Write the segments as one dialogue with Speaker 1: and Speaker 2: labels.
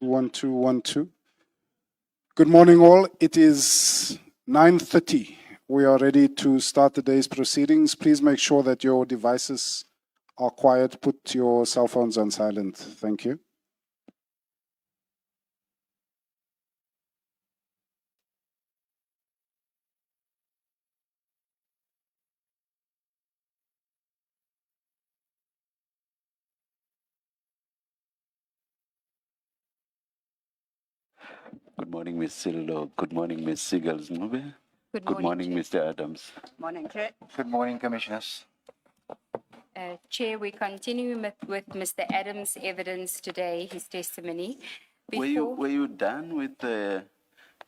Speaker 1: 1212. Good morning, all. It is 9:30. We are ready to start the day's proceedings. Please make sure that your devices are quiet. Put your cell phones on silent. Thank you.
Speaker 2: Good morning, Ms. Sillo. Good morning, Ms. Sigals Mube. Good morning, Mr. Adams.
Speaker 3: Morning, Chair.
Speaker 4: Good morning, Commissioners.
Speaker 3: Chair, we continue with Mr. Adams' evidence today, his testimony.
Speaker 2: Were you done with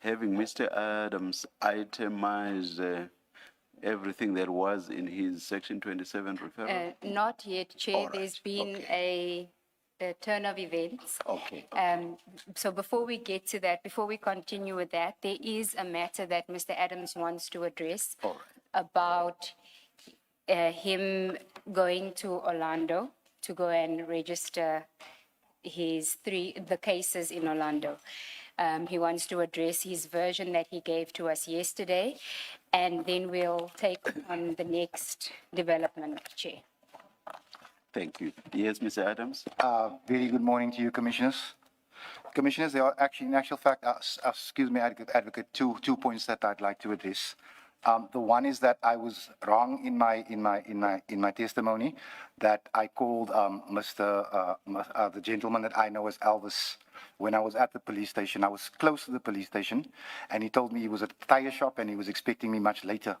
Speaker 2: having Mr. Adams itemize everything that was in his Section 27 referral?
Speaker 3: Not yet, Chair.
Speaker 2: All right,
Speaker 3: There's been
Speaker 2: okay.
Speaker 3: a turn of events.
Speaker 2: Okay.
Speaker 3: So before we get to that, before we continue with that, there is a matter that Mr. Adams wants to address
Speaker 2: All right.
Speaker 3: about him going to Orlando to go and register the cases in Orlando. He wants to address his version that he gave to us yesterday, and then we'll take on the next development, Chair.
Speaker 2: Thank you. Yes, Mr. Adams?
Speaker 4: Very good morning to you, Commissioners. Commissioners, there are actually, in actual fact, excuse me, Advocate, two points that I'd like to address. The one is that I was wrong in my testimony that I called the gentleman that I know as Elvis when I was at the police station. I was close to the police station, and he told me he was at the tire shop and he was expecting me much later.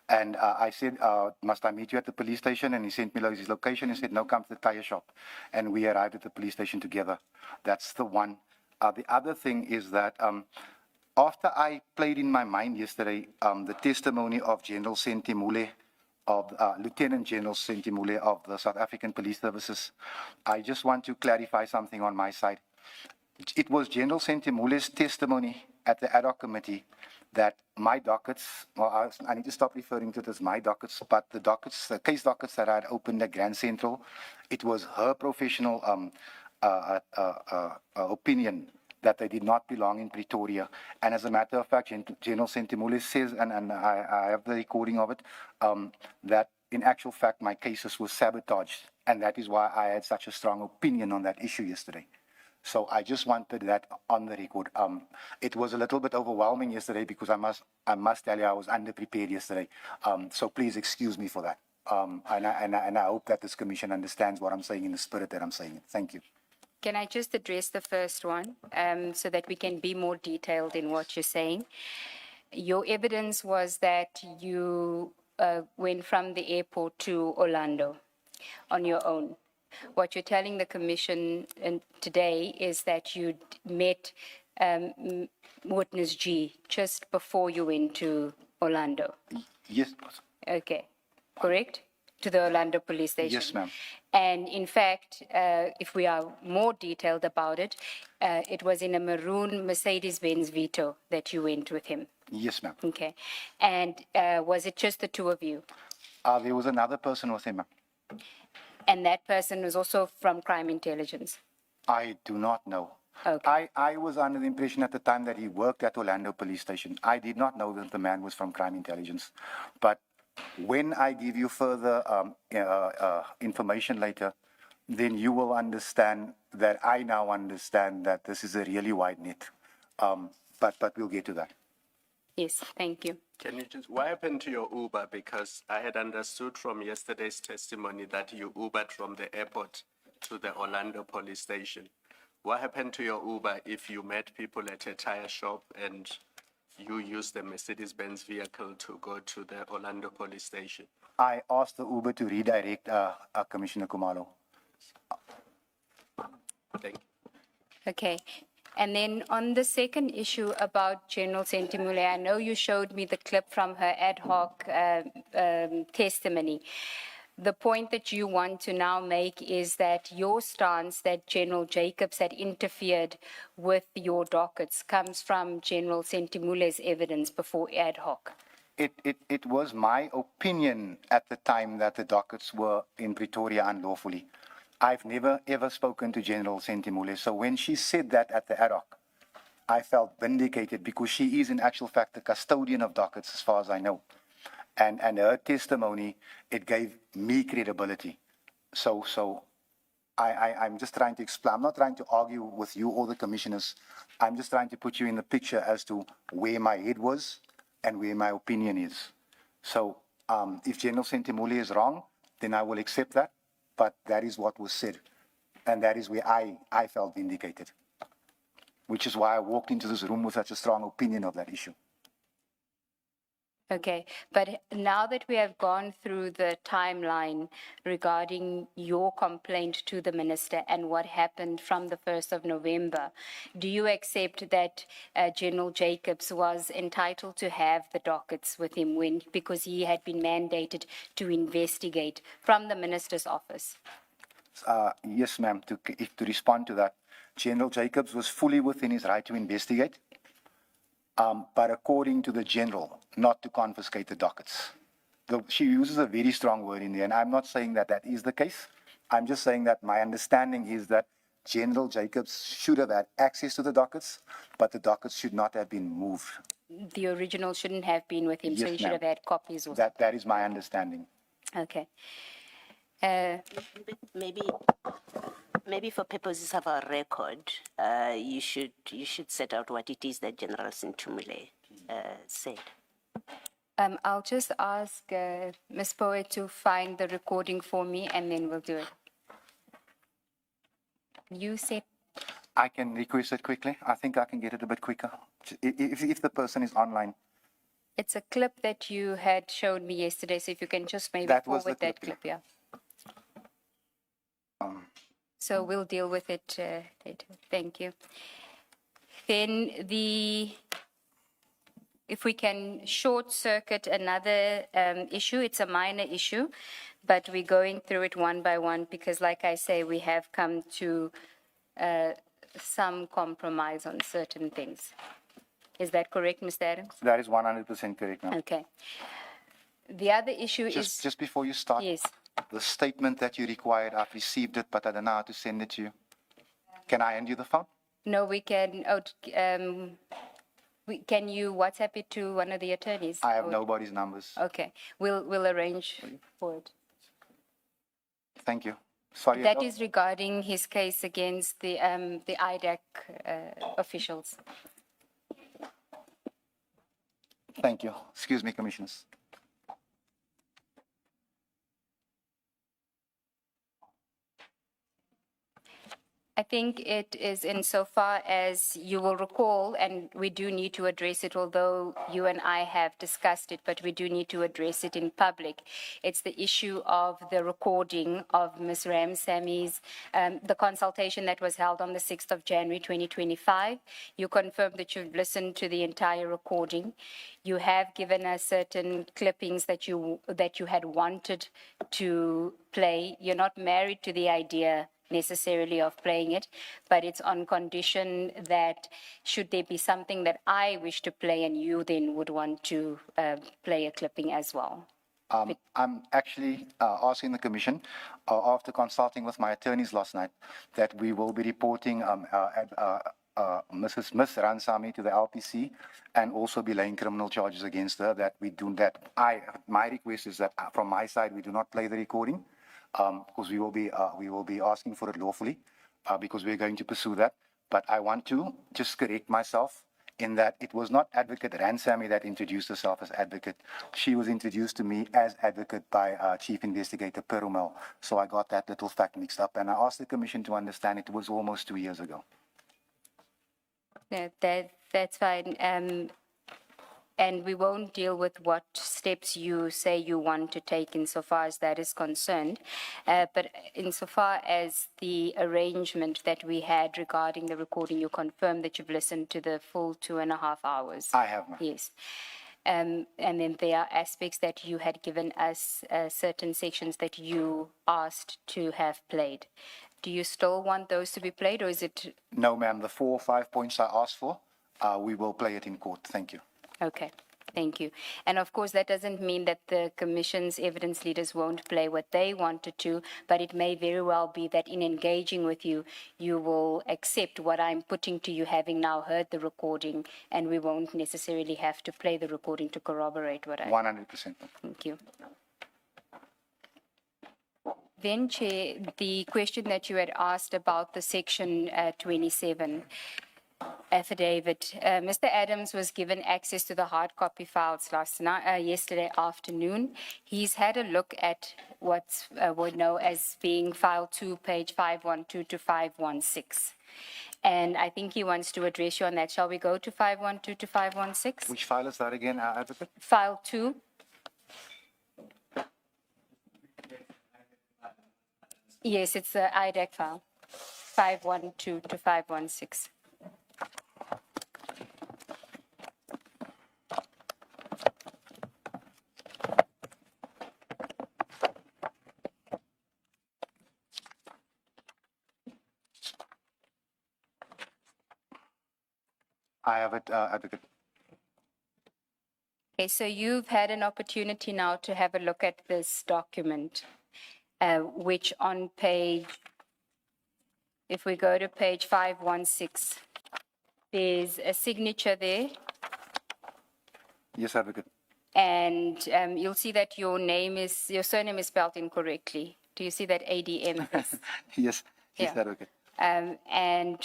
Speaker 4: And I said, must I meet you at the police station? And he sent me his location and said, no, come to the tire shop. And we arrived at the police station together. That's the one. The other thing is that after I played in my mind yesterday the testimony of General Sentimule, of Lieutenant General Sentimule of the South African Police Services, I just want to clarify something on my side. It was General Sentimule's testimony at the ad hoc committee that my dockets, well, I need to stop referring to it as my dockets, but the dockets, the case dockets that I had opened at Grand Central, it was her professional opinion that they did not belong in Pretoria. And as a matter of fact, General Sentimule says, and I have the recording of it, that in actual fact, my cases were sabotaged. And that is why I had such a strong opinion on that issue yesterday. So I just wanted that on the record. It was a little bit overwhelming yesterday because I must tell you I was underprepared yesterday. So please excuse me for that. And I hope that this commission understands what I'm saying in the spirit that I'm saying it. Thank you.
Speaker 3: Can I just address the first one so that we can be more detailed in what you're saying? Your evidence was that you went from the airport to Orlando on your own. What you're telling the commission today is that you met Witness G just before you went to Orlando.
Speaker 4: Yes.
Speaker 3: Okay, correct? To the Orlando police station.
Speaker 4: Yes, ma'am.
Speaker 3: And in fact, if we are more detailed about it, it was in a maroon Mercedes-Benz Vito that you went with him.
Speaker 4: Yes, ma'am.
Speaker 3: Okay. And was it just the two of you?
Speaker 4: There was another person with him, ma'am.
Speaker 3: And that person was also from crime intelligence?
Speaker 4: I do not know.
Speaker 3: Okay.
Speaker 4: I was under the impression at the time that he worked at Orlando police station. I did not know that the man was from crime intelligence. But when I give you further information later, then you will understand that I now understand that this is a really wide net. But we'll get to that.
Speaker 3: Yes, thank you.
Speaker 5: Can you just, what happened to your Uber? Because I had understood from yesterday's testimony that you Ubered from the airport to the Orlando police station. What happened to your Uber if you met people at a tire shop and you used the Mercedes-Benz vehicle to go to the Orlando police station?
Speaker 4: I asked the Uber to redirect Commissioner Kumalo.
Speaker 5: Thank you.
Speaker 3: Okay. And then on the second issue about General Sentimule, I know you showed me the clip from her ad hoc testimony. The point that you want to now make is that your stance that General Jacobs had interfered with your dockets comes from General Sentimule's evidence before ad hoc.
Speaker 4: It was my opinion at the time that the dockets were in Pretoria unlawfully. I've never ever spoken to General Sentimule. So when she said that at the ad hoc, I felt vindicated because she is in actual fact the custodian of dockets as far as I know. And her testimony, it gave me credibility. So I'm just trying to explain. I'm not trying to argue with you or the commissioners. I'm just trying to put you in the picture as to where my head was and where my opinion is. So if General Sentimule is wrong, then I will accept that. But that is what was said. And that is where I felt vindicated, which is why I walked into this room with such a strong opinion of that issue.
Speaker 3: Okay, but now that we have gone through the timeline regarding your complaint to the minister and what happened from the 1st of November, do you accept that General Jacobs was entitled to have the dockets with him because he had been mandated to investigate from the minister's office?
Speaker 4: Yes, ma'am. To respond to that, General Jacobs was fully within his right to investigate, but according to the general, not to confiscate the dockets. She uses a very strong word in there, and I'm not saying that that is the case. I'm just saying that my understanding is that General Jacobs should have had access to the dockets, but the dockets should not have been moved.
Speaker 3: The original shouldn't have been with him, so
Speaker 4: Yes,
Speaker 3: he should
Speaker 4: ma'am.
Speaker 3: have had copies or
Speaker 4: That is my understanding.
Speaker 3: Okay.
Speaker 6: Maybe for purposes of our record, you should set out what it is that General Sentimule said.
Speaker 3: I'll just ask Ms. Poet to find the recording for me, and then we'll do it. You said,
Speaker 4: I can request it quickly. I think I can get it a bit quicker if the person is online.
Speaker 3: it's a clip that you had showed me yesterday, so if you can just maybe
Speaker 4: That was
Speaker 3: forward
Speaker 4: the
Speaker 3: that
Speaker 4: clip,
Speaker 3: clip, yeah. So we'll deal with it later. Thank you. Then if we can short circuit another issue, it's a minor issue, but we're going through it one by one because, like I say, we have come to some compromise on certain things. Is that correct, Mr. Adams?
Speaker 4: That is 100% correct, ma'am.
Speaker 3: Okay. The other issue is...
Speaker 4: Just before you start,
Speaker 3: Yes.
Speaker 4: the statement that you required, I've received it, but I don't know how to send it to you. Can I hand you the phone?
Speaker 3: No, we can... can you WhatsApp it to one of the attorneys?
Speaker 4: I have nobody's numbers.
Speaker 3: Okay. We'll arrange for it.
Speaker 4: Thank you. Sorry.
Speaker 3: That is regarding his case against the IDAC officials.
Speaker 4: Thank you. Excuse me, commissioners.
Speaker 3: I think it is insofar as you will recall, and we do need to address it, although you and I have discussed it, but we do need to address it in public. It's the issue of the recording of Ms. Ramsami's, the consultation that was held on the 6th of January, 2025. You confirmed that you've listened to the entire recording. You have given us certain clippings that you had wanted to play. You're not married to the idea necessarily of playing it, but it's on condition that should there be something that I wish to play and you then would want to play a clipping as well.
Speaker 4: I'm actually asking the commission, after consulting with my attorneys last night, that we will be reporting Miss Ransami to the LPC and also be laying criminal charges against her. That we do that. My request is that from my side we do not play the recording. Because we will be asking for it lawfully, because we're going to pursue that. But I want to just correct myself in that it was not Advocate Ransami that introduced herself as advocate. She was introduced to me as advocate by Chief Investigator Perumel. So I got that little fact mixed up, and I asked the commission to understand it was almost 2 years ago.
Speaker 3: Yeah, that's fine. And we won't deal with what steps you say you want to take insofar as that is concerned. But insofar as the arrangement that we had regarding the recording, you confirmed that you've listened to the full 2.5 hours.
Speaker 4: I have, ma'am.
Speaker 3: Yes. And then there are aspects that you had given us, certain sections that you asked to have played. Do you still want those to be played, or is it?
Speaker 4: No, ma'am. The 4 or 5 points I asked for, we will play it in court. Thank you.
Speaker 3: Okay. Thank you. And of course, that doesn't mean that the commission's evidence leaders won't play what they wanted to, but it may very well be that in engaging with you, you will accept what I'm putting to you, having now heard the recording, and we won't necessarily have to play the recording to corroborate what I.
Speaker 4: 100%.
Speaker 3: Thank you. Then, Chair, the question that you had asked about the section 27 affidavit. Mr. Adams was given access to the hard copy files yesterday afternoon. He's had a look at what's we know as being file 2, page 512 to 516. And I think he wants to address you on that. Shall we go to 512 to 516?
Speaker 4: Which file is that again, Advocate?
Speaker 3: File 2. Yes, it's the IDAC file, 512 to 516.
Speaker 4: I have it, Advocate.
Speaker 3: Okay, so you've had an opportunity now to have a look at this document, which on page, if we go to page 516, there's a signature there,
Speaker 4: Yes, Advocate.
Speaker 3: and you'll see that your surname is spelled incorrectly. Do you see that ADM is?
Speaker 4: Yes, yes,
Speaker 3: Yeah.
Speaker 4: Advocate.
Speaker 3: And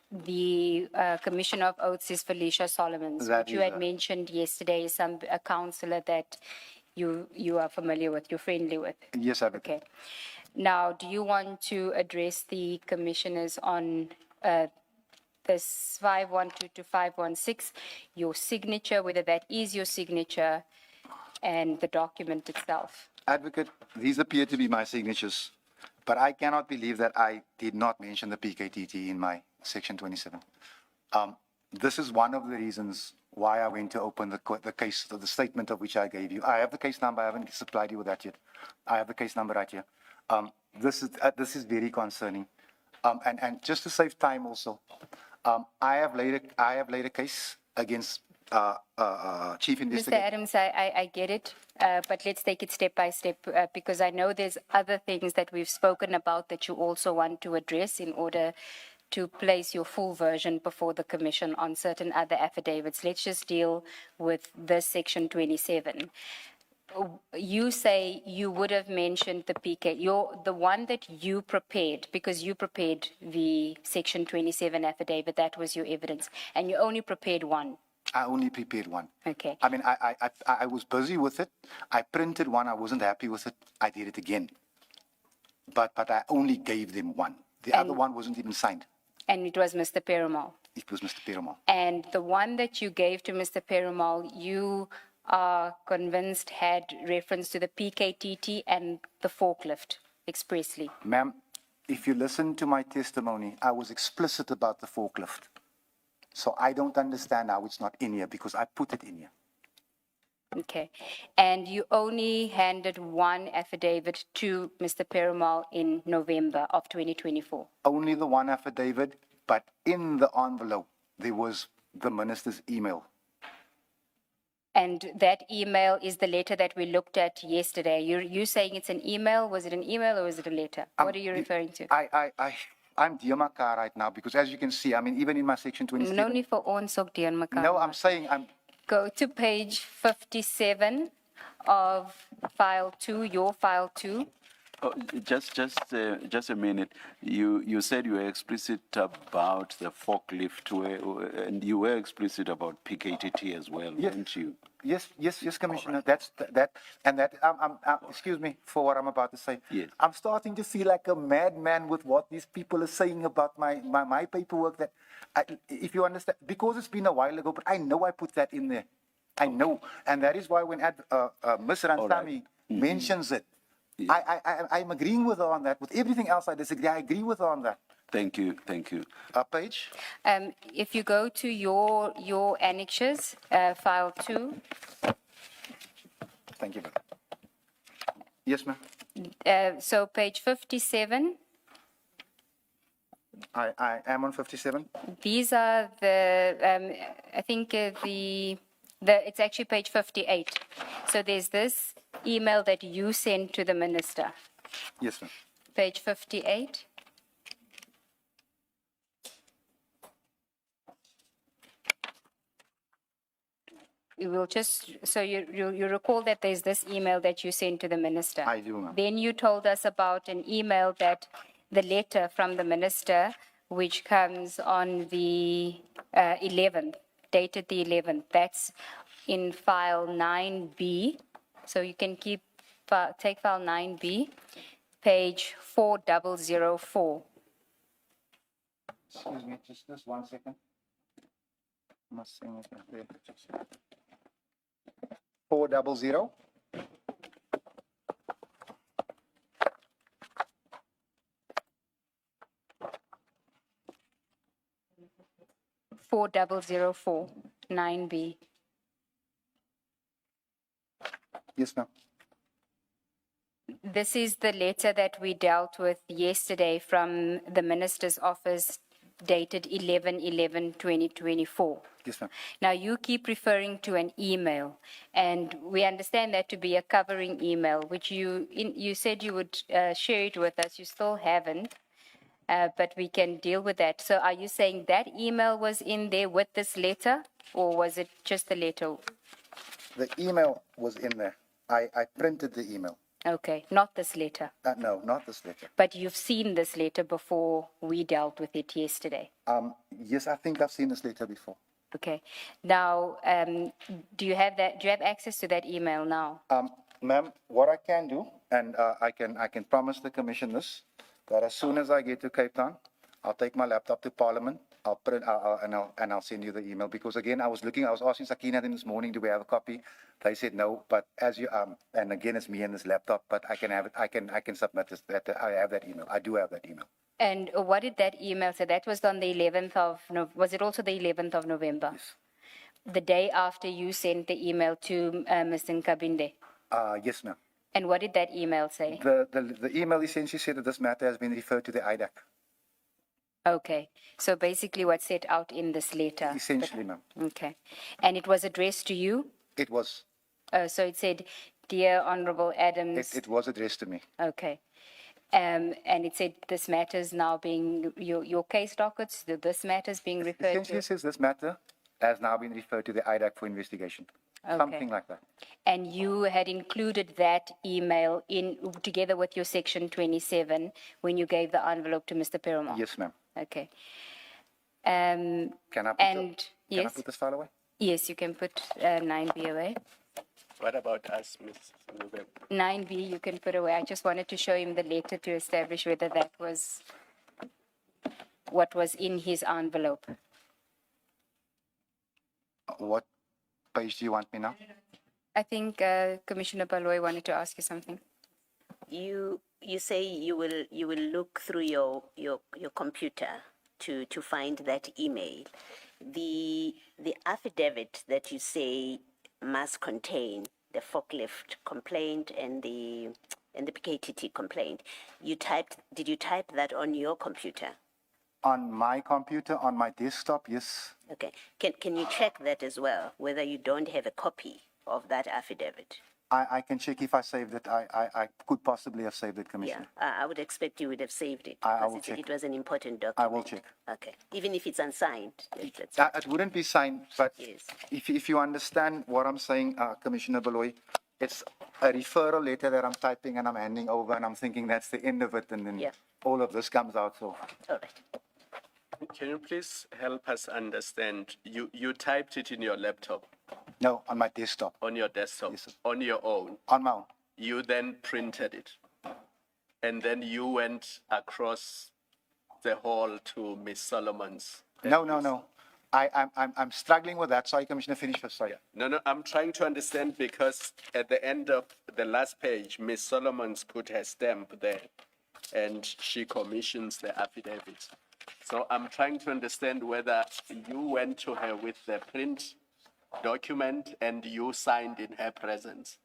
Speaker 3: the Commissioner of Oaths is Felicia Solomons,
Speaker 4: That
Speaker 3: which you
Speaker 4: is,
Speaker 3: had mentioned yesterday, a councillor that you are familiar with, you're friendly with.
Speaker 4: Yes, Advocate.
Speaker 3: Okay. Now, do you want to address the commissioners on this 512 to 516, your signature, whether that is your signature, and the document itself?
Speaker 4: Advocate, these appear to be my signatures, but I cannot believe that I did not mention the PKTT in my section 27. This is one of the reasons why I went to open the case, the statement of which I gave you. I have the case number. I haven't supplied you with that yet. I have the case number right here. This is very concerning. And just to save time also, I have laid a case against Chief
Speaker 3: Mr.
Speaker 4: Investigator.
Speaker 3: Adams, I get it, but let's take it step by step because I know there's other things that we've spoken about that you also want to address in order to place your full version before the commission on certain other affidavits. Let's just deal with this section 27. You say you would have mentioned the PK, the one that you prepared, because you prepared the section 27 affidavit, that was your evidence, and you only prepared one.
Speaker 4: I only prepared one.
Speaker 3: Okay.
Speaker 4: I mean, I was busy with it. I printed one. I wasn't happy with it. I did it again. But I only gave them one. The other one wasn't even signed.
Speaker 3: And it was Mr. Perumal.
Speaker 4: It was Mr. Perumal.
Speaker 3: And the one that you gave to Mr. Perumal, you are convinced had reference to the PKTT and the forklift expressly.
Speaker 4: Ma'am, if you listen to my testimony, I was explicit about the forklift. So I don't understand how it's not in here because I put it in here.
Speaker 3: Okay. And you only handed one affidavit to Mr. Perumal in November of 2024.
Speaker 4: Only the one affidavit, but in the envelope, there was the minister's email.
Speaker 3: And that email is the letter that we looked at yesterday. You're saying it's an email? Was it an email or was it a letter? What are you referring to?
Speaker 4: I'm dear Makar right now because as you can see, I mean, even in my section 27.
Speaker 3: No need for onsok, dear Makar.
Speaker 4: No, I'm saying
Speaker 3: Go to page 57 of file 2, your file 2.
Speaker 2: Oh, just a minute. You said you were explicit about the forklift, and you were explicit about PKTT as well, weren't you?
Speaker 4: Yes, Commissioner. Right. Excuse me for what I'm about to say.
Speaker 2: Yes.
Speaker 4: I'm starting to feel like a madman with what these people are saying about my paperwork. That, if you understand, because it's been a while ago, but I know I put that in there. I know, and that is why when Ms. Rantami mentions it, I'm agreeing with her on that. With everything else I disagree, I agree with her on that.
Speaker 2: Thank you.
Speaker 4: Page?
Speaker 3: If you go to your annexures, file 2.
Speaker 4: Thank you. Yes, ma'am.
Speaker 3: So page 57.
Speaker 4: I am on 57.
Speaker 3: These are the, I think the It's actually page 58. So there's this email that you sent to the minister,
Speaker 4: Yes, ma'am.
Speaker 3: page 58. You will just, so you recall that there's this email that you sent to the minister.
Speaker 4: I do, ma'am.
Speaker 3: Then you told us about an email that the letter from the minister, which comes on the 11th, dated the 11th. That's in file 9B. So you can take file 9B, page 4004.
Speaker 4: Excuse me, just 1 second. Must sing it right there. 400.
Speaker 3: 4004, 9B.
Speaker 4: Yes, ma'am.
Speaker 3: This is the letter that we dealt with yesterday from the minister's office dated 11/11/2024.
Speaker 4: Yes, ma'am.
Speaker 3: Now, you keep referring to an email, and we understand that to be a covering email, which you said you would share it with us. You still haven't, but we can deal with that. So are you saying that email was in there with this letter, or was it just the letter?
Speaker 4: The email was in there. I printed the email.
Speaker 3: Okay, not this letter.
Speaker 4: No, not this letter.
Speaker 3: But you've seen this letter before we dealt with it yesterday.
Speaker 4: Yes, I think I've seen this letter before.
Speaker 3: Okay. Now, do you have that? Do you have access to that email now?
Speaker 4: Ma'am, what I can do, and I can promise the commission this, that as soon as I get to Cape Town, I'll take my laptop to Parliament. I'll print and I'll send you the email, because again, I was asking Sakina this morning, do we have a copy? They said no, but as you and again, it's me and this laptop, but I can have it. I can submit this. That I have that email. I do have that email.
Speaker 3: And what did that email say? That was on the 11th of was it also the 11th of November?
Speaker 4: Yes.
Speaker 3: The day after you sent the email to Mr. Nkabinde.
Speaker 4: Yes, ma'am.
Speaker 3: And what did that email say?
Speaker 4: The email essentially said that this matter has been referred to the IDAC.
Speaker 3: Okay. So basically what's set out in this letter.
Speaker 4: Essentially, ma'am.
Speaker 3: Okay. And it was addressed to you?
Speaker 4: It was.
Speaker 3: So it said, Dear Honorable Adams.
Speaker 4: It was addressed to me.
Speaker 3: Okay. And it said this matter is now being, your case dockets, this matter is being referred
Speaker 4: Essentially,
Speaker 3: to.
Speaker 4: it says this matter has now been referred to the IDAC for investigation.
Speaker 3: Okay.
Speaker 4: Something like that.
Speaker 3: And you had included that email in together with your section 27 when you gave the envelope to Mr. Perumal?
Speaker 4: Yes, ma'am.
Speaker 3: Okay.
Speaker 4: Can I put
Speaker 3: Yes,
Speaker 4: this file away?
Speaker 3: yes, you can put 9B away.
Speaker 5: What about us, Ms. Nube?
Speaker 3: 9B you can put away. I just wanted to show him the letter to establish whether that was what was in his envelope.
Speaker 4: What page do you want me now?
Speaker 3: I think Commissioner Baloy wanted to ask you something.
Speaker 6: You say you will look through your computer to find that email. The affidavit that you say must contain the forklift complaint and the PKTT complaint. Did you type that on your computer?
Speaker 4: On my computer, on my desktop, yes.
Speaker 6: Okay. Can you check that as well, whether you don't have a copy of that affidavit?
Speaker 4: I can check if I saved it. I could possibly have saved it,
Speaker 6: Yeah,
Speaker 4: Commissioner.
Speaker 6: I would expect you would have saved it.
Speaker 4: I
Speaker 6: because
Speaker 4: will check.
Speaker 6: It was an important document.
Speaker 4: I will check.
Speaker 6: Okay, even if it's unsigned. That's
Speaker 4: It wouldn't be signed, but
Speaker 6: Yes.
Speaker 4: if you understand what I'm saying, Commissioner Baloy, it's a referral letter that I'm typing and I'm handing over, and I'm thinking that's the end of it, and then
Speaker 6: Yeah.
Speaker 4: all of this comes out. So
Speaker 6: all right.
Speaker 5: Can you please help us understand? You typed it in your laptop,
Speaker 4: no, on my desktop,
Speaker 5: on your desktop,
Speaker 4: Yes, sir.
Speaker 5: on your own.
Speaker 4: on my own.
Speaker 5: You then printed it. And then you went across the hall to Miss Solomon's.
Speaker 4: No. I'm struggling with that. Sorry, Commissioner, finish first. Sorry.
Speaker 5: No, I'm trying to understand because at the end of the last page, Miss Solomon's put her stamp there and she commissions the affidavit. So I'm trying to understand whether you went to her with the print document and you signed in her presence.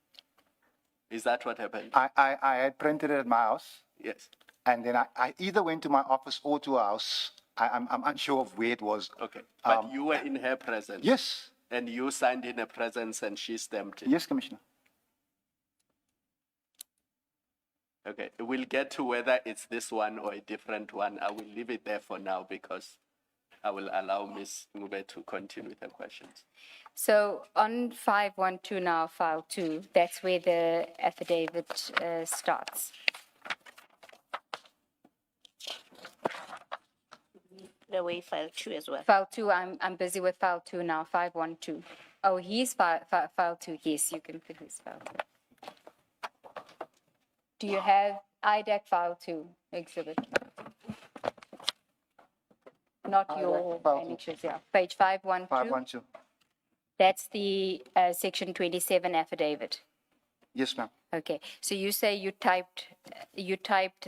Speaker 5: Is that what happened?
Speaker 4: I had printed it at my house,
Speaker 5: Yes.
Speaker 4: and then I either went to my office or to a house. I'm unsure of where it was.
Speaker 5: Okay. But you were in her presence.
Speaker 4: Yes.
Speaker 5: And you signed in a presence and she stamped it?
Speaker 4: Yes, Commissioner.
Speaker 5: Okay, we'll get to whether it's this one or a different one. I will leave it there for now because I will allow Ms. Ngube to continue with her questions.
Speaker 3: So on 512 now, file 2, that's where the affidavit starts.
Speaker 6: The way file 2 as well.
Speaker 3: File 2, I'm busy with file 2 now, 512. Oh, he's file 2. Yes, you can put his file 2. Do you have IDAC file 2 exhibit? Not your
Speaker 4: file 2.
Speaker 3: annexures, yeah. Page 512.
Speaker 4: 512.
Speaker 3: That's the section 27 affidavit.
Speaker 4: Yes, ma'am.
Speaker 3: Okay, so you say you typed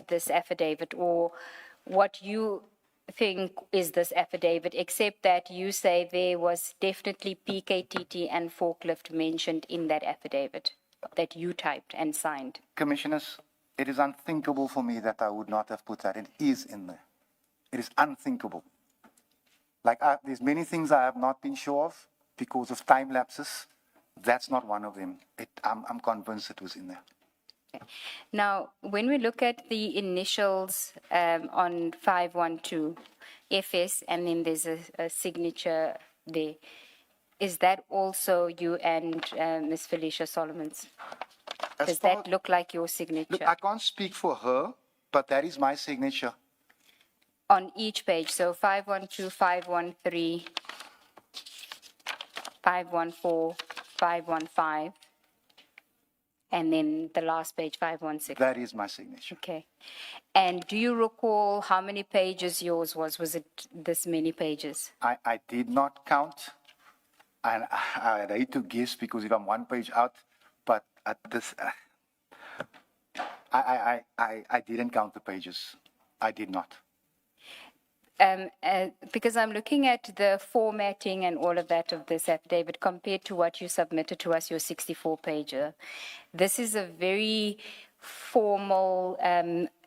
Speaker 3: this affidavit, or what you think is this affidavit, except that you say there was definitely PKTT and forklift mentioned in that affidavit that you typed and signed.
Speaker 4: Commissioners, it is unthinkable for me that I would not have put that. It is in there. It is unthinkable. Like, there's many things I have not been sure of because of time lapses. That's not one of them. I'm convinced it was in there.
Speaker 3: Now, when we look at the initials on 512, FS, and then there's a signature there, is that also you and Ms. Felicia Solomon's?
Speaker 4: As
Speaker 3: Does
Speaker 4: far-
Speaker 3: that look like your signature?
Speaker 4: Look, I can't speak for her, but that is my signature.
Speaker 3: On each page, so 512, 513, 514, 515, and then the last page, 516.
Speaker 4: That is my signature.
Speaker 3: Okay. And do you recall how many pages yours was? Was it this many pages?
Speaker 4: I did not count, and I hate to guess because if I'm one page out, but at this, I didn't count the pages. I did not.
Speaker 3: Because I'm looking at the formatting and all of that of this affidavit compared to what you submitted to us, your 64-pager. This is a very formal,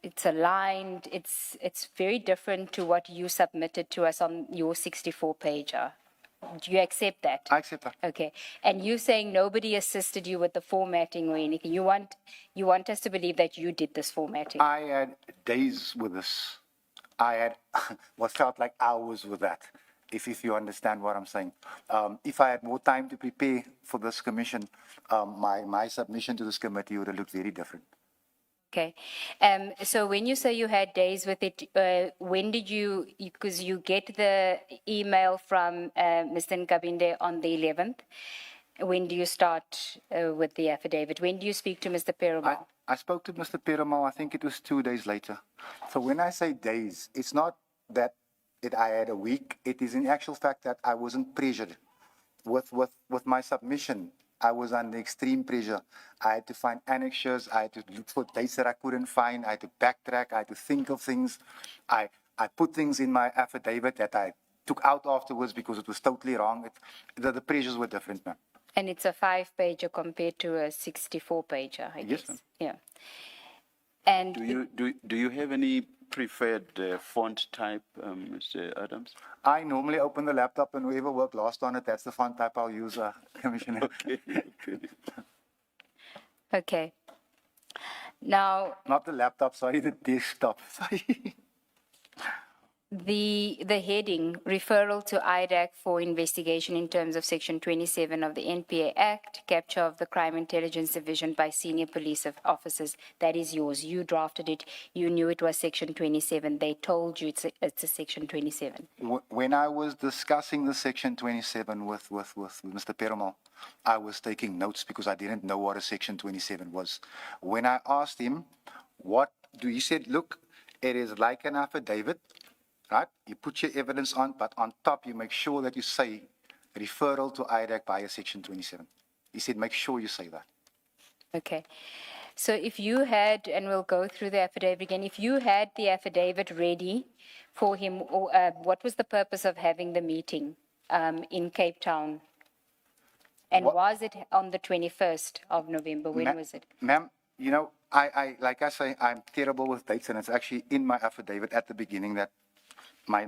Speaker 3: it's aligned, it's very different to what you submitted to us on your 64-pager. Do you accept that?
Speaker 4: I accept that.
Speaker 3: Okay. And you saying nobody assisted you with the formatting or anything. You want us to believe that you did this formatting.
Speaker 4: I had days with this. I had what felt like hours with that, if you understand what I'm saying. If I had more time to prepare for this commission, my submission to this committee would have looked very different.
Speaker 3: Okay. So when you say you had days with it, when did you, because you get the email from Mr. Nkabinde on the 11th, when do you start with the affidavit? When do you speak to Mr. Perumal?
Speaker 4: I spoke to Mr. Perumal, I think it was 2 days later. So when I say days, it's not that I had a week. It is in actual fact that I wasn't pressured. With my submission, I was under extreme pressure. I had to find annexures. I had to look for dates that I couldn't find. I had to backtrack. I had to think of things. I put things in my affidavit that I took out afterwards because it was totally wrong. The pressures were different, ma'am.
Speaker 3: And it's a 5-pager compared to a 64-pager, I guess.
Speaker 4: Yes, ma'am.
Speaker 3: Yeah. And
Speaker 2: Do you have any preferred font type, Mr. Adams?
Speaker 4: I normally open the laptop and whoever worked last on it, that's the font type I'll use, Commissioner.
Speaker 3: okay. Now,
Speaker 4: Not the laptop, sorry, the desktop. Sorry.
Speaker 3: the heading, referral to IDAC for investigation in terms of Section 27 of the NPA Act, capture of the Crime Intelligence Division by senior police officers, that is yours. You drafted it. You knew it was Section 27. They told you it's a Section 27.
Speaker 4: When I was discussing the Section 27 with Mr. Perumal, I was taking notes because I didn't know what a Section 27 was. When I asked him, he said, look, it is like an affidavit. Right? You put your evidence on, but on top, you make sure that you say referral to IDAC via Section 27. He said, make sure you say that.
Speaker 3: Okay. So if you had, and we'll go through the affidavit again, if you had the affidavit ready for him, or, what was the purpose of having the meeting in Cape Town? And was it on the 21st of November? When was it?
Speaker 4: Ma'am, you know, I like I say, I'm terrible with dates, and it's actually in my affidavit at the beginning that my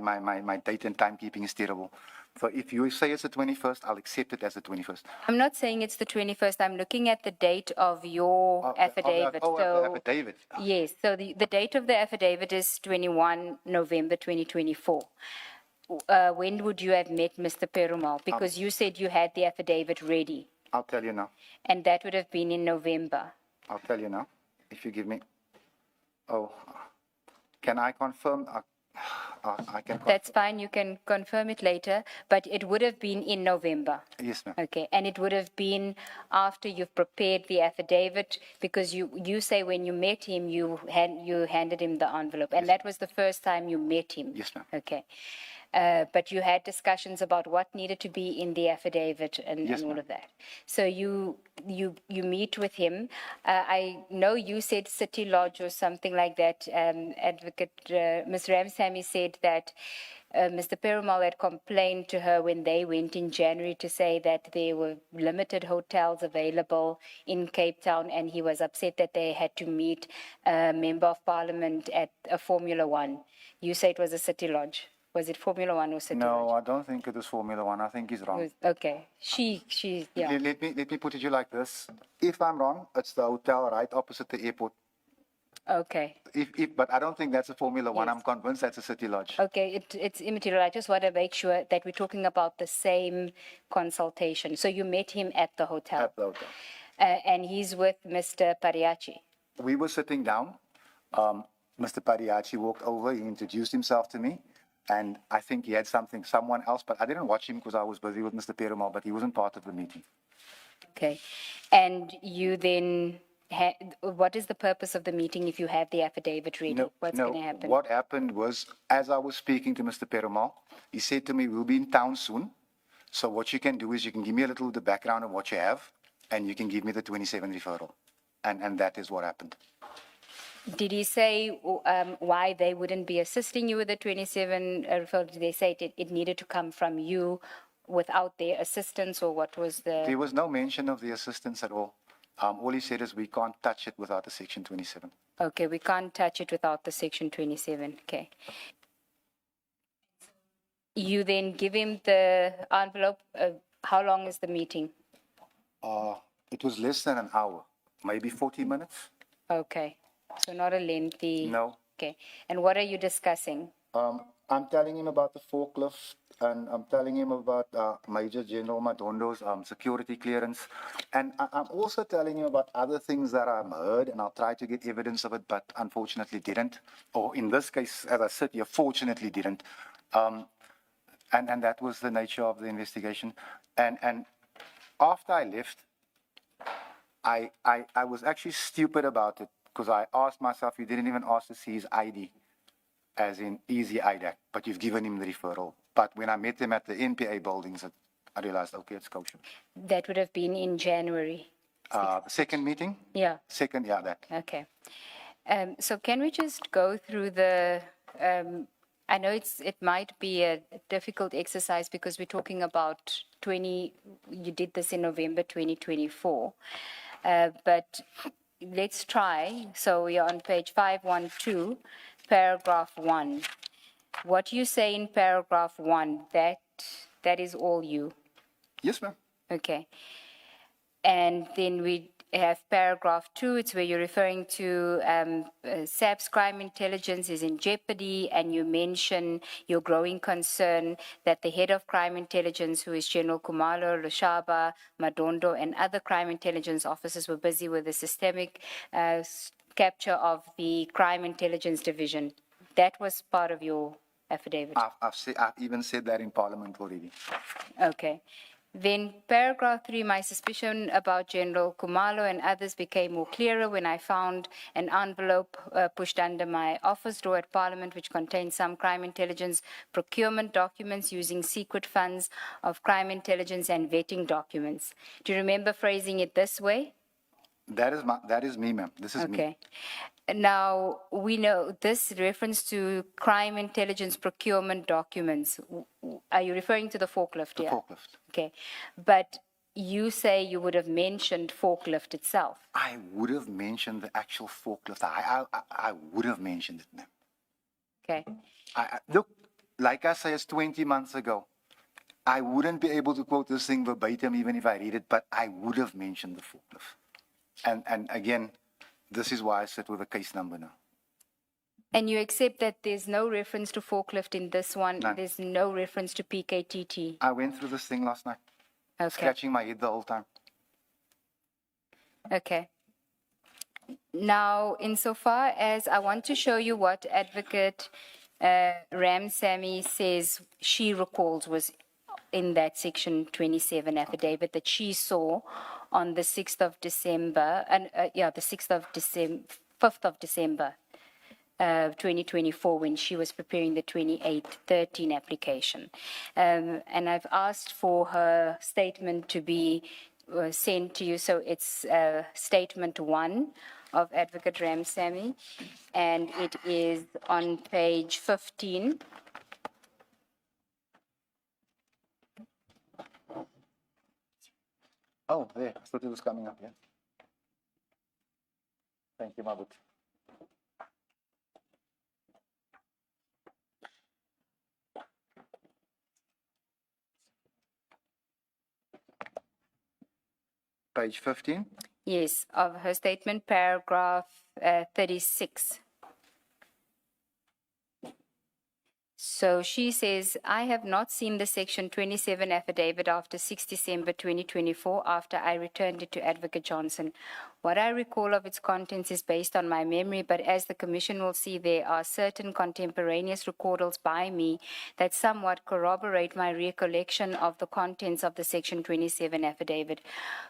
Speaker 4: date and timekeeping is terrible. So if you say it's the 21st, I'll accept it as the 21st.
Speaker 3: I'm not saying it's the 21st. I'm looking at the date of your affidavit.
Speaker 4: Oh,
Speaker 3: So,
Speaker 4: the affidavit.
Speaker 3: yes, so the date of the affidavit is 21 November 2024. When would you have met Mr. Perumal? Because you said you had the affidavit ready,
Speaker 4: I'll tell you now.
Speaker 3: and that would have been in November.
Speaker 4: I'll tell you now. If you give me. Oh, can I confirm? I can.
Speaker 3: That's fine, you can confirm it later, but it would have been in November.
Speaker 4: Yes, ma'am.
Speaker 3: Okay, and it would have been after you've prepared the affidavit, because you say when you met him, you handed him the envelope, and that was the first time you met him?
Speaker 4: Yes, ma'am.
Speaker 3: Okay. But you had discussions about what needed to be in the affidavit and
Speaker 4: Yes,
Speaker 3: all
Speaker 4: ma'am.
Speaker 3: of that. So you meet with him. I know you said City Lodge or something like that. Advocate Ms. Ramsamy said that Mr. Perumal had complained to her when they went in January to say that there were limited hotels available in Cape Town, and he was upset that they had to meet a member of parliament at a Formula One. You say it was a City Lodge. Was it Formula One or City
Speaker 4: No,
Speaker 3: Lodge?
Speaker 4: I don't think it was Formula One. I think he's wrong.
Speaker 3: Okay. Yeah.
Speaker 4: Let me put it to you like this. If I'm wrong, it's the hotel right opposite the airport.
Speaker 3: Okay.
Speaker 4: But I don't think that's a Formula One.
Speaker 3: Yes.
Speaker 4: I'm convinced that's a City Lodge.
Speaker 3: Okay, it's immaterial. I just want to make sure that we're talking about the same consultation. So you met him at the hotel?
Speaker 4: At the hotel.
Speaker 3: And he's with Mr. Pariachi?
Speaker 4: We were sitting down. Mr. Pariachi walked over. He introduced himself to me. And I think he had someone else, but I didn't watch him because I was busy with Mr. Perumal, but he wasn't part of the meeting.
Speaker 3: Okay. And you then, what is the purpose of the meeting if you have the affidavit ready? What's going to happen?
Speaker 4: What happened was, as I was speaking to Mr. Perumal, he said to me, we'll be in town soon. So what you can do is you can give me a little of the background of what you have, and you can give me the 27 referral. And that is what happened.
Speaker 3: Did he say why they wouldn't be assisting you with the 27 referral? Did they say it needed to come from you without their assistance, or what was the...
Speaker 4: There was no mention of the assistance at all. All he said is we can't touch it without the Section 27.
Speaker 3: Okay, we can't touch it without the Section 27. Okay. You then give him the envelope. How long is the meeting?
Speaker 4: It was less than an hour, maybe 40 minutes.
Speaker 3: Okay, so not a lengthy...
Speaker 4: No.
Speaker 3: Okay, and what are you discussing?
Speaker 4: I'm telling him about the forklift, and I'm telling him about Major General Madondo's security clearance. And I'm also telling him about other things that I've heard, and I'll try to get evidence of it, but unfortunately didn't. Or in this case, as I said here, fortunately didn't. And that was the nature of the investigation. And after I left, I was actually stupid about it, because I asked myself, you didn't even ask to see his ID, as in easy IDAC, but you've given him the referral. But when I met him at the NPA buildings, I realized, okay, it's kosher.
Speaker 3: That would have been in January.
Speaker 4: The second meeting?
Speaker 3: Yeah.
Speaker 4: Second, yeah, that.
Speaker 3: Okay. So can we just go through the, I know it might be a difficult exercise because we're talking about you did this in November 2024, but let's try. So we are on page 512, paragraph 1. What you say in paragraph 1, that is all you.
Speaker 4: Yes, ma'am.
Speaker 3: Okay. And then we have paragraph 2, it's where you're referring to SAP's crime intelligence is in jeopardy, and you mention your growing concern that the head of crime intelligence, who is General Kumalo, Lushaba, Madondo, and other crime intelligence officers were busy with the systemic capture of the crime intelligence division. That was part of your affidavit.
Speaker 4: I've even said that in Parliament already.
Speaker 3: Okay. Then paragraph 3, my suspicion about General Kumalo and others became more clearer when I found an envelope pushed under my office door at Parliament, which contained some crime intelligence procurement documents using secret funds of crime intelligence and vetting documents. Do you remember phrasing it this way?
Speaker 4: That is me, ma'am. This is me.
Speaker 3: Okay. Now, we know this reference to crime intelligence procurement documents. Are you referring to the forklift?
Speaker 4: The forklift.
Speaker 3: Okay. But you say you would have mentioned forklift itself.
Speaker 4: I would have mentioned the actual forklift. I would have mentioned it, ma'am.
Speaker 3: Okay.
Speaker 4: Look, like I say, it's 20 months ago. I wouldn't be able to quote this thing verbatim even if I read it, but I would have mentioned the forklift. And again, this is why I sit with a case number now.
Speaker 3: And you accept that there's no reference to forklift in this one?
Speaker 4: None.
Speaker 3: There's no reference to PKTT?
Speaker 4: I went through this thing last night,
Speaker 3: Okay,
Speaker 4: scratching my head the whole time.
Speaker 3: okay. Now, insofar as I want to show you what Advocate Ramsamy says she recalls was in that Section 27 affidavit that she saw on the 6th of December, the 6th of December, 5th of December, 2024, when she was preparing the 2813 application. And I've asked for her statement to be sent to you. So it's Statement 1 of Advocate Ramsamy, and it is on page 15.
Speaker 4: Oh, there, I thought it was coming up, yeah. Thank you, Mabut. Page 15.
Speaker 3: Yes, of her statement, paragraph 36. So she says, I have not seen the Section 27 affidavit after 6 December 2024 after I returned it to Advocate Johnson. What I recall of its contents is based on my memory, but as the Commission will see, there are certain contemporaneous recordals by me that somewhat corroborate my recollection of the contents of the Section 27 affidavit.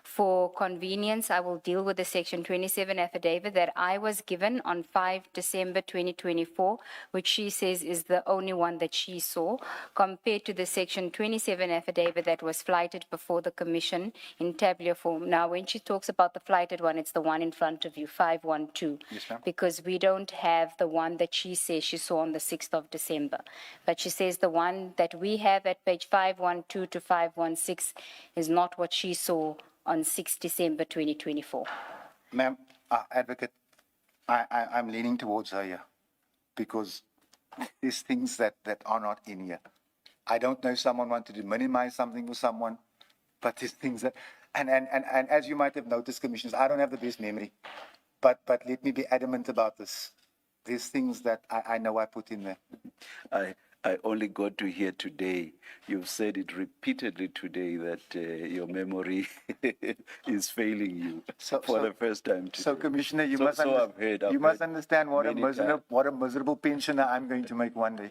Speaker 3: For convenience, I will deal with the Section 27 affidavit that I was given on 5 December 2024, which she says is the only one that she saw, compared to the Section 27 affidavit that was flighted before the Commission in tabular form. Now, when she talks about the flighted one, it's the one in front of you, 512.
Speaker 4: Yes, ma'am.
Speaker 3: Because we don't have the one that she says she saw on the 6th of December. But she says the one that we have at page 512 to 516 is not what she saw on 6 December 2024.
Speaker 4: Ma'am, Advocate, I'm leaning towards her here because there's things that are not in here. I don't know if someone wanted to minimize something with someone, but there's things that, and as you might have noticed, Commissioners, I don't have the best memory, but let me be adamant about this. There's things that I know I put in there.
Speaker 2: I only got to hear today. You've said it repeatedly today that your memory is failing you for the first time today.
Speaker 4: So, Commissioner, you
Speaker 2: I've heard
Speaker 4: understand what a
Speaker 2: many
Speaker 4: miserable pensioner I'm going to make one day.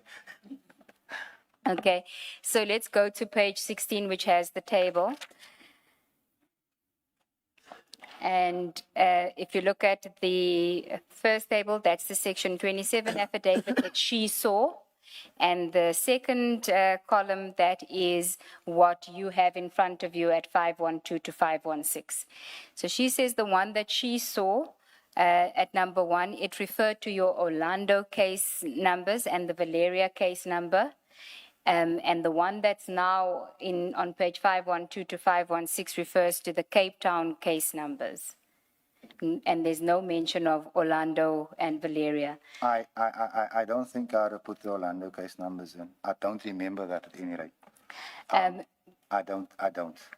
Speaker 3: Okay, so let's go to page 16, which has the table. And if you look at the first table, that's the Section 27 affidavit that she saw. And the second column, that is what you have in front of you at 512 to 516. So she says the one that she saw at number 1, it referred to your Orlando case numbers and the Valeria case number. And the one that's now on page 512 to 516 refers to the Cape Town case numbers. And there's no mention of Orlando and Valeria.
Speaker 4: I don't think I'd have put the Orlando case numbers in. I don't remember that at any rate. I don't.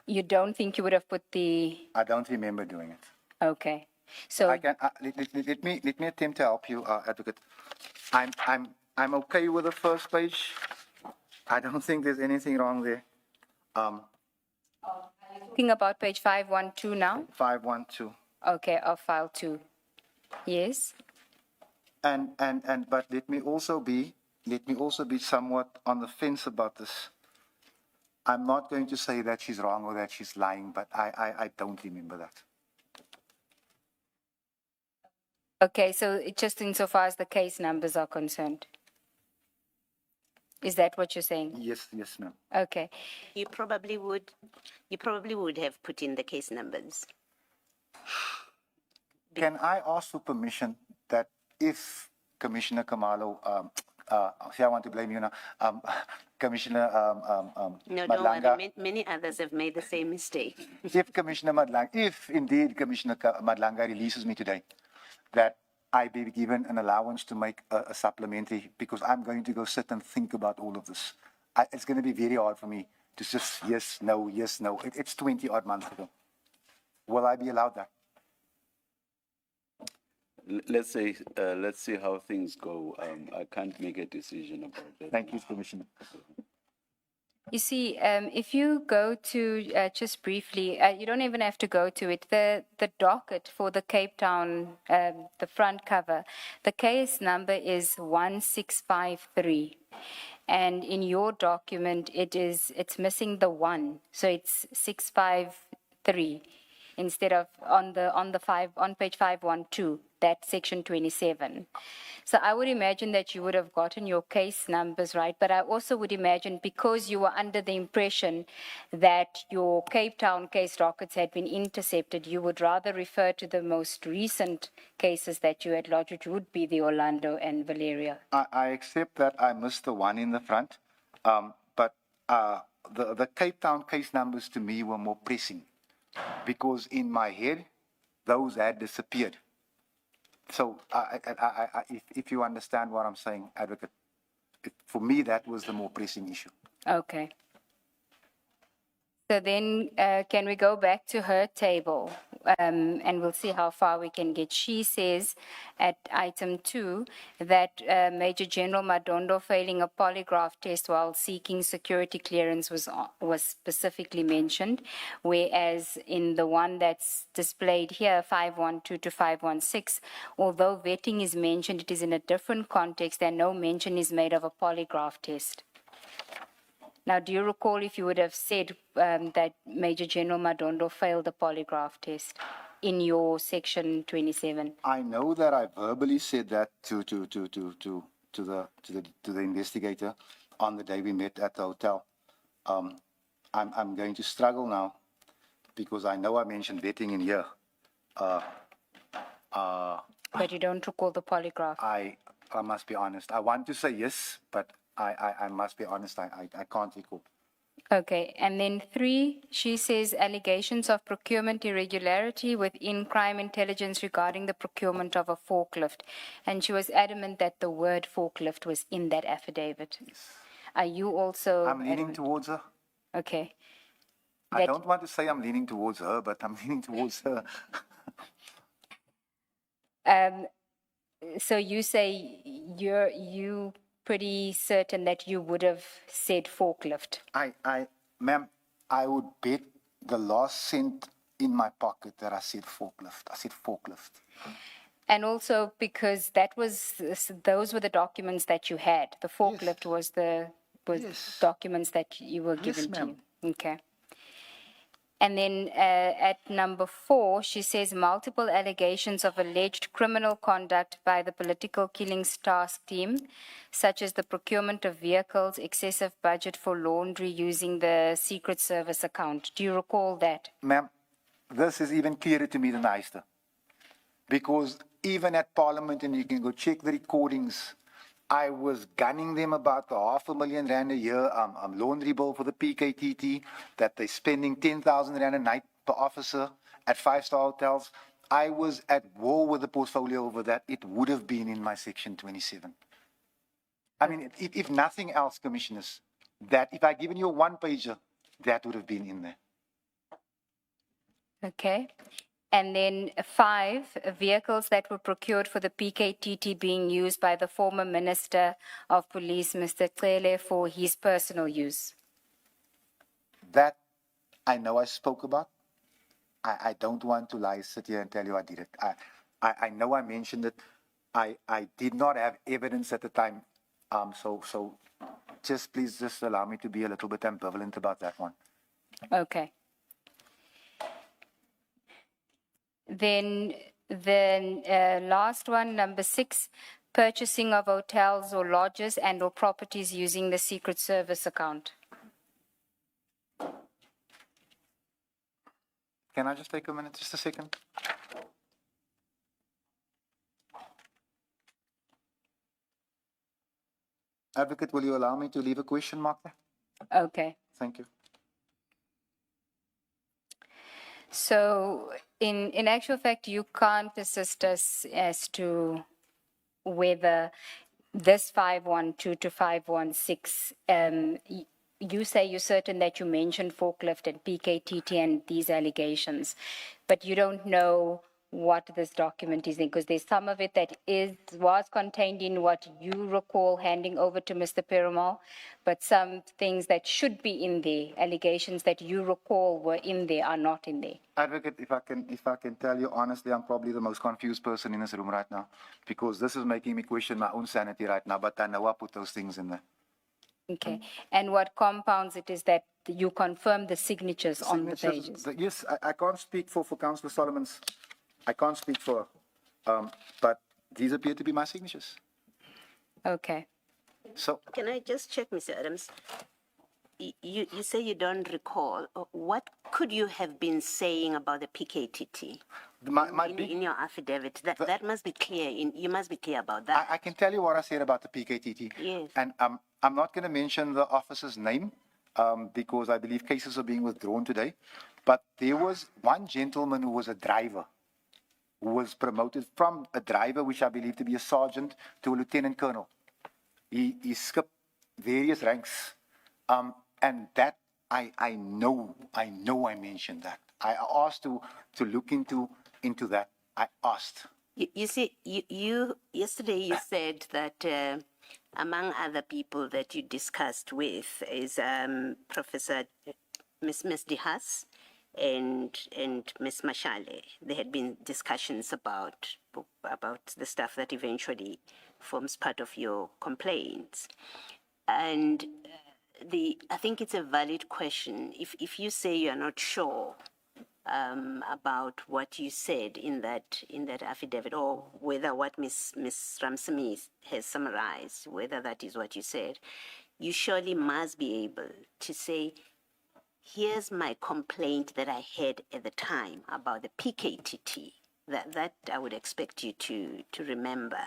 Speaker 3: You don't think you would have put
Speaker 4: I don't remember doing it.
Speaker 3: Okay. So
Speaker 4: I can let me attempt to help you, Advocate. I'm okay with the first page. I don't think there's anything wrong there.
Speaker 3: Talking about page 512 now?
Speaker 4: 512.
Speaker 3: Okay, of file 2. Yes.
Speaker 4: But let me also be somewhat on the fence about this. I'm not going to say that she's wrong or that she's lying, but I don't remember that.
Speaker 3: Okay, so just insofar as the case numbers are concerned. Is that what you're saying?
Speaker 4: Yes, ma'am.
Speaker 3: Okay.
Speaker 6: You probably would have put in the case numbers.
Speaker 4: Can I ask for permission that if Commissioner Kamalo, see, I want to blame you now, Commissioner
Speaker 6: No, don't
Speaker 4: Madlanga,
Speaker 6: worry. Many others have made the same mistake.
Speaker 4: if indeed Commissioner Madlanga releases me today, that I be given an allowance to make a supplementary, because I'm going to go sit and think about all of this. It's going to be very hard for me It's just yes, no, yes, no. It's 20 odd months ago. Will I be allowed that?
Speaker 2: Let's see how things go. I can't make a decision about that.
Speaker 4: Thank you, Commissioner.
Speaker 3: You see, if you go to, just briefly, you don't even have to go to it, the docket for the Cape Town, the front cover, the case number is 1653. And in your document, it's missing the 1, so it's 653 instead of on page 512, that section 27. So I would imagine that you would have gotten your case numbers right, but I also would imagine because you were under the impression that your Cape Town case dockets had been intercepted, you would rather refer to the most recent cases that you had lodged, which would be the Orlando and Valeria.
Speaker 4: I accept that I missed the 1 in the front, but the Cape Town case numbers to me were more pressing because in my head, those had disappeared. So if you understand what I'm saying, Advocate, for me, that was the more pressing issue.
Speaker 3: Okay. So then, can we go back to her table, and we'll see how far we can get. She says at item 2 that Major General Madondo failing a polygraph test while seeking security clearance was specifically mentioned, whereas in the one that's displayed here, 512 to 516, although vetting is mentioned, it is in a different context and no mention is made of a polygraph test. Now, do you recall if you would have said that Major General Madondo failed the polygraph test in your section 27?
Speaker 4: I know that I verbally said that to the investigator on the day we met at the hotel. I'm going to struggle now because I know I mentioned vetting in here.
Speaker 3: But you don't recall the polygraph?
Speaker 4: I must be honest. I want to say yes, but I must be honest. I can't recall.
Speaker 3: Okay, and then 3, she says allegations of procurement irregularity within crime intelligence regarding the procurement of a forklift. And she was adamant that the word forklift was in that affidavit. Are you also
Speaker 4: I'm leaning
Speaker 3: adamant?
Speaker 4: towards her.
Speaker 3: Okay.
Speaker 4: I don't want to say I'm leaning towards her, but I'm leaning towards her.
Speaker 3: So you say you pretty certain that you would have said forklift?
Speaker 4: Ma'am, I would bet the last cent in my pocket that I said forklift. I said forklift.
Speaker 3: And also because those were the documents that you had. The forklift was
Speaker 4: Yes.
Speaker 3: documents that you were given to
Speaker 4: ma'am.
Speaker 3: you. Okay. And then at number 4, she says multiple allegations of alleged criminal conduct by the political killings task team, such as the procurement of vehicles, excessive budget for laundry using the Secret Service account. Do you recall that?
Speaker 4: Ma'am, this is even clearer to me than the Easter. Because even at Parliament, and you can go check the recordings, I was gunning them about the R500,000 a year laundry bill for the PKTT, that they're spending 10,000 Rand a night per officer at 5-star hotels. I was at war with the portfolio over that. It would have been in my section 27. I mean, if nothing else, Commissioners, that if I'd given you a 1-pager, that would have been in there.
Speaker 3: Okay. And then 5, vehicles that were procured for the PKTT being used by the former Minister of Police, Mr. Cele, for his personal use.
Speaker 4: That I know I spoke about. I don't want to lie, sit here and tell you I did it. I know I mentioned it. I did not have evidence at the time. So please allow me to be a little bit ambivalent about that one.
Speaker 3: Okay. Then the last one, number 6, purchasing of hotels or lodges and or properties using the Secret Service account.
Speaker 4: Can I just take a minute, just a second? Advocate, will you allow me to leave a question mark there?
Speaker 3: Okay.
Speaker 4: Thank you.
Speaker 3: So in actual fact, you can't assist us as to whether this 512 to 516 you say you're certain that you mentioned forklift and PKTT and these allegations, but you don't know what this document is in, because there's some of it that was contained in what you recall handing over to Mr. Perumal, but some things that should be in there, allegations that you recall were in there, are not in there.
Speaker 4: Advocate, if I can tell you honestly, I'm probably the most confused person in this room right now, because this is making me question my own sanity right now, but I know I put those things in there.
Speaker 3: Okay, and what compounds it is that you confirm the signatures on the pages?
Speaker 4: Yes, I can't speak for Councillor Solomon's. I can't speak for, but these appear to be my signatures.
Speaker 3: Okay.
Speaker 4: So
Speaker 6: Can I just check, Mr. Adams? You say you don't recall. What could you have been saying about the PKTT in your affidavit? That must be clear. You must be clear about that.
Speaker 4: I can tell you what I said about the PKTT.
Speaker 6: Yes.
Speaker 4: And I'm not going to mention the officer's name because I believe cases are being withdrawn today. But there was one gentleman who was a driver, who was promoted from a driver, which I believe to be a sergeant, to a lieutenant colonel. He skipped various ranks. And that I know I mentioned that. I asked to look into that. I asked.
Speaker 6: You see, you yesterday you said that among other people that you discussed with is Professor Miss Dihas and Miss Mashale. There had been discussions about the stuff that eventually forms part of your complaints, and I think it's a valid question. If you say you're not sure about what you said in that affidavit, or whether what Miss Ramsamy has summarized, whether that is what you said, you surely must be able to say, here's my complaint that I had at the time about the PKTT. That I would expect you to remember.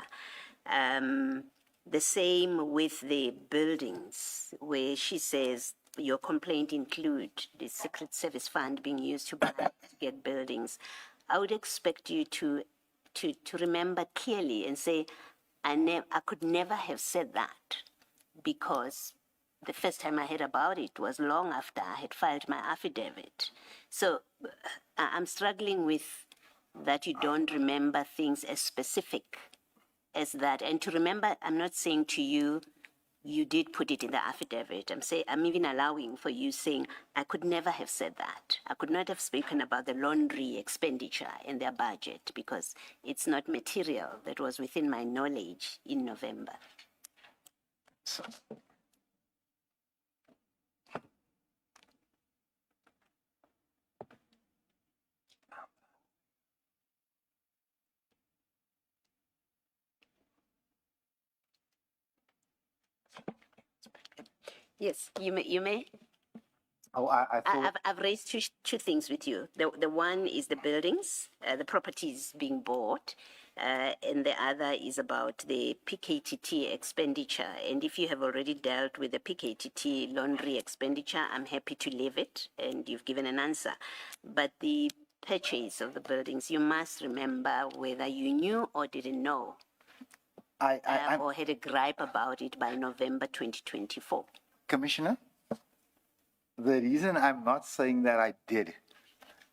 Speaker 6: The same with the buildings, where she says your complaint include the Secret Service fund being used to get buildings. I would expect you to remember clearly and say, I could never have said that, because the first time I heard about it was long after I had filed my affidavit. So I'm struggling with that you don't remember things as specific as that. And to remember, I'm not saying to you, you did put it in the affidavit. I'm even allowing for you saying, I could never have said that. I could not have spoken about the laundry expenditure in their budget, because it's not material that was within my knowledge in November.
Speaker 4: So,
Speaker 6: Yes, you may.
Speaker 4: oh, I thought.
Speaker 6: I've raised two things with you. The one is the buildings, the properties being bought, and the other is about the PKTT expenditure. And if you have already dealt with the PKTT laundry expenditure, I'm happy to leave it, and you've given an answer. But the purchase of the buildings, you must remember whether you knew or didn't know, or had a gripe about it by November 2024.
Speaker 4: Commissioner, the reason I'm not saying that I did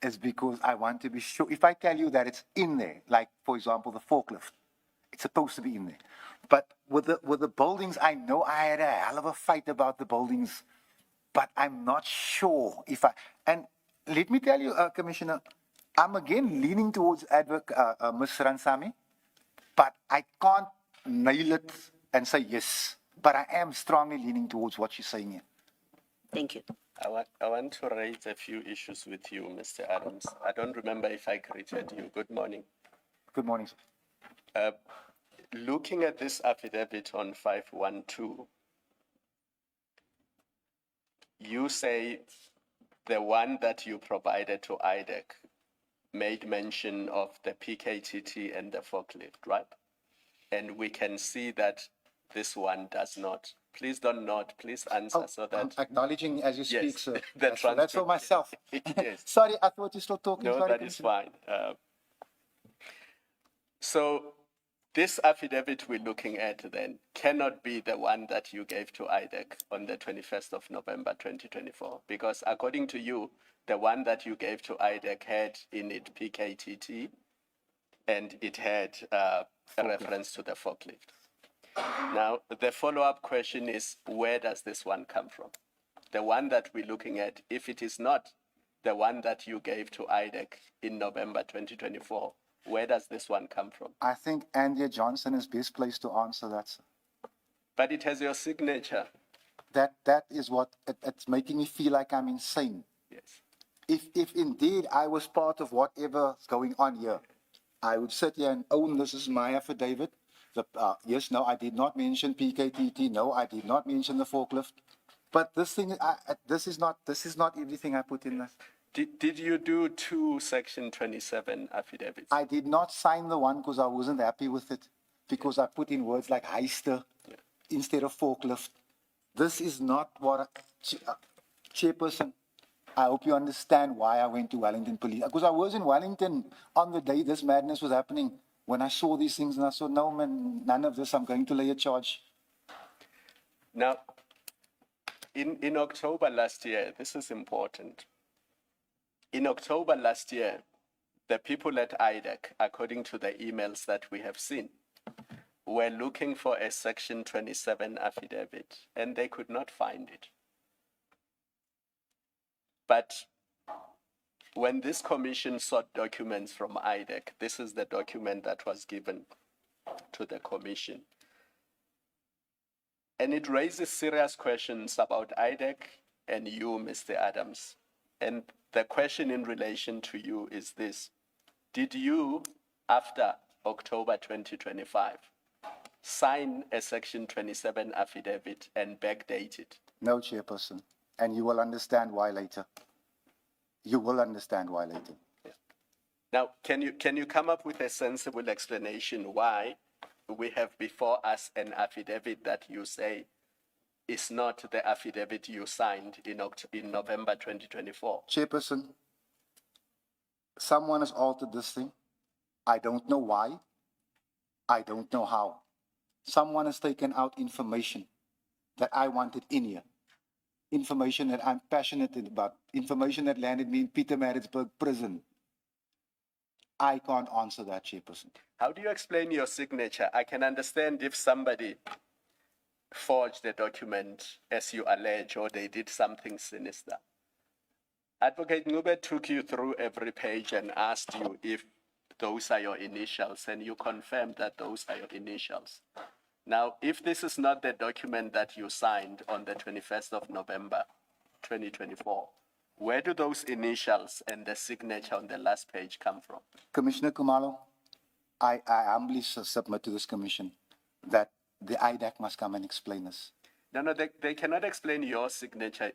Speaker 4: is because I want to be sure. If I tell you that it's in there, like, for example, the forklift, it's supposed to be in there. But with the buildings, I know I had a hell of a fight about the buildings, but I'm not sure if and let me tell you, Commissioner, I'm again leaning towards Ms. Ransami, but I can't nail it and say yes. But I am strongly leaning towards what she's saying here.
Speaker 6: Thank you.
Speaker 5: I want to raise a few issues with you, Mr. Adams. I don't remember if I greeted you. Good morning.
Speaker 4: Good morning, sir.
Speaker 5: Looking at this affidavit on 512, you say the one that you provided to IDEC made mention of the PKTT and the forklift, right? And we can see that this one does not. Please don't nod. Please answer so that.
Speaker 4: I'm acknowledging as you speak,
Speaker 5: Yes,
Speaker 4: sir.
Speaker 5: the
Speaker 4: That's for myself.
Speaker 5: Yes.
Speaker 4: Sorry, I thought you were still talking.
Speaker 5: No,
Speaker 4: Sorry,
Speaker 5: that is fine. So this affidavit we're looking at then cannot be the one that you gave to IDEC on the 21st of November 2024, because according to you, the one that you gave to IDEC had in it PKTT and it had a reference to the forklift. Now, the follow-up question is, where does this one come from? The one that we're looking at, if it is not the one that you gave to IDEC in November 2024, where does this one come from?
Speaker 4: I think Andrea Johnson is best placed to answer that, sir.
Speaker 5: But it has your signature.
Speaker 4: That is what, it's making me feel like I'm insane.
Speaker 5: Yes.
Speaker 4: If indeed I was part of whatever's going on here, I would sit here and own this is my affidavit. Yes, no, I did not mention PKTT. No, I did not mention the forklift. But this thing, this is not everything I put in this.
Speaker 5: Did you do two Section 27 affidavits?
Speaker 4: I did not sign the one because I wasn't happy with it, because I put in words like heister instead of forklift. This is not what, Chairperson, I hope you understand why I went to Wellington Police. Because I was in Wellington on the day this madness was happening, when I saw these things and I said, no, man, none of this, I'm going to lay a charge.
Speaker 5: Now, in October last year, this is important. In October last year, the people at IDEC, according to the emails that we have seen, were looking for a Section 27 affidavit, and they could not find it. But when this commission sought documents from IDEC, this is the document that was given to the commission. And it raises serious questions about IDEC and you, Mr. Adams. And the question in relation to you is this: did you, after October 2025, sign a Section 27 affidavit and backdate it?
Speaker 4: No, Chairperson, and you will understand why later. You will understand why later.
Speaker 5: Now, can you come up with a sensible explanation why we have before us an affidavit that you say is not the affidavit you signed in November 2024?
Speaker 4: Chairperson, someone has altered this thing. I don't know why. I don't know how. Someone has taken out information that I wanted in here. Information that I'm passionate about. Information that landed me in Pietermaritzburg prison. I can't answer that, Chairperson.
Speaker 5: How do you explain your signature? I can understand if somebody forged the document as you allege, or they did something sinister. Advocate Ngube took you through every page and asked you if those are your initials, and you confirmed that those are your initials. Now, if this is not the document that you signed on the 21st of November, 2024, where do those initials and the signature on the last page come from?
Speaker 4: Commissioner Kumalo, I humbly submit to this commission that the IDAC must come and explain this.
Speaker 5: No, they cannot explain your signature.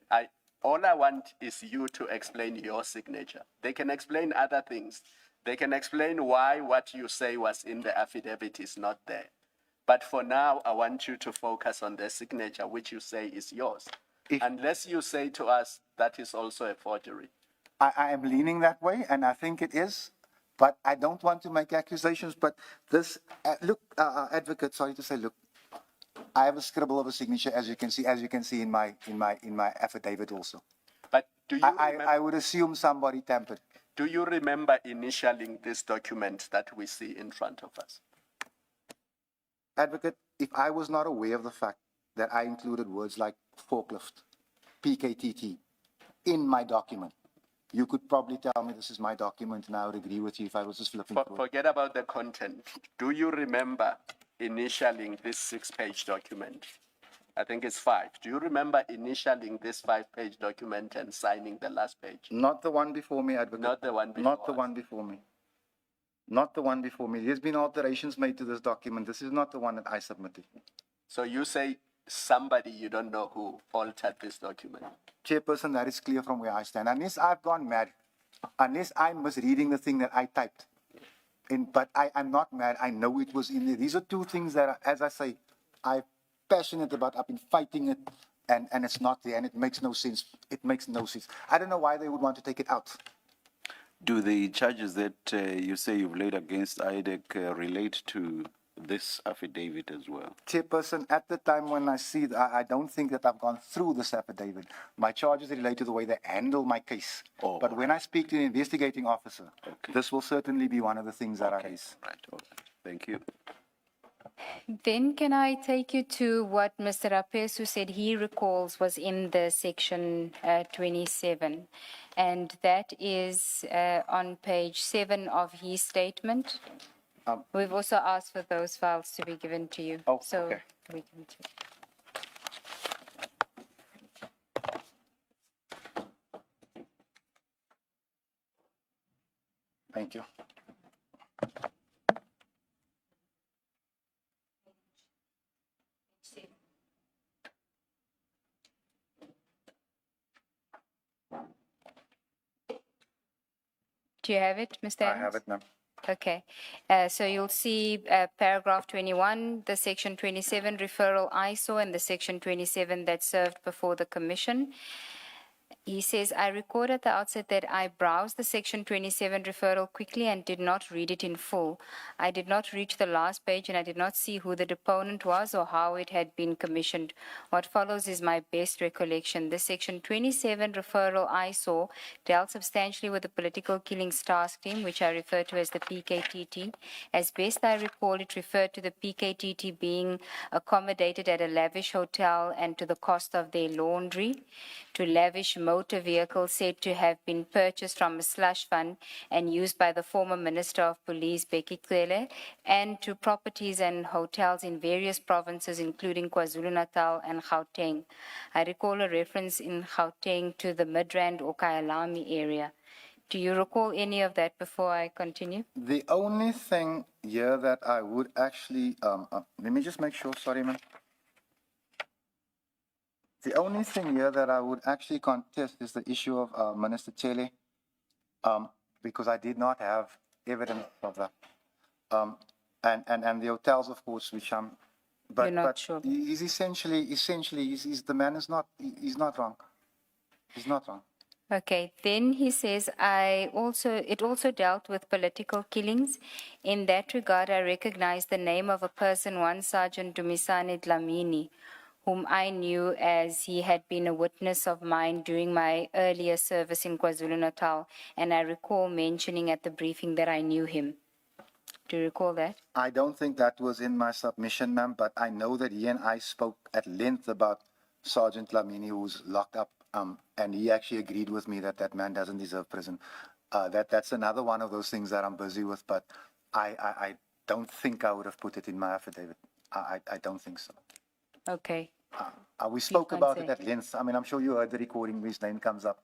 Speaker 5: All I want is you to explain your signature. They can explain other things. They can explain why what you say was in the affidavit is not there. But for now, I want you to focus on the signature, which you say is yours. Unless you say to us that is also a forgery.
Speaker 4: I am leaning that way, and I think it is. But I don't want to make accusations. But this, look, advocate, sorry to say, look, I have a scribble of a signature, as you can see in my affidavit also.
Speaker 5: But do you
Speaker 4: I would assume somebody tampered.
Speaker 5: Do you remember initialing this document that we see in front of us?
Speaker 4: Advocate, if I was not aware of the fact that I included words like forklift, PKTT, in my document, you could probably tell me this is my document, and I would agree with you if I was just flipping through it.
Speaker 5: Forget about the content. Do you remember initialing this 6-page document? I think it's 5. Do you remember initialing this 5-page document and signing the last page?
Speaker 4: Not the one before me, advocate.
Speaker 5: Not the one before
Speaker 4: Not the
Speaker 5: us.
Speaker 4: one before me. Not the one before me. There's been alterations made to this document. This is not the one that I submitted.
Speaker 5: So you say somebody, you don't know who, altered this document?
Speaker 4: Chairperson, that is clear from where I stand. Unless I've gone mad, unless I'm misreading the thing that I typed. But I'm not mad. I know it was in there. These are two things that, as I say, I'm passionate about. I've been fighting it, and it's not there, and it makes no sense. It makes no sense. I don't know why they would want to take it out.
Speaker 2: Do the charges that you say you've laid against IDEC relate to this affidavit as well?
Speaker 4: Chairperson, at the time when I see, I don't think that I've gone through this affidavit. My charges relate to the way they handle my case.
Speaker 2: Oh,
Speaker 4: But when I speak to the investigating officer,
Speaker 2: Okay.
Speaker 4: this will certainly be one of the things that I
Speaker 2: Okay,
Speaker 4: raise.
Speaker 2: right, okay. Thank you.
Speaker 3: Then can I take you to what Mr. Rapesu said he recalls was in the section 27, and that is on page 7 of his statement. We've also asked for those files to be given to you.
Speaker 4: Oh,
Speaker 3: so
Speaker 4: okay.
Speaker 3: we can check.
Speaker 4: Thank you.
Speaker 3: Do you have it, Mr.
Speaker 4: I
Speaker 3: Adams?
Speaker 4: have it, ma'am.
Speaker 3: Okay, so you'll see paragraph 21, the section 27 referral ISO, and the section 27 that served before the commission. He says, I record at the outset that I browsed the section 27 referral quickly and did not read it in full. I did not reach the last page and I did not see who the deponent was or how it had been commissioned. What follows is my best recollection. The section 27 referral I saw dealt substantially with the political killings task team, which I refer to as the PKTT. As best I recall, it referred to the PKTT being accommodated at a lavish hotel and to the cost of their laundry, to lavish motor vehicles said to have been purchased from a slush fund and used by the former Minister of Police, Becky Cele, and to properties and hotels in various provinces, including KwaZulu-Natal and Gauteng. I recall a reference in Gauteng to the Midrand or Kyalami area. Do you recall any of that before I continue?
Speaker 4: The only thing here that I would actually, let me just make sure, sorry, ma'am. The only thing here that I would actually contest is the issue of Minister Chele, because I did not have evidence of that. And the hotels, of course, which I'm,
Speaker 3: You're not
Speaker 4: but
Speaker 3: sure.
Speaker 4: he's essentially, he's the man is not, he's not wrong. He's not wrong.
Speaker 3: Okay, then he says, it also dealt with political killings. In that regard, I recognize the name of a person, one Sergeant Dumisani Dlamini, whom I knew as he had been a witness of mine during my earlier service in KwaZulu-Natal, and I recall mentioning at the briefing that I knew him. Do you recall that?
Speaker 4: I don't think that was in my submission, ma'am, but I know that he and I spoke at length about Sergeant Lamini, who's locked up, and he actually agreed with me that that man doesn't deserve prison. That's another one of those things that I'm busy with, but I don't think I would have put it in my affidavit. I don't think so.
Speaker 3: Okay.
Speaker 4: We spoke
Speaker 3: can't
Speaker 4: about
Speaker 3: say.
Speaker 4: it at length. I mean, I'm sure you heard the recording where his name comes up,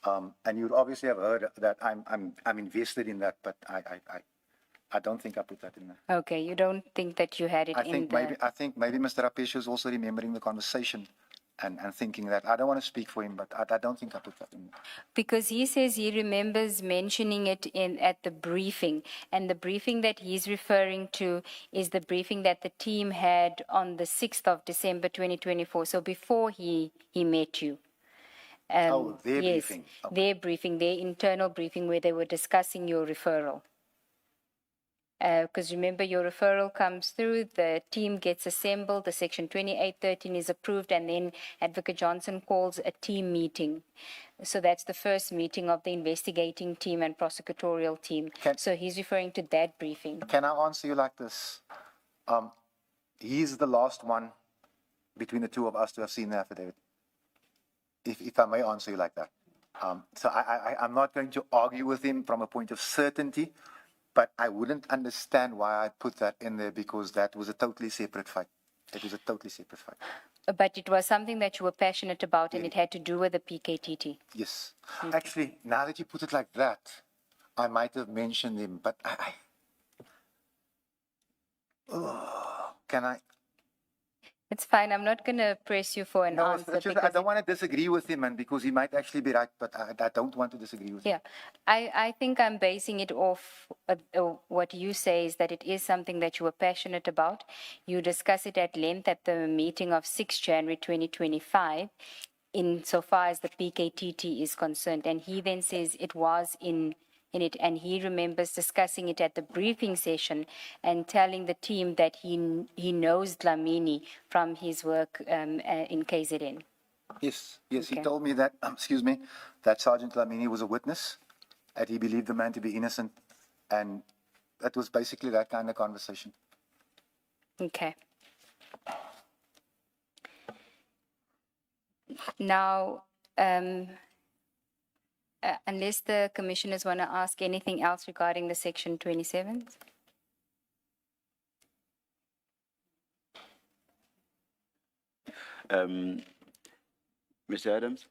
Speaker 4: and you'd obviously have heard that I'm invested in that, but I don't think I put that in there.
Speaker 3: Okay, you don't think that you had it
Speaker 4: I
Speaker 3: in
Speaker 4: think
Speaker 3: the...
Speaker 4: maybe Mr. Rapesha is also remembering the conversation and thinking that. I don't want to speak for him, but I don't think I put that in there.
Speaker 3: Because he says he remembers mentioning it at the briefing, and the briefing that he's referring to is the briefing that the team had on the 6th of December 2024, so before he met you.
Speaker 4: Oh, their
Speaker 3: Yes,
Speaker 4: briefing. Okay.
Speaker 3: their briefing, their internal briefing where they were discussing your referral. Because remember, your referral comes through, the team gets assembled, the section 2813 is approved, and then Advocate Johnson calls a team meeting. So that's the first meeting of the investigating team and prosecutorial team. So he's referring to that briefing.
Speaker 4: Can I answer you like this? He's the last one between the two of us to have seen the affidavit. If I may answer you like that. So I'm not going to argue with him from a point of certainty, but I wouldn't understand why I put that in there, because that was a totally separate fight. It was a totally separate fight.
Speaker 3: But it was something that you were passionate about, and it had to do with the PKTT.
Speaker 4: Yes. Actually, now that you put it like that, I might have mentioned him, but can I?
Speaker 3: It's fine. I'm not going to press you for an
Speaker 4: No,
Speaker 3: answer.
Speaker 4: it's just, I don't want to disagree with him, and because he might actually be right, but I don't want to disagree with him.
Speaker 3: Yeah, I think I'm basing it off what you say is that it is something that you were passionate about. You discuss it at length at the meeting of 6 January 2025, insofar as the PKTT is concerned. And he then says it was in in it, and he remembers discussing it at the briefing session and telling the team that he knows Dlamini from his work in KZN.
Speaker 4: Yes, yes, he
Speaker 3: Okay.
Speaker 4: told me that, excuse me, that Sergeant Lamini was a witness, that he believed the man to be innocent, and that was basically that kind of conversation.
Speaker 3: Okay. Now, unless the commissioners want to ask anything else regarding the Section 27?
Speaker 2: Mr. Adams,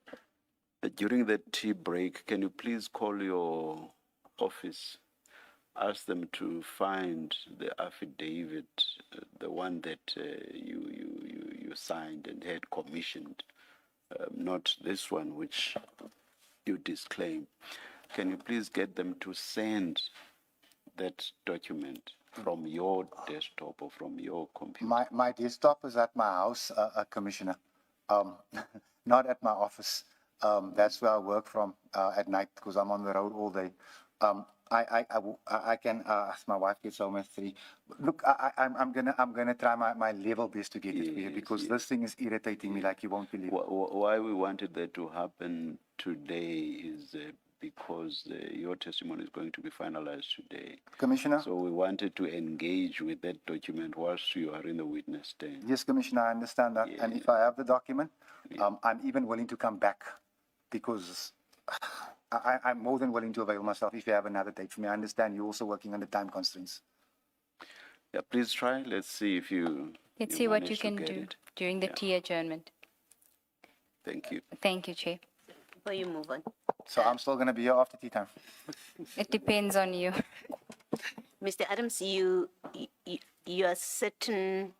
Speaker 2: during the tea break, can you please call your office? Ask them to find the affidavit, the one that you signed and had commissioned, not this one which you disclaim. Can you please get them to send that document from your desktop or from your computer?
Speaker 4: My desktop is at my house, Commissioner, not at my office. That's where I work from at night because I'm on the road all day. I can, my wife gets home at 3. Look, I'm gonna try my level best to get it for you because this thing is irritating me like you won't believe.
Speaker 2: Why we wanted that to happen today is because your testimony is going to be finalized today.
Speaker 4: Commissioner?
Speaker 2: So we wanted to engage with that document whilst you are in the witness stand.
Speaker 4: Yes, Commissioner, I understand that. And if I have the document, I'm even willing to come back because I'm more than willing to avail myself if you have another date for me. I understand you're also working under time constraints.
Speaker 2: Yeah, please try. Let's see if you.
Speaker 3: Let's see what you
Speaker 2: manage to
Speaker 3: can
Speaker 2: get
Speaker 3: do
Speaker 2: it.
Speaker 3: during the
Speaker 2: Yeah.
Speaker 3: tea adjournment.
Speaker 2: Thank you.
Speaker 3: Thank you, Chair.
Speaker 6: Before you move on,
Speaker 4: So I'm still going to be here after tea time.
Speaker 3: It depends on you.
Speaker 6: Mr. Adams, you are certain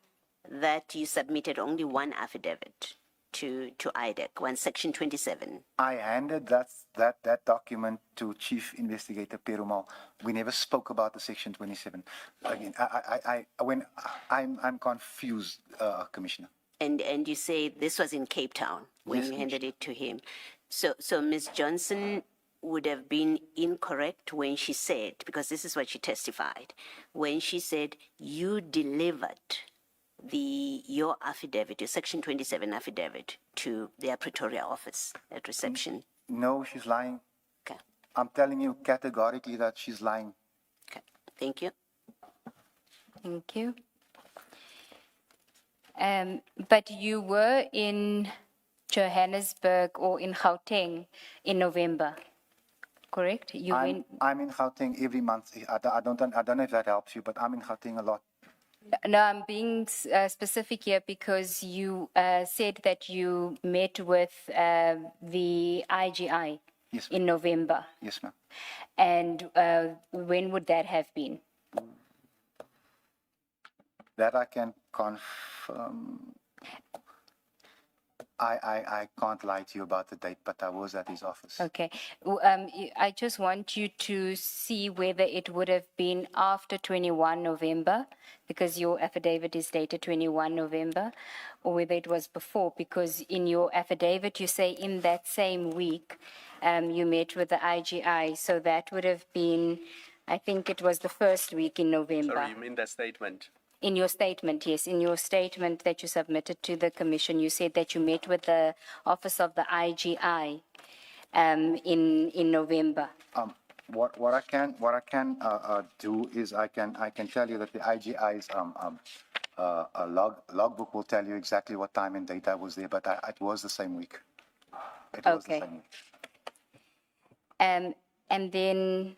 Speaker 6: that you submitted only one affidavit to IDEC, one Section 27.
Speaker 4: I handed that document to Chief Investigator Perumal. We never spoke about the Section 27. Again, I'm confused, Commissioner.
Speaker 6: And you say this was in Cape Town when
Speaker 4: Yes,
Speaker 6: you handed it to him. So Ms. Johnson would have been incorrect when she said, because this is what she testified, when she said you delivered your affidavit, your Section 27 affidavit, to their Pretoria office at reception.
Speaker 4: No, she's lying.
Speaker 6: Okay.
Speaker 4: I'm telling you categorically that she's lying.
Speaker 6: Okay. Thank you.
Speaker 3: Thank you. But you were in Johannesburg or in Gauteng in November, correct? You went.
Speaker 4: I'm in Gauteng every month. I don't know if that helps you, but I'm in Gauteng a lot.
Speaker 3: No, I'm being specific here because you said that you met with the IGI
Speaker 4: Yes,
Speaker 3: in November.
Speaker 4: Yes, ma'am.
Speaker 3: And when would that have been?
Speaker 4: That I can confirm. I can't lie to you about the date, but I was at his office.
Speaker 3: Okay. I just want you to see whether it would have been after 21 November, because your affidavit is dated 21 November, or whether it was before, because in your affidavit you say in that same week you met with the IGI. So that would have been, I think it was the first week in November.
Speaker 5: Sorry, you mean the statement?
Speaker 3: In your statement, yes, in your statement that you submitted to the commission, you said that you met with the office of the IGI in November.
Speaker 4: What I can do is I can tell you that the IGI's logbook will tell you exactly what time and date I was there, but it was the same week. It was the
Speaker 3: Okay.
Speaker 4: same week.
Speaker 3: And then,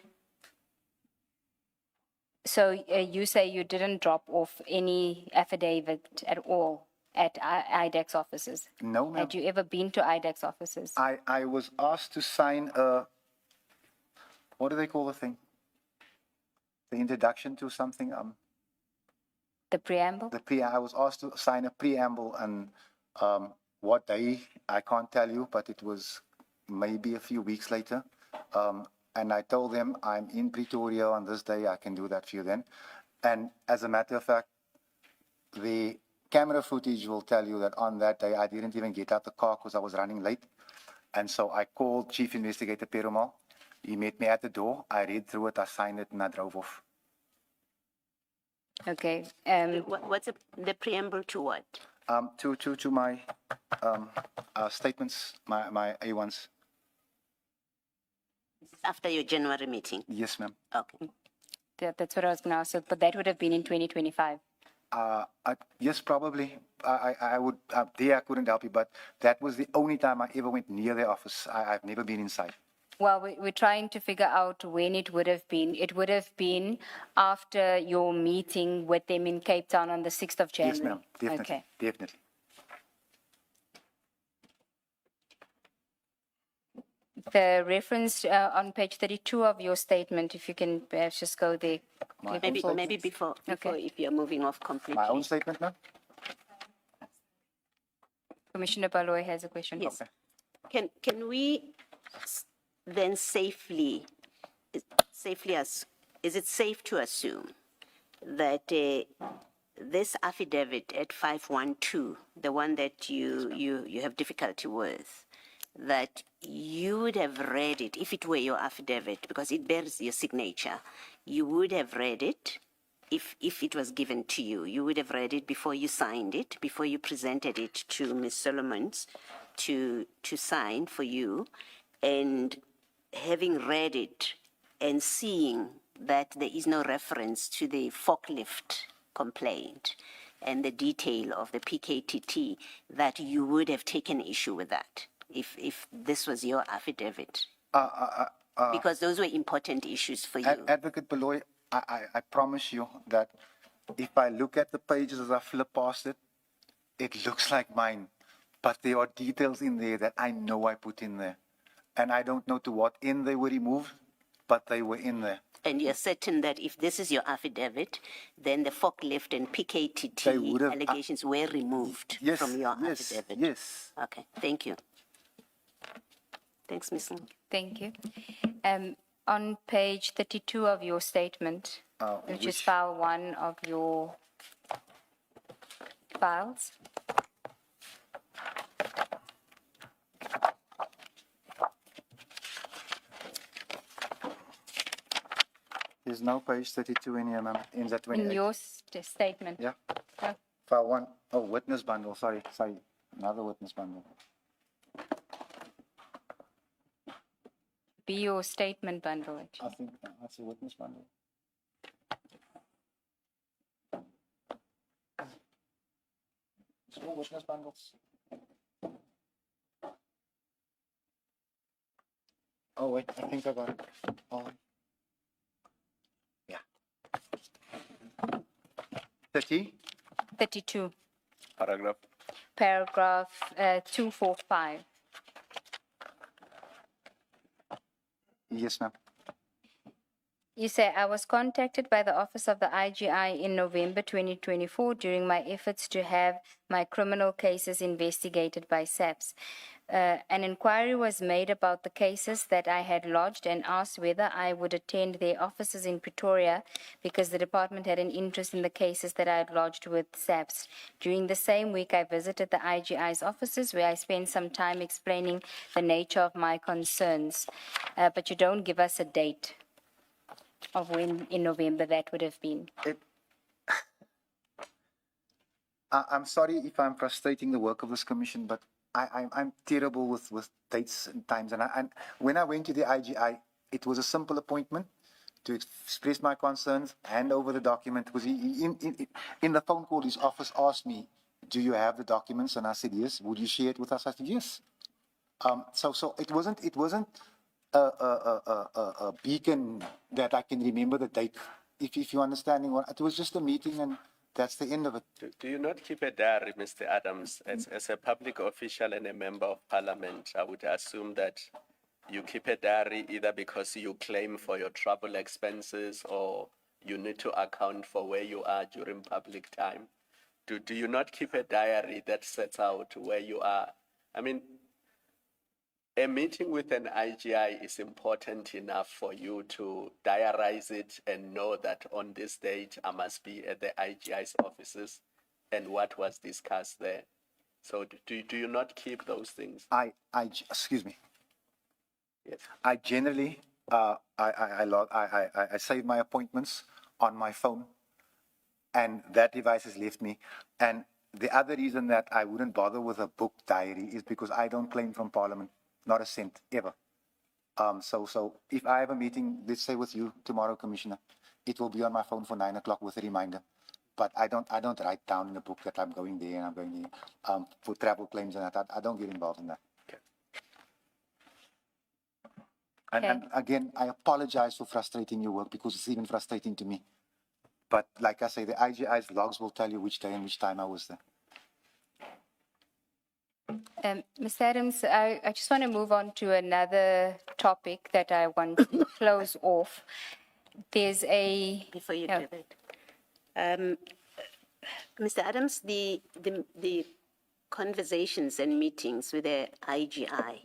Speaker 3: so you say you didn't drop off any affidavit at all at IDEX offices?
Speaker 4: No, ma'am.
Speaker 3: Had you ever been to IDEX offices?
Speaker 4: I was asked to sign a, what do they call the thing? The introduction to something.
Speaker 3: The preamble?
Speaker 4: I was asked to sign a preamble, and what day I can't tell you, but it was maybe a few weeks later. And I told them I'm in Pretoria on this day. I can do that for you then. And as a matter of fact, the camera footage will tell you that on that day I didn't even get out the car because I was running late. And so I called Chief Investigator Perumal, He met me at the door. I read through it, I signed it, and I drove off.
Speaker 3: Okay.
Speaker 6: What's the preamble to what?
Speaker 4: To my statements, my A1s.
Speaker 6: After your January meeting?
Speaker 4: Yes, ma'am.
Speaker 6: Okay.
Speaker 3: That's what I was going to ask. So, but that would have been in 2025.
Speaker 4: Yes, probably. I would. There, I couldn't help you, but that was the only time I ever went near their office. I've never been inside.
Speaker 3: Well, we're trying to figure out when it would have been. It would have been after your meeting with them in Cape Town on the 6th of January.
Speaker 4: Yes, ma'am. Definitely.
Speaker 3: Okay.
Speaker 4: Definitely.
Speaker 3: The reference on page 32 of your statement, if you can perhaps just go there.
Speaker 6: Maybe before, if you're moving off completely.
Speaker 4: My own statement, ma'am?
Speaker 3: Commissioner Baloy has a question.
Speaker 6: Yes. Can we then safely is it safe to assume that this affidavit at 512, the one that you have difficulty with, that you would have read it if it were your affidavit, because it bears your signature, you would have read it if it was given to you. You would have read it before you signed it, before you presented it to Ms. Solomons to sign for you, and having read it and seeing that there is no reference to the forklift complaint and the detail of the PKTT, that you would have taken issue with that if this was your affidavit? Because those were important issues for you.
Speaker 4: Advocate Beloy, I promise you that if I look at the pages as I flip past it, it looks like mine. But there are details in there that I know I put in there. And I don't know to what end they were removed, but they were in there.
Speaker 6: And you're certain that if this is your affidavit, then the forklift and PKTT allegations were removed from your affidavit?
Speaker 4: Yes.
Speaker 6: Okay, thank you. Thanks, Ms. Long.
Speaker 3: Thank you. On page 32 of your statement, which is file 1 of your files.
Speaker 4: There's no page 32 in here, ma'am. In that 28.
Speaker 3: In your statement.
Speaker 4: Yeah.
Speaker 3: Oh,
Speaker 4: File 1. Oh, witness bundle. Sorry. Another witness bundle.
Speaker 3: be your statement bundle, actually.
Speaker 4: I think that's a witness bundle. Small witness bundles. Oh, wait. I think I got it. Oh. Yeah. 30.
Speaker 3: 32,
Speaker 2: Paragraph.
Speaker 3: paragraph 245.
Speaker 4: Yes, ma'am.
Speaker 3: You say, I was contacted by the Office of the IGI in November 2024 during my efforts to have my criminal cases investigated by SAPS. An inquiry was made about the cases that I had lodged and asked whether I would attend their offices in Pretoria because the department had an interest in the cases that I had lodged with SAPS. During the same week, I visited the IGI's offices where I spent some time explaining the nature of my concerns. But you don't give us a date of when in November that would have been.
Speaker 4: I'm sorry if I'm frustrating the work of this commission, but I'm terrible with dates and times. And when I went to the IGI, it was a simple appointment to express my concerns, hand over the document. Because in the phone call, his office asked me, "Do you have the documents?" And I said, "Yes." "Would you share it with us?" I said, "Yes." So it wasn't a beacon that I can remember the date. If you're understanding what, it was just a meeting and that's the end of it.
Speaker 5: Do you not keep a diary, Mr. Adams? As a public official and a member of parliament, I would assume that you keep a diary either because you claim for your travel expenses or you need to account for where you are during public time. Do you not keep a diary that sets out where you are? I mean, a meeting with an IGI is important enough for you to diarize it and know that on this date I must be at the IGI's offices and what was discussed there. So do you not keep those things?
Speaker 4: Excuse me.
Speaker 5: Yes.
Speaker 4: I generally I save my appointments on my phone, and that device has left me. And the other reason that I wouldn't bother with a book diary is because I don't claim from Parliament, not a cent, ever. So if I have a meeting, let's say with you tomorrow, Commissioner, it will be on my phone for 9 o'clock with a reminder. But I don't write down in the book that I'm going there and I'm going there for travel claims and that. I don't get involved in that. And again, I apologize for frustrating your work because it's even frustrating to me. But like I say, the IGI's logs will tell you which day and which time I was there.
Speaker 3: Ms. Adams, I just want to move on to another topic that I want to close off. There's a...
Speaker 6: Before you
Speaker 3: no.
Speaker 6: do that. Mr. Adams, the conversations and meetings with the IGI,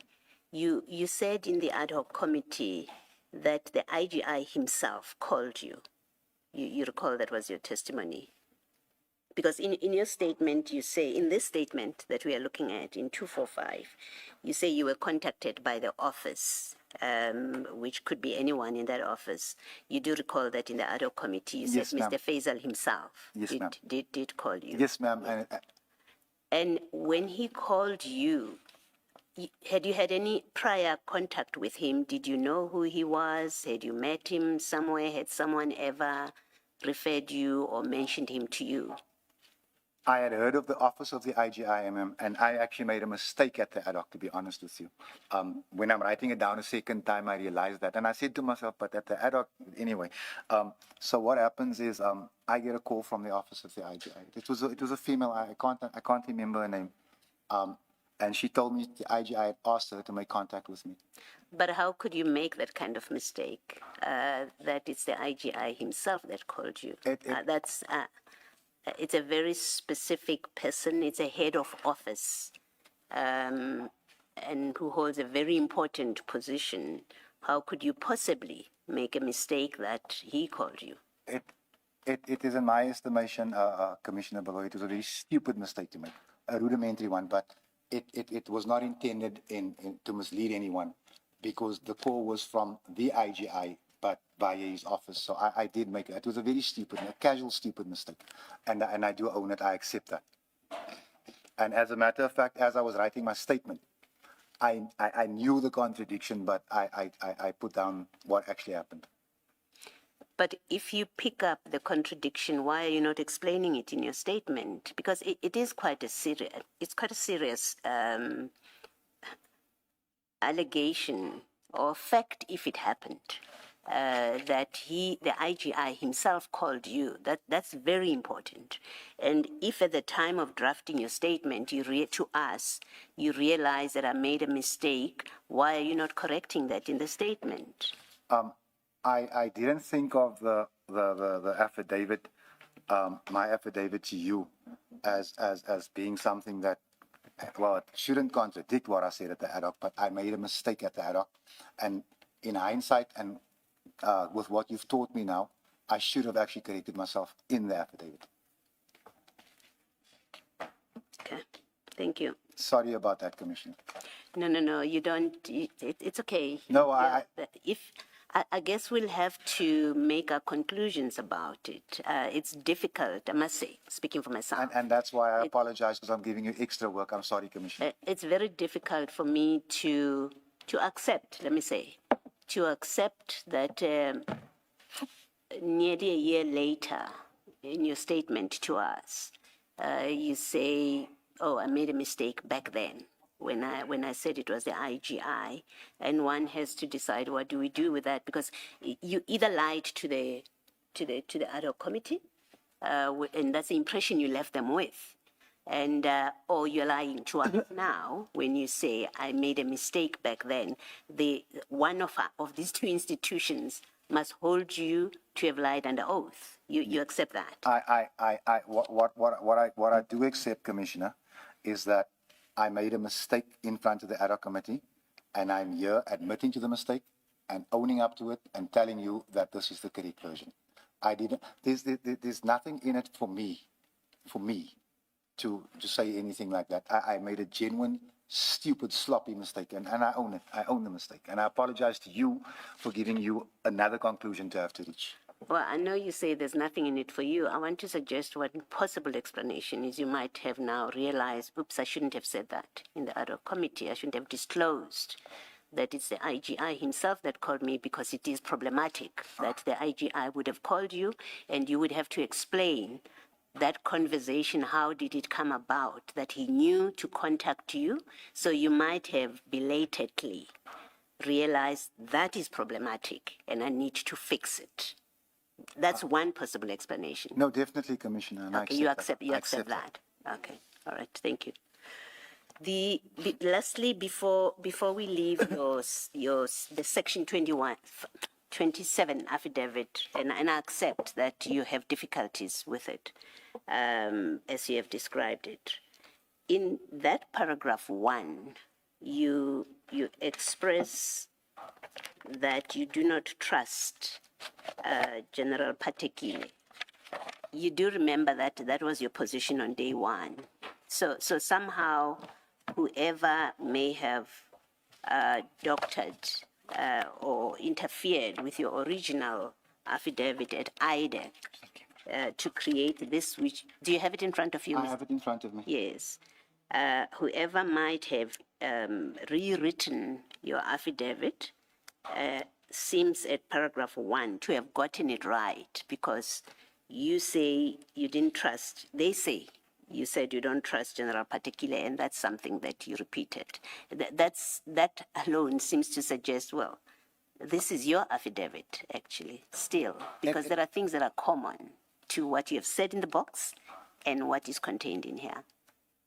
Speaker 6: you said in the ad hoc committee that the IGI himself called you. You recall that was your testimony? Because in your statement, you say, in this statement that we are looking at in 245, you say you were contacted by the office, which could be anyone in that office. You do recall that in the ad hoc committee, you
Speaker 4: Yes,
Speaker 6: said
Speaker 4: ma'am.
Speaker 6: Mr. Faisal himself
Speaker 4: Yes, ma'am.
Speaker 6: did call you.
Speaker 4: Yes, ma'am.
Speaker 6: And when he called you, had you had any prior contact with him? Did you know who he was? Had you met him somewhere? Had someone ever referred you or mentioned him to you?
Speaker 4: I had heard of the office of the IGIMM, and I actually made a mistake at the ad hoc, to be honest with you. When I'm writing it down a second time, I realized that. And I said to myself, but at the ad hoc, anyway. So what happens is I get a call from the office of the IGI. It was a female, I can't remember her name. And she told me the IGI had asked her to make contact with me.
Speaker 6: But how could you make that kind of mistake? That it's the IGI himself that called you. It's a very specific person. It's a head of office, and who holds a very important position. How could you possibly make a mistake that he called you?
Speaker 4: It is, in my estimation, Commissioner Below, it was a very stupid mistake to make, a rudimentary one, but it was not intended to mislead anyone, because the call was from the IGI, but via his office. So I did make it. It was a very stupid, a casual, stupid mistake. And I do own it. I accept that. And as a matter of fact, as I was writing my statement, I knew the contradiction, but I put down what actually happened.
Speaker 6: But if you pick up the contradiction, why are you not explaining it in your statement? Because it is quite a serious allegation or fact, if it happened, that the IGI himself called you. That's very important. And if at the time of drafting your statement, you realize that I made a mistake, why are you not correcting that in the statement?
Speaker 4: I didn't think of the affidavit, my affidavit to you, as being something that, well, it shouldn't contradict what I said at the ad hoc, but I made a mistake at the ad hoc. And in hindsight, and with what you've taught me now, I should have actually corrected myself in the affidavit.
Speaker 6: Okay, thank you.
Speaker 4: Sorry about that, Commissioner.
Speaker 6: No, you don't. It's okay.
Speaker 4: No,
Speaker 6: I guess we'll have to make our conclusions about it. It's difficult, I must say, speaking for myself.
Speaker 4: And that's why I apologize, because I'm giving you extra work. I'm sorry, Commissioner.
Speaker 6: It's very difficult for me to accept, let me say, to accept that nearly a year later, in your statement to us, you say, oh, I made a mistake back then when I said it was the IGI, and one has to decide what do we do with that, because you either lied to the ad hoc committee, and that's the impression you left them with, and or you're lying to us now when you say I made a mistake back then. The one of these two institutions must hold you to have lied under oath. You accept that?
Speaker 4: What I do accept, Commissioner, is that I made a mistake in front of the ad hoc committee, and I'm here admitting to the mistake and owning up to it and telling you that this is the correct version. I didn't. There's nothing in it for me to say anything like that. I made a genuine stupid, sloppy mistake, and I own it. I own the mistake. And I apologize to you for giving you another conclusion to have to reach.
Speaker 6: Well, I know you say there's nothing in it for you. I want to suggest one possible explanation is you might have now realized, oops, I shouldn't have said that in the ad hoc committee. I shouldn't have disclosed that it's the IGI himself that called me, because it is problematic that the IGI would have called you and you would have to explain that conversation. How did it come about that he knew to contact you? So you might have belatedly realized that is problematic and I need to fix it. That's one possible explanation.
Speaker 4: No, definitely, Commissioner. And
Speaker 6: Okay,
Speaker 4: I accept
Speaker 6: you
Speaker 4: that. I
Speaker 6: accept that. Okay, all right, thank you. Lastly, before we leave the section 27 affidavit, and I accept that you have difficulties with it, as you have described it. In that paragraph 1, you express that you do not trust General Patekile. You do remember that was your position on day 1. So somehow, whoever may have doctored or interfered with your original affidavit at IDEC to create this, which, do you have it in front of you?
Speaker 4: I have it in front of me.
Speaker 6: Yes. Whoever might have rewritten your affidavit seems at paragraph 1 to have gotten it right, because you say you didn't trust, they say you said you don't trust General Patekile, and that's something that you repeated. That alone seems to suggest, well, this is your affidavit, actually, still, because there are things that are common to what you have said in the box and what is contained in here.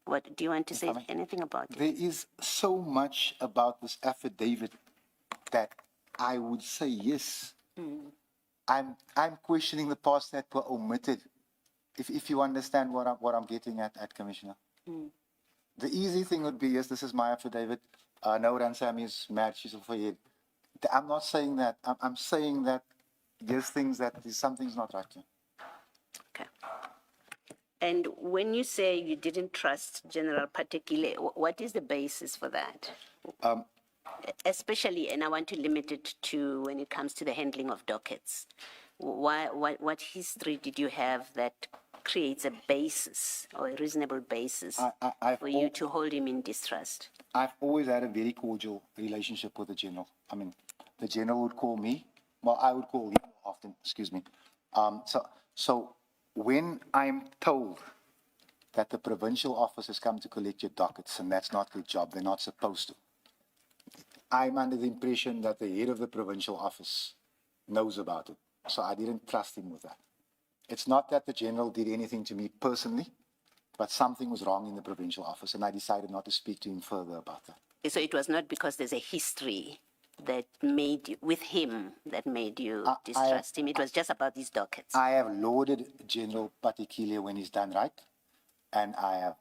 Speaker 6: What do you want to say anything about it?
Speaker 4: There is so much about this affidavit that I would say yes. I'm questioning the parts that were omitted. If you understand what I'm getting at, Commissioner. The easy thing would be, yes, this is my affidavit. No, Ransami is mad. She's off her head. I'm not saying that. I'm saying that there's things that something's not right here.
Speaker 6: Okay. And when you say you didn't trust General Patekile, what is the basis for that? Especially, and I want to limit it to when it comes to the handling of dockets. What history did you have that creates a basis or a reasonable basis for you to hold him in distrust?
Speaker 4: I've always had a very cordial relationship with the general. I mean, the general would call me, well, I would call him often, excuse me. So when I'm told that the provincial office has come to collect your dockets and that's not their job, they're not supposed to, I'm under the impression that the head of the provincial office knows about it. So I didn't trust him with that. It's not that the general did anything to me personally, but something was wrong in the provincial office, and I decided not to speak to him further about that.
Speaker 6: So it was not because there's a history that made you, with him, that made you distrust him. It was just about these dockets.
Speaker 4: I have lauded General Patekile when he's done right, and I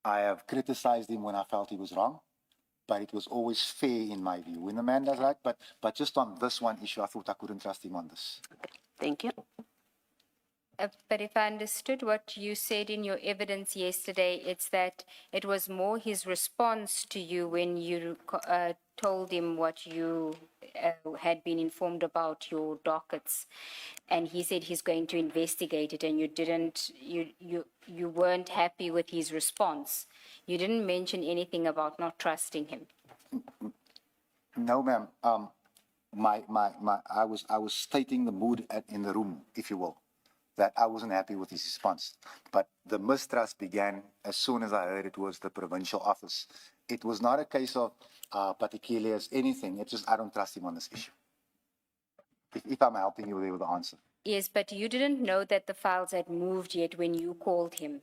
Speaker 4: have criticized him when I felt he was wrong, but it was always fair in my view. When the man does right, but just on this one issue, I thought I couldn't trust him on this.
Speaker 6: Okay. Thank you.
Speaker 3: But if I understood what you said in your evidence yesterday, it's that it was more his response to you when you told him what you had been informed about your dockets, and he said he's going to investigate it, and you weren't happy with his response. You didn't mention anything about not trusting him.
Speaker 4: No, ma'am. I was stating the mood in the room, if you will, that I wasn't happy with his response. But the mistrust began as soon as I heard it was the provincial office. It was not a case of Patekile as anything. It's just I don't trust him on this issue. If I'm helping you there with the answer.
Speaker 3: Yes, but you didn't know that the files had moved yet when you called him.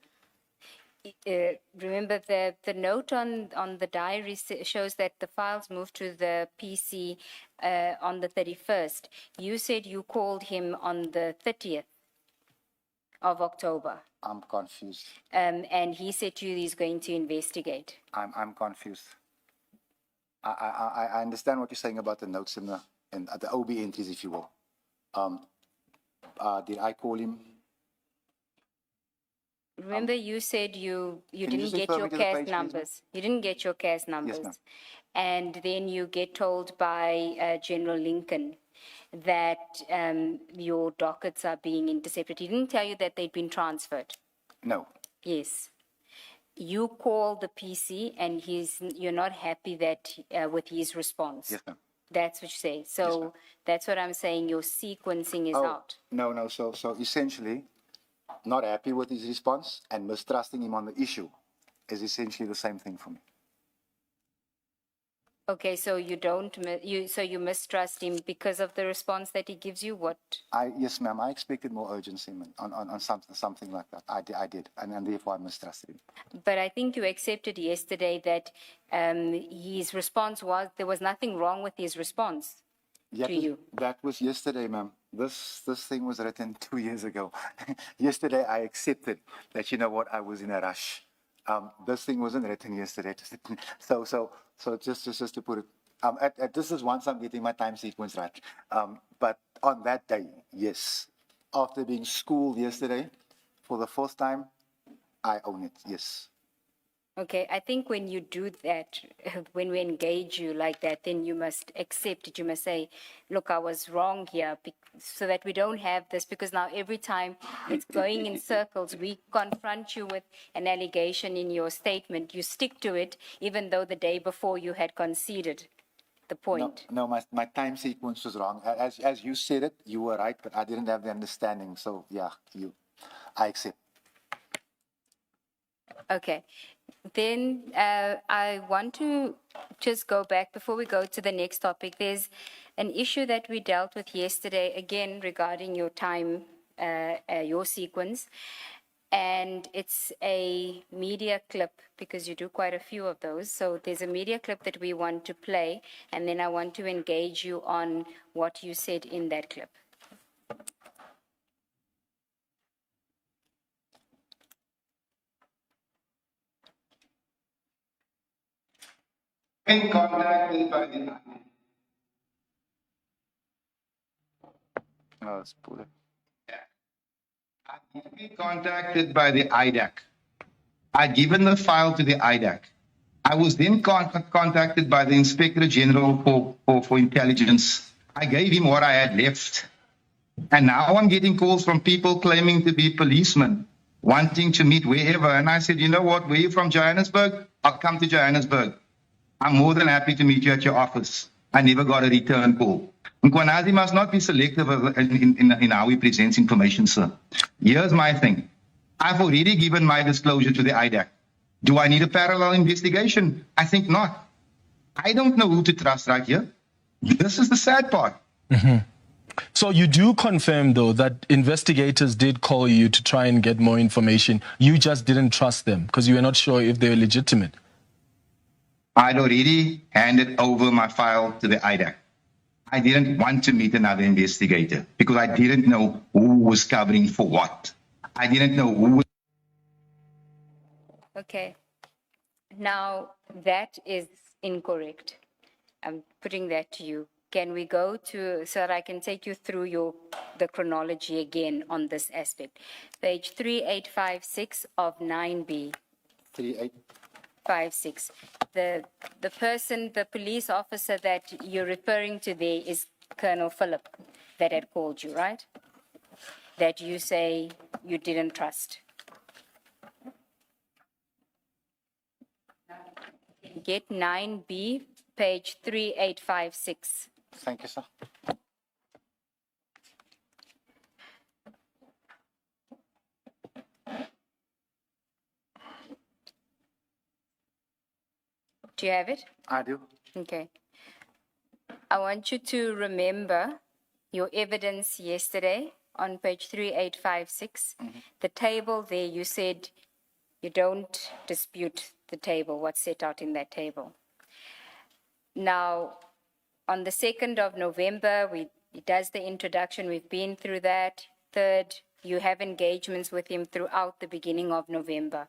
Speaker 3: Remember, the note on the diary shows that the files moved to the PC on the 31st. You said you called him on the 30th of October.
Speaker 4: I'm confused.
Speaker 3: And he said to you he's going to investigate.
Speaker 4: I'm confused. I understand what you're saying about the notes and the OB entries, if you will. Did I call him?
Speaker 3: Remember, you said you
Speaker 4: you
Speaker 3: didn't
Speaker 4: just
Speaker 3: get
Speaker 4: refer
Speaker 3: your
Speaker 4: me to the
Speaker 3: CAS
Speaker 4: page, please, ma'am?
Speaker 3: numbers. You didn't get your CAS numbers.
Speaker 4: ma'am.
Speaker 3: And then you get told by General Lincoln that your dockets are being intercepted. He didn't tell you that they'd been transferred.
Speaker 4: No.
Speaker 3: Yes. You call the PC and you're not happy that with his response.
Speaker 4: Yes, ma'am.
Speaker 3: That's what you say. So that's what I'm saying. Your sequencing is out.
Speaker 4: No. So essentially, not happy with his response and mistrusting him on the issue is essentially the same thing for me.
Speaker 3: Okay, so you mistrust him because of the response that he gives you. What?
Speaker 4: Yes, ma'am. I expected more urgency on something like that. I did, and therefore I mistrusted him.
Speaker 3: But I think you accepted yesterday that his response was there was nothing wrong with his response to you.
Speaker 4: That was yesterday, ma'am. This thing was written 2 years ago. Yesterday, I accepted that, you know what, I was in a rush. This thing wasn't written yesterday. So just to put it, this is once I'm getting my time sequence right. But on that day, yes, after being schooled yesterday for the first time, I own it. Yes.
Speaker 3: Okay, I think when you do that, when we engage you like that, then you must accept it. You must say, look, I was wrong here, so that we don't have this, because now every time it's going in circles, we confront you with an allegation in your statement. You stick to it, even though the day before you had conceded the point.
Speaker 4: No, my time sequence was wrong. As you said it, you were right, but I didn't have the understanding. So yeah, I accept.
Speaker 3: Okay. Then I want to just go back before we go to the next topic. There's an issue that we dealt with yesterday, again, regarding your time, your sequence. And it's a media clip, because you do quite a few of those. So there's a media clip that we want to play, and then I want to engage you on what you said in that clip.
Speaker 7: Been contacted by the
Speaker 4: Let's pull it.
Speaker 7: I've been contacted by the IDAC. I'd given the file to the IDAC. I was then contacted by the Inspector General for Intelligence. I gave him what I had left. And now I'm getting calls from people claiming to be policemen, wanting to meet wherever. And I said, you know what, where are you from, Johannesburg? I'll come to Johannesburg. I'm more than happy to meet you at your office. I never got a return call. Mkwanazi must not be selective in how he presents information, sir. Here's my thing. I've already given my disclosure to the IDAC. Do I need a parallel investigation? I think not. I don't know who to trust right here. This is the sad part.
Speaker 8: So you do confirm, though, that investigators did call you to try and get more information. You just didn't trust them because you were not sure if they were legitimate.
Speaker 7: I'd already handed over my file to the IDAC. I didn't want to meet another investigator because I didn't know who was covering for what. I didn't know who was...
Speaker 3: Okay. Now, that is incorrect. I'm putting that to you. Can we go to, so that I can take you through the chronology again on this aspect? Page 3856 of 9B. 3856. The person, the police officer that you're referring to there is Colonel Philip that had called you, right? That you say you didn't trust. Get 9B, page 3856.
Speaker 4: Thank you, sir.
Speaker 3: Do you have it?
Speaker 4: I do.
Speaker 3: Okay. I want you to remember your evidence yesterday on page 3856. The table there, you said you don't dispute the table, what's set out in that table. Now, on the 2nd of November, he does the introduction. We've been through that. 3rd, you have engagements with him throughout the beginning of November.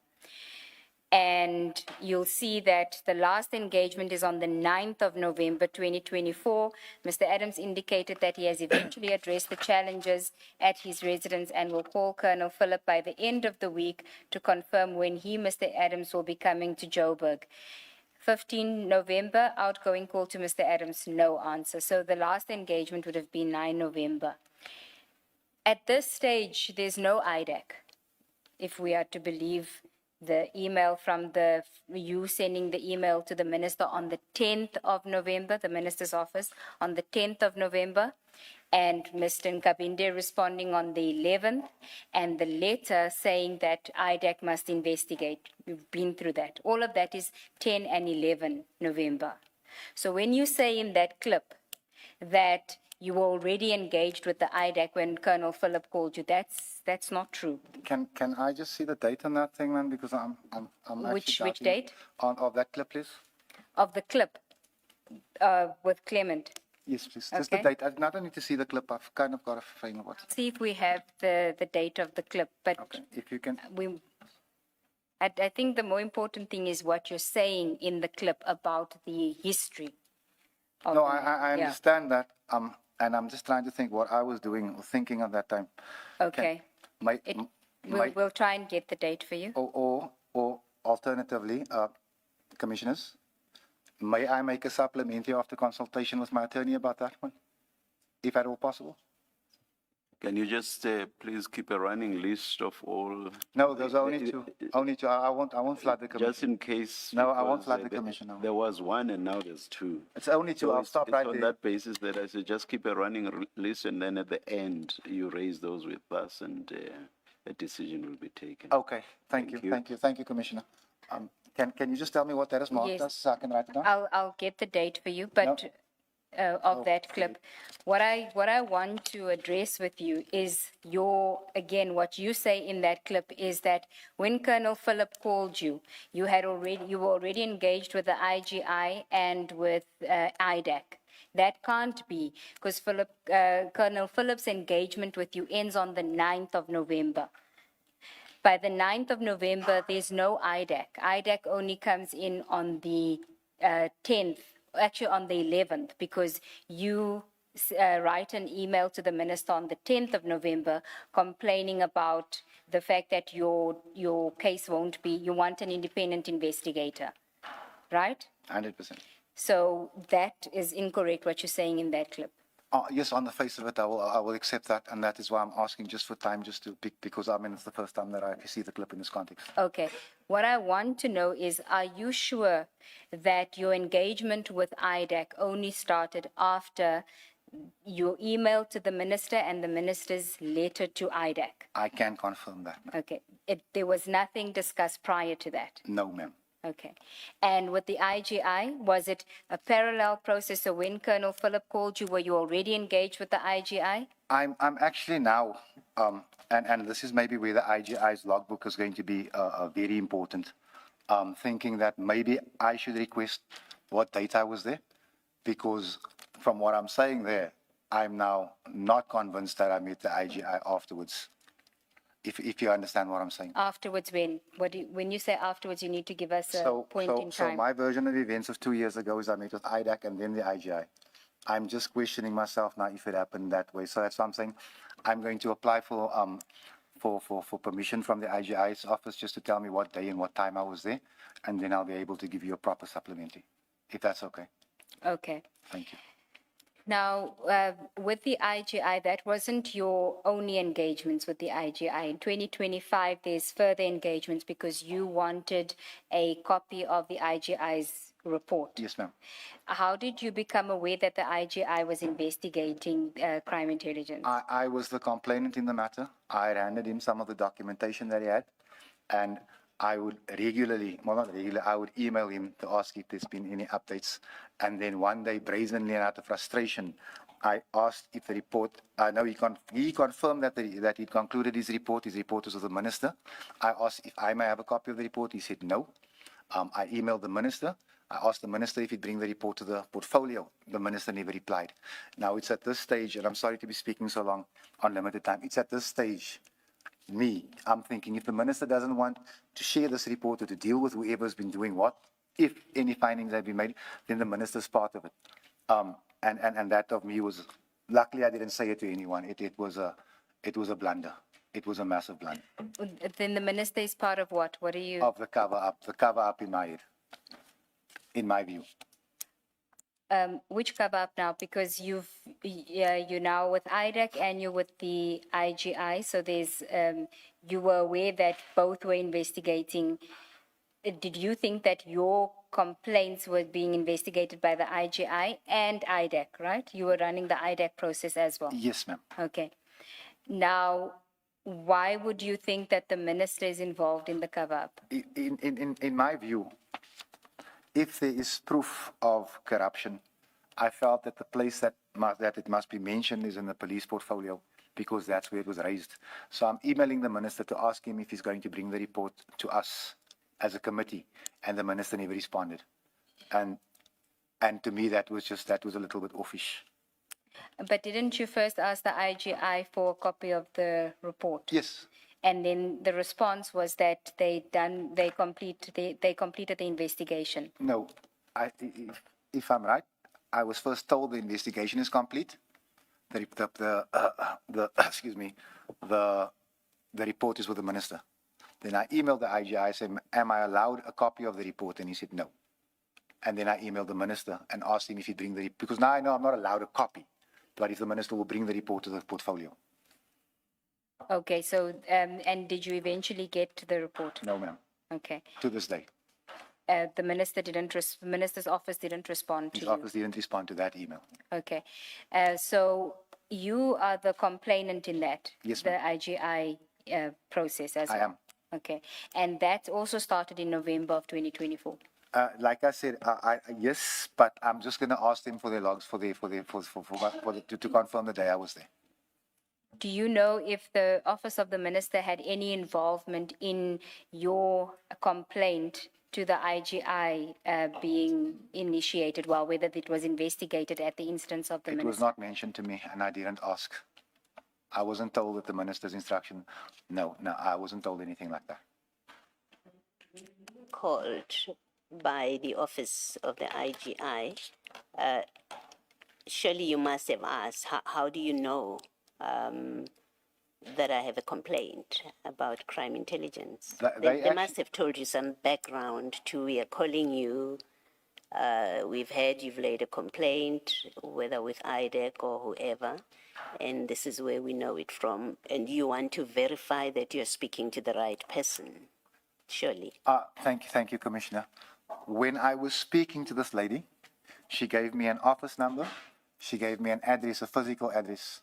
Speaker 3: And you'll see that the last engagement is on the 9th of November 2024. Mr. Adams indicated that he has eventually addressed the challenges at his residence and will call Colonel Phillip by the end of the week to confirm when he, Mr. Adams, will be coming to Joburg. 15 November, outgoing call to Mr. Adams, no answer. So the last engagement would have been 9 November. At this stage, there's no IDAC, if we are to believe the email from you sending the email to the minister on the 10th of November, the minister's office, on the 10th of November, and Mr. Nkabinde responding on the 11th, and the letter saying that IDAC must investigate. We've been through that. All of that is 10 and 11 November. So when you say in that clip that you were already engaged with the IDAC when Colonel Phillip called you, that's not true.
Speaker 4: Can I just see the date on that thing, man? Because I'm actually
Speaker 3: Which
Speaker 4: doubting-
Speaker 3: date?
Speaker 4: of that clip, please.
Speaker 3: Of the clip with Clement.
Speaker 4: Yes, please. Just the
Speaker 3: Okay.
Speaker 4: date. I don't need to see the clip. I've kind of got a frame of what.
Speaker 3: See if we have the date of the clip, but
Speaker 4: Okay. If you can.
Speaker 3: I think the more important thing is what you're saying in the clip about the history. Of
Speaker 4: No,
Speaker 3: the-
Speaker 4: I
Speaker 3: yeah.
Speaker 4: understand that. And I'm just trying to think what I was doing or thinking at that time.
Speaker 3: Okay.
Speaker 4: My,
Speaker 3: We'll try and get the date for you.
Speaker 4: or alternatively, commissioners, may I make a supplementary after consultation with my attorney about that one, if at all possible?
Speaker 2: Can you just please keep a running list of all?
Speaker 4: No, there's only two. Only two. I won't flood the
Speaker 2: Just
Speaker 4: commission.
Speaker 2: in case.
Speaker 4: No, I won't
Speaker 2: because,
Speaker 4: flood the
Speaker 2: there-
Speaker 4: commission, no.
Speaker 2: There was one and now there's two.
Speaker 4: It's only two.
Speaker 2: So
Speaker 4: I'll
Speaker 2: it's-
Speaker 4: stop
Speaker 2: it's
Speaker 4: right
Speaker 2: on
Speaker 4: there.
Speaker 2: that basis that I said just keep a running list and then at the end you raise those with us and a decision will be taken.
Speaker 4: Okay. Thank you. Thank you, Commissioner. Can you just tell me what that is marked
Speaker 3: Yes.
Speaker 4: as so I can write it down?
Speaker 3: I'll get the date for you, but of that clip. What I want to address with you is what you say in that clip is that when Colonel Phillip called you, you were already engaged with the IGI and with IDAC. That can't be because Colonel Phillip's engagement with you ends on the 9th of November. By the 9th of November, there's no IDAC. IDAC only comes in on the 10th, actually on the 11th, because you write an email to the minister on the 10th of November complaining about the fact that your case won't be, you want an independent investigator, right?
Speaker 4: 100%.
Speaker 3: So that is incorrect what you're saying in that clip.
Speaker 4: Yes, on the face of it, I will accept that, and that is why I'm asking just for time, just to pick, because it's the first time that I see the clip in this context.
Speaker 3: Okay. What I want to know is, are you sure that your engagement with IDAC only started after your email to the minister and the minister's letter to IDAC?
Speaker 4: I can confirm that.
Speaker 3: Okay. There was nothing discussed prior to that?
Speaker 4: No, ma'am.
Speaker 3: Okay. And with the IGI, was it a parallel process? So when Colonel Phillip called you, were you already engaged with the IGI?
Speaker 4: I'm actually now, and this is maybe where the IGI's logbook is going to be very important, thinking that maybe I should request what date I was there, because from what I'm saying there, I'm now not convinced that I met the IGI afterwards, if you understand what I'm saying.
Speaker 3: Afterwards when? When you say afterwards, you need to give us a point in
Speaker 4: So
Speaker 3: time.
Speaker 4: my version of events of 2 years ago is I met with IDAC and then the IGI. I'm just questioning myself now if it happened that way. So that's what I'm saying. I'm going to apply for permission from the IGI's office just to tell me what day and what time I was there, and then I'll be able to give you a proper supplementary, if that's okay.
Speaker 3: Okay.
Speaker 4: Thank you.
Speaker 3: Now, with the IGI, that wasn't your only engagements with the IGI. In 2025, there's further engagements because you wanted a copy of the IGI's report.
Speaker 4: Yes, ma'am.
Speaker 3: How did you become aware that the IGI was investigating crime intelligence?
Speaker 4: I was the complainant in the matter. I had handed him some of the documentation that he had, and I would regularly, well, not regularly, I would email him to ask if there's been any updates. And then one day, brazenly and out of frustration, I asked if the report, no, he confirmed that he concluded his report. His report was of the minister. I asked if I may have a copy of the report. He said no. I emailed the minister. I asked the minister if he'd bring the report to the portfolio. The minister never replied. Now it's at this stage, and I'm sorry to be speaking so long on limited time. It's at this stage I'm thinking if the minister doesn't want to share this report or to deal with whoever's been doing what, if any findings have been made, then the minister's part of it. And that of me was, luckily I didn't say it to anyone. It was a blunder. It was a massive blunder
Speaker 3: Then the minister is part of what? What are you?
Speaker 4: of the cover up in my head, in my view.
Speaker 3: Which cover up now? Because you're now with IDAC and you're with the IGI. So there's, you were aware that both were investigating. Did you think that your complaints were being investigated by the IGI and IDAC, right? You were running the IDAC process as well.
Speaker 4: Yes, ma'am.
Speaker 3: Okay. Now, why would you think that the minister is involved in the cover up?
Speaker 4: In my view, if there is proof of corruption, I felt that the place that it must be mentioned is in the police portfolio because that's where it was raised. So I'm emailing the minister to ask him if he's going to bring the report to us as a committee, and the minister never responded. And to me, that was a little bit offish.
Speaker 3: But didn't you first ask the IGI for a copy of the report?
Speaker 4: Yes.
Speaker 3: And then the response was that they completed the investigation.
Speaker 4: No, if I'm right, I was first told the investigation is complete. Excuse me, the report is with the minister. Then I emailed the IGI, said, am I allowed a copy of the report? And he said no. And then I emailed the minister and asked him if he'd bring the report, because now I know I'm not allowed a copy, but if the minister will bring the report to the portfolio.
Speaker 3: Okay, so, and did you eventually get the report?
Speaker 4: No, ma'am.
Speaker 3: Okay.
Speaker 4: To this day.
Speaker 3: The minister's office didn't respond to
Speaker 4: His
Speaker 3: you?
Speaker 4: office didn't respond to that email.
Speaker 3: Okay. So you are the complainant in that?
Speaker 4: Yes,
Speaker 3: the
Speaker 4: ma'am.
Speaker 3: IGI process as well?
Speaker 4: I am.
Speaker 3: Okay. And that also started in November of 2024?
Speaker 4: Like I said, yes, but I'm just going to ask them for their logs to confirm the day I was there.
Speaker 3: Do you know if the office of the minister had any involvement in your complaint to the IGI being initiated, well, whether it was investigated at the instance of the minister?
Speaker 4: It was not mentioned to me, and I didn't ask. I wasn't told that the minister's instruction. No, I wasn't told anything like that.
Speaker 6: Called by the office of the IGI, surely you must have asked, how do you know that I have a complaint about crime intelligence? They must have told you some background to, we are calling you, we've heard you've laid a complaint, whether with IDAC or whoever, and this is where we know it from, and you want to verify that you're speaking to the right person, surely.
Speaker 4: Thank you, Commissioner. When I was speaking to this lady, she gave me an office number, she gave me an address, a physical address,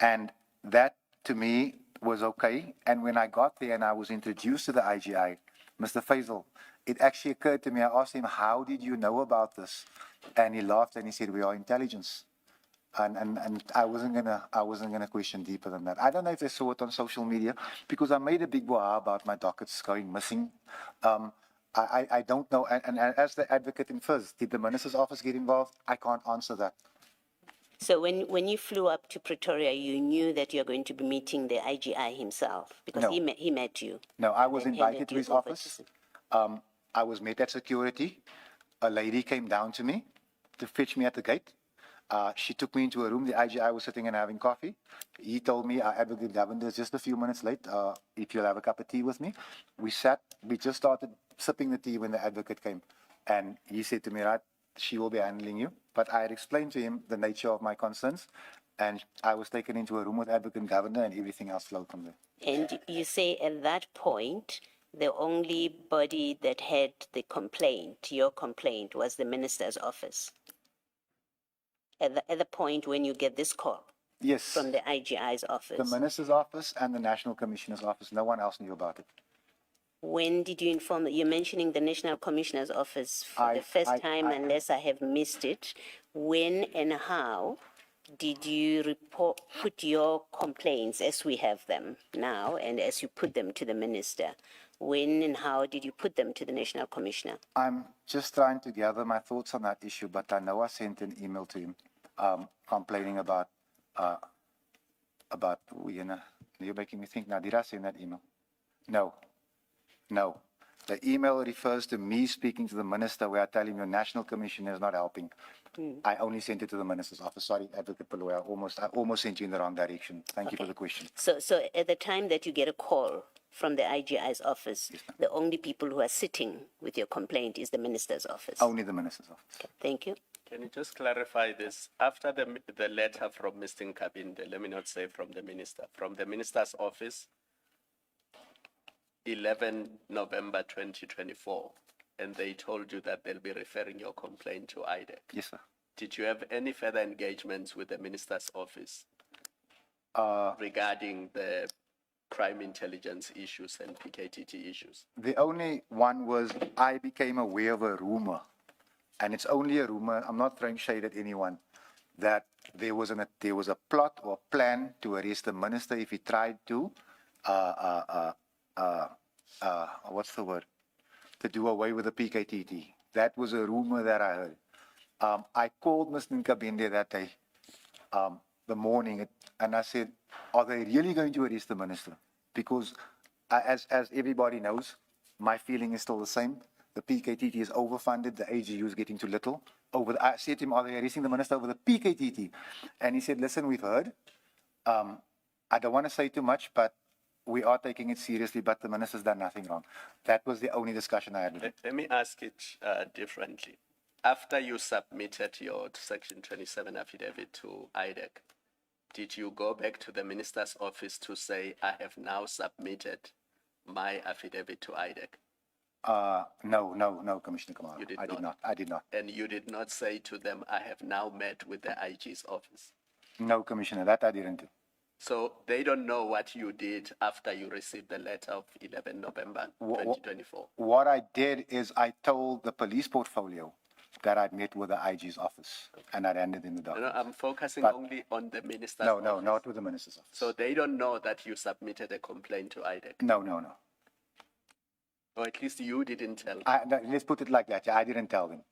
Speaker 4: and that to me was okay. And when I got there and I was introduced to the IGI, Mr. Faisal, it actually occurred to me, I asked him, how did you know about this? And he laughed and he said, we are intelligence. And I wasn't gonna question deeper than that. I don't know if they saw it on social media, because I made a big blah about my dockets going missing. I don't know, and as the advocate infers, did the minister's office get involved? I can't answer that.
Speaker 6: So when you flew up to Pretoria, you knew that you're going to be meeting the IGI himself, because
Speaker 4: No.
Speaker 6: he met you.
Speaker 4: No, I was
Speaker 6: and
Speaker 4: invited
Speaker 6: handed
Speaker 4: to
Speaker 6: you
Speaker 4: his
Speaker 6: over
Speaker 4: office. I was met at security. A lady came down to me to fetch me at the gate. She took me into a room. The IGI was sitting and having coffee. He told me, our advocate governor is just a few minutes late. If you'll have a cup of tea with me. We sat, we just started sipping the tea when the advocate came. And he said to me, right, she will be handling you. But I had explained to him the nature of my concerns. And I was taken into a room with advocate governor, and everything else flowed from there.
Speaker 6: And you say at that point, the only body that had the complaint, your complaint, was the minister's office. At the point when you get this call.
Speaker 4: Yes.
Speaker 6: From the IGI's office.
Speaker 4: The minister's office and the National Commissioner's office. No one else knew about it.
Speaker 6: When did you inform? You're mentioning the National Commissioner's office for the first time, unless I have missed it. When and how did you put your complaints, as we have them now, and as you put them to the minister? When and how did you put them to the National Commissioner?
Speaker 4: I'm just trying to gather my thoughts on that issue, but I know I sent an email to him complaining about You're making me think now. Did I send that email? No. No. The email refers to me speaking to the minister where I tell him your national commission is not helping. I only sent it to the minister's office. Sorry, Advocate Palua, I almost sent you in the wrong direction. Thank you for the question.
Speaker 6: So at the time that you get a call from the IGI's office, the only people who are sitting with your complaint is the minister's office.
Speaker 4: Only the minister's office.
Speaker 6: Okay, thank you.
Speaker 5: Can you just clarify this? After the letter from Mr. Nkabinde, let me not say from the minister's office, 11 November 2024, and they told you that they'll be referring your complaint to IDEC.
Speaker 4: Yes, sir.
Speaker 5: Did you have any further engagements with the minister's office regarding the crime intelligence issues and PKTT issues?
Speaker 4: The only one was I became aware of a rumor, and it's only a rumor. I'm not throwing shade at anyone. That there was a plot or plan to arrest the minister if he tried to, what's the word? To do away with the PKTT. That was a rumor that I heard. I called Mr. Nkabinde that day, the morning, and I said, are they really going to arrest the minister? Because as everybody knows, my feeling is still the same. The PKTT is overfunded, the AGU is getting too little. I said to him, are they arresting the minister over the PKTT? And he said, listen, we've heard. I don't want to say too much, but we are taking it seriously, but the minister's done nothing wrong. That was the only discussion I had with him.
Speaker 5: Let me ask it differently. After you submitted your Section 27 affidavit to IDEC, did you go back to the minister's office to say, I have now submitted my affidavit to IDEC?
Speaker 4: No, Commissioner Kamara. I did not.
Speaker 5: And you did not say to them, I have now met with the IG's office?
Speaker 4: No, Commissioner, that I didn't do.
Speaker 5: So they don't know what you did after you received the letter of 11 November 2024?
Speaker 4: What I did is I told the police portfolio that I'd met with the IG's office and I'd handed in the document.
Speaker 5: No, I'm focusing only on the minister's office.
Speaker 4: No, not with the minister's office.
Speaker 5: So they don't know that you submitted a complaint to IDEC?
Speaker 4: No.
Speaker 5: Or at least you didn't tell them?
Speaker 4: Let's put it like that. I didn't tell them.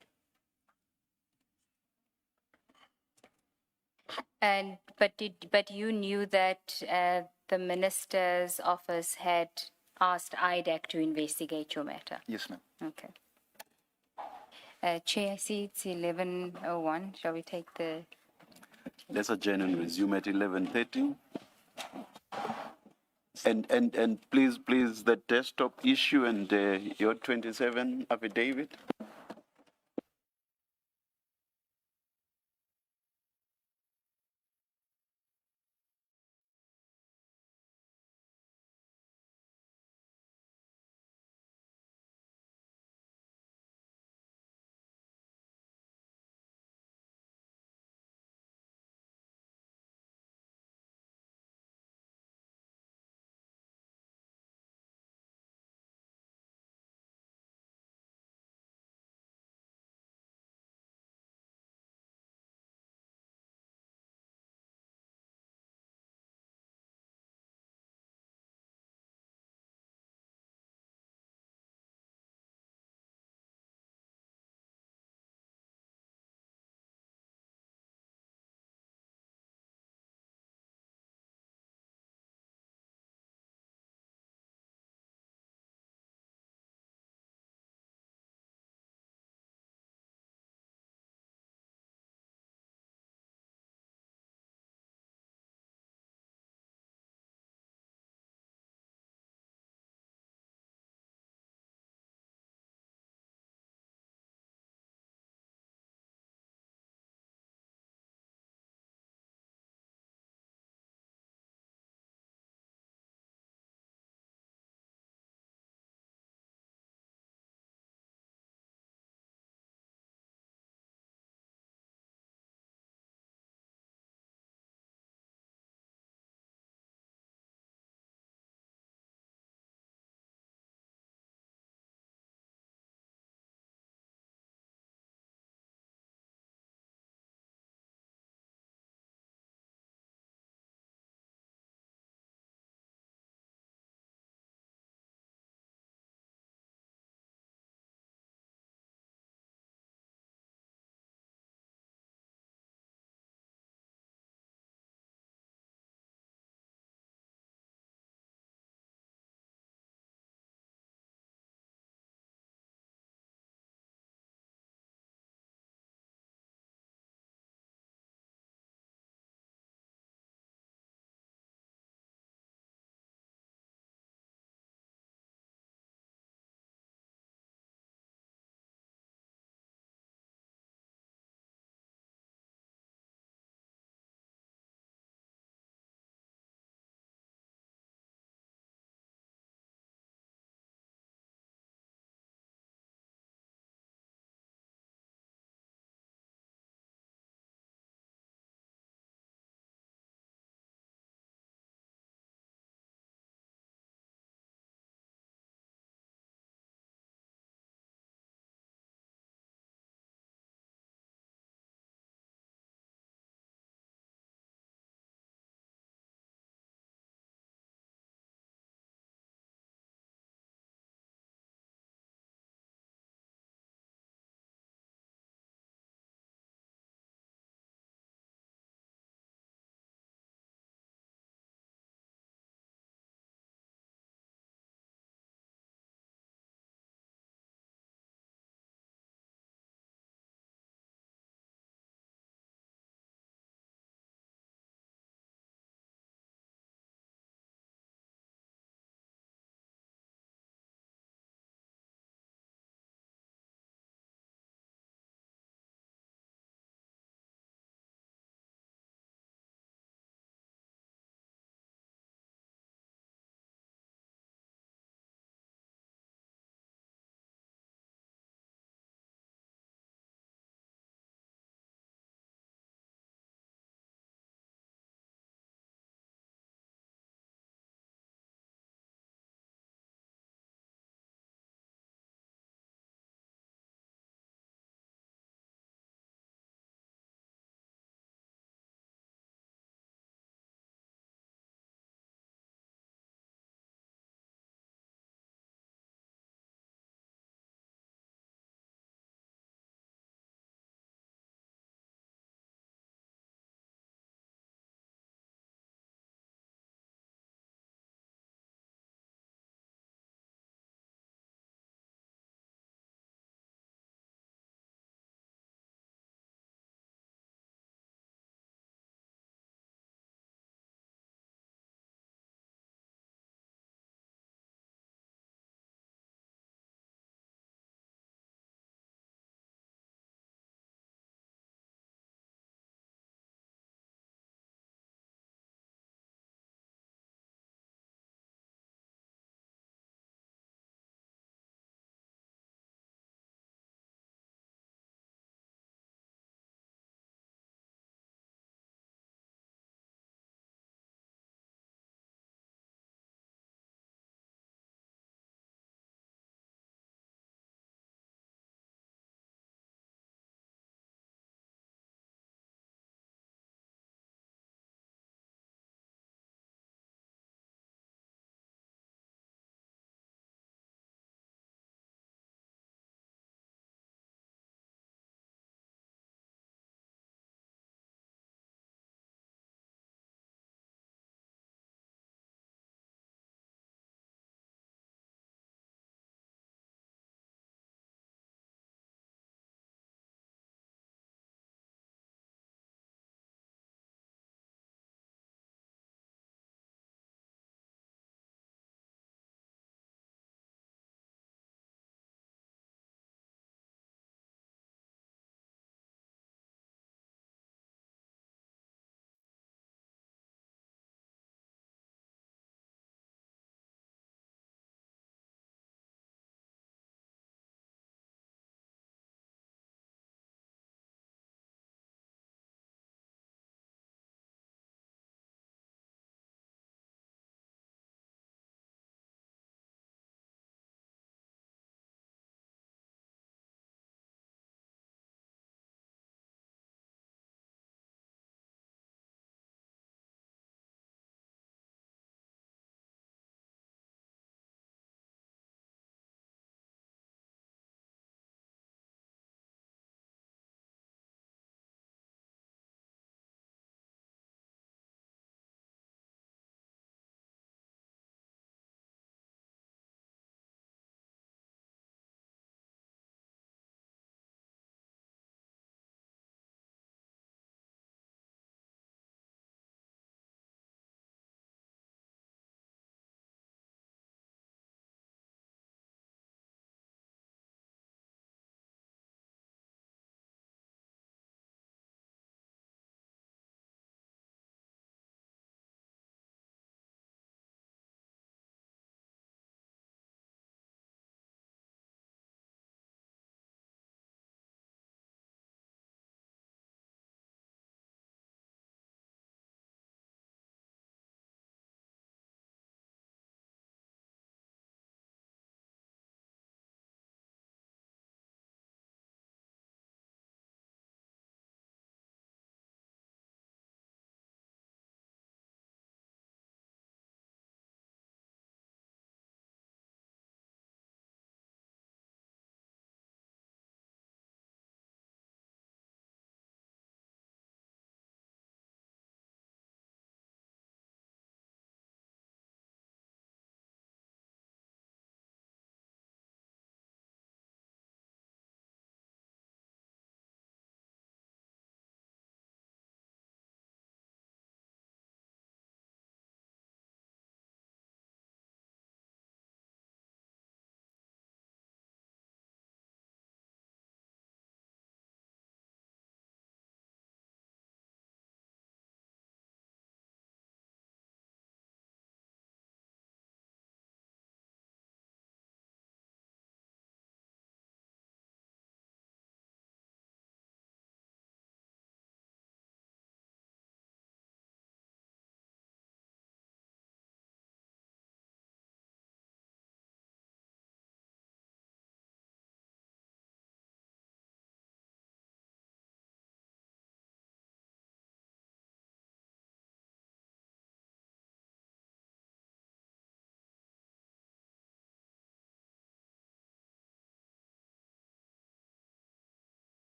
Speaker 3: But you knew that the minister's office had asked IDEC to investigate your matter.
Speaker 4: Yes, ma'am.
Speaker 3: Okay. Chair, I see it's 11:01. Shall we take the?
Speaker 2: Let's adjourn and resume at 11:30. And please, the desktop issue and your 27 affidavit.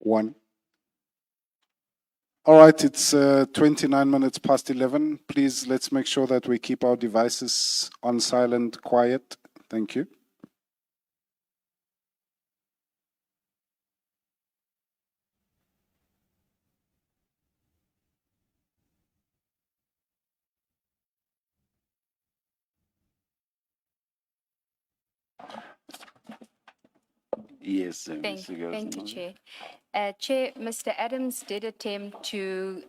Speaker 1: One. All right, it's 29 minutes past 11. Please, let's make sure that we keep our devices on silent, quiet. Thank you.
Speaker 2: Yes,
Speaker 3: Thank
Speaker 2: Mr.
Speaker 3: thank you,
Speaker 2: Gosnell.
Speaker 3: Chair. Chair, Mr. Adams did attempt to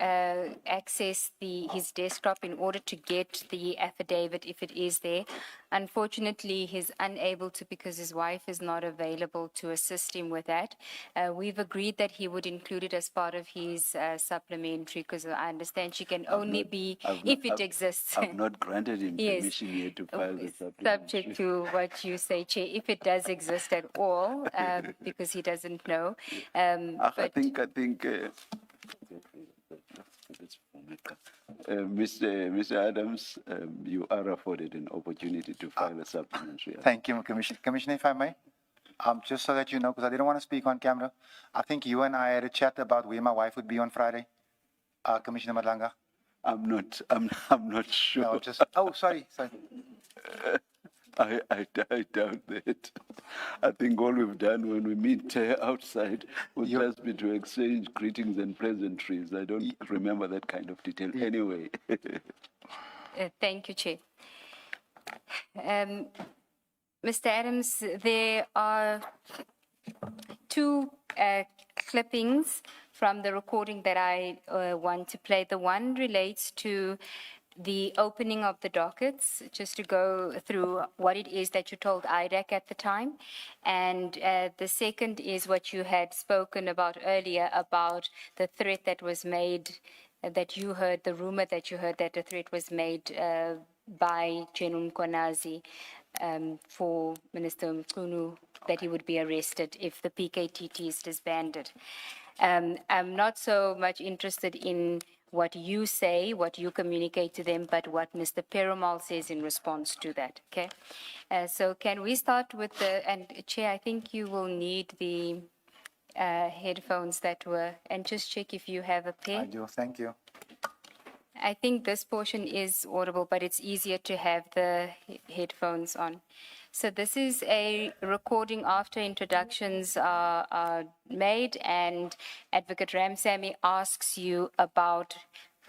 Speaker 3: access his desktop in order to get the affidavit if it is there. Unfortunately, he's unable to because his wife is not available to assist him with that. We've agreed that he would include it as part of his supplementary because I understand she can only be if it exists.
Speaker 2: I've not granted him
Speaker 3: Yes.
Speaker 2: permission yet to file the supplementary.
Speaker 3: Subject to what you say, Chair, if it does exist at all, because he doesn't know.
Speaker 2: I
Speaker 3: But
Speaker 2: think, Mr. Adams, you are afforded an opportunity to file a supplementary.
Speaker 4: Thank you, Commissioner. Commissioner, if I may, just so that you know, because I didn't want to speak on camera, I think you and I had a chat about where my wife would be on Friday, Commissioner Madlanga.
Speaker 2: I'm not sure.
Speaker 4: No, just, oh, sorry.
Speaker 2: I doubt that. I think all we've done when we meet outside would just be to exchange greetings and pleasantries. I don't remember that kind of detail anyway.
Speaker 3: thank you, Chair. Mr. Adams, there are two clippings from the recording that I want to play. The one relates to the opening of the dockets, just to go through what it is that you told IDAC at the time. And the second is what you had spoken about earlier about the threat that was made, that you heard, the rumor that you heard that the threat was made by General Mkonazi for Minister Mchunu, that he would be arrested if the PKTT is disbanded. I'm not so much interested in what you say, what you communicate to them, but what Mr. Perumal says in response to that, okay? So can we start with and Chair, I think you will need the headphones that were, and just check if you have a pair.
Speaker 4: I do, thank you.
Speaker 3: I think this portion is audible, but it's easier to have the headphones on. So this is a recording after introductions are made, and Advocate Ramsamy asks you about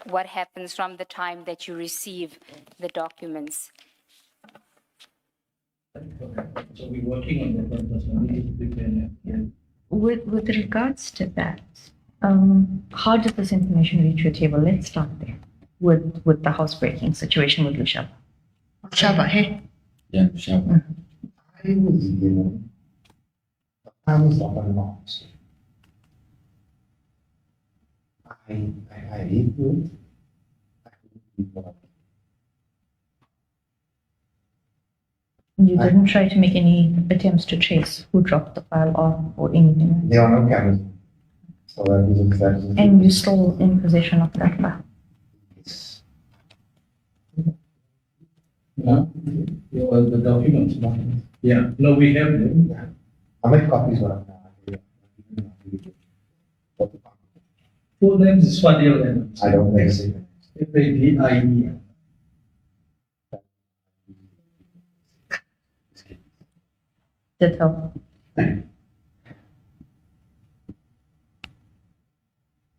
Speaker 3: what happens from the time that you receive the documents.
Speaker 9: So we're working on that, but we need to prepare that.
Speaker 10: With regards to that, how did this information reach your table? Let's start there with the housebreaking situation with Lushaba. Shaba, hey?
Speaker 9: Yeah, sure.
Speaker 11: I was given the thumbs up and not. I read it. I
Speaker 10: You didn't try to make any attempts to trace who dropped the file off or anything.
Speaker 11: There are no cameras. So that was exactly.
Speaker 10: And you're still in possession of that file.
Speaker 11: Yes.
Speaker 9: No, it was the documents. Yeah, no, we have them.
Speaker 11: How many copies were there?
Speaker 9: Full names is Fadil and
Speaker 11: I don't know. Say
Speaker 9: FADIE.
Speaker 10: Did help.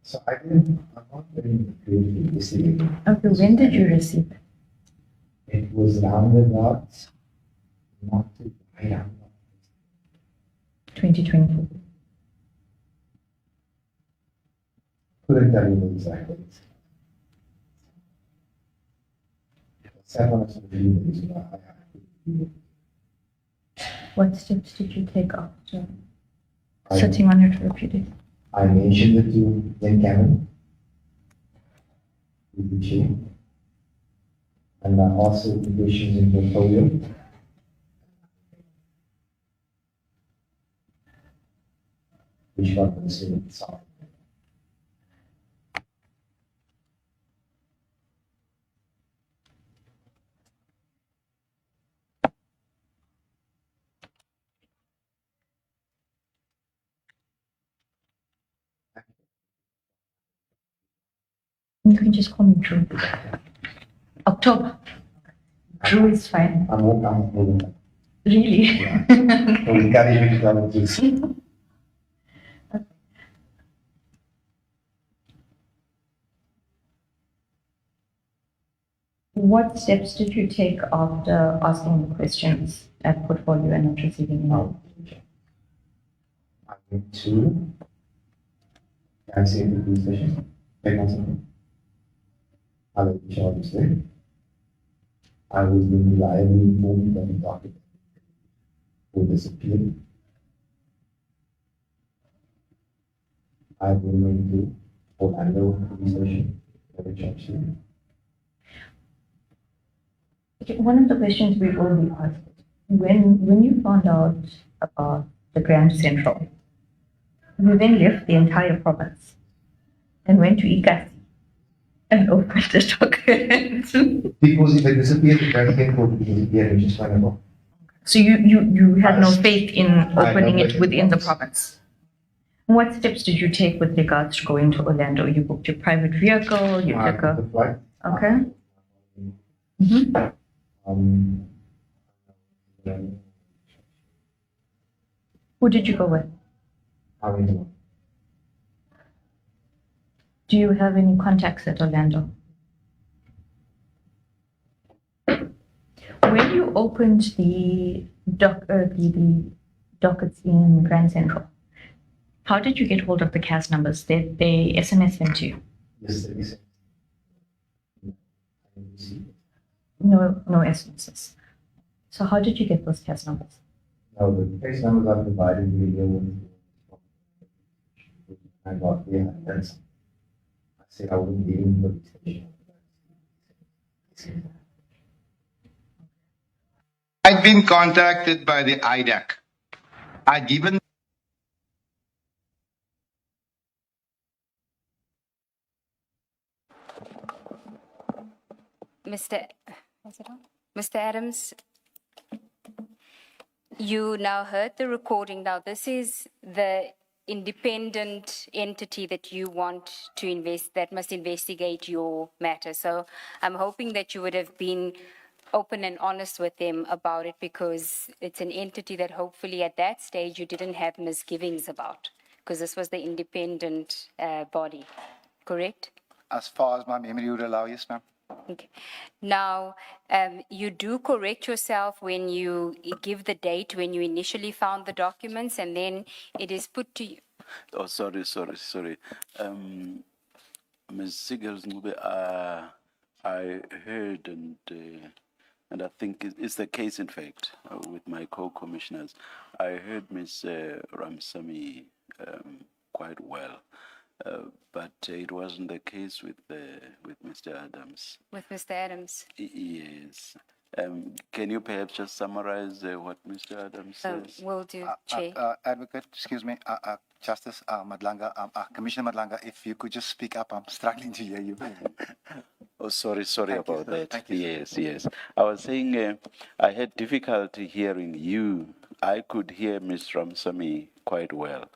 Speaker 11: So I'm not very good with this.
Speaker 10: Okay, when did you receive it?
Speaker 11: It was roundabout, not to buy roundabout.
Speaker 10: 2024.
Speaker 11: Couldn't tell you exactly. Seven of the videos I have.
Speaker 10: What steps did you take after
Speaker 11: I-
Speaker 10: sitting on it for a few days?
Speaker 11: I mentioned it to Ken Cameron, with the chief, and also the questions in portfolio. Which one was it? Sorry.
Speaker 10: You can just call me Drew. October. Drew is fine.
Speaker 11: I'm moving that.
Speaker 10: Really?
Speaker 11: Yeah. So we carry you to travel, please.
Speaker 10: What steps did you take after asking the questions at portfolio and not receiving no?
Speaker 11: I went to cancel the police station. Take on something. I let the charges there. I was being reliably informed that the document would disappear. I went to Orlando police station. They charged me.
Speaker 10: Okay, one of the questions we will be asked, when you found out about the Grand Central, you then left the entire province and went to Ikasi and opened the document.
Speaker 11: Because if I disappeared, the president would disappear, which is fine about.
Speaker 10: So you had no faith in
Speaker 11: I
Speaker 10: opening
Speaker 11: know
Speaker 10: it
Speaker 11: that
Speaker 10: within the
Speaker 11: it's-
Speaker 10: province? What steps did you take with regards to going to Orlando? You booked your private vehicle, you
Speaker 11: I
Speaker 10: took
Speaker 11: took
Speaker 10: a,
Speaker 11: the flight.
Speaker 10: okay? Mhm.
Speaker 11: Um, then
Speaker 10: Who did you go with?
Speaker 11: I went to
Speaker 10: Do you have any contacts at Orlando? When you opened the dockets in Grand Central, how did you get hold of the CAS numbers? They SMS them to you?
Speaker 11: yesterday. I didn't receive it.
Speaker 10: No SMSs. So how did you get those CAS numbers?
Speaker 11: Now, the case numbers are provided me there with. I got there, and then some. I said I wouldn't be in the station.
Speaker 7: I'd been contacted by the IDAC. I'd given
Speaker 3: Mr. is it on? Mr. Adams, you now heard the recording. Now, this is the independent entity that you want to that must investigate your matter. So I'm hoping that you would have been open and honest with them about it, because it's an entity that hopefully at that stage you didn't have misgivings about, because this was the independent body, correct?
Speaker 4: As far as my memory would allow, yes, ma'am.
Speaker 3: Okay. Now, you do correct yourself when you give the date when you initially found the documents, and then it is put to you.
Speaker 2: Oh, sorry. Ms. Sigels, I heard and I think it's the case, in fact, with my co-commissioners. I heard Ms. Ramsamy quite well, but it wasn't the case with Mr. Adams.
Speaker 3: With Mr. Adams.
Speaker 2: Yes. Can you perhaps just summarize what Mr. Adams says?
Speaker 3: Will do, Chair.
Speaker 4: Advocate, excuse me, Justice Madlanga, Commissioner Madlanga, if you could just speak up, I'm struggling to hear you.
Speaker 2: Oh, sorry
Speaker 4: Thank you,
Speaker 2: about
Speaker 4: sir.
Speaker 2: that.
Speaker 4: Thank you, sir.
Speaker 2: Yes. I was saying I had difficulty hearing you. I could hear Ms. Ramsamy quite well.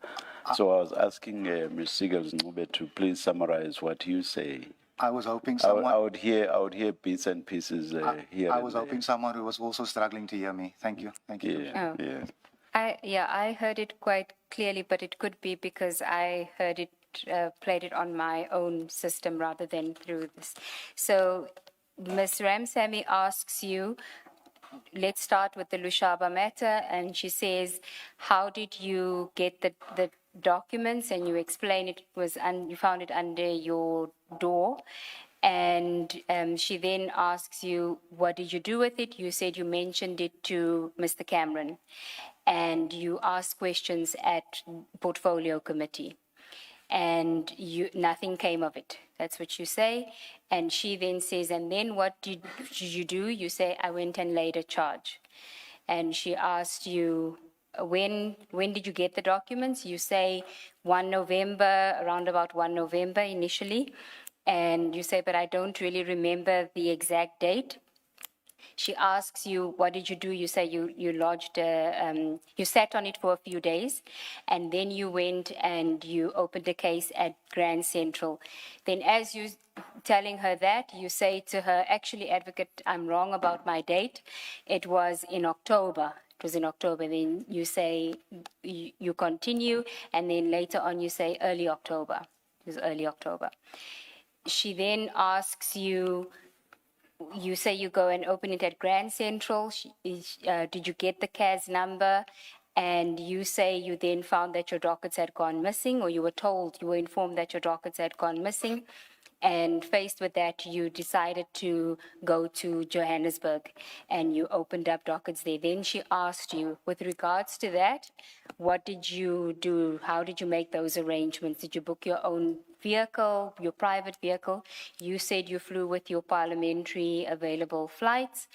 Speaker 2: So I was asking Ms. Sigels Ncube to please summarize what you say.
Speaker 4: I was hoping
Speaker 2: I
Speaker 4: someone,
Speaker 2: would hear bits and pieces here.
Speaker 4: I
Speaker 2: and
Speaker 4: was
Speaker 2: there.
Speaker 4: hoping someone who was also struggling to hear me. Thank you. Thank you.
Speaker 2: Yeah,
Speaker 3: Oh.
Speaker 2: yeah.
Speaker 3: I heard it quite clearly, but it could be because I heard it, played it on my own system rather than through this. So Ms. Ramsamy asks you, let's start with the Lushaba matter, and she says, how did you get the documents? And you explain it was, you found it under your door. And she then asks you, what did you do with it? You said you mentioned it to Mr. Cameron, and you asked questions at portfolio committee, and nothing came of it. That's what you say. And she then says, and then what did you do? You say, I went and laid a charge. And she asked you, when did you get the documents? You say 1 November, around about 1 November initially. And you say, but I don't really remember the exact date. She asks you, what did you do? You say you lodged, you sat on it for a few days, and then you went and you opened a case at Grand Central. Then as you telling her that, you say to her, actually, advocate, I'm wrong about my date. It was in October. It was in October. Then you say, you continue, and then later on you say early October. It was early October. She then asks you, you say you go and open it at Grand Central. Did you get the CAS number? And you say you then found that your dockets had gone missing, or you were told, you were informed that your dockets had gone missing. And faced with that, you decided to go to Johannesburg and you opened up dockets there. Then she asked you, with regards to that, what did you do? How did you make those arrangements? Did you book your own vehicle, your private vehicle? You said you flew with your parliamentary available flights.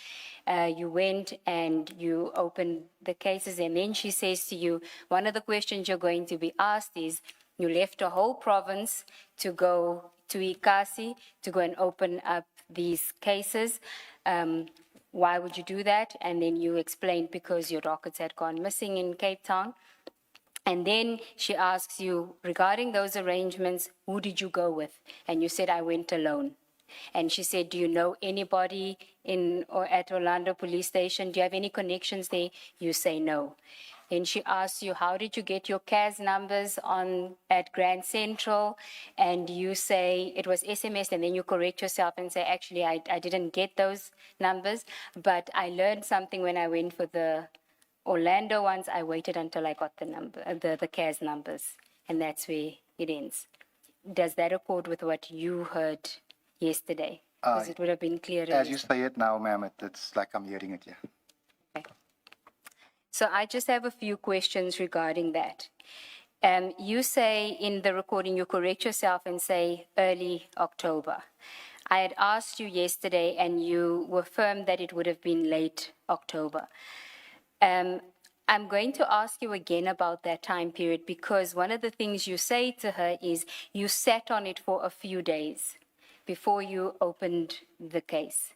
Speaker 3: You went and you opened the cases. And then she says to you, one of the questions you're going to be asked is, you left a whole province to go to Ikasi to go and open up these cases. Why would you do that? And then you explained because your dockets had gone missing in Cape Town. And then she asks you, regarding those arrangements, who did you go with? And you said, I went alone. And she said, do you know anybody in or at Orlando Police Station? Do you have any connections there? You say no. And she asks you, how did you get your CAS numbers at Grand Central? And you say it was SMS, and then you correct yourself and say, actually, I didn't get those numbers, but I learned something when I went for the Orlando ones. I waited until I got the CAS numbers, and that's where it ends. Does that accord with what you heard yesterday? Because it would have been clearer.
Speaker 4: As you say it now, ma'am, it's like I'm hearing it, yeah.
Speaker 3: Okay. So I just have a few questions regarding that. You say in the recording, you correct yourself and say early October. I had asked you yesterday and you were firm that it would have been late October. I'm going to ask you again about that time period because one of the things you say to her is you sat on it for a few days before you opened the case.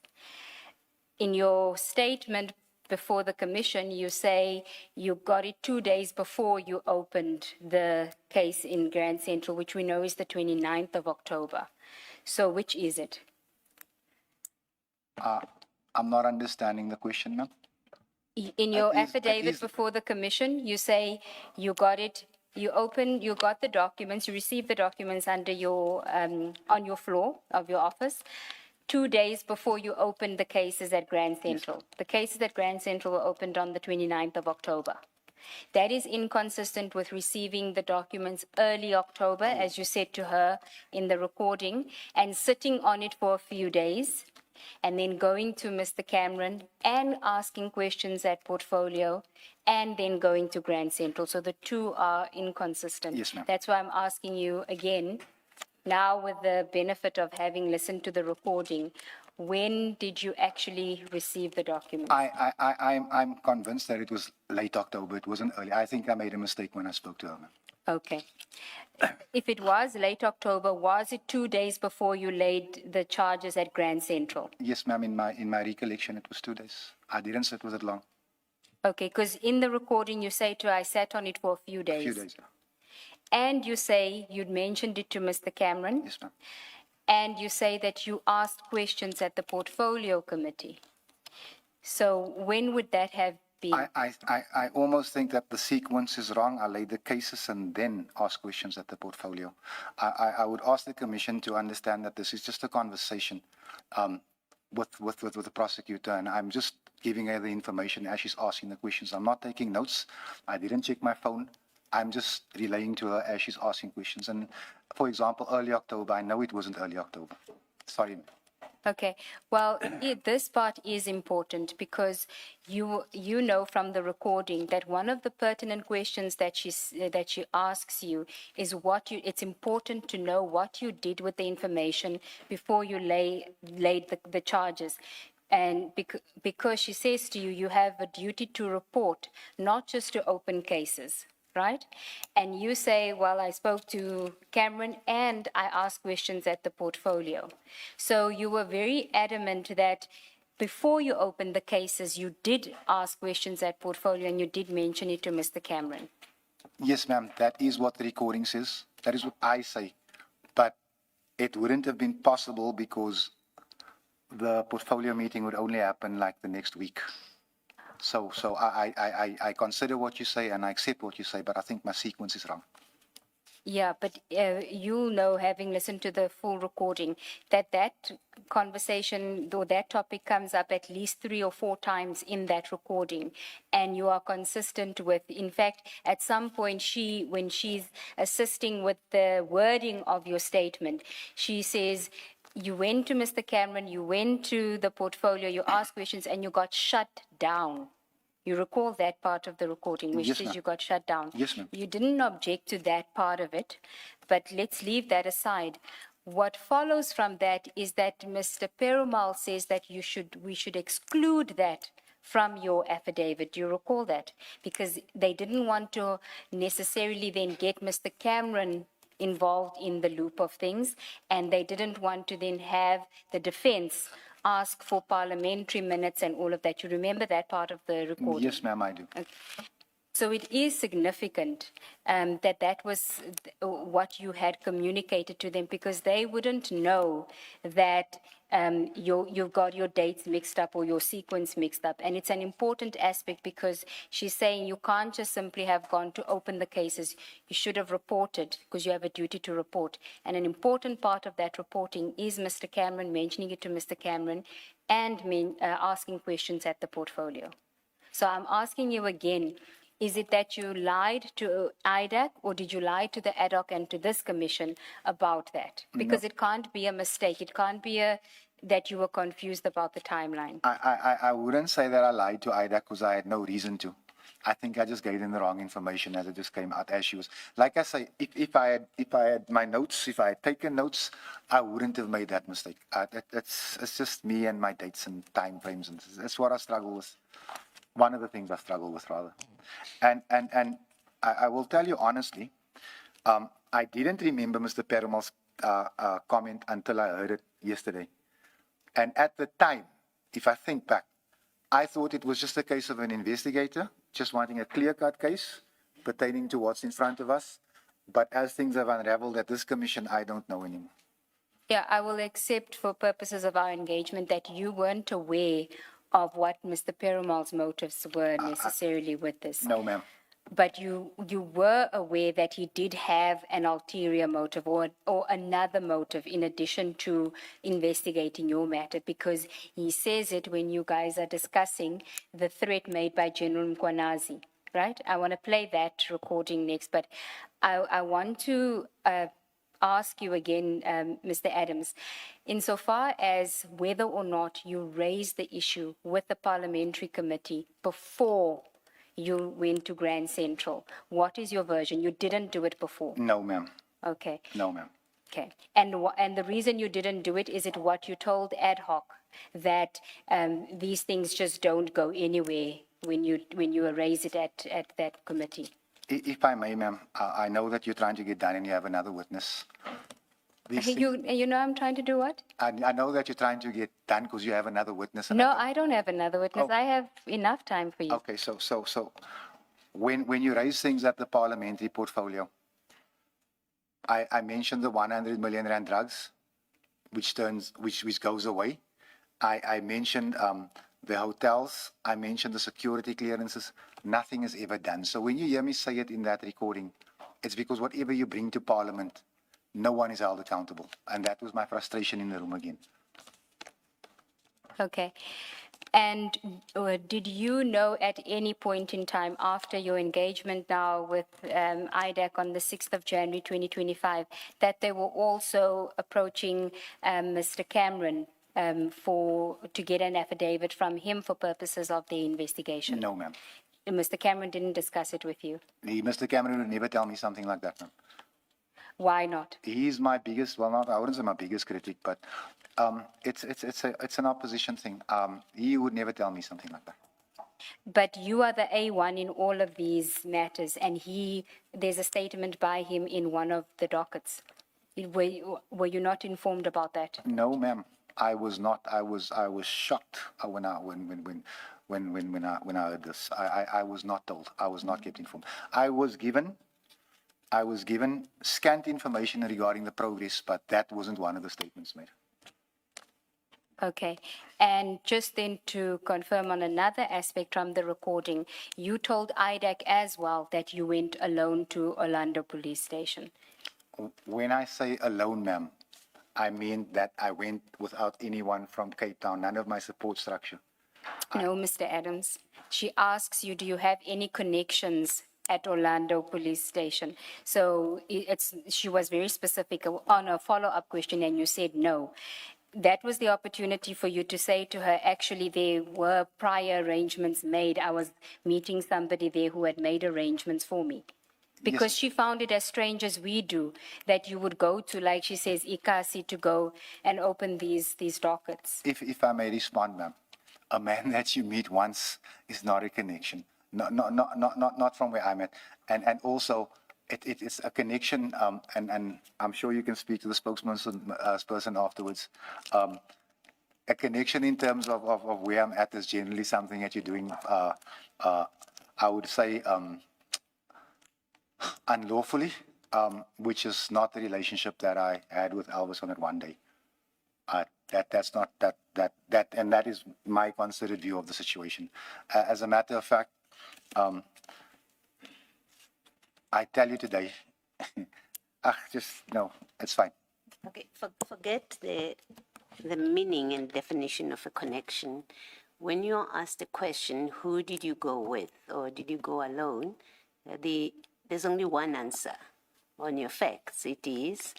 Speaker 3: In your statement before the commission, you say you got it 2 days before you opened the case in Grand Central, which we know is the 29th of October. So which is it?
Speaker 4: I'm not understanding the question, ma'am.
Speaker 3: In your
Speaker 4: It is-
Speaker 3: affidavit before the commission, you say you got it, you got the documents, you received the documents under your, on your floor of your office 2 days before you opened the cases at Grand Central. The cases at Grand Central were opened on the 29th of October. That is inconsistent with receiving the documents early October, as you said to her in the recording, and sitting on it for a few days, and then going to Mr. Cameron and asking questions at Portfolio, and then going to Grand Central. So the two are inconsistent.
Speaker 4: Yes, ma'am.
Speaker 3: That's why I'm asking you again, now with the benefit of having listened to the recording, when did you actually receive the documents?
Speaker 4: I'm convinced that it was late October. It wasn't early. I think I made a mistake when I spoke to her, ma'am.
Speaker 3: Okay. If it was late October, was it 2 days before you laid the charges at Grand Central?
Speaker 4: Yes, ma'am. In my recollection, it was 2 days. I didn't sit with it long.
Speaker 3: Okay, because in the recording you say to her, I sat on it for a few days.
Speaker 4: A few days, yeah.
Speaker 3: And you say you'd mentioned it to Mr. Cameron.
Speaker 4: Yes, ma'am.
Speaker 3: And you say that you asked questions at the Portfolio Committee. So when would that have been?
Speaker 4: I almost think that the sequence is wrong. I laid the cases and then ask questions at the portfolio. I would ask the commission to understand that this is just a conversation with the prosecutor, and I'm just giving her the information as she's asking the questions. I'm not taking notes. I didn't check my phone. I'm just relaying to her as she's asking questions. And for example, early October, I know it wasn't early October. Sorry.
Speaker 3: Okay, well, this part is important because you know from the recording that one of the pertinent questions that she asks you is it's important to know what you did with the information before you laid the charges. And because she says to you, you have a duty to report, not just to open cases. Right? And you say, well, I spoke to Cameron and I asked questions at the portfolio. So you were very adamant that before you opened the cases, you did ask questions at portfolio and you did mention it to Mr. Cameron.
Speaker 4: Yes, ma'am, that is what the recording says. That is what I say. But it wouldn't have been possible because the portfolio meeting would only happen like the next week. So I consider what you say and I accept what you say, but I think my sequence is wrong.
Speaker 3: Yeah, but you know, having listened to the full recording, that conversation or that topic comes up at least 3 or 4 times in that recording, and you are consistent with. In fact, at some point, when she's assisting with the wording of your statement, she says, you went to Mr. Cameron, you went to the portfolio, you asked questions, and you got shut down. You recall that part of the recording, which
Speaker 4: Yes,
Speaker 3: says
Speaker 4: ma'am.
Speaker 3: you got shut down.
Speaker 4: Yes, ma'am.
Speaker 3: You didn't object to that part of it, but let's leave that aside. What follows from that is that Mr. Perumal says that we should exclude that from your affidavit. Do you recall that? Because they didn't want to necessarily then get Mr. Cameron involved in the loop of things, and they didn't want to then have the defense ask for parliamentary minutes and all of that. You remember that part of the recording?
Speaker 4: Yes, ma'am, I do.
Speaker 3: So it is significant that was what you had communicated to them, because they wouldn't know that you've got your dates mixed up or your sequence mixed up. And it's an important aspect because she's saying you can't just simply have gone to open the cases. You should have reported because you have a duty to report. And an important part of that reporting is Mr. Cameron, mentioning it to Mr. Cameron and asking questions at the portfolio. So I'm asking you again, is it that you lied to IDAC or did you lie to the ad hoc and to this commission about that? Because it can't be a mistake. It can't be that you were confused about the timeline.
Speaker 4: I wouldn't say that I lied to IDAC because I had no reason to. I think I just gave them the wrong information as it just came out as she was. Like I say, if I had my notes, if I had taken notes, I wouldn't have made that mistake. It's just me and my dates and time frames, and that's what I struggle with. One of the things I struggle with, rather. And I will tell you honestly, I didn't remember Mr. Perumal's comment until I heard it yesterday. And at the time, if I think back, I thought it was just a case of an investigator just wanting a clear-cut case pertaining to what's in front of us. But as things have unraveled at this commission, I don't know anymore.
Speaker 3: Yeah, I will accept for purposes of our engagement that you weren't aware of what Mr. Perumal's motives were necessarily with this.
Speaker 4: No, ma'am.
Speaker 3: But you were aware that he did have an ulterior motive or another motive in addition to investigating your matter, because he says it when you guys are discussing the threat made by General Mkwanazi, right? I want to play that recording next, but I want to ask you again, Mr. Adams, insofar as whether or not you raised the issue with the parliamentary committee before you went to Grand Central. What is your version? You didn't do it before.
Speaker 4: No, ma'am.
Speaker 3: Okay.
Speaker 4: No, ma'am.
Speaker 3: Okay. And the reason you didn't do it, is it what you told ad hoc, that these things just don't go anywhere when you raise it at that committee?
Speaker 4: If I may, ma'am, I know that you're trying to get done and you have another witness.
Speaker 3: You know I'm trying to do what?
Speaker 4: I know that you're trying to get done because you have another witness.
Speaker 3: No, I don't have another witness.
Speaker 4: Oh.
Speaker 3: I have enough time for you.
Speaker 4: Okay, so when you raise things at the parliamentary portfolio, I mentioned the 100 million rand drugs, which goes away. I mentioned the hotels. I mentioned the security clearances. Nothing is ever done. So when you hear me say it in that recording, it's because whatever you bring to Parliament, no one is held accountable. And that was my frustration in the room again.
Speaker 3: Okay. And did you know at any point in time after your engagement now with IDAC on the 6th of January 2025 that they were also approaching Mr. Cameron to get an affidavit from him for purposes of the investigation?
Speaker 4: No, ma'am.
Speaker 3: Mr. Cameron didn't discuss it with you?
Speaker 4: Mr. Cameron would never tell me something like that, ma'am.
Speaker 3: Why not?
Speaker 4: He's my biggest, well, not, I wouldn't say my biggest critic, but it's an opposition thing. He would never tell me something like that.
Speaker 3: But you are the A1 in all of these matters, and there's a statement by him in one of the dockets. Were you not informed about that?
Speaker 4: No, ma'am. I was not. I was shocked when I heard this. I was not told. I was not kept informed. I was given scant information regarding the progress, but that wasn't one of the statements made.
Speaker 3: Okay. And just then to confirm on another aspect from the recording, you told IDAC as well that you went alone to Orlando Police Station.
Speaker 4: When I say alone, ma'am, I mean that I went without anyone from Cape Town, none of my support structure.
Speaker 3: No, Mr. Adams. She asks you, do you have any connections at Orlando Police Station? So she was very specific on a follow-up question and you said no. That was the opportunity for you to say to her, actually, there were prior arrangements made. I was meeting somebody there who had made arrangements for me. Because she found it as strange as we do that you would go to, like she says, Ikasi to go and open these dockets.
Speaker 4: If I may respond, ma'am, a man that you meet once is not a connection. Not from where I'm at. And also, it is a connection, and I'm sure you can speak to the spokesperson afterwards. A connection in terms of where I'm at is generally something that you're doing, I would say, unlawfully, which is not the relationship that I had with Elvis on it one day. That's not that, and that is my considered view of the situation. As a matter of fact, I tell you today, no, it's fine.
Speaker 6: Okay, forget the meaning and definition of a connection. When you're asked a question, who did you go with or did you go alone? There's only one answer on your facts. It is,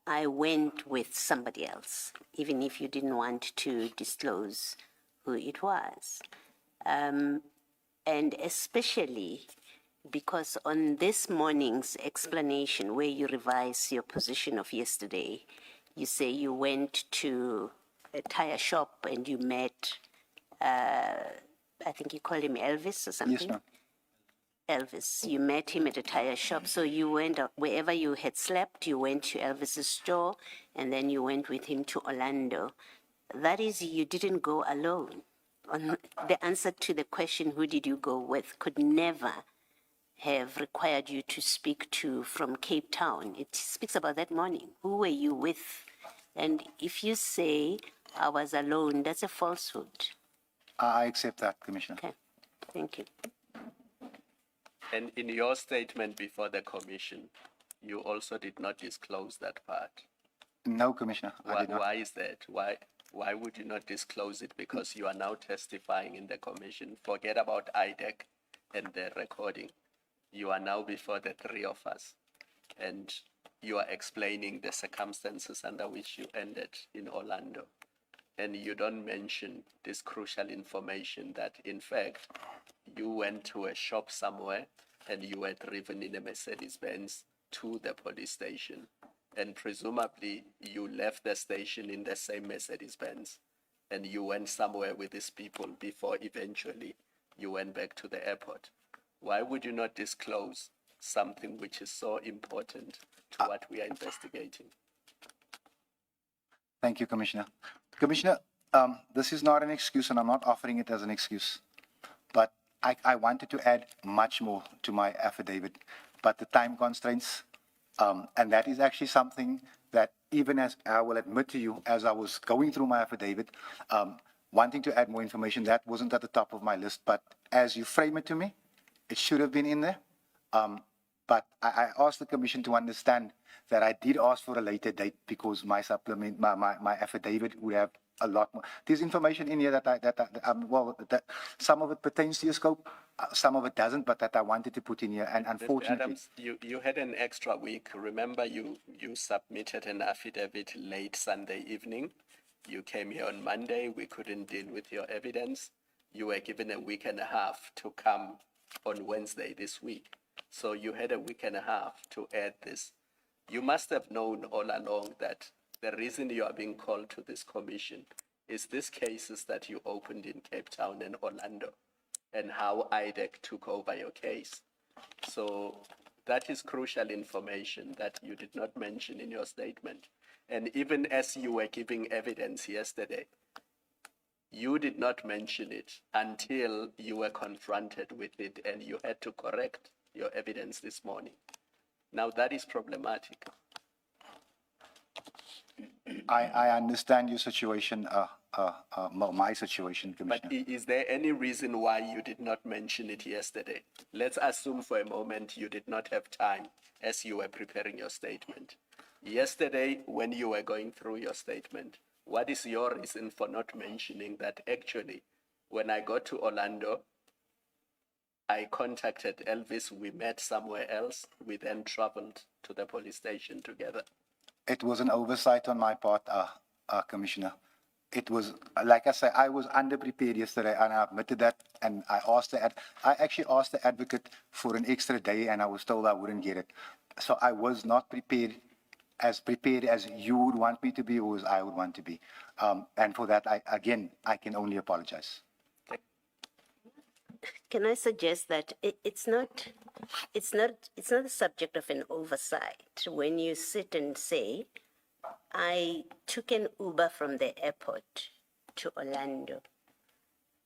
Speaker 6: I went with somebody else, even if you didn't want to disclose who it was. And especially because on this morning's explanation, where you revise your position of yesterday, you say you went to a tire shop and you met, I think you call him Elvis or something?
Speaker 4: Yes, ma'am.
Speaker 6: Elvis, you met him at a tire shop, so you went wherever you had slept, you went to Elvis's store, and then you went with him to Orlando. That is, you didn't go alone. The answer to the question, who did you go with, could never have required you to speak to from Cape Town. It speaks about that morning. Who were you with? And if you say, I was alone, that's a falsehood.
Speaker 4: I accept that, Commissioner.
Speaker 6: Okay, thank you.
Speaker 5: And in your statement before the commission, you also did not disclose that part.
Speaker 4: No, Commissioner, I did not.
Speaker 5: Why is that? Why would you not disclose it? Because you are now testifying in the commission. Forget about IDEC and the recording. You are now before the three of us, and you are explaining the circumstances under which you ended in Orlando. And you don't mention this crucial information that, in fact, you went to a shop somewhere and you were driven in a Mercedes-Benz to the police station. And presumably you left the station in the same Mercedes-Benz and you went somewhere with these people before eventually you went back to the airport. Why would you not disclose something which is so important to what we are investigating?
Speaker 4: Thank you, Commissioner. Commissioner, this is not an excuse, and I'm not offering it as an excuse. But I wanted to add much more to my affidavit, but the time constraints, and that is actually something that even as I will admit to you, as I was going through my affidavit, wanting to add more information, that wasn't at the top of my list. But as you frame it to me, it should have been in there. But I asked the commission to understand that I did ask for a later date because my supplement, my affidavit would have a lot more. There's information in here that some of it pertains to your scope, some of it doesn't, but that I wanted to put in here. And unfortunately,
Speaker 5: Adams, you had an extra week. Remember, you submitted an affidavit late Sunday evening. You came here on Monday. We couldn't deal with your evidence. You were given a week and a half to come on Wednesday this week. So you had a week and a half to add this. You must have known all along that the reason you are being called to this commission is these cases that you opened in Cape Town and Orlando and how IDEC took over your case. So that is crucial information that you did not mention in your statement. And even as you were giving evidence yesterday, you did not mention it until you were confronted with it and you had to correct your evidence this morning. Now that is problematic.
Speaker 4: I understand your situation, my situation,
Speaker 5: But
Speaker 4: Commissioner.
Speaker 5: is there any reason why you did not mention it yesterday? Let's assume for a moment you did not have time as you were preparing your statement. Yesterday, when you were going through your statement, what is your reason for not mentioning that actually, when I got to Orlando, I contacted Elvis, we met somewhere else, we then traveled to the police station together?
Speaker 4: It was an oversight on my part, Commissioner. It was, like I said, I was underprepared yesterday and I admitted that, and I actually asked the advocate for an extra day and I was told I wouldn't get it. So I was not prepared as you would want me to be or as I would want to be. And for that, I can only apologize.
Speaker 6: Can I suggest that it's not the subject of an oversight when you sit and say, I took an Uber from the airport to Orlando.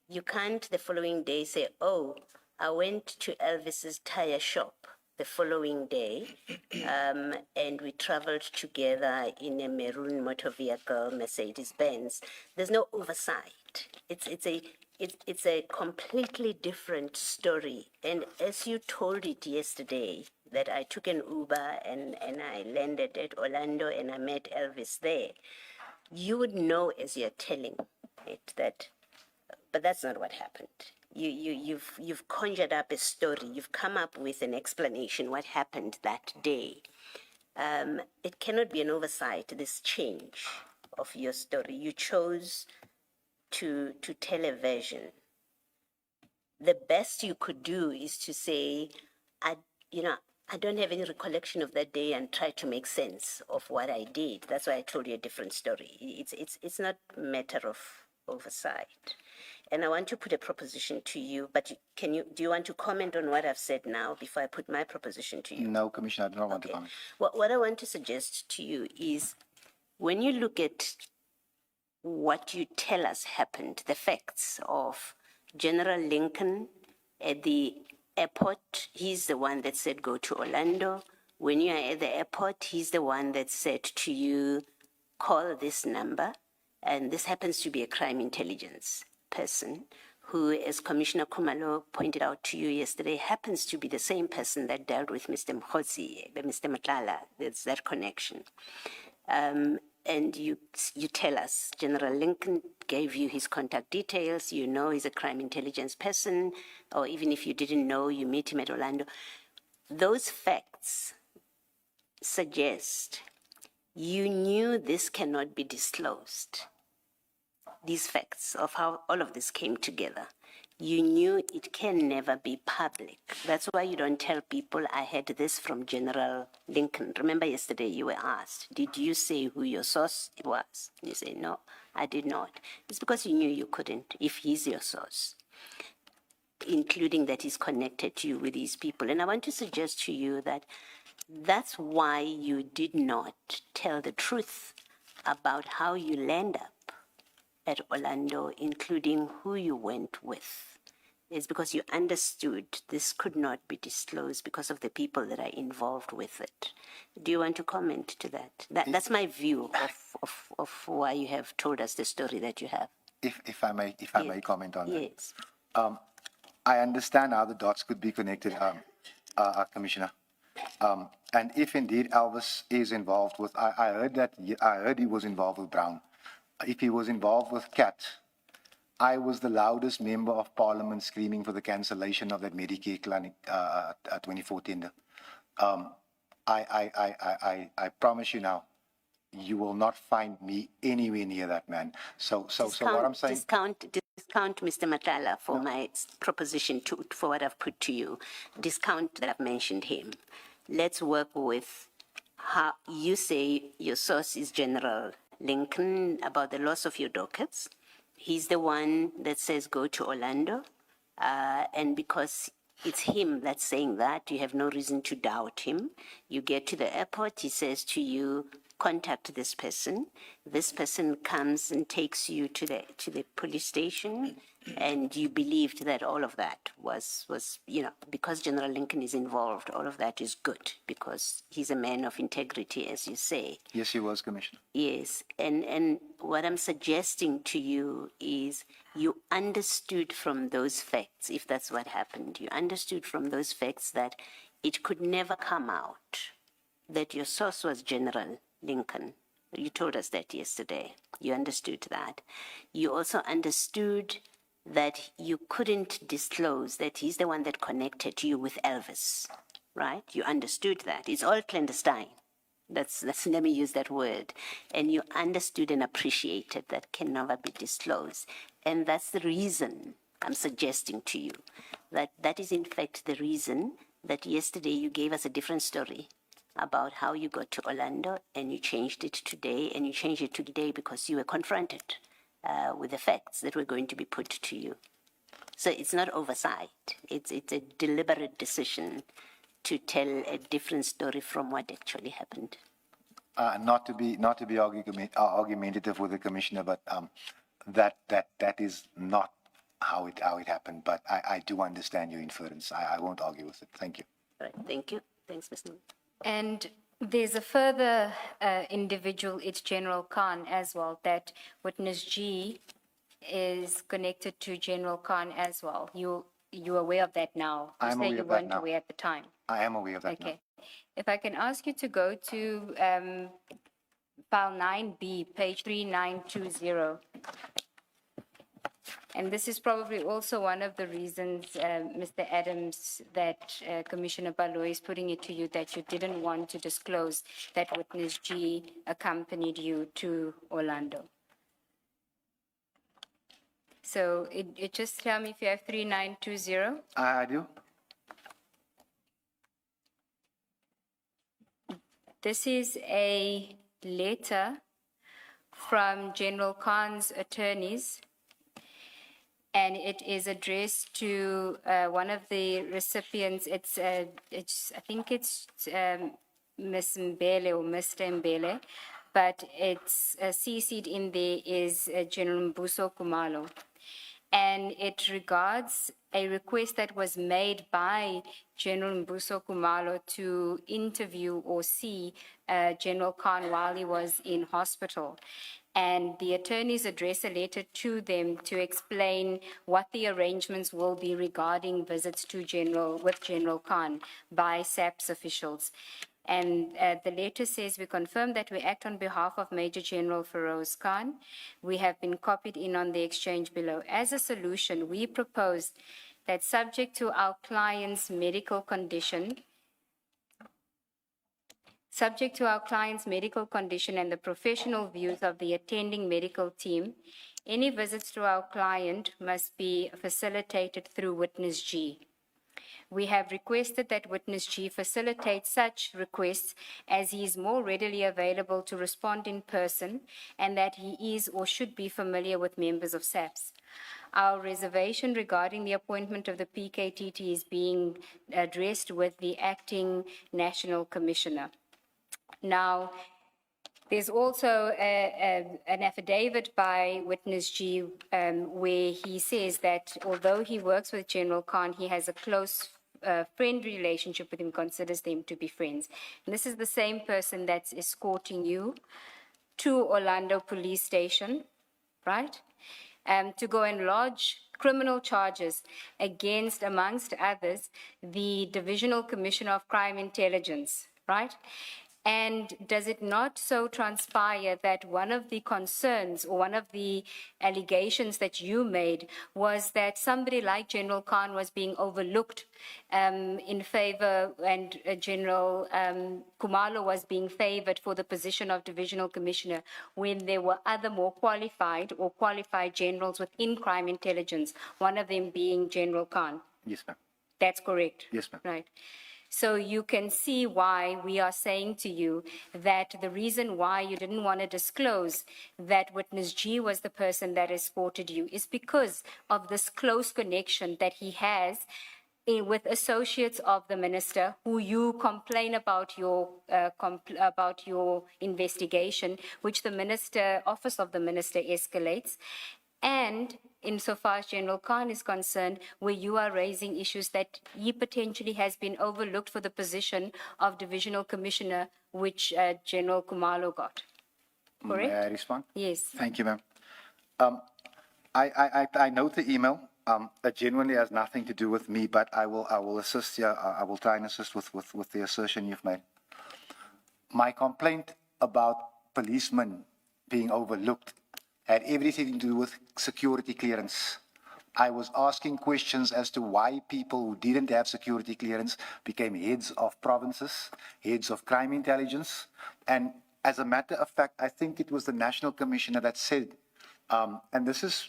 Speaker 6: You can't the following day say, oh, I went to Elvis's tire shop the following day, and we traveled together in a maroon motor vehicle, Mercedes-Benz. There's no oversight. It's a completely different story. And as you told it yesterday, that I took an Uber and I landed at Orlando and I met Elvis there, you would know as you're telling it that, but that's not what happened. You've conjured up a story. You've come up with an explanation what happened that day. It cannot be an oversight, this change of your story. You chose to tell a version. The best you could do is to say, I don't have any recollection of that day and try to make sense of what I did. That's why I told you a different story. It's not a matter of oversight. And I want to put a proposition to you, but do you want to comment on what I've said now before I put my proposition to you?
Speaker 4: No, Commissioner, I do not want to comment.
Speaker 6: What I want to suggest to you is when you look at what you tell us happened, the facts of General Lincoln at the airport, he's the one that said go to Orlando. When you are at the airport, he's the one that said to you, call this number. And this happens to be a crime intelligence person who, as Commissioner Kumalo pointed out to you yesterday, happens to be the same person that dealt with Mr. Mkhotsi, Mr. Matlala. There's that connection. And you tell us, General Lincoln gave you his contact details, you know he's a crime intelligence person, or even if you didn't know, you meet him at Orlando. Those facts suggest you knew this cannot be disclosed. These facts of how all of this came together. You knew it can never be public. That's why you don't tell people, I had this from General Lincoln. Remember yesterday you were asked, did you say who your source was? You say, no, I did not. It's because you knew you couldn't, if he's your source, including that he's connected to you with these people. And I want to suggest to you that that's why you did not tell the truth about how you land up at Orlando, including who you went with. It's because you understood this could not be disclosed because of the people that are involved with it. Do you want to comment to that? That's my view of why you have told us the story that you have.
Speaker 4: If I may comment on that.
Speaker 6: Yes.
Speaker 4: I understand how the dots could be connected, Commissioner. And if indeed Elvis is involved with, I heard he was involved with Brown. If he was involved with Cat, I was the loudest member of Parliament screaming for the cancellation of that Medicare clinic 2014. I promise you now, you will not find me anywhere near that man. So what I'm saying.
Speaker 6: Discount Mr. Matala for my proposition for what I've put to you. Discount that I've mentioned him. Let's work with how you say your source is General Lincoln about the loss of your dockets. He's the one that says go to Orlando. And because it's him that's saying that, you have no reason to doubt him. You get to the airport, he says to you, contact this person. This person comes and takes you to the police station, and you believed that all of that was because General Lincoln is involved, all of that is good because he's a man of integrity, as you say.
Speaker 4: Yes, he was, Commissioner.
Speaker 6: Yes, and what I'm suggesting to you is you understood from those facts, if that's what happened, you understood from those facts that it could never come out that your source was General Lincoln. You told us that yesterday. You understood that. You also understood that you couldn't disclose that he's the one that connected you with Elvis, right? You understood that. It's all clandestine. That's let me use that word. And you understood and appreciated that can never be disclosed. And that's the reason I'm suggesting to you that is in fact the reason that yesterday you gave us a different story about how you got to Orlando and you changed it today, and you changed it today because you were confronted with the facts that were going to be put to you. So it's not oversight. It's a deliberate decision to tell a different story from what actually happened.
Speaker 4: Not to be argumentative with the commissioner, but that is not how it happened. But I do understand your inference. I won't argue with it. Thank you.
Speaker 6: All right, thank you. Thanks, Mr.
Speaker 3: And there's a further individual, it's General Khan as well, that witness G is connected to General Khan as well. You're aware of that now?
Speaker 4: I am
Speaker 3: You say
Speaker 4: aware
Speaker 3: you
Speaker 4: of that
Speaker 3: weren't
Speaker 4: now.
Speaker 3: aware at the time.
Speaker 4: I am aware of that now.
Speaker 3: Okay. If I can ask you to go to file 9B, page 3920. And this is probably also one of the reasons, Mr. Adams, that Commissioner Baloyi is putting it to you that you didn't want to disclose that witness G accompanied you to Orlando. So it just tell me if you have 3920.
Speaker 4: I do.
Speaker 3: This is a letter from General Khan's attorneys, and it is addressed to one of the recipients. It's I think it's Miss Mbele or Mr. Mbele, but it's CC'd in there is General Mbuso Kumalo. And it regards a request that was made by General Mbuso Kumalo to interview or see General Khan while he was in hospital. And the attorneys address a letter to them to explain what the arrangements will be regarding visits to with General Khan by SAPS officials. And the letter says, we confirm that we act on behalf of Major General Feroz Khan. We have been copied in on the exchange below. As a solution, we propose that subject to our client's medical condition, and the professional views of the attending medical team, any visits to our client must be facilitated through witness G. We have requested that witness G facilitate such requests as he is more readily available to respond in person and that he is or should be familiar with members of SAPS. Our reservation regarding the appointment of the PKTT is being addressed with the acting national commissioner. Now, there's also an affidavit by witness G where he says that although he works with General Khan, he has a close friend relationship with him, considers them to be friends. And this is the same person that's escorting you to Orlando Police Station, right? To go and lodge criminal charges against, amongst others, the Divisional Commissioner of Crime Intelligence, right? And does it not so transpire that one of the concerns or one of the allegations that you made was that somebody like General Khan was being overlooked in favor, and General Kumalo was being favored for the position of Divisional Commissioner when there were other more qualified or qualified generals within crime intelligence, one of them being General Khan?
Speaker 4: Yes, ma'am.
Speaker 3: That's correct?
Speaker 4: Yes, ma'am.
Speaker 3: Right. So you can see why we are saying to you that the reason why you didn't want to disclose that witness G was the person that escorted you is because of this close connection that he has with associates of the minister who you complain about about your investigation, which the minister, office of the minister escalates, and insofar as General Khan is concerned, where you are raising issues that he potentially has been overlooked for the position of divisional commissioner, which General Kumalo got. Correct?
Speaker 4: May I respond?
Speaker 3: Yes.
Speaker 4: Thank you, ma'am. I note the email. It genuinely has nothing to do with me, but I will assist you. I will try and assist with the assertion you've made. My complaint about policemen being overlooked had everything to do with security clearance. I was asking questions as to why people who didn't have security clearance became heads of provinces, heads of crime intelligence. And as a matter of fact, I think it was the National Commissioner that said, and this is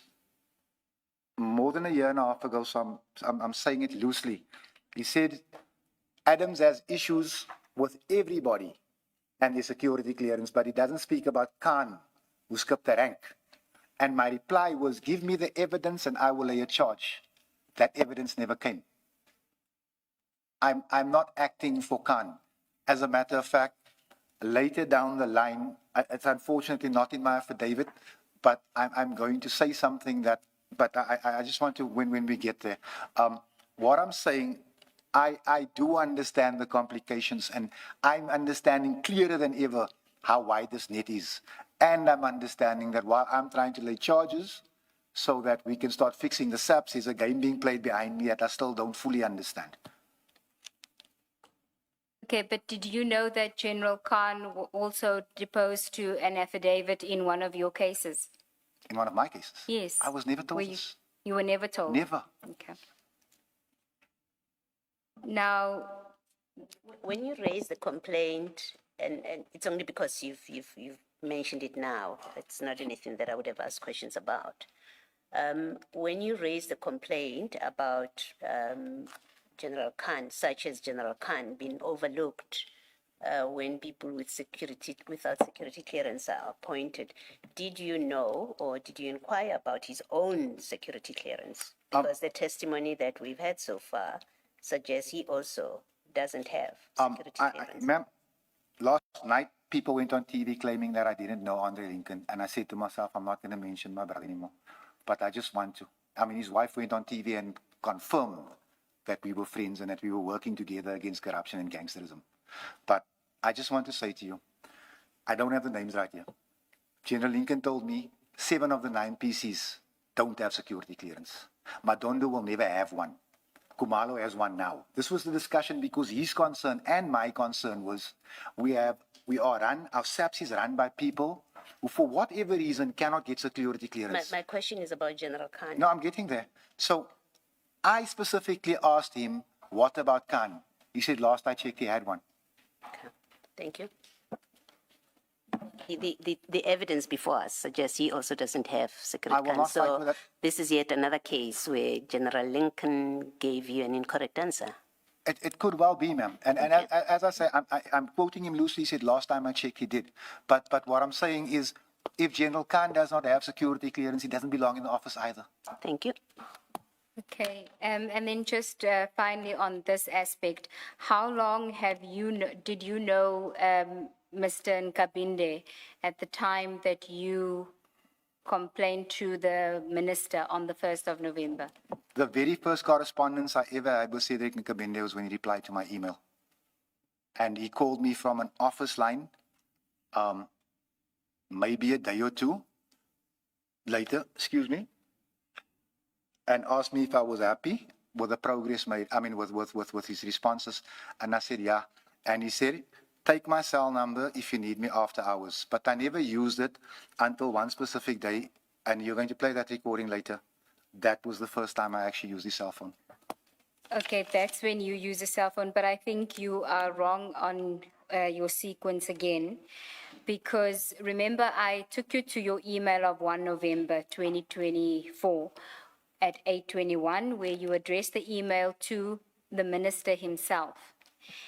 Speaker 4: more than a year and a half ago, so I'm saying it loosely. He said, Adams has issues with everybody and their security clearance, but he doesn't speak about Khan, who skipped the rank. And my reply was, give me the evidence and I will lay a charge. That evidence never came. I'm not acting for Khan. As a matter of fact, later down the line, it's unfortunately not in my affidavit, but I'm going to say something that, but I just want to, when we get there. What I'm saying, I do understand the complications, and I'm understanding clearer than ever how wide this net is. And I'm understanding that while I'm trying to lay charges so that we can start fixing the SAPs, there's a game being played behind me that I still don't fully understand.
Speaker 3: Okay, but did you know that General Khan also deposed to an affidavit in one of your cases?
Speaker 4: In one of my cases?
Speaker 3: Yes.
Speaker 4: I was never told this.
Speaker 3: You were never told?
Speaker 4: Never.
Speaker 3: Okay. Now,
Speaker 6: When you raise the complaint, and it's only because you've mentioned it now, it's not anything that I would have asked questions about. When you raise the complaint about General Khan, such as General Khan, being overlooked when people without security clearance are appointed, did you know or did you inquire about his own security clearance? Because the testimony that we've had so far suggests he also doesn't have security clearance.
Speaker 4: Ma'am, last night people went on TV claiming that I didn't know Andre Lincoln, and I said to myself, I'm not going to mention my brother anymore, but I just want to. I mean, his wife went on TV and confirmed that we were friends and that we were working together against corruption and gangsterism. But I just want to say to you, I don't have the names right here. General Lincoln told me 7 of the 9 PCs don't have security clearance. Madondo will never have one. Kumalo has one now. This was the discussion because his concern and my concern was our SAPS is run by people who, for whatever reason, cannot get security clearance.
Speaker 6: My question is about General Khan.
Speaker 4: No, I'm getting there. So I specifically asked him, what about Khan? He said, last I checked, he had one.
Speaker 6: Okay. Thank you. The evidence before us suggests he also doesn't have security clearance. So this is yet another case where General Lincoln gave you an incorrect answer.
Speaker 4: It could well be, ma'am. And as I say, I'm quoting him loosely. He said, last time I checked, he did. But what I'm saying is, if General Khan does not have security clearance, he doesn't belong in the office either.
Speaker 6: Thank you.
Speaker 3: okay, and then just finally on this aspect, how long did you know Mr. Nkabinde at the time that you complained to the minister on the 1st of November?
Speaker 4: The very first correspondence I ever had with Cedric Nkabinde was when he replied to my email. And he called me from an office line, maybe a day or two later, and asked me if I was happy with the progress made, with his responses. And I said, yeah. And he said, take my cell number if you need me after hours. But I never used it until one specific day, and you're going to play that recording later. That was the first time I actually used his cell phone.
Speaker 3: Okay, that's when you use a cell phone, but I think you are wrong on your sequence again, because remember I took you to your email of 1 November 2024 at 8:21, where you addressed the email to the minister himself.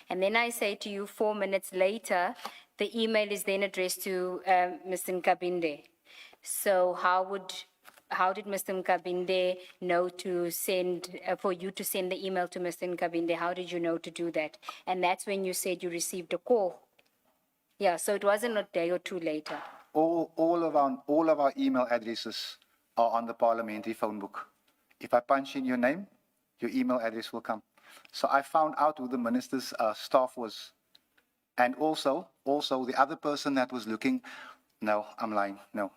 Speaker 3: And then I say to you 4 minutes later, the email is then addressed to Mr. Nkabinde. So how would how did Mr. Nkabinde know to send, for you to send the email to Mr. Nkabinde? How did you know to do that? And that's when you said you received a call. Yeah, so it wasn't a day or two later.
Speaker 4: All of our email addresses are on the parliamentary phone book. If I punch in your name, your email address will come. So I found out who the minister's staff was. And also the other person that was looking, no, I'm lying, no.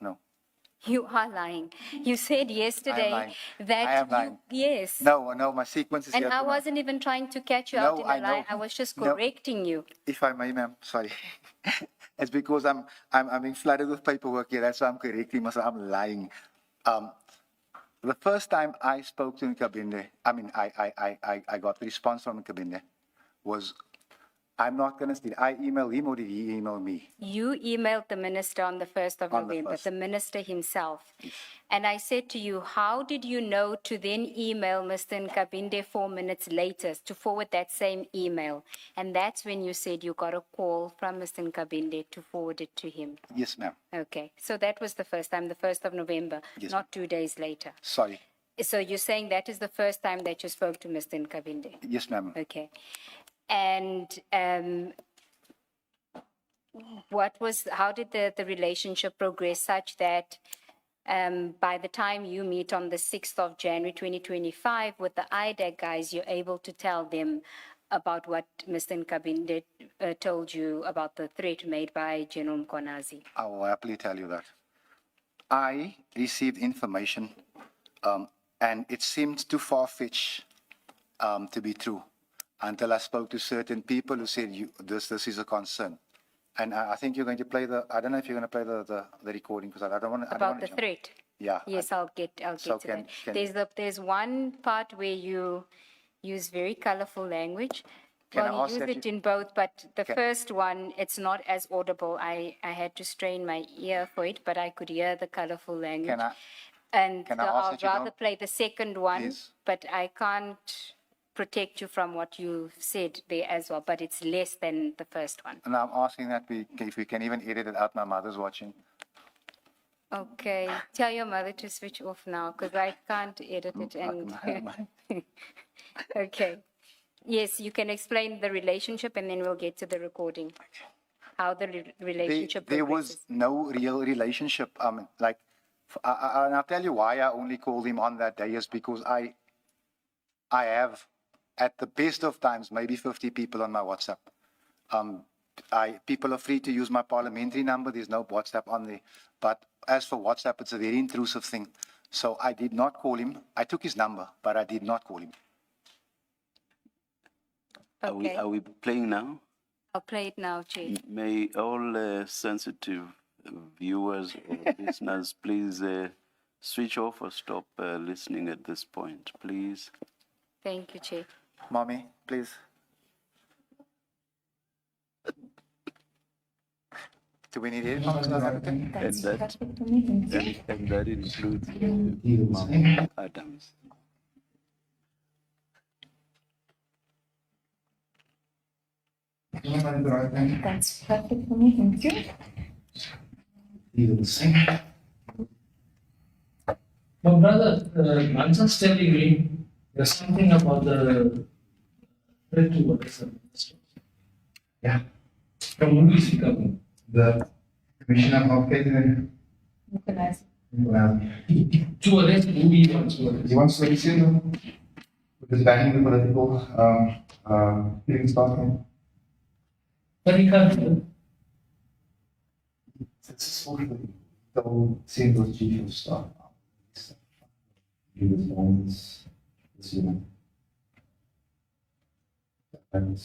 Speaker 3: You are lying. You said yesterday
Speaker 4: lying.
Speaker 3: that
Speaker 4: I am lying.
Speaker 3: Yes.
Speaker 4: No, my sequence is
Speaker 3: And
Speaker 4: here.
Speaker 3: I
Speaker 4: to-
Speaker 3: wasn't even trying to catch you out
Speaker 4: No,
Speaker 3: in
Speaker 4: I
Speaker 3: a lie.
Speaker 4: know.
Speaker 3: I was just
Speaker 4: No.
Speaker 3: correcting you.
Speaker 4: If I may, ma'am, sorry. It's because I'm being flooded with paperwork here. That's why I'm correcting myself. I'm lying. The first time I spoke to Nkabinde, I got a response from Nkabinde was, I'm not going to steal. I emailed him or did he email me?
Speaker 3: You emailed the minister on the 1st of
Speaker 4: On the
Speaker 3: November,
Speaker 4: 1st.
Speaker 3: the minister himself. And I said to you, how did you know to then email Mr. Nkabinde 4 minutes later to forward that same email? And that's when you said you got a call from Mr. Nkabinde to forward it to him.
Speaker 4: Yes, ma'am.
Speaker 3: Okay, so that was the first time, the 1st of November,
Speaker 4: Yes,
Speaker 3: not 2 days later.
Speaker 4: Sorry.
Speaker 3: So you're saying that is the first time that you spoke to Mr. Nkabinde?
Speaker 4: Yes, ma'am.
Speaker 3: Okay. And how did the relationship progress such that by the time you meet on the 6th of January 2025 with the IDAC guys, you're able to tell them about what Mr. Nkabinde told you about the threat made by General Mkonazi?
Speaker 4: I will happily tell you that. I received information and it seemed too far-fetched to be true until I spoke to certain people who said, this is a concern. And I think you're going to play I don't know if you're going to play the recording because I don't want to.
Speaker 3: About the threat?
Speaker 4: Yeah.
Speaker 3: Yes, I'll get
Speaker 4: So
Speaker 3: to that. There's one part where you use very colorful language.
Speaker 4: Can I
Speaker 3: Well, you
Speaker 4: ask
Speaker 3: use
Speaker 4: that
Speaker 3: it
Speaker 4: you-
Speaker 3: in both, but the
Speaker 4: Can-
Speaker 3: first one, it's not as audible. I had to strain my ear for it, but I could hear the colorful language.
Speaker 4: Can I?
Speaker 3: And
Speaker 4: Can
Speaker 3: so
Speaker 4: I ask
Speaker 3: I'll
Speaker 4: that you
Speaker 3: rather
Speaker 4: don't-
Speaker 3: play the second one,
Speaker 4: Please.
Speaker 3: but I can't protect you from what you said there as well, but it's less than the first one.
Speaker 4: And I'm asking that if we can even edit it out. My mother's watching.
Speaker 3: Okay, tell your mother to switch off now because I can't edit it and. Okay. Yes, you can explain the relationship and then we'll get to the recording. How the relationship
Speaker 4: There
Speaker 3: progresses.
Speaker 4: was no real relationship. And I'll tell you why I only called him on that day is because I have, at the best of times, maybe 50 people on my WhatsApp. People are free to use my parliamentary number. There's no WhatsApp on there. But as for WhatsApp, it's a very intrusive thing. So I did not call him. I took his number, but I did not call him.
Speaker 3: Okay,
Speaker 2: Are we playing now?
Speaker 3: I'll play it now, Chair.
Speaker 2: May all sensitive viewers or listeners please switch off or stop listening at this point, please.
Speaker 3: Thank you, Chair.
Speaker 4: Mommy, please. Do we need it?
Speaker 3: That's
Speaker 2: that-
Speaker 3: perfect for me, thank you.
Speaker 2: And that includes Mama Adams.
Speaker 3: That's perfect for me, thank you.
Speaker 9: My brother, Mansa's telling me there's something about the threat to what is the
Speaker 11: Yeah,
Speaker 9: from who is he coming?
Speaker 11: the Commissioner of Catering.
Speaker 9: To arrest who he wants to arrest.
Speaker 11: He wants to listen because banning the political hearing starting.
Speaker 9: But he can't do it.
Speaker 11: It's the single chief of staff. He was born this year. And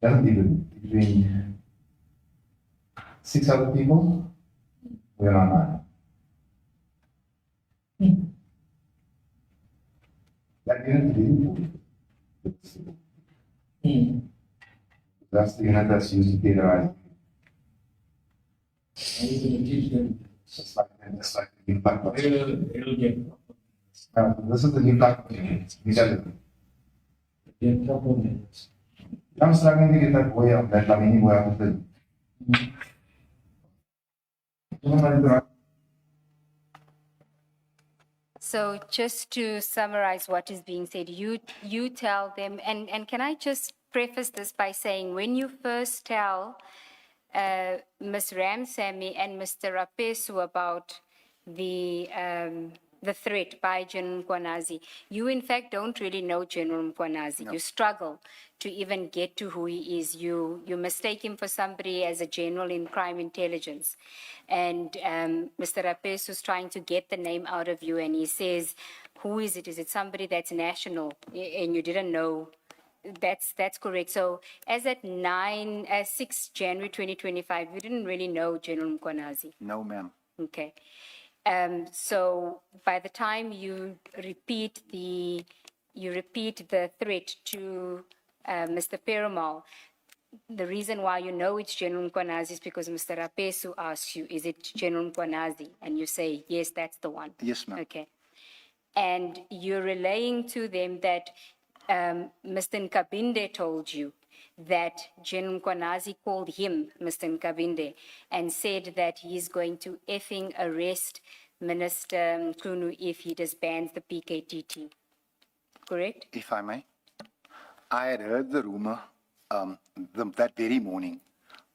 Speaker 11: doesn't even between 6 other people, we're on 9. That unit
Speaker 9: Hmm.
Speaker 11: that's the unit that's used to theorize.
Speaker 9: He's going to teach them.
Speaker 11: Just like the new black box.
Speaker 9: They'll get
Speaker 11: This is the new black box. These are the.
Speaker 9: proper minutes.
Speaker 11: I'm struggling to get that way of that Lamini way of the.
Speaker 3: So just to summarize what is being said, you tell them, and can I just preface this by saying, when you first tell Ms. Ramsamy and Mr. Rapesu about the threat by General Mkwanazi, you in fact don't really know General Mkwanazi.
Speaker 4: No.
Speaker 3: You struggle to even get to who he is. You mistake him for somebody as a general in crime intelligence. And Mr. Rapesu is trying to get the name out of you, and he says, who is it? Is it somebody that's national? And you didn't know. That's correct. So as at 6 January 2025, you didn't really know General Mkwanazi.
Speaker 4: No, ma'am.
Speaker 3: Okay. So by the time you repeat the threat to Mr. Perumal, the reason why you know it's General Mkwanazi is because Mr. Rapesu asks you, is it General Mkwanazi? And you say, yes, that's the one.
Speaker 4: Yes, ma'am.
Speaker 3: Okay. And you're relaying to them that Mr. Nkabinde told you that General Mkwanazi called him, Mr. Nkabinde, and said that he's going to effing arrest Minister Mkhunu if he disbands the PKTT. Correct?
Speaker 4: If I may, I had heard the rumor that very morning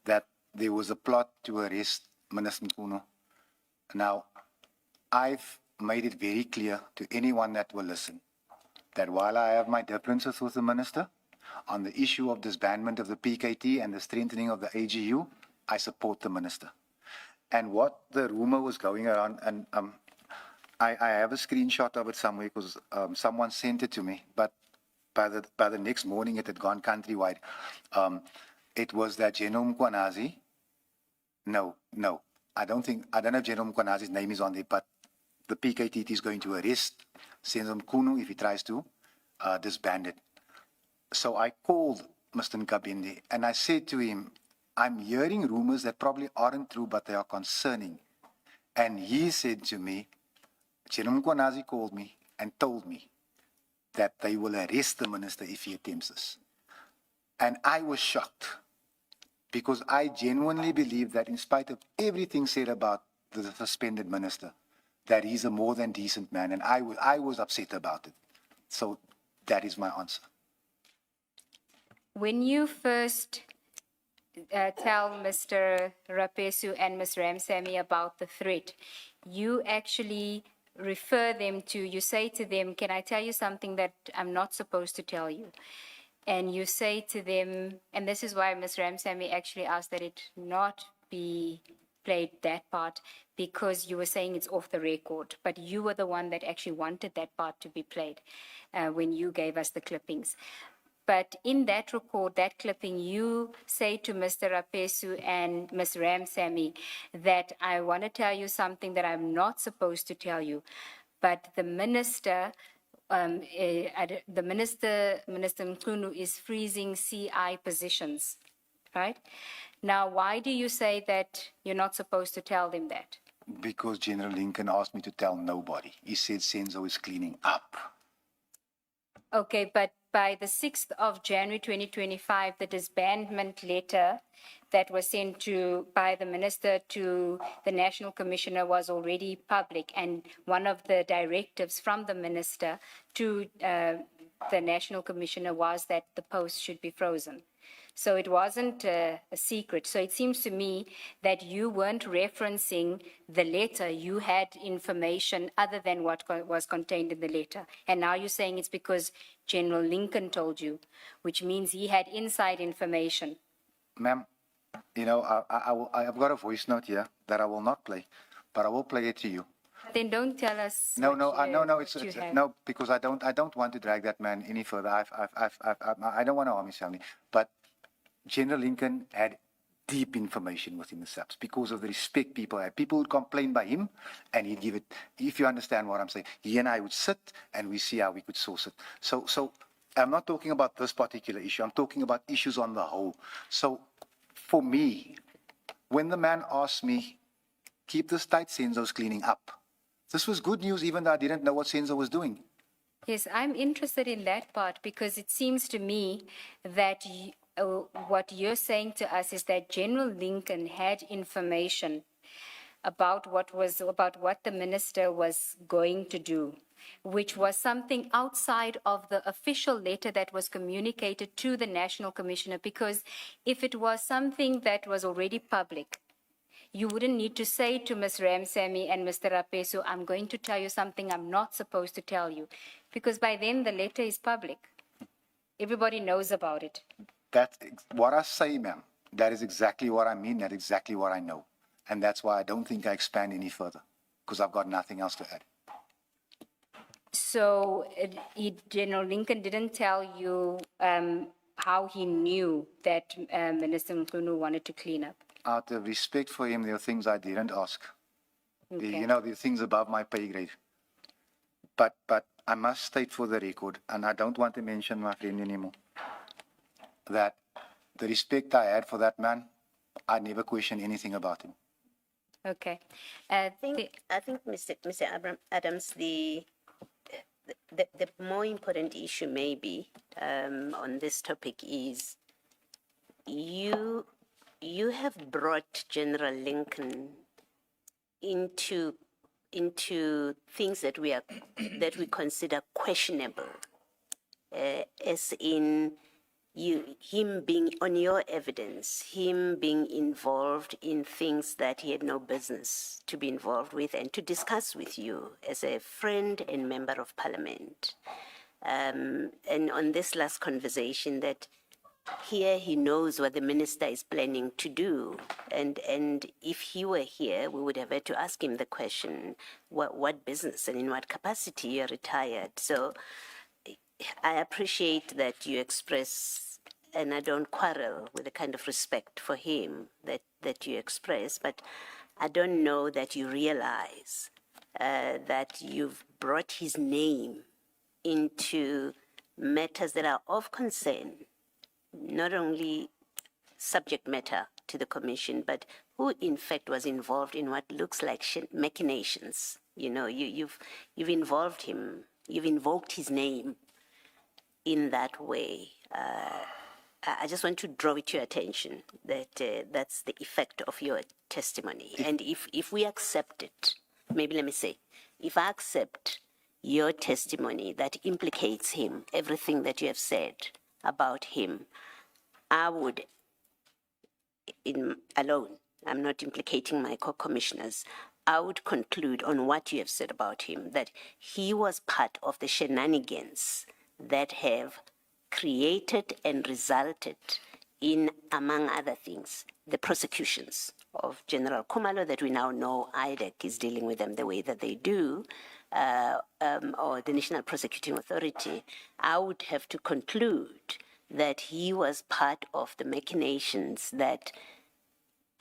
Speaker 4: that there was a plot to arrest Minister Mkhunu. Now, I've made it very clear to anyone that will listen that while I have my differences with the minister on the issue of disbandment of the PKT and the strengthening of the AGU, I support the minister. And what the rumor was going around, and I have a screenshot of it somewhere because someone sent it to me, but by the next morning it had gone countrywide. It was that General Mkwanazi, no, I don't know if General Mkwanazi's name is on there, but the PKTT is going to arrest Senator Mkhunu if he tries to disband it. So I called Mr. Nkabinde and I said to him, I'm hearing rumors that probably aren't true, but they are concerning. And he said to me, General Mkwanazi called me and told me that they will arrest the minister if he attempts this. And I was shocked because I genuinely believe that in spite of everything said about the suspended minister, that he's a more than decent man, and I was upset about it. So that is my answer.
Speaker 3: When you first tell Mr. Rapesu and Ms. Ramsamy about the threat, you actually refer them to, you say to them, can I tell you something that I'm not supposed to tell you? And you say to them, and this is why Ms. Ramsamy actually asked that it not be played, that part, because you were saying it's off the record, but you were the one that actually wanted that part to be played when you gave us the clippings. But in that record, that clipping, you say to Mr. Rapesu and Ms. Ramsamy that I want to tell you something that I'm not supposed to tell you, but the minister, Minister Mkhunu is freezing CI positions, right? Now, why do you say that you're not supposed to tell them that?
Speaker 4: Because General Lincoln asked me to tell nobody. He said Senzo is cleaning up.
Speaker 3: Okay, but by the 6th of January 2025, the disbandment letter that was sent by the minister to the National Commissioner was already public, and one of the directives from the minister to the National Commissioner was that the post should be frozen. So it wasn't a secret. So it seems to me that you weren't referencing the letter. You had information other than what was contained in the letter. And now you're saying it's because General Lincoln told you, which means he had inside information.
Speaker 4: Ma'am, you know, I've got a voice note here that I will not play, but I will play it to you.
Speaker 3: Then don't tell us.
Speaker 4: No,
Speaker 3: have.
Speaker 4: No, because I don't want to drag that man any further. I don't want to harm his family, but General Lincoln had deep information within the SAPS because of the respect people had. People would complain by him, and he'd give it. If you understand what I'm saying, he and I would sit and we see how we could source it. So I'm not talking about this particular issue. I'm talking about issues on the whole. So for me, when the man asked me, keep this tight, Senzo's cleaning up, this was good news, even though I didn't know what Senzo was doing.
Speaker 3: Yes, I'm interested in that part because it seems to me that what you're saying to us is that General Lincoln had information about what the minister was going to do, which was something outside of the official letter that was communicated to the National Commissioner, because if it was something that was already public, you wouldn't need to say to Ms. Ramsamy and Mr. Rapesu, I'm going to tell you something I'm not supposed to tell you, because by then the letter is public. Everybody knows about it.
Speaker 4: That's what I say, ma'am. That is exactly what I mean. That's exactly what I know. And that's why I don't think I expand any further, because I've got nothing else to add.
Speaker 3: So General Lincoln didn't tell you how he knew that Minister Mkhunu wanted to clean up.
Speaker 4: Out of respect for him, there are things I didn't ask.
Speaker 3: Okay.
Speaker 4: You know, there are things above my pay grade. But I must state for the record, and I don't want to mention my friend anymore, that the respect I had for that man, I never questioned anything about him.
Speaker 3: Okay.
Speaker 6: I think, Mr. Adams, the more important issue maybe on this topic is you have brought General Lincoln into things that we consider questionable, as in him being on your evidence, him being involved in things that he had no business to be involved with and to discuss with you as a friend and member of parliament. And on this last conversation, that here he knows what the minister is planning to do. And if he were here, we would have had to ask him the question, what business and in what capacity you're retired. So I appreciate that you express, and I don't quarrel with the kind of respect for him that you express, but I don't know that you realize that you've brought his name into matters that are of concern, not only subject matter to the commission, but who in fact was involved in what looks like machinations. You know, you've involved him, you've invoked his name in that way. I just want to draw it to your attention that that's the effect of your testimony. And if we accept it, maybe let me say, if I accept your testimony that implicates him, everything that you have said about him, I would, alone, I'm not implicating my co-commissioners, I would conclude on what you have said about him, that he was part of the shenanigans that have created and resulted in, among other things, the prosecutions of General Kumalo that we now know IDEC is dealing with them the way that they do, or the National Prosecuting Authority. I would have to conclude that he was part of the machinations that,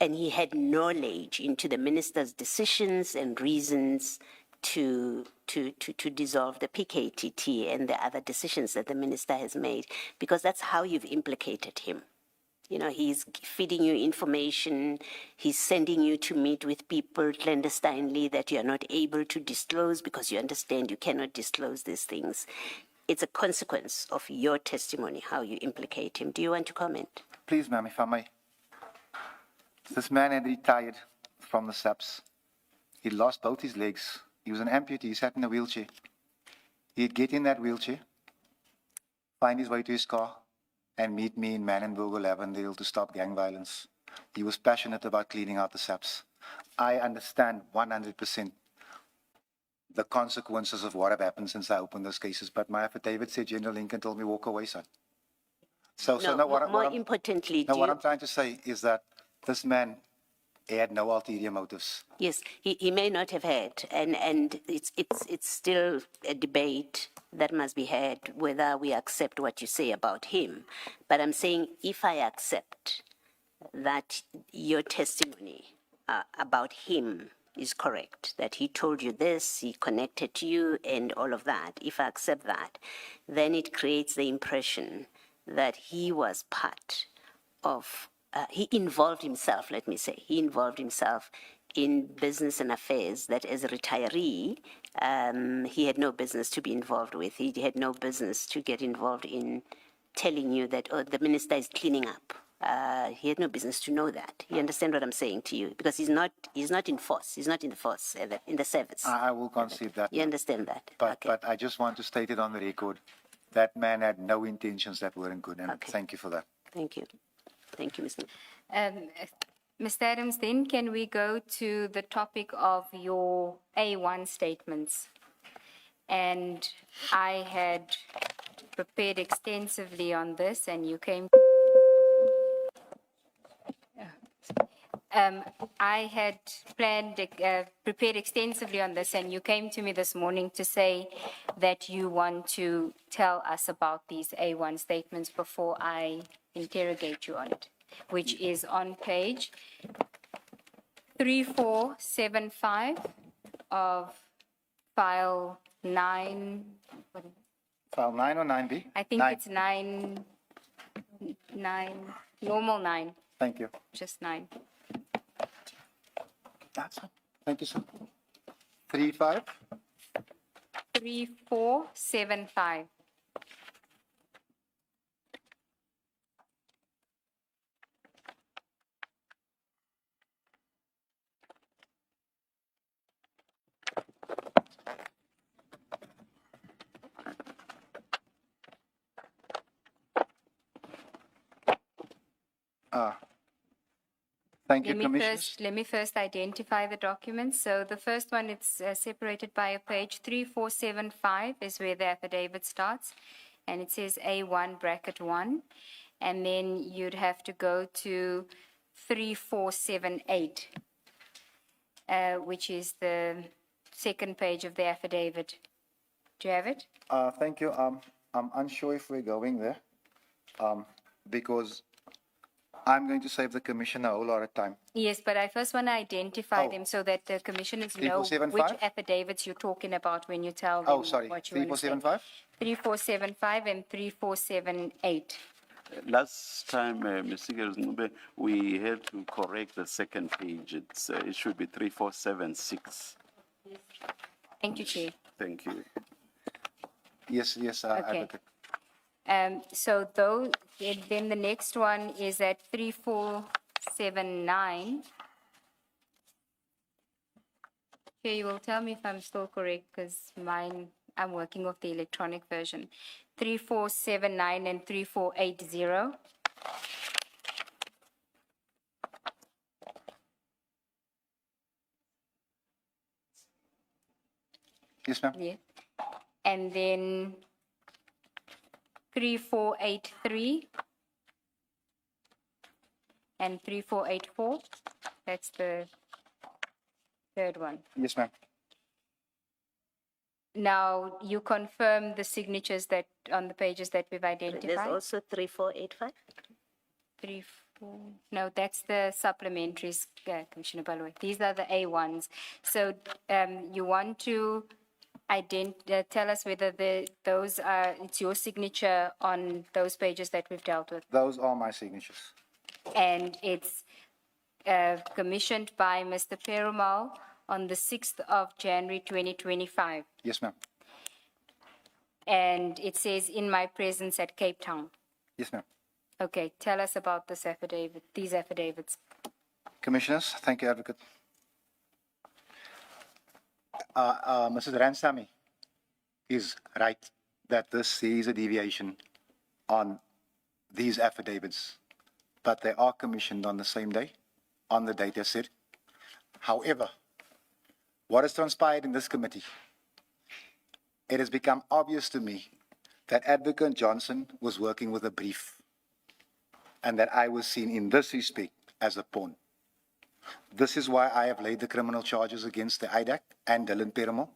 Speaker 6: and he had knowledge into the minister's decisions and reasons to dissolve the PKTT and the other decisions that the minister has made, because that's how you've implicated him. You know, he's feeding you information, he's sending you to meet with people clandestinely that you're not able to disclose because you understand you cannot disclose these things. It's a consequence of your testimony, how you implicate him. Do you want to comment?
Speaker 4: Please, ma'am, if I may. This man had retired from the SAPS. He lost both his legs. He was an amputee. He sat in a wheelchair. He'd get in that wheelchair, find his way to his car, and meet me in Manenburg or Lavendale to stop gang violence. He was passionate about cleaning out the SAPS. I understand 100% the consequences of what have happened since I opened those cases, but my affidavit said General Lincoln told me walk away, son.
Speaker 6: More importantly,
Speaker 4: what I'm trying to say is that this man had no ulterior motives.
Speaker 6: Yes, he may not have had, and it's still a debate that must be had whether we accept what you say about him. But I'm saying if I accept that your testimony about him is correct, that he told you this, he connected to you and all of that, if I accept that, then it creates the impression that he was part of, he involved himself, let me say, he involved himself in business and affairs that as a retiree, he had no business to be involved with. He had no business to get involved in telling you that, oh, the minister is cleaning up. He had no business to know that. You understand what I'm saying to you? Because he's not in force. He's not in the force, in the service.
Speaker 4: I will concede that.
Speaker 6: You understand that?
Speaker 4: But,
Speaker 6: Okay.
Speaker 4: but I just want to state it on the record. That man had no intentions that weren't good, and
Speaker 6: Okay.
Speaker 4: thank you for that.
Speaker 6: Thank you. Thank you, Mr.
Speaker 3: Mr. Adams, then can we go to the topic of your A1 statements? And I had prepared extensively on this, and you came. I had prepared extensively on this, and you came to me this morning to say that you want to tell us about these A1 statements before I interrogate you on it, which is on page 3475 of file 9.
Speaker 4: File 9 or 9B?
Speaker 3: I think
Speaker 4: 9.
Speaker 3: it's 9, normal 9,
Speaker 4: Thank you.
Speaker 3: just 9.
Speaker 4: That's fine. Thank you, sir. 35.
Speaker 3: 3475.
Speaker 4: Thank you, Commissioners.
Speaker 3: Let me first identify the documents. So the first one, it's separated by a page. 3475 is where the affidavit starts, and it says A1 bracket 1, and then you'd have to go to 3478, which is the second page of the affidavit. Do you have it?
Speaker 4: Thank you. I'm unsure if we're going there, because I'm going to save the Commissioner a whole lot of time.
Speaker 3: Yes, but I first want to identify
Speaker 4: Oh.
Speaker 3: them so that the commissioners know
Speaker 4: 3475?
Speaker 3: which affidavits you're talking about when you tell them
Speaker 4: Oh, sorry.
Speaker 3: what you want to say.
Speaker 4: 3475?
Speaker 3: 3475 and 3478.
Speaker 2: Last time, Mr. Ngube, we had to correct the second page. It should be 3476.
Speaker 3: Thank you, Chair.
Speaker 2: Thank you.
Speaker 4: Yes, Advocate.
Speaker 3: So then the next one is at 3479. Okay, you will tell me if I'm still correct, because I'm working off the electronic version. 3479 and 3480.
Speaker 4: Yes, ma'am.
Speaker 3: Yeah. And then 3483 and 3484. That's the third one.
Speaker 4: Yes, ma'am.
Speaker 3: Now, you confirm the signatures that on the pages that we've
Speaker 6: There's
Speaker 3: identified?
Speaker 6: also 3485.
Speaker 3: 4. No, that's the supplementaries, Commissioner Balwe. These are the A1s. So you want to tell us whether it's your signature on those pages that we've dealt with.
Speaker 4: Those are my signatures.
Speaker 3: And it's commissioned by Mr. Perumal on the 6th of January 2025.
Speaker 4: Yes, ma'am.
Speaker 3: And it says, in my presence at Cape Town.
Speaker 4: Yes, ma'am.
Speaker 3: Okay, tell us about this affidavit, these affidavits.
Speaker 4: Commissioners, thank you, Advocate. Mrs. Ransamy is right that this is a deviation on these affidavits, but they are commissioned on the same day, on the date as said. However, what has transpired in this committee, it has become obvious to me that Advocate Johnson was working with a brief, and that I was seen in this respect as a pawn. This is why I have laid the criminal charges against the IDAC and Dylan Perumal.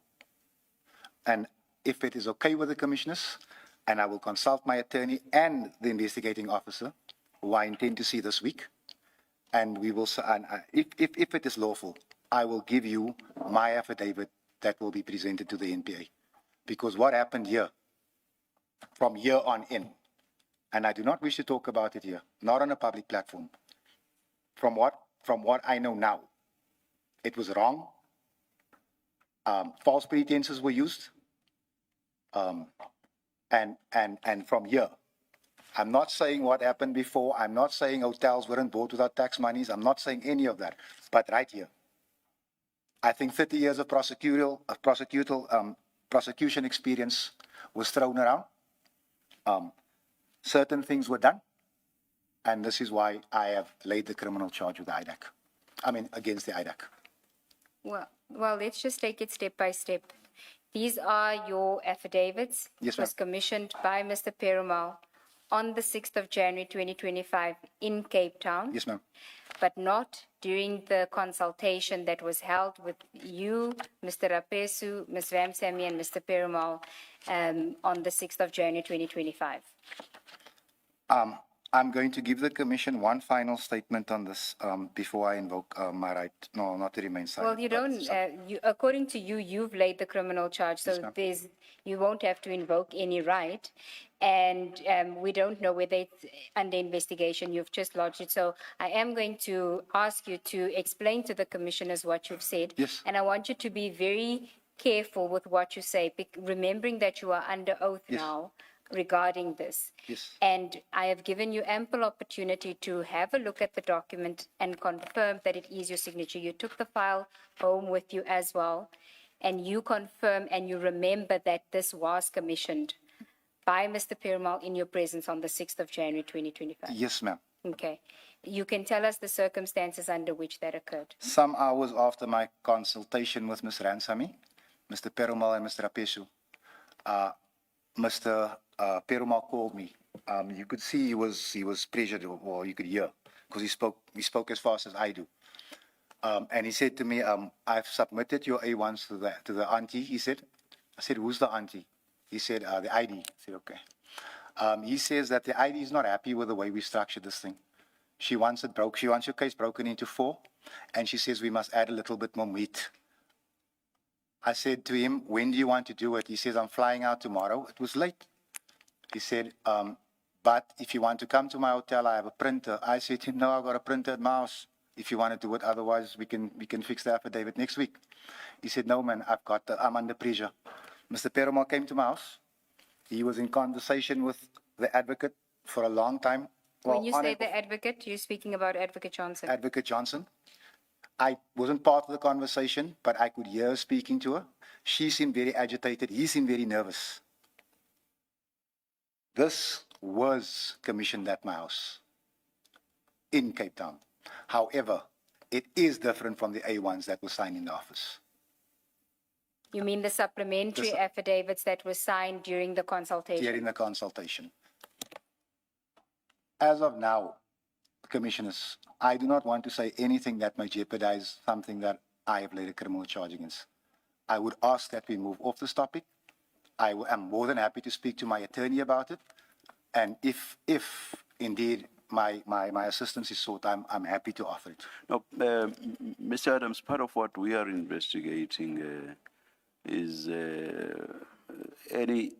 Speaker 4: And if it is okay with the commissioners, and I will consult my attorney and the investigating officer, who I intend to see this week, and we will, if it is lawful, I will give you my affidavit that will be presented to the NPA. Because what happened here, from here on in, and I do not wish to talk about it here, not on a public platform. From what I know now, it was wrong. False pretenses were used. And from here, I'm not saying what happened before. I'm not saying hotels weren't bought without tax monies. I'm not saying any of that. But right here, I think 30 years of prosecution experience was thrown around. Certain things were done. And this is why I have laid the criminal charge with the IDAC. I mean, against the IDAC.
Speaker 3: Well, let's just take it step by step. These are your affidavits.
Speaker 4: Yes,
Speaker 3: It was
Speaker 4: ma'am.
Speaker 3: commissioned by Mr. Perumal on the 6th of January 2025 in Cape Town.
Speaker 4: Yes, ma'am.
Speaker 3: But not during the consultation that was held with you, Mr. Rapesu, Ms. Ramsamy, and Mr. Perumal on the 6th of January 2025.
Speaker 4: I'm going to give the commission one final statement on this before I invoke my right, not to remain silent.
Speaker 3: Well, you don't, according to you, you've laid the criminal charge, so
Speaker 4: Yes, ma'am.
Speaker 3: you won't have to invoke any right. And we don't know whether it's under investigation, you've just lodged it. So I am going to ask you to explain to the commissioners what you've said.
Speaker 4: Yes.
Speaker 3: And I want you to be very careful with what you say, remembering that you are under oath
Speaker 4: Yes.
Speaker 3: now regarding this.
Speaker 4: Yes.
Speaker 3: And I have given you ample opportunity to have a look at the document and confirm that it is your signature. You took the file home with you as well, and you confirm and you remember that this was commissioned by Mr. Perumal in your presence on the 6th of January 2025.
Speaker 4: Yes, ma'am.
Speaker 3: Okay. You can tell us the circumstances under which that occurred.
Speaker 4: Some hours after my consultation with Ms. Ransamy, Mr. Perumal and Mr. Rapesu, Mr. Perumal called me. You could see he was pressured, or you could hear, because he spoke as fast as I do. And he said to me, I've submitted your A1s to the auntie, he said. I said, who's the auntie? He said, the ID. I said, okay. He says that the ID is not happy with the way we structured this thing. She wants your case broken into 4, and she says we must add a little bit more meat. I said to him, when do you want to do it? He says, I'm flying out tomorrow. It was late. He said, but if you want to come to my hotel, I have a printer. I said to him, no, I've got a printer at my house. If you want to do it, otherwise we can fix the affidavit next week. He said, no, man, I'm under pressure. Mr. Perumal came to my house. He was in conversation with the advocate for a long time.
Speaker 3: When you say the advocate, you're speaking about Advocate Johnson.
Speaker 4: Advocate Johnson. I wasn't part of the conversation, but I could hear her speaking to her. She seemed very agitated. He seemed very nervous. This was commissioned at my house in Cape Town. However, it is different from the A1s that were signed in the office.
Speaker 3: You mean the supplementary affidavits that were signed during the consultation?
Speaker 4: During the consultation. As of now, Commissioners, I do not want to say anything that may jeopardize something that I have laid a criminal charge against. I would ask that we move off this topic. I am more than happy to speak to my attorney about it. And if indeed my assistance is sought, I'm happy to offer it.
Speaker 2: No, Mr. Adams, part of what we are investigating is any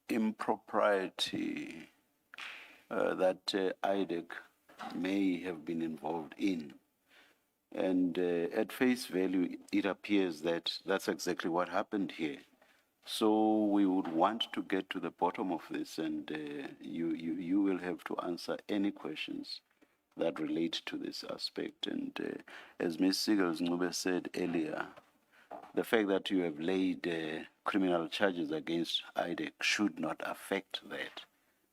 Speaker 2: impropriety that IDEC may have been involved in. And at face value, it appears that that's exactly what happened here. So we would want to get to the bottom of this, and you will have to answer any questions that relate to this aspect. And as Ms. Sigels-Ncube said earlier, the fact that you have laid criminal charges against IDEC should not affect that.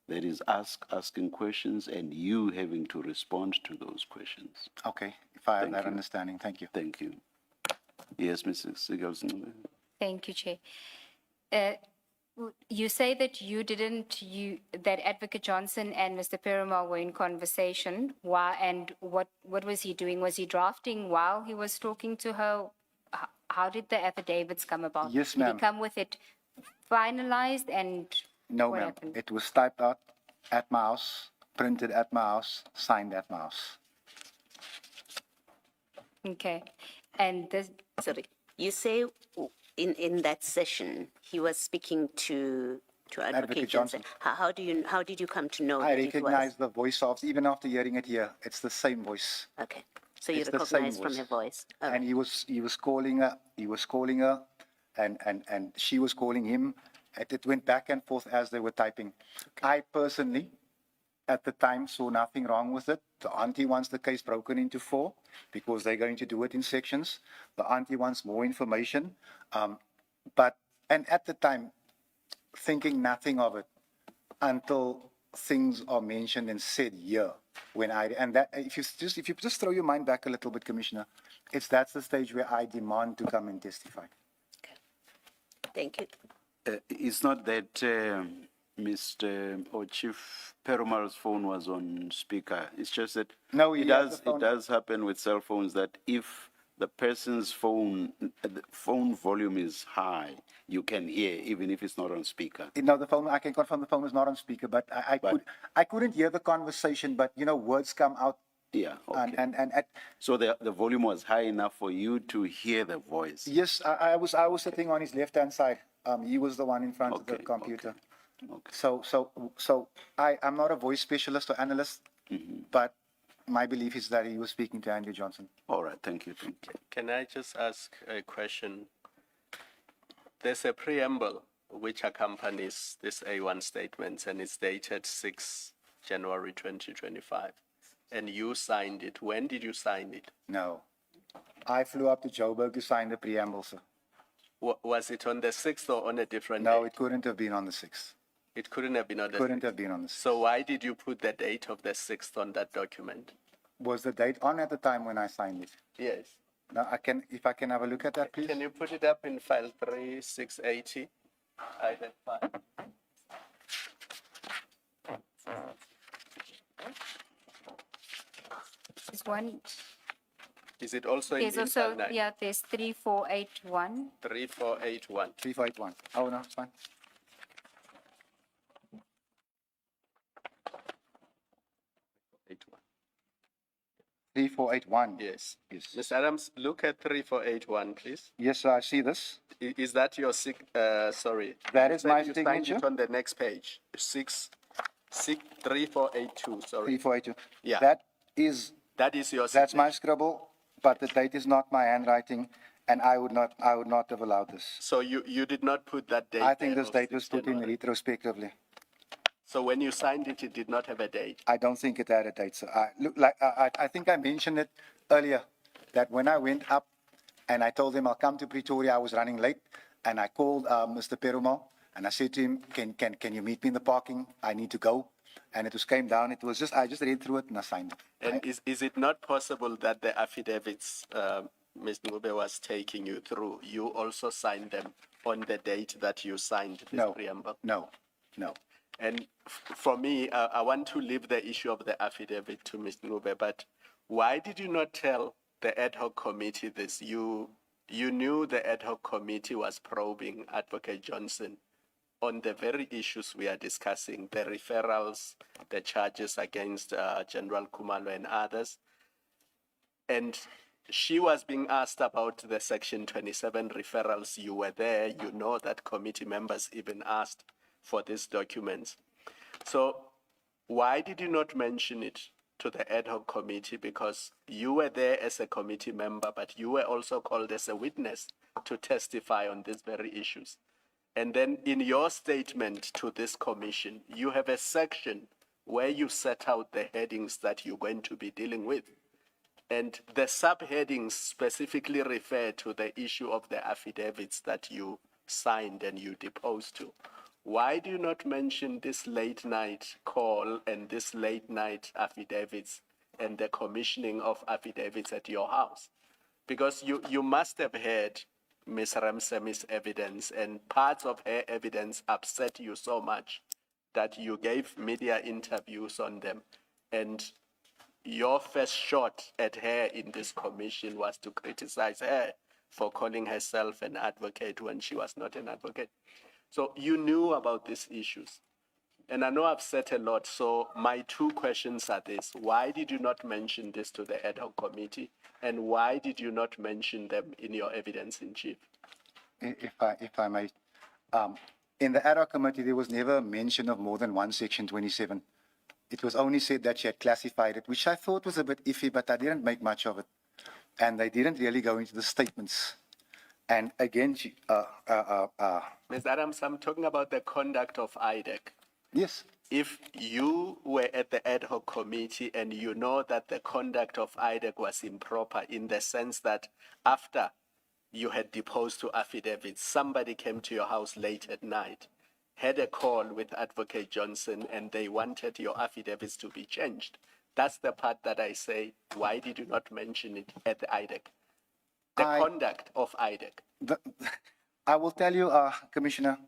Speaker 2: That is asking questions and you having to respond to those questions.
Speaker 4: Okay, if I have that understanding, thank you.
Speaker 2: Thank you. Yes, Mrs. Sigels-Ncube.
Speaker 3: Thank you, Chair. You say that that Advocate Johnson and Mr. Perumal were in conversation. Why, and what was he doing? Was he drafting while he was talking to her? How did the affidavits come about?
Speaker 4: Yes,
Speaker 3: Did
Speaker 4: ma'am.
Speaker 3: he come with it finalized and
Speaker 4: No,
Speaker 3: what
Speaker 4: ma'am.
Speaker 3: happened?
Speaker 4: It was typed out at my house, printed at my house, signed at my house.
Speaker 3: Okay. And this,
Speaker 6: Sorry, you say in that session, he was speaking to Advocate Johnson. How did you come to know
Speaker 4: I
Speaker 6: that it
Speaker 4: recognize
Speaker 6: was?
Speaker 4: the voice of, even after hearing it here, it's the same voice.
Speaker 6: Okay, so you
Speaker 4: It's the same
Speaker 6: recognize from
Speaker 4: voice.
Speaker 6: her voice. All
Speaker 4: And
Speaker 6: right.
Speaker 4: he was calling her, and she was calling him. It went back and forth as they were typing. I personally at the time saw nothing wrong with it. The auntie wants the case broken into 4 because they're going to do it in sections. The auntie wants more information. And at the time, thinking nothing of it until things are mentioned and said here. If you just throw your mind back a little bit, Commissioner, that's the stage where I demand to come and testify.
Speaker 6: Thank you.
Speaker 2: It's not that Mr. or Chief Perumal's phone was on speaker. It's just that
Speaker 4: No, he has the phone.
Speaker 2: it does happen with cell phones that if the person's phone, the phone volume is high, you can hear even if it's not on speaker.
Speaker 4: No, the phone, I can confirm the phone is not on speaker, but I couldn't hear the conversation, but words come out.
Speaker 2: Yeah, okay.
Speaker 4: And
Speaker 2: So the volume was high enough for you to hear the voice.
Speaker 4: yes, I was sitting on his left-hand side. He was the one in front of the
Speaker 2: Okay,
Speaker 4: computer.
Speaker 2: Okay.
Speaker 4: So I'm not a voice specialist or analyst, but my belief is that he was speaking to Andrew Johnson.
Speaker 2: All right, thank you.
Speaker 5: Can I just ask a question? There's a preamble which accompanies this A1 statement, and it's dated 6 January 2025. And you signed it. When did you sign it?
Speaker 4: No, I flew up to Joburg to sign the preamble, sir.
Speaker 5: Was it on the 6th or on a different
Speaker 4: No,
Speaker 5: date?
Speaker 4: it couldn't have been on the 6th.
Speaker 5: It couldn't have been on the
Speaker 4: Couldn't
Speaker 5: 6th.
Speaker 4: have been on the 6th.
Speaker 5: So why did you put the date of the 6th on that document?
Speaker 4: Was the date on at the time when I signed it?
Speaker 5: Yes.
Speaker 4: Now, if I can have a look at that, please.
Speaker 5: Can you put it up in file 3680? Identify.
Speaker 3: There's one,
Speaker 5: Is it also in
Speaker 3: there's
Speaker 5: file
Speaker 3: also,
Speaker 5: 9?
Speaker 3: yeah, there's 3481.
Speaker 5: 3481.
Speaker 4: 3481. Oh, no, it's fine.
Speaker 5: Eight-one.
Speaker 4: 3481.
Speaker 5: Yes.
Speaker 4: Yes.
Speaker 5: Ms. Adams, look at 3481, please.
Speaker 4: Yes, sir, I see this.
Speaker 5: Is that your sorry?
Speaker 4: That
Speaker 5: You
Speaker 4: is
Speaker 5: said
Speaker 4: my
Speaker 5: you signed
Speaker 4: signature.
Speaker 5: it on the next page. 3482, sorry.
Speaker 4: 3482.
Speaker 5: Yeah.
Speaker 4: That is
Speaker 5: your
Speaker 4: That's my
Speaker 5: signature.
Speaker 4: scribble, but the date is not my handwriting, and I would not have allowed this.
Speaker 5: So you did not put that date
Speaker 4: I think
Speaker 5: there
Speaker 4: this
Speaker 5: of
Speaker 4: date was
Speaker 5: 6
Speaker 4: put in
Speaker 5: January.
Speaker 4: retrospectively.
Speaker 5: So when you signed it, it did not have a date.
Speaker 4: I don't think it had a date, sir. I think I mentioned it earlier, that when I went up and I told him I'll come to Pretoria, I was running late, and I called Mr. Perumal, and I said to him, can you meet me in the parking? I need to go. And it came down. It was I just read through it and I signed it.
Speaker 5: And is it not possible that the affidavits Ms. Ngube was taking you through, you also signed them on the date that you signed this preamble?
Speaker 4: No.
Speaker 5: And for me, I want to leave the issue of the affidavit to Ms. Ngube, but why did you not tell the ad hoc committee this? You knew the ad hoc committee was probing Advocate Johnson on the very issues we are discussing, the referrals, the charges against General Kumalo and others. And she was being asked about the Section 27 referrals. You were there. You know that committee members even asked for these documents. So why did you not mention it to the ad hoc committee? Because you were there as a committee member, but you were also called as a witness to testify on these very issues. And then in your statement to this commission, you have a section where you set out the headings that you're going to be dealing with. And the subheadings specifically refer to the issue of the affidavits that you signed and you deposed to. Why do you not mention this late night call and this late night affidavits and the commissioning of affidavits at your house? Because you must have heard Ms. Ramsemi's evidence, and parts of her evidence upset you so much that you gave media interviews on them. And your first shot at her in this commission was to criticize her for calling herself an advocate when she was not an advocate. So you knew about these issues. And I know I've said a lot, so my two questions are this. Why did you not mention this to the ad hoc committee? And why did you not mention them in your evidence in chief?
Speaker 4: If I may, in the ad hoc committee, there was never a mention of more than one Section 27. It was only said that she had classified it, which I thought was a bit iffy, but I didn't make much of it. And they didn't really go into the statements. And again,
Speaker 5: Ms. Adams, I'm talking about the conduct of IDEC.
Speaker 4: Yes.
Speaker 5: If you were at the ad hoc committee and you know that the conduct of IDEC was improper in the sense that after you had deposed to affidavits, somebody came to your house late at night, had a call with Advocate Johnson, and they wanted your affidavits to be changed. That's the part that I say, why did you not mention it at the IDEC? The conduct of IDEC.
Speaker 4: I will tell you, Commissioner,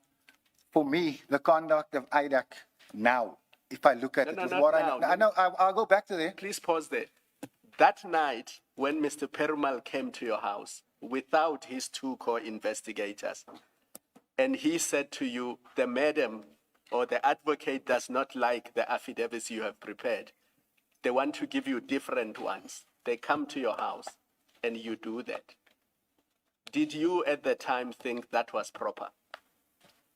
Speaker 4: for me, the conduct of IDAC now, if I look at
Speaker 5: No,
Speaker 4: it,
Speaker 5: no,
Speaker 4: with
Speaker 5: not
Speaker 4: what
Speaker 5: now.
Speaker 4: I know, I'll go back to there.
Speaker 5: Please pause there. That night, when Mr. Perumal came to your house without his two co-investigators, and he said to you, the madam or the advocate does not like the affidavits you have prepared. They want to give you different ones. They come to your house and you do that. Did you at the time think that was proper?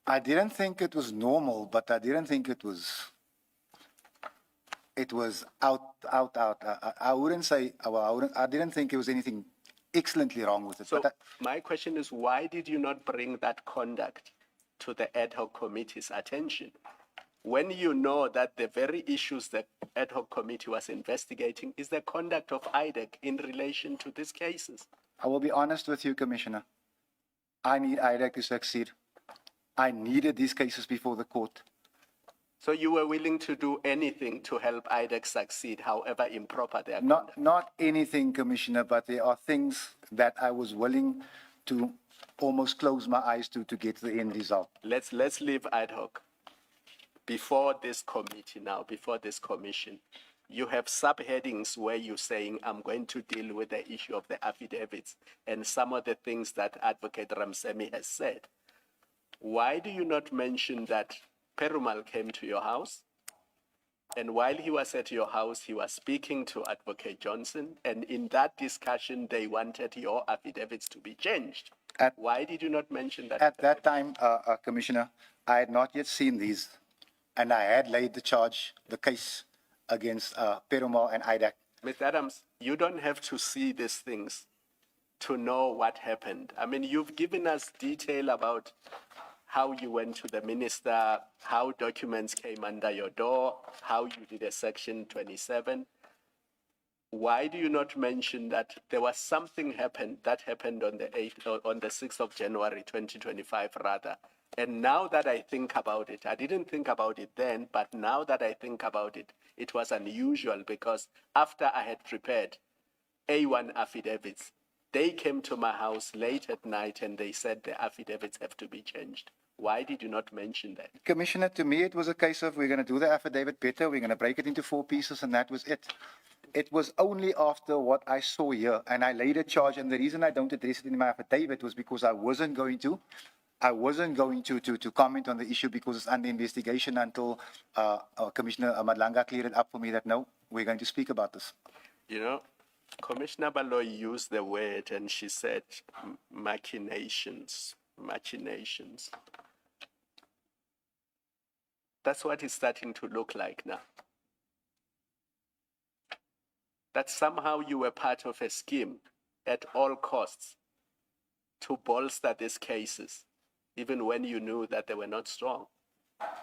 Speaker 4: I didn't think it was normal, but I didn't think it was out. I wouldn't say, well, I didn't think it was anything excellently wrong with it.
Speaker 5: So
Speaker 4: but
Speaker 5: my question is, why did you not bring that conduct to the ad hoc committee's attention? When you know that the very issues the ad hoc committee was investigating is the conduct of IDEC in relation to these cases.
Speaker 4: I will be honest with you, Commissioner. I need IDAC to succeed. I needed these cases before the court.
Speaker 5: So you were willing to do anything to help IDEC succeed, however improper their conduct?
Speaker 4: Not anything, Commissioner, but there are things that I was willing to almost close my eyes to get the end result.
Speaker 5: Let's leave ad hoc. Before this committee now, before this commission, you have subheadings where you're saying, I'm going to deal with the issue of the affidavits and some of the things that Advocate Ramsemi has said. Why do you not mention that Perumal came to your house? And while he was at your house, he was speaking to Advocate Johnson. And in that discussion, they wanted your affidavits to be changed. Why did you not mention that?
Speaker 4: At that time, Commissioner, I had not yet seen these. And I had laid the case against Perumal and IDAC.
Speaker 5: Mr. Adams, you don't have to see these things to know what happened. I mean, you've given us detail about how you went to the minister, how documents came under your door, how you did a Section 27. Why do you not mention that there was something that happened on the 6th of January, 2025, rather? And now that I think about it, I didn't think about it then, but now that I think about it, it was unusual because after I had prepared A1 affidavits, they came to my house late at night and they said the affidavits have to be changed. Why did you not mention that?
Speaker 4: Commissioner, to me, it was a case of we're going to do the affidavit better, we're going to break it into 4 pieces, and that was it. It was only after what I saw here, and I laid a charge, and the reason I don't address it in my affidavit was because I wasn't going to comment on the issue because it's under investigation until Commissioner Madlanga cleared it up for me that no, we're going to speak about this.
Speaker 5: You know, Commissioner Baloyi used the word and she said machinations. That's what it's starting to look like now. That somehow you were part of a scheme at all costs to bolster these cases, even when you knew that they were not strong.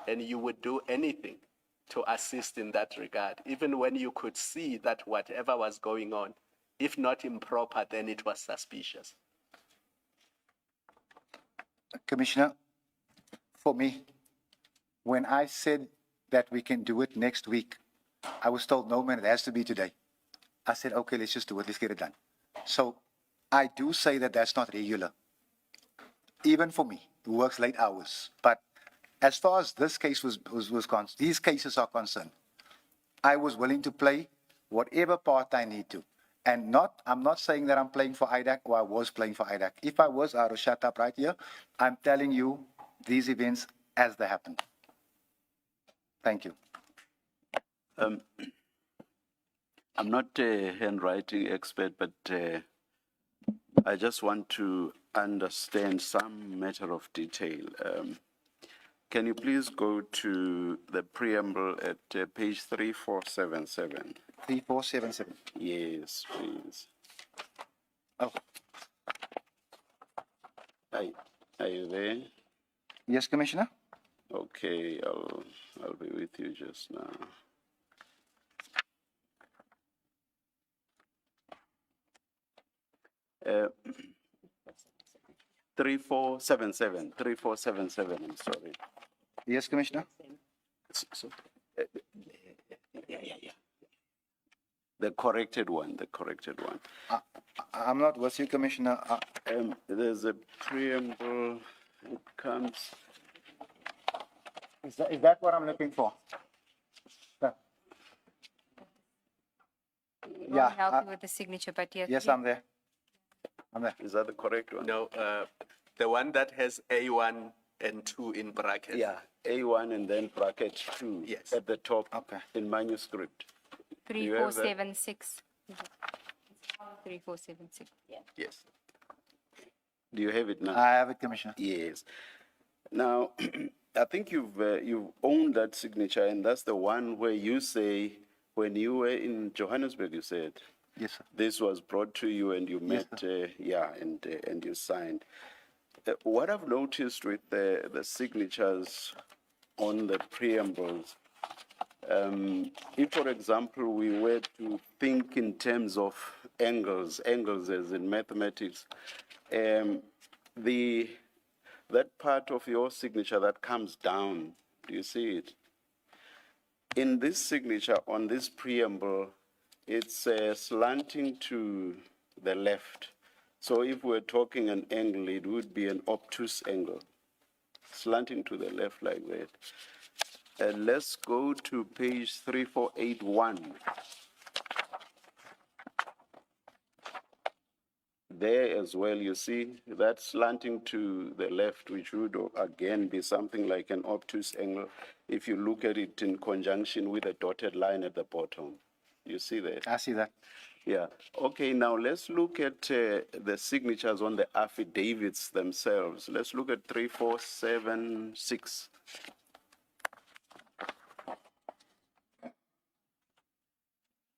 Speaker 5: And you would do anything to assist in that regard, even when you could see that whatever was going on, if not improper, then it was suspicious.
Speaker 4: Commissioner, for me, when I said that we can do it next week, I was told, no, man, it has to be today. I said, okay, let's just do it. Let's get it done. So I do say that that's not regular, even for me, who works late hours. But as far as this case these cases are concerned, I was willing to play whatever part I need to. And I'm not saying that I'm playing for IDAC or I was playing for IDAC. If I was, I would shut up right here. I'm telling you these events as they happen. Thank you.
Speaker 2: I'm not a handwriting expert, but I just want to understand some matter of detail. Can you please go to the preamble at page 3477?
Speaker 4: 3477.
Speaker 2: Yes, please.
Speaker 4: Oh.
Speaker 2: Are you there?
Speaker 4: Yes, Commissioner.
Speaker 2: Okay, I'll be with you just now. Uh, 3477, I'm sorry.
Speaker 4: Yes, Commissioner?
Speaker 2: Yeah. The corrected one.
Speaker 4: I'm not with you, Commissioner.
Speaker 2: There's a preamble, it comes,
Speaker 4: Is that what I'm looking for?
Speaker 3: We'll help you with the signature, but
Speaker 4: Yes, I'm there.
Speaker 2: is that the correct one?
Speaker 5: No, the one that has A1 and 2 in brackets.
Speaker 2: Yeah, A1 and then bracket 2
Speaker 5: Yes.
Speaker 2: at the top
Speaker 4: Okay.
Speaker 2: in manuscript. you have that?
Speaker 3: 3476. 3476. Yeah.
Speaker 2: Yes. Do you have it now?
Speaker 4: I have it, Commissioner.
Speaker 2: Yes. Now, I think you've owned that signature, and that's the one where you say, when you were in Johannesburg, you said,
Speaker 4: Yes, sir.
Speaker 2: this was brought to you and you
Speaker 4: Yes,
Speaker 2: met, and you signed. What I've noticed with the signatures on the preambles, if, for example, we were to think in terms of angles as in mathematics, that part of your signature that comes down, do you see it? In this signature on this preamble, it's slanting to the left. So if we're talking an angle, it would be an obtuse angle, slanting to the left like that. And let's go to page 3481. There as well, you see that slanting to the left, which would again be something like an obtuse angle if you look at it in conjunction with a dotted line at the bottom. You see that?
Speaker 4: I see that.
Speaker 2: Yeah. Okay, now let's look at the signatures on the affidavits themselves. Let's look at 3476.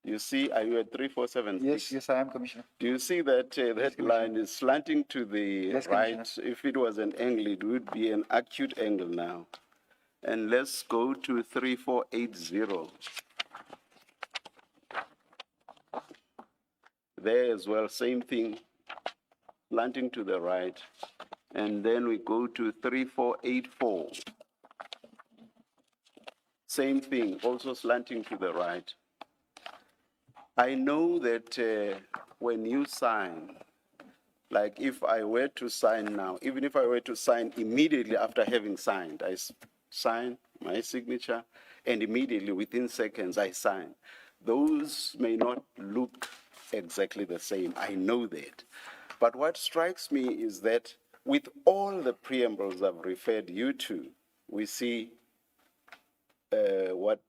Speaker 2: You see, are you at 3476?
Speaker 4: Yes, I am, Commissioner.
Speaker 2: Do you see that that line is slanting to the
Speaker 4: Yes,
Speaker 2: right?
Speaker 4: Commissioner.
Speaker 2: If it was an angle, it would be an acute angle now. And let's go to 3480. There as well, same thing, slanting to the right. And then we go to 3484. Same thing, also slanting to the right. I know that when you sign, like if I were to sign now, even if I were to sign immediately after having signed, I sign my signature, and immediately within seconds I sign. Those may not look exactly the same, I know that. But what strikes me is that with all the preambles I've referred you to, we see what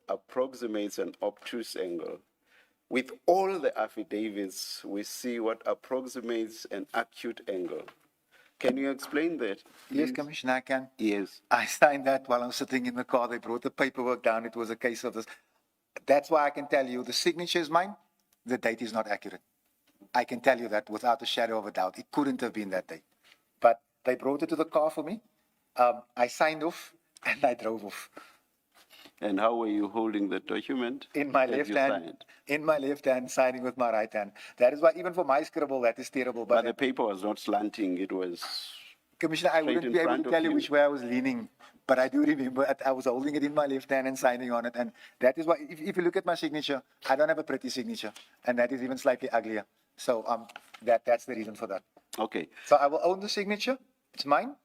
Speaker 2: approximates an obtuse angle. With all the affidavits, we see what approximates an acute angle. Can you explain that?
Speaker 4: Yes,
Speaker 2: please?
Speaker 4: Commissioner, I can.
Speaker 2: Yes.
Speaker 4: I signed that while I'm sitting in the car. They brought the paperwork down. It was a case of this. That's why I can tell you the signature is mine. The date is not accurate. I can tell you that without a shadow of a doubt. It couldn't have been that date. But they brought it to the car for me. I signed off and I drove off.
Speaker 2: And how were you holding the document?
Speaker 4: In my
Speaker 2: as
Speaker 4: left
Speaker 2: you
Speaker 4: hand.
Speaker 2: signed?
Speaker 4: In my left hand, signing with my right hand. That is why even for my scribble, that is terrible.
Speaker 2: But the paper was not slanting, it was...
Speaker 4: Commissioner, I
Speaker 2: straight
Speaker 4: wouldn't
Speaker 2: in
Speaker 4: be able
Speaker 2: front
Speaker 4: to
Speaker 2: of
Speaker 4: tell you
Speaker 2: you.
Speaker 4: which way I was leaning, but I do remember I was holding it in my left hand and signing on it. And that is why, if you look at my signature, I don't have a pretty signature, and that is even slightly uglier. So that's the reason for that.
Speaker 2: Okay.
Speaker 4: So I will own the signature. It's mine.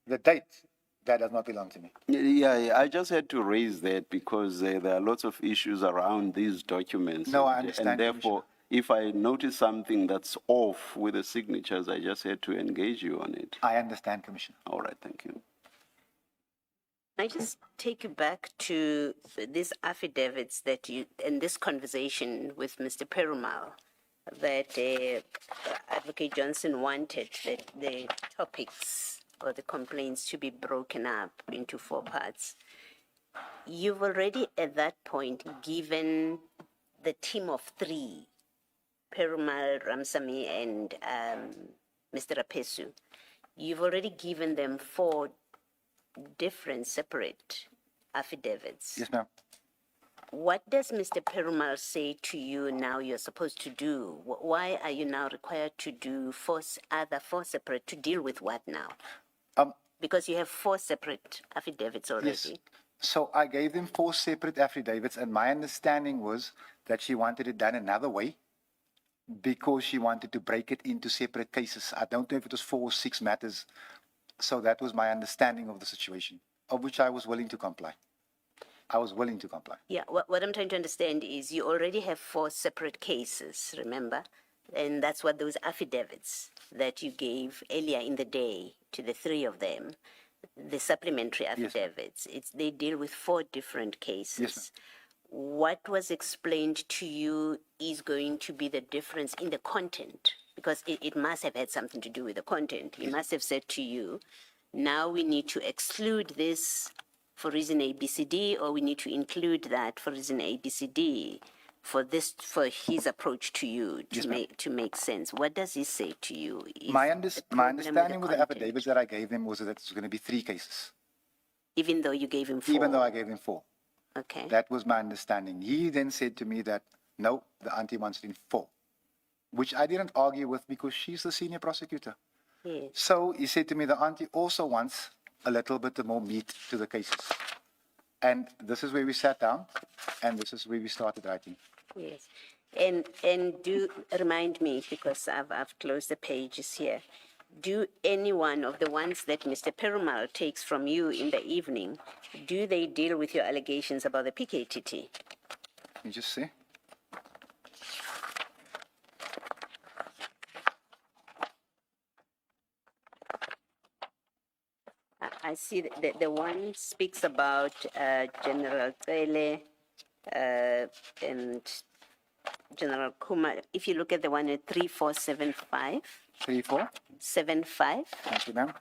Speaker 4: The date, that does not belong to me.
Speaker 2: Yeah, I just had to raise that because there are lots of issues around these documents.
Speaker 4: No, I understand,
Speaker 2: And therefore, if I notice something that's off with the signatures, I just had to engage you on it.
Speaker 4: I understand, Commissioner.
Speaker 2: All right, thank you.
Speaker 6: I just take you back to these affidavits that you, in this conversation with Mr. Perumal, that Advocate Johnson wanted the topics or the complaints to be broken up into 4 parts. You've already at that point given the team of 3, Perumal, Ramsamy, and Mr. Rapesu, you've already given them 4 different, separate affidavits.
Speaker 4: Yes, ma'am.
Speaker 6: What does Mr. Perumal say to you now you're supposed to do? Why are you now required to do four separate, to deal with what now? Because you have 4 separate affidavits already.
Speaker 4: Yes. So I gave them 4 separate affidavits, and my understanding was that she wanted it done another way because she wanted to break it into separate cases. I don't know if it was 4 or 6 matters. So that was my understanding of the situation, of which I was willing to comply. I was willing to comply.
Speaker 6: Yeah, what I'm trying to understand is you already have 4 separate cases, remember? And that's what those affidavits that you gave earlier in the day to the 3 of them, the supplementary affidavits, they deal with 4 different cases.
Speaker 4: Yes, ma'am.
Speaker 6: What was explained to you is going to be the difference in the content, because it must have had something to do with the content. He must have said to you, now we need to exclude this for reason ABCD, or we need to include that for reason ABCD, for his approach to you to make sense. What does he say to you? Is
Speaker 4: My
Speaker 6: the problem
Speaker 4: understanding with the
Speaker 6: content?
Speaker 4: affidavits that I gave them was that it was going to be 3 cases,
Speaker 6: Even though you gave him 4?
Speaker 4: even though I gave him 4.
Speaker 6: Okay.
Speaker 4: That was my understanding. He then said to me that, no, the auntie wants it in 4, which I didn't argue with because she's the senior prosecutor.
Speaker 6: Yes.
Speaker 4: So he said to me, the auntie also wants a little bit more meat to the cases. And this is where we sat down, and this is where we started writing.
Speaker 6: Yes. And do remind me, because I've closed the pages here, do any one of the ones that Mr. Perumal takes from you in the evening, do they deal with your allegations about the PKTT?
Speaker 4: Can you just see?
Speaker 6: I see that the one speaks about General Tsele and General Kuma. If you look at the one at 3475,
Speaker 4: 3, 4.
Speaker 6: 75,
Speaker 4: Thank you, ma'am.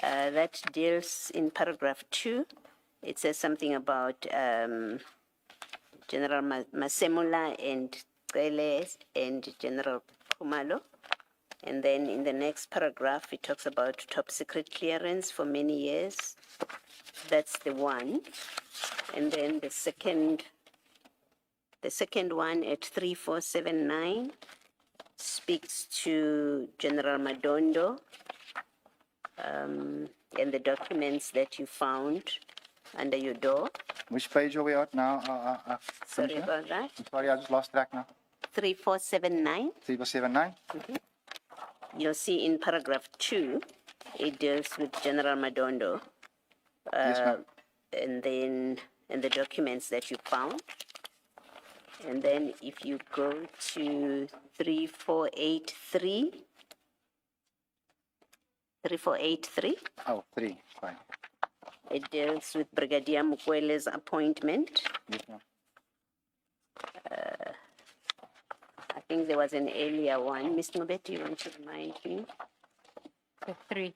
Speaker 6: that deals in paragraph 2. It says something about General Masemula and Tsele and General Kumalo. And then in the next paragraph, it talks about top secret clearance for many years. That's the one. And then the second one at 3479 speaks to General Madondo and the documents that you found under your door.
Speaker 4: Which page are we at now?
Speaker 6: Sorry
Speaker 4: Commissioner?
Speaker 6: about that.
Speaker 4: I'm sorry, I just lost track now.
Speaker 6: 3479.
Speaker 4: 3479?
Speaker 6: You'll see in paragraph 2, it deals with General Madondo.
Speaker 4: Yes, ma'am.
Speaker 6: And the documents that you found. And then if you go to 3483. 3483,
Speaker 4: Oh, 3, fine.
Speaker 6: it deals with Brigadier Mukwele's appointment.
Speaker 4: Yes, ma'am.
Speaker 6: I think there was an earlier one. Mr. Mubet, you want to remind me?
Speaker 3: The 3.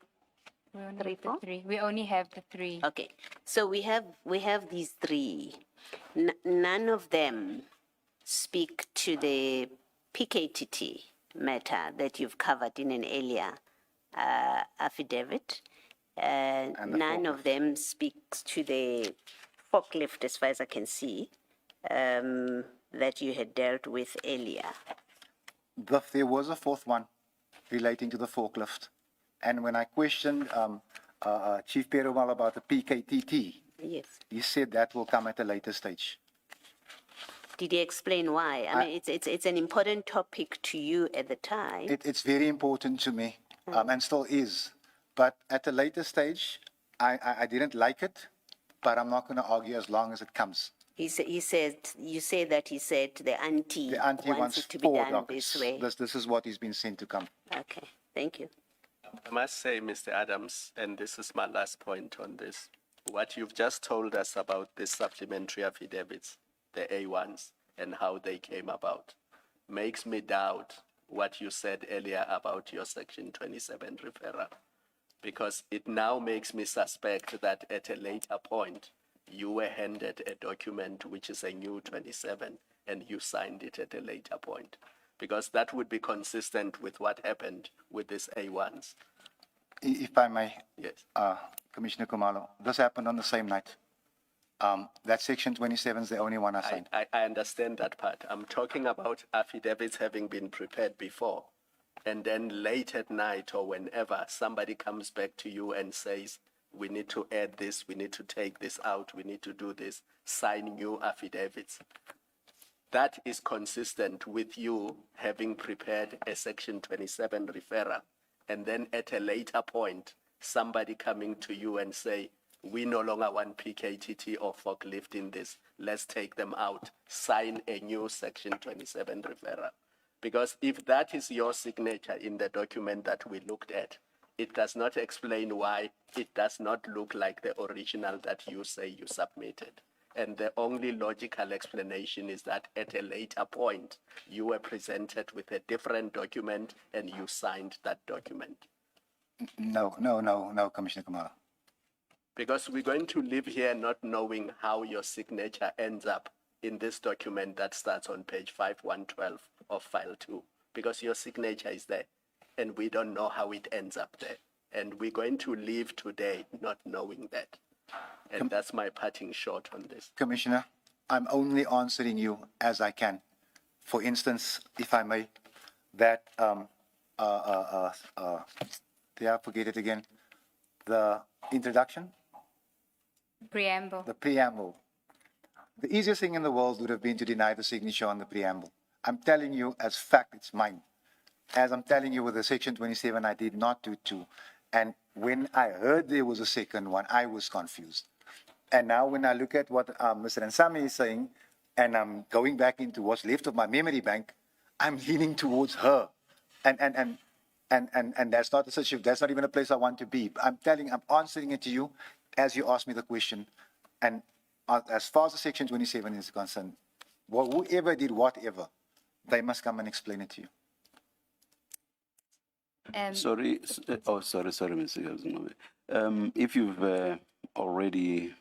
Speaker 3: We only
Speaker 6: Three,
Speaker 3: have the
Speaker 6: four?
Speaker 3: 3. We only have the 3.
Speaker 6: Okay, so we have these 3. None of them speak to the PKTT matter that you've covered in an earlier affidavit.
Speaker 4: And the
Speaker 6: None of them speaks to the forklift, as far as I can see, that you had dealt with earlier.
Speaker 4: There was a 4th one relating to the forklift. And when I questioned Chief Perumal about the PKTT,
Speaker 6: Yes.
Speaker 4: he said that will come at a later stage.
Speaker 6: Did he explain why? I mean, it's an important topic to you at the time.
Speaker 4: It's very important to me, and still is. But at a later stage, I didn't like it, but I'm not going to argue as long as it comes.
Speaker 6: You said the auntie wants it to be
Speaker 4: 4
Speaker 6: done
Speaker 4: dockets.
Speaker 6: this way.
Speaker 4: This is what he's been sent to come.
Speaker 6: Okay, thank you.
Speaker 5: I must say, Mr. Adams, and this is my last point on this, what you've just told us about the supplementary affidavits, the A1s, and how they came about, makes me doubt what you said earlier about your Section 27 referral, because it now makes me suspect that at a later point, you were handed a document which is a new 27, and you signed it at a later point, because that would be consistent with what happened with these A1s.
Speaker 4: If I may,
Speaker 5: Yes.
Speaker 4: Commissioner Kumalo. This happened on the same night. That section 27 is the only one I signed.
Speaker 5: I understand that part. I'm talking about affidavits having been prepared before. And then late at night or whenever somebody comes back to you and says, we need to add this, we need to take this out, we need to do this, sign new affidavits. That is consistent with you having prepared a section 27 referral. And then at a later point, somebody coming to you and say, we no longer want PKTT or forklift in this. Let's take them out. Sign a new section 27 referral. Because if that is your signature in the document that we looked at, it does not explain why it does not look like the original that you say you submitted. And the only logical explanation is that at a later point, you were presented with a different document and you signed that document.
Speaker 4: No, Commissioner Kumalo.
Speaker 5: Because we're going to live here not knowing how your signature ends up in this document that starts on page 5112 of file 2, because your signature is there and we don't know how it ends up there. And we're going to live today not knowing that. And that's my parting shot on this.
Speaker 4: Commissioner, I'm only answering you as I can. For instance, if I may, that, forget it again, the introduction,
Speaker 3: Preamble.
Speaker 4: the preamble. The easiest thing in the world would have been to deny the signature on the preamble. I'm telling you as fact, it's mine. As I'm telling you with the section 27, I did not do two. And when I heard there was a second one, I was confused. And now when I look at what Mr. Nsami is saying, and I'm going back into what's left of my memory bank, I'm leaning towards her. And that's not such a, that's not even a place I want to be. I'm answering it to you as you asked me the question. And as far as the section 27 is concerned, whoever did whatever, they must come and explain it to you.
Speaker 2: Sorry, Mr. Yazumabe. If you've already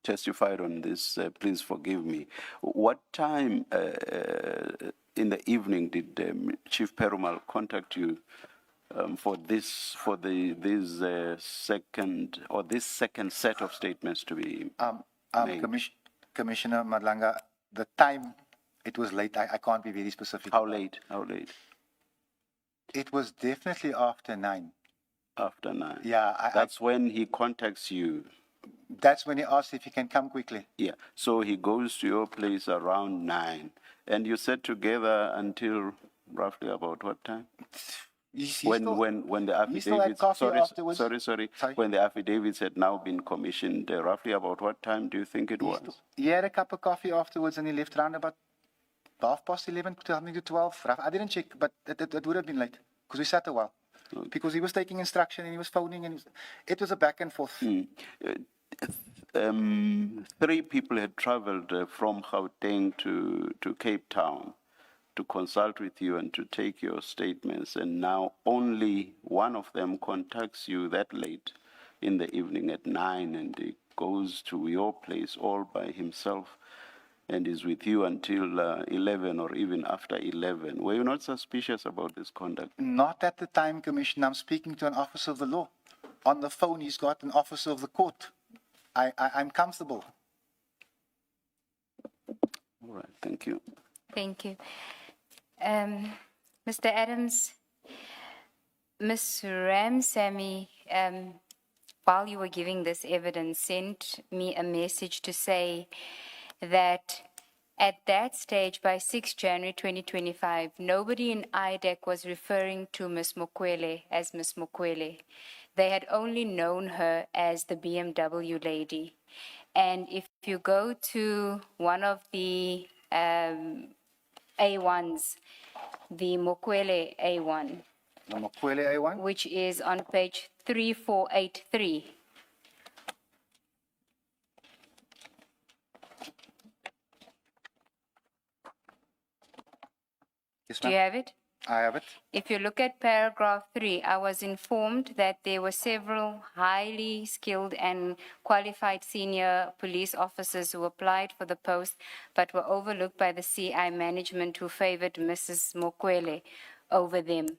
Speaker 2: testified on this, please forgive me. What time in the evening did Chief Perumal contact you for this second set of statements to be made?
Speaker 4: Commissioner Madlanga, the time, it was late. I can't be very specific.
Speaker 2: How late? How late?
Speaker 4: It was definitely after 9.
Speaker 2: After 9.
Speaker 4: Yeah.
Speaker 2: That's when he contacts you.
Speaker 4: That's when he asks if he can come quickly.
Speaker 2: Yeah. So he goes to your place around 9. And you sat together until roughly about what time? When the affidavits, sorry. When the affidavits had now been commissioned, roughly about what time do you think it was?
Speaker 4: He had a cup of coffee afterwards and he left around about 11:30, something to 12. I didn't check, but it would have been late because we sat a while. Okay. Because he was taking instruction and he was phoning and it was a back and forth.
Speaker 2: 3 people had traveled from Gauteng to Cape Town to consult with you and to take your statements, and now only one of them contacts you that late in the evening at 9, and he goes to your place all by himself and is with you until 11 or even after 11. Were you not suspicious about this conduct?
Speaker 4: Not at the time, Commissioner. I'm speaking to an officer of the law. On the phone, he's got an officer of the court. I'm comfortable.
Speaker 2: All right, thank you.
Speaker 3: Thank you. Mr. Adams, Ms. Ramsamy, while you were giving this evidence, sent me a message to say that at that stage, by 6 January 2025, nobody in IDEC was referring to Ms. Mokwele as Ms. Mokwele. They had only known her as the BMW lady. And if you go to one of the A1s, the Mokwele A1,
Speaker 4: the Mokwele A1,
Speaker 3: which is on page 3483.
Speaker 4: Yes,
Speaker 3: do you have it?
Speaker 4: I have it.
Speaker 3: If you look at paragraph 3, I was informed that there were several highly skilled and qualified senior police officers who applied for the post but were overlooked by the CI management who favored Mrs. Mokwele over them.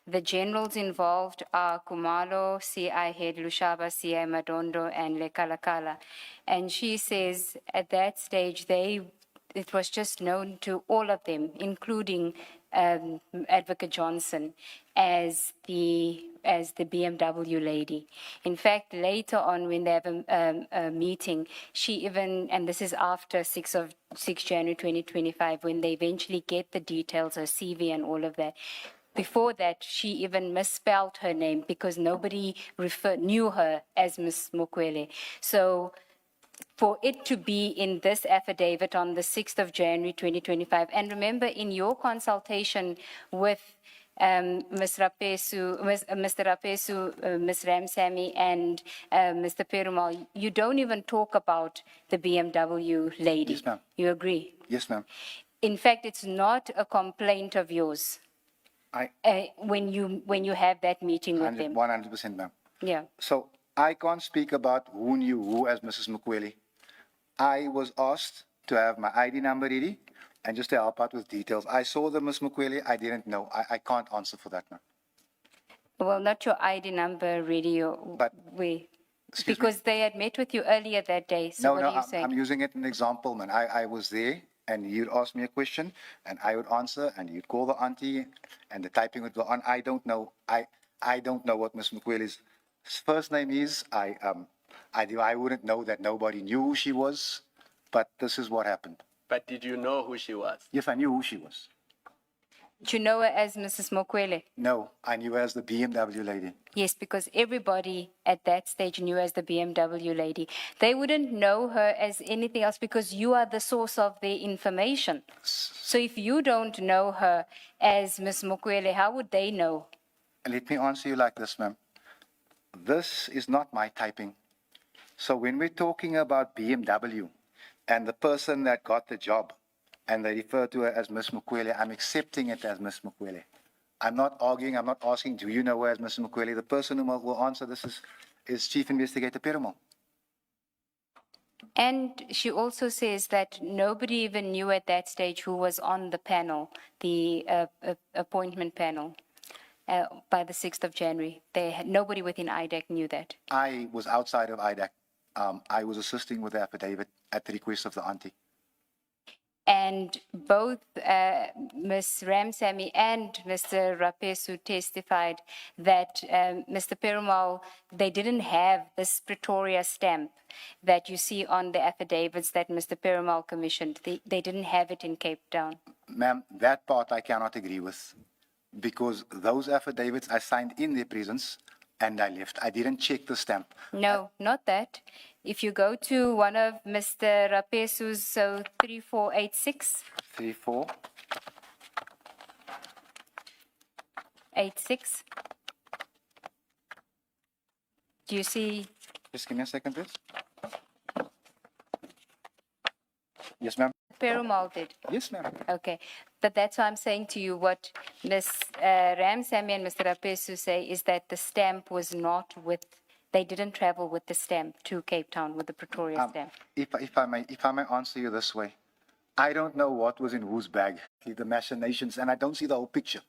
Speaker 3: The generals involved are Kumalo, CI Head Lushaba, CI Madondo, and Lekalakala. And she says at that stage, it was just known to all of them, including Advocate Johnson, as the BMW lady. In fact, later on, when they have a meeting, she even, and this is after 6 January 2025, when they eventually get the details, her CV and all of that. Before that, she even misspelled her name because nobody knew her as Miss Mukwele. So for it to be in this affidavit on the 6th of January 2025, and remember in your consultation with Ms. Rapesu, Mr. Rapesu, Ms. Ramsamy, and Mr. Perumal, you don't even talk about the BMW lady.
Speaker 4: Yes, ma'am.
Speaker 3: You agree?
Speaker 4: Yes, ma'am.
Speaker 3: In fact, it's not a complaint of yours when you have that meeting with them.
Speaker 4: 100%, ma'am.
Speaker 3: Yeah.
Speaker 4: So I can't speak about who knew who as Mrs. Mukwele. I was asked to have my ID number ready and just to help out with details. I saw the Miss Mukwele. I didn't know. I can't answer for that, ma'am.
Speaker 3: Well, not your ID number, radio.
Speaker 4: But-
Speaker 3: Because they had met with you earlier that day. So what are you saying?
Speaker 4: I'm using it as an example, man. I was there and you'd ask me a question and I would answer and you'd call the auntie and the typing would go on. I don't know. I don't know what Miss Mukwele's first name is. I wouldn't know that nobody knew who she was, but this is what happened.
Speaker 5: But did you know who she was?
Speaker 4: Yes, I knew who she was.
Speaker 3: Do you know her as Mrs. Mokwele?
Speaker 4: No, I knew her as the BMW lady.
Speaker 3: Yes, because everybody at that stage knew her as the BMW lady. They wouldn't know her as anything else because you are the source of their information. So if you don't know her as Ms. Mokwele, how would they know?
Speaker 4: Let me answer you like this, ma'am. This is not my typing. So when we're talking about BMW and the person that got the job and they refer to her as Miss Mukwele, I'm accepting it as Miss Mukwele. I'm not arguing, I'm not asking, do you know her as Miss Mukwele? The person who will answer this is Chief Investigator Perumal.
Speaker 3: And she also says that nobody even knew at that stage who was on the panel, the appointment panel. By the 6th of January. Nobody within IDEC knew that.
Speaker 4: I was outside of IDEC. I was assisting with the affidavit at the request of the auntie.
Speaker 3: And both Ms. Ramsamy and Mr. Rapesu testified that Mr. Perumal, they didn't have this Pretoria stamp that you see on the affidavits that Mr. Perumal commissioned. They didn't have it in Cape Town.
Speaker 4: Ma'am, that part I cannot agree with. Because those affidavits I signed in their presence and I left. I didn't check the stamp.
Speaker 3: No, not that. If you go to one of Mr. Rapesu's, so 3486. 3486. Do you see?
Speaker 4: Just give me a second, please. Yes, ma'am.
Speaker 3: Perumal did.
Speaker 4: Yes, ma'am.
Speaker 3: Okay. But that's why I'm saying to you what Ms. Ramsamy and Mr. Rapesu say is that the stamp was not with, they didn't travel with the stamp to Cape Town with the Pretoria stamp.
Speaker 4: If I may answer you this way, I don't know what was in whose bag, the machinations, and I don't see the whole picture.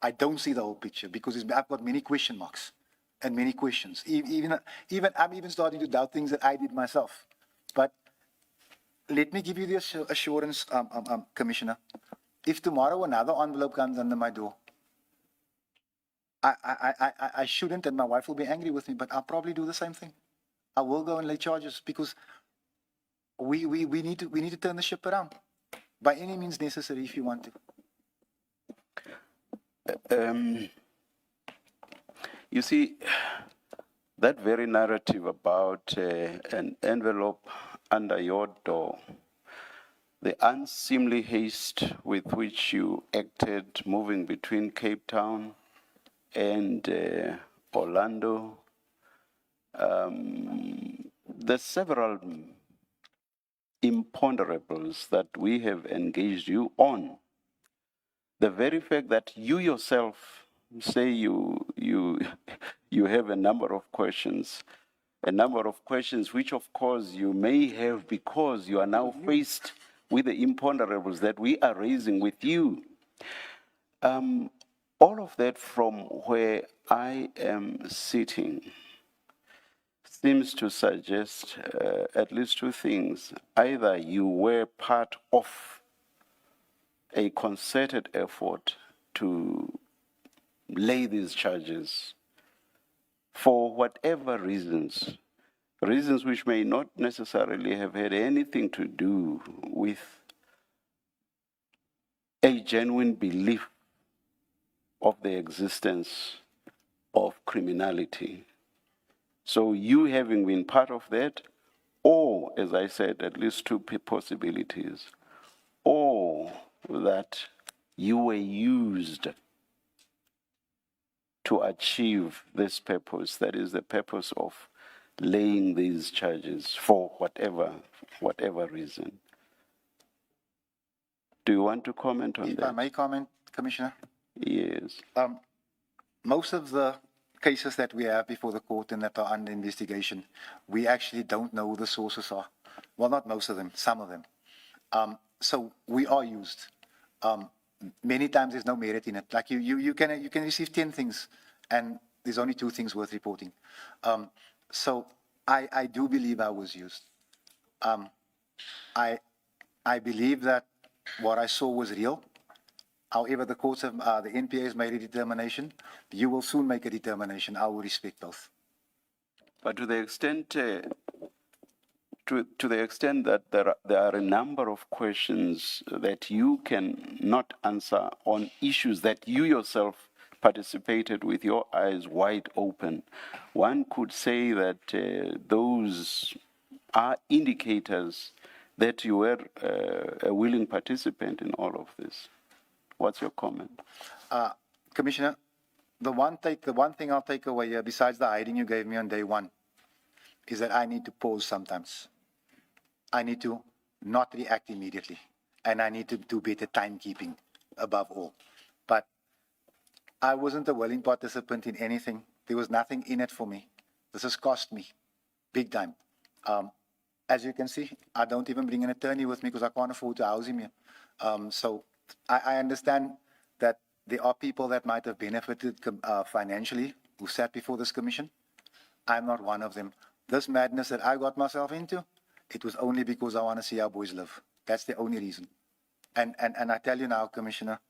Speaker 4: I don't see the whole picture because I've got many question marks and many questions. Even I'm even starting to doubt things that I did myself. But let me give you the assurance, Commissioner. If tomorrow another envelope comes under my door, I shouldn't, and my wife will be angry with me, but I'll probably do the same thing. I will go and lay charges because we need to turn the ship around by any means necessary if you want to.
Speaker 2: You see, that very narrative about an envelope under your door, the unseemly haste with which you acted moving between Cape Town and Orlando, there's several imponderables that we have engaged you on. The very fact that you yourself say you have a number of questions which of course you may have because you are now faced with the imponderables that we are raising with you. All of that from where I am sitting seems to suggest at least two things. Either you were part of a concerted effort to lay these charges for whatever reasons, reasons which may not necessarily have had anything to do with a genuine belief of the existence of criminality. So you having been part of that, or, as I said, at least two possibilities, or that you were used to achieve this purpose, that is the purpose of laying these charges for whatever reason. Do you want to comment on
Speaker 4: If
Speaker 2: that?
Speaker 4: I may comment, Commissioner.
Speaker 2: Yes.
Speaker 4: Most of the cases that we have before the court and that are under investigation, we actually don't know who the sources are. Well, not most of them, some of them. So we are used. Many times there's no merit in it. Like you can receive 10 things and there's only 2 things worth reporting. So I do believe I was used. I believe that what I saw was real. However, the courts have, the NPA has made a determination. You will soon make a determination. I will respect both.
Speaker 2: But to the extent that there are a number of questions that you can not answer on issues that you yourself participated with your eyes wide open, one could say that those are indicators that you were a willing participant in all of this. What's your comment?
Speaker 4: Commissioner, the one thing I'll take away here, besides the hiding you gave me on day one, is that I need to pause sometimes. I need to not react immediately, and I need to do better timekeeping above all. But I wasn't a willing participant in anything. There was nothing in it for me. This has cost me big time. As you can see, I don't even bring an attorney with me because I can't afford to house him here. So I understand that there are people that might have benefited financially who sat before this commission. I'm not one of them. This madness that I got myself into, it was only because I want to see our boys live. That's the only reason. And I tell you now, Commissioner,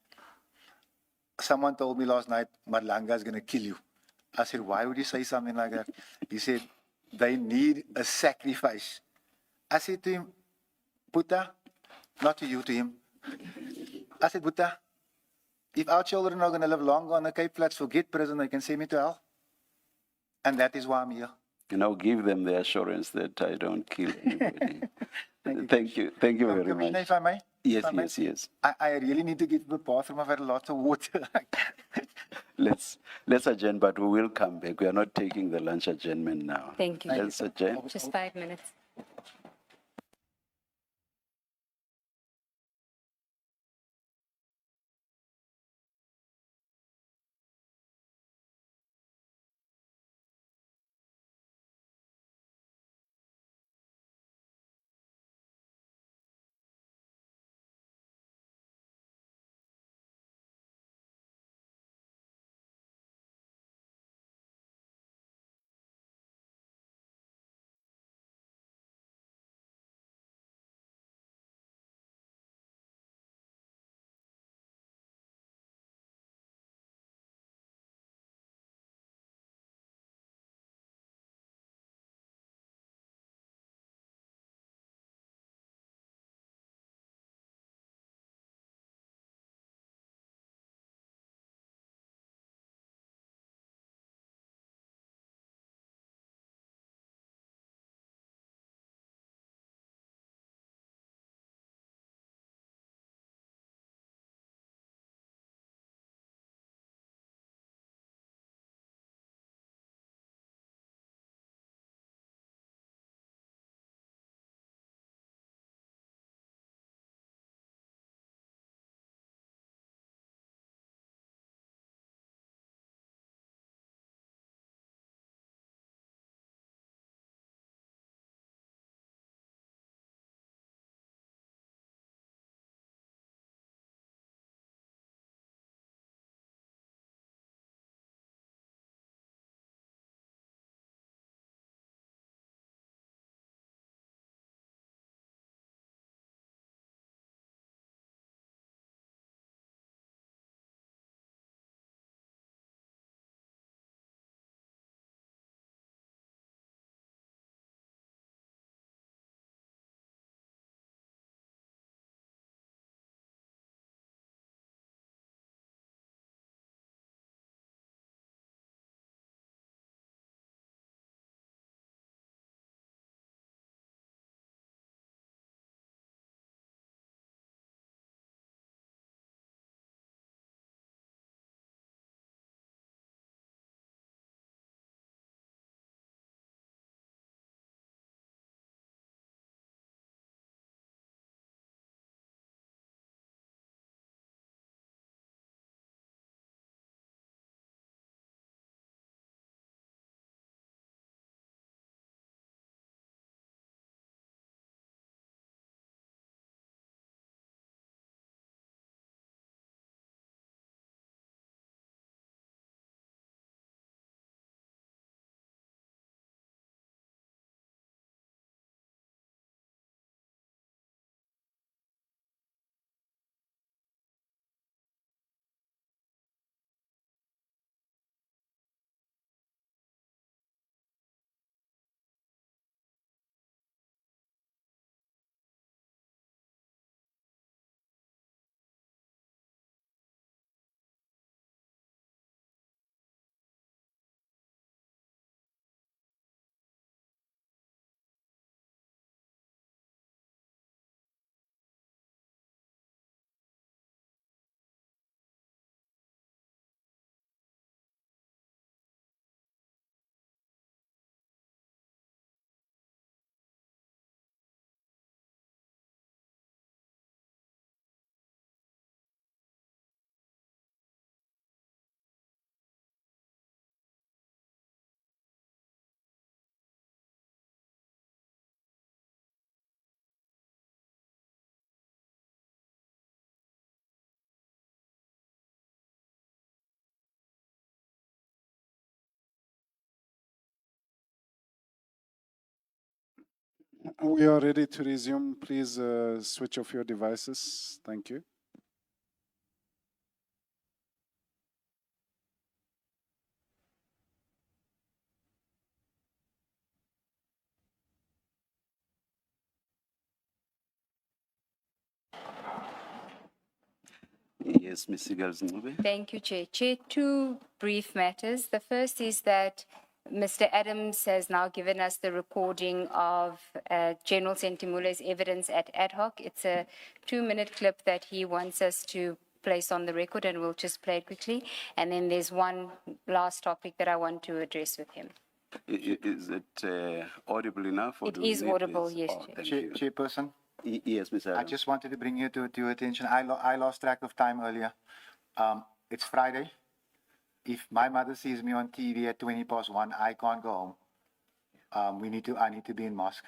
Speaker 4: someone told me last night, Madlanga is going to kill you. I said, why would you say something like that? He said, they need a sacrifice. I said to him, Buddha, not to you, to him. I said, Buddha, if our children are going to live longer on the Cape Flats, forget prison, they can send me to hell. And that is why I'm here.
Speaker 2: You know, give them the assurance that I don't kill anybody. Thank you very
Speaker 4: Commissioner,
Speaker 2: much.
Speaker 4: if I may?
Speaker 2: Yes,
Speaker 4: If I may?
Speaker 2: yes, yes.
Speaker 4: I really need to get to the bathroom. I've had a lot of water.
Speaker 2: Let's adjourn, but we will come back. We are not taking the lunch adjournment now.
Speaker 3: Thank you.
Speaker 2: Let's adjourn.
Speaker 3: Just 5 minutes.
Speaker 1: We are ready to resume. Please switch off your devices. Thank you.
Speaker 2: Yes, Ms. Sigal.
Speaker 3: Thank you, Chair. Chair, two brief matters. The first is that Mr. Adams has now given us the recording of General Sentimule's evidence at ad hoc. It's a 2-minute clip that he wants us to place on the record, and we'll just play it quickly. And then there's one last topic that I want to address with him.
Speaker 2: Is it audible enough? Or
Speaker 3: It
Speaker 2: do we
Speaker 3: is
Speaker 2: need
Speaker 3: audible,
Speaker 2: this?
Speaker 3: yes,
Speaker 2: Oh,
Speaker 3: Chair.
Speaker 2: thank you.
Speaker 4: Chairperson,
Speaker 2: Yes, Mr.
Speaker 4: I
Speaker 2: Adams.
Speaker 4: just wanted to bring you to your attention. I lost track of time earlier. It's Friday. If my mother sees me on TV at 1:20, I can't go home. I need to be in mosque.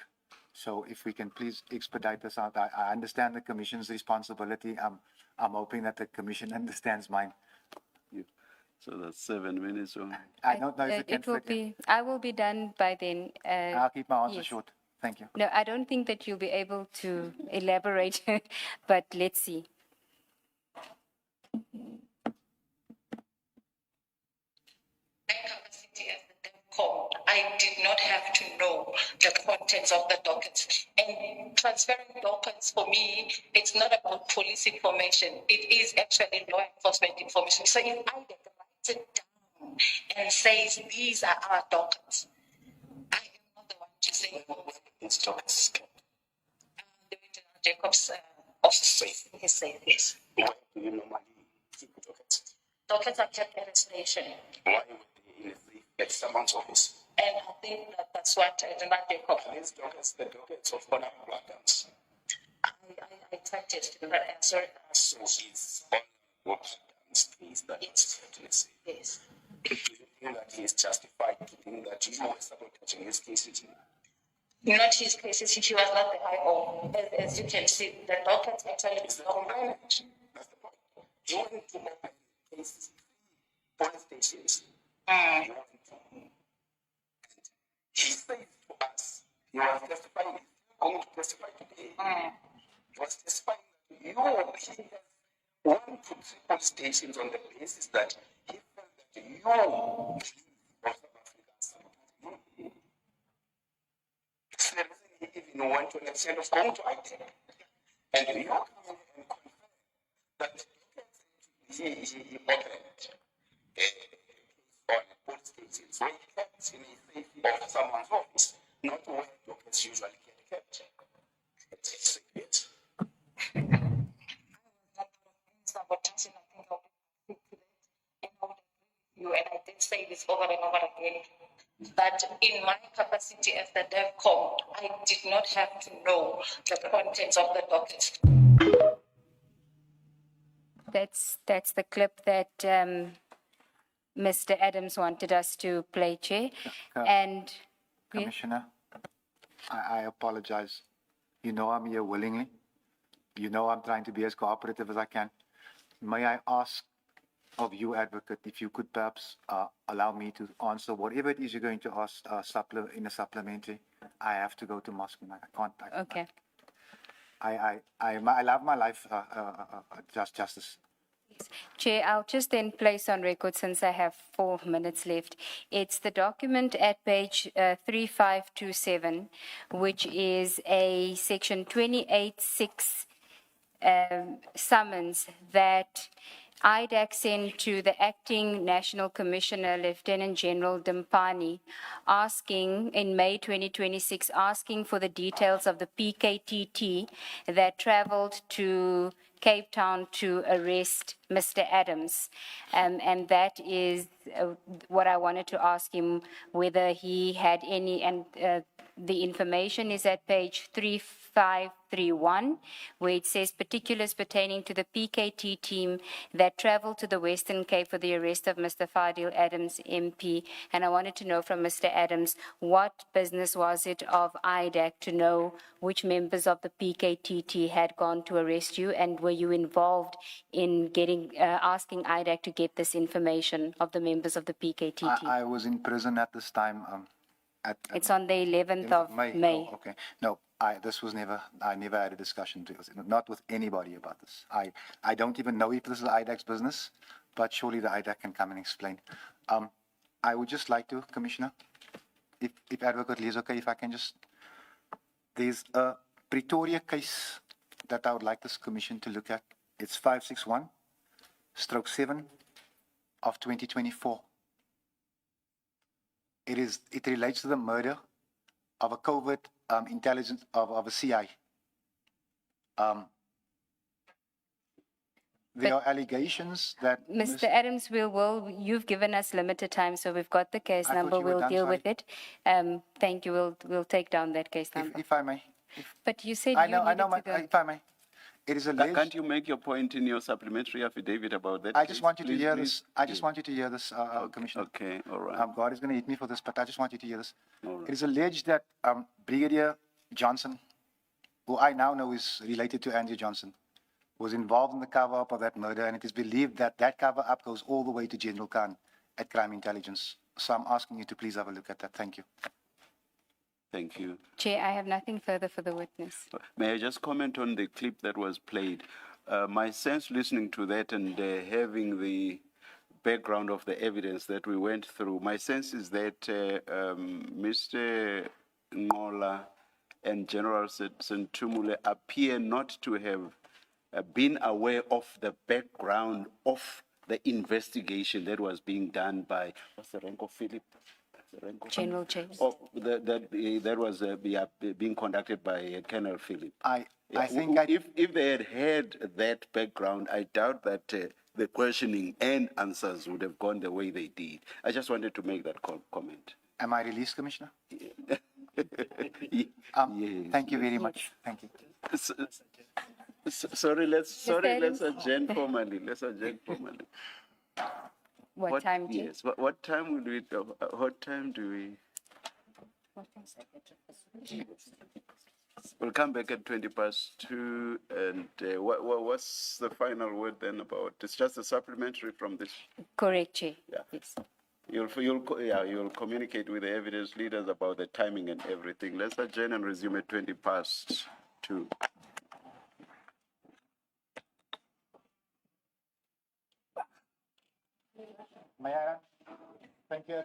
Speaker 4: So if we can please expedite this out. I understand the commission's responsibility. I'm hoping that the commission understands mine.
Speaker 2: So that's 7 minutes. Or...
Speaker 4: I don't know if it can
Speaker 3: It will
Speaker 4: fit in.
Speaker 3: be, I will be done by then.
Speaker 4: I'll keep my answer
Speaker 3: yes.
Speaker 4: short. Thank you.
Speaker 3: No, I don't think that you'll be able to elaborate, but let's see.
Speaker 12: Capacity as the DEMCOM, I did not have to know the contents of the dockets. And transferring dockets for me, it's not about police information. It is actually law enforcement information. So if I writes it down and says these are our dockets, I am not the one to say these dockets. The Regional Jacobs office, he said this.
Speaker 13: Where do you normally keep dockets?
Speaker 12: Dockets are kept at a station.
Speaker 13: Why would they in a safe at someone's office?
Speaker 12: And I think that's what Regional Jacobs.
Speaker 13: These dockets, the dockets of Honorable Blackguns.
Speaker 12: I tried to that answer.
Speaker 13: So he's on what case that
Speaker 12: Yes.
Speaker 13: let's say.
Speaker 12: Yes.
Speaker 13: Do you think that he is justified keeping that you were sabotaging his cases?
Speaker 12: Not his cases, he was not the IO. As you can see, the dockets actually
Speaker 13: It's the complainant. That's the point. He wanted to open cases, police stations. He wanted to. He says to us, he was testifying, he's going to testify today. He was testifying that he has 1 to 3 police stations on the basis that he felt that you of South Africa sabotaged. That's the reason he even went to an extent of going to ITEC. And you come in and confirm that he opened on police stations where he kept in a safe of someone's office, not where dockets usually get kept. It's a secret.
Speaker 12: Sabotage, I think I'll be quick to that. And I would agree with you, and I did say this over and over again, that in my capacity as the DEVCOM, I did not have to know the contents of the docket.
Speaker 3: That's the clip that Mr. Adams wanted us to play, Chair. And yeah,
Speaker 4: Commissioner, I apologize. You know I'm here willingly. You know I'm trying to be as cooperative as I can. May I ask of you, Advocate, if you could perhaps allow me to answer whatever it is you're going to ask in a supplementary. I have to go to mosque and I can't.
Speaker 3: okay.
Speaker 4: I love my life, Justice.
Speaker 3: Chair, I'll just then place on record, since I have 4 minutes left. It's the document at page 3527, which is a section 28.6 summons that IDAC sent to the acting National Commissioner, Lieutenant General Dimpani, asking in May 2026, asking for the details of the PKTT that traveled to Cape Town to arrest Mr. Adams. And that is what I wanted to ask him, whether he had any, and the information is at page 3531, where it says particulars pertaining to the PKT team that traveled to the Western Cape for the arrest of Mr. Fadil Adams, MP. And I wanted to know from Mr. Adams, what business was it of IDAC to know which members of the PKTT had gone to arrest you, and were you involved in asking IDAC to get this information of the members of the PKTT?
Speaker 4: I was in prison at this time.
Speaker 3: It's on the 11th of May.
Speaker 4: Oh, okay. No, I never had a discussion, not with anybody about this. I don't even know if this is IDAC's business, but surely the IDAC can come and explain. I would just like to, Commissioner, if Advocate Lee is okay, if I can just, there's a Pretoria case that I would like this commission to look at. It's 561/7 of 2024. It relates to the murder of a covert intelligence of a CI. There are allegations that
Speaker 3: Mr. Adams, you've given us limited time, so we've got the case
Speaker 4: I thought
Speaker 3: number.
Speaker 4: you were
Speaker 3: We'll
Speaker 4: done,
Speaker 3: deal
Speaker 4: sorry.
Speaker 3: with it. Thank you. We'll take down that case number.
Speaker 4: If I may,
Speaker 3: But you said
Speaker 4: I
Speaker 3: you
Speaker 4: know,
Speaker 3: needed to go.
Speaker 4: if I may, it is alleged.
Speaker 2: Can't you make your point in your supplementary affidavit about that?
Speaker 4: I just
Speaker 2: case?
Speaker 4: want you to
Speaker 2: Please,
Speaker 4: hear
Speaker 2: please.
Speaker 4: this. I just want you to hear this, Commissioner.
Speaker 2: Okay, all right.
Speaker 4: God is going to hit me for this, but I just want you to hear this.
Speaker 2: All right.
Speaker 4: It is alleged that Brigadier Johnson, who I now know is related to Andrew Johnson, was involved in the cover-up of that murder, and it is believed that that cover-up goes all the way to General Khan at Crime Intelligence. So I'm asking you to please have a look at that. Thank you.
Speaker 2: Thank you.
Speaker 3: Chair, I have nothing further for the witness.
Speaker 2: May I just comment on the clip that was played? My sense listening to that and having the background of the evidence that we went through, my sense is that Mr. Ngola and General Sentumule appear not to have been aware of the background of the investigation that was being done by, what's the rank of Philip?
Speaker 3: General James.
Speaker 2: Oh, that was being conducted by Colonel Philip.
Speaker 4: I think
Speaker 2: if they had that background, I doubt that the questioning and answers would have gone the way they did. I just wanted to make that comment.
Speaker 4: Am I released, Commissioner?
Speaker 2: Yes.
Speaker 4: Thank you very much. Thank you.
Speaker 2: Sorry, let's
Speaker 3: Adams.
Speaker 2: adjourn formally. Let's adjourn formally.
Speaker 3: What time, Chair?
Speaker 2: Yes. What time will we? What time do we? We'll come back at 2:20. And what's the final word then about? It's just a supplementary from this.
Speaker 3: Correct, Chair.
Speaker 2: Yeah.
Speaker 3: Yes.
Speaker 2: You'll communicate with the evidence leaders about the timing and everything. Let's adjourn and resume at 2:20.
Speaker 4: May I? Thank you.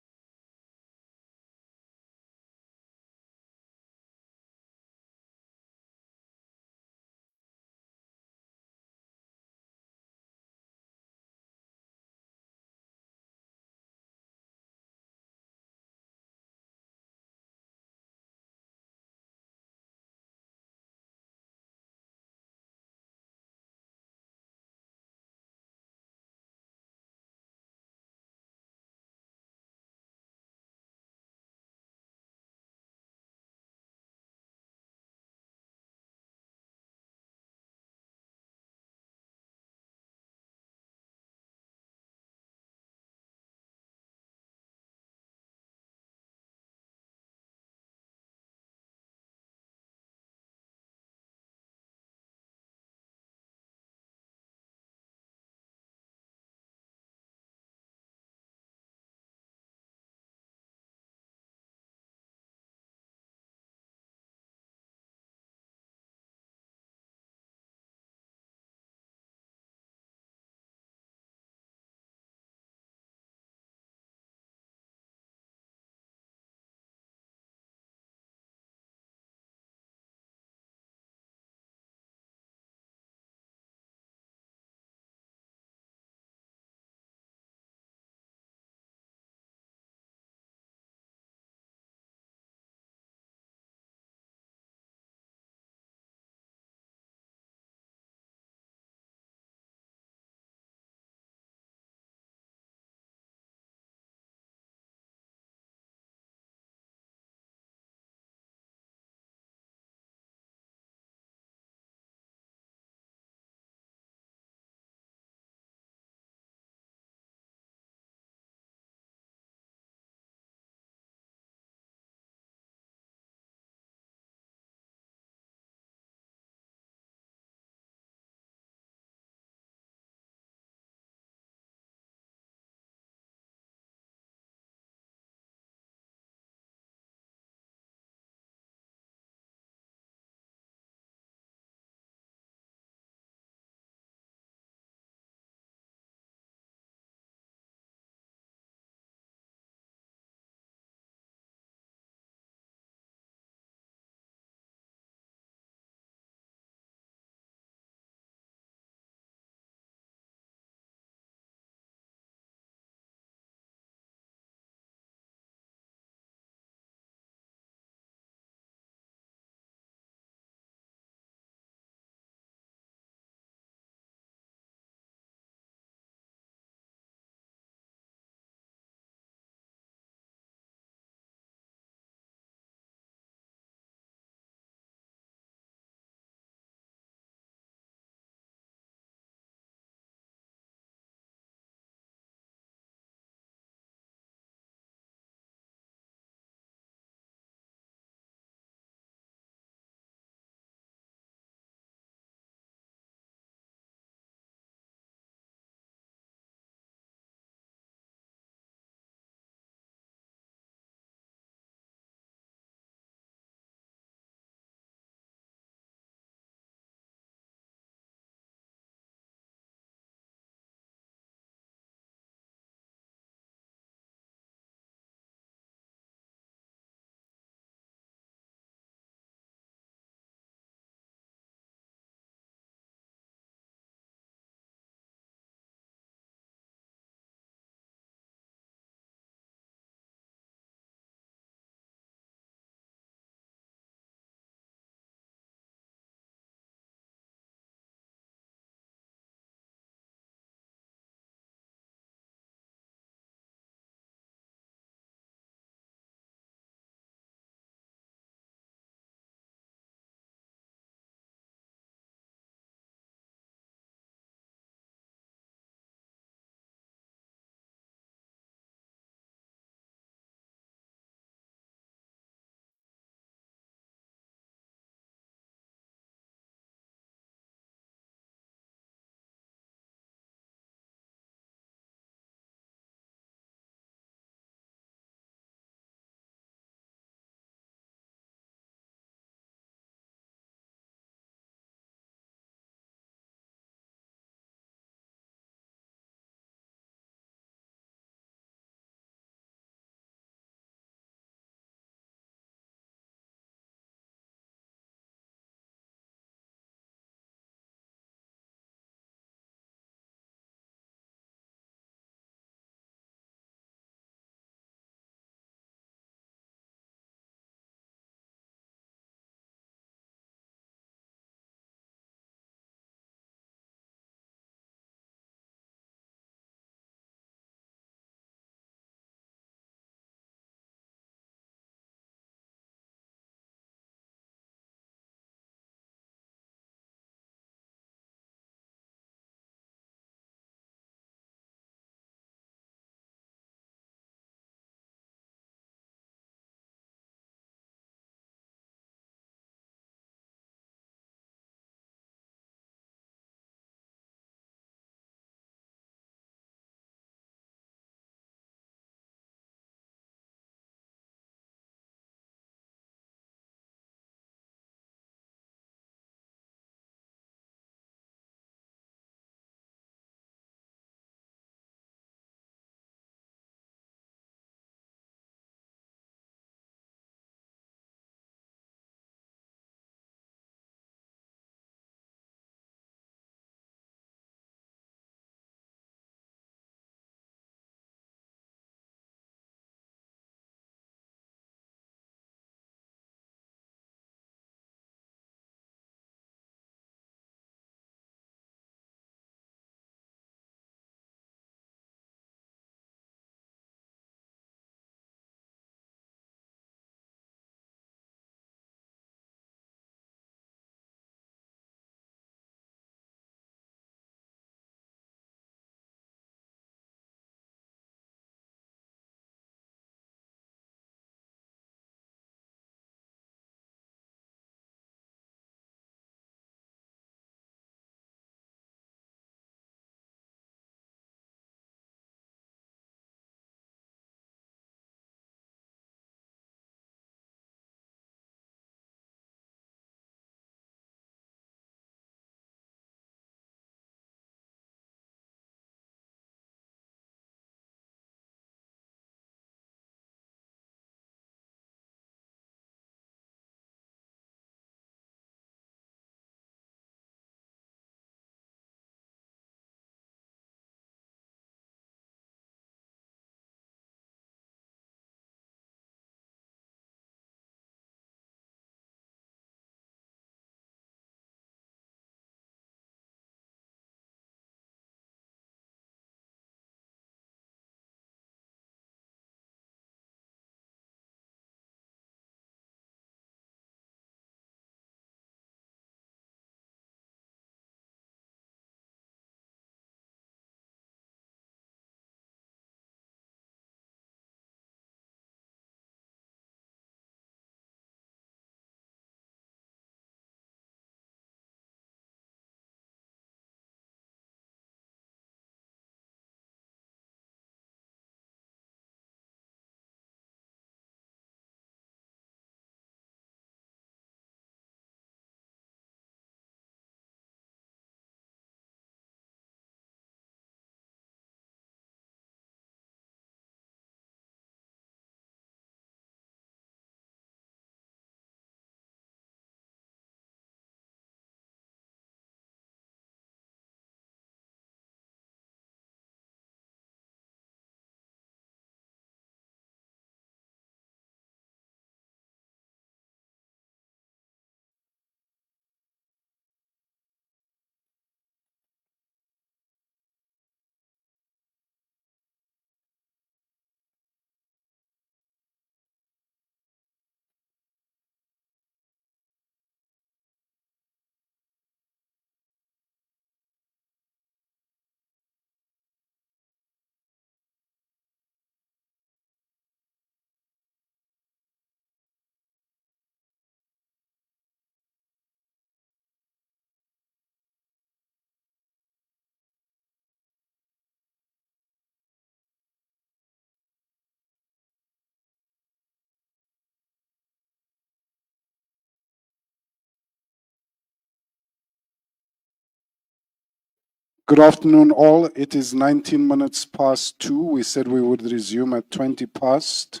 Speaker 1: Good afternoon, all. It is 19 minutes past 2. We said we would resume at 20 past.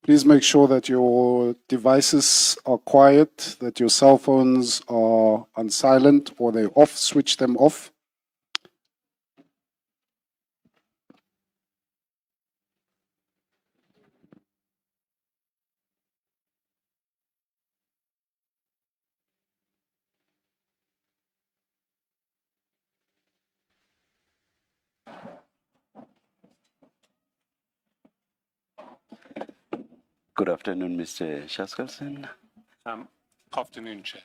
Speaker 1: Please make sure that your devices are quiet, that your cell phones are on silent or they're off, switch them off.
Speaker 2: Good afternoon, Mr. Shaskalson.
Speaker 14: Afternoon, Chair.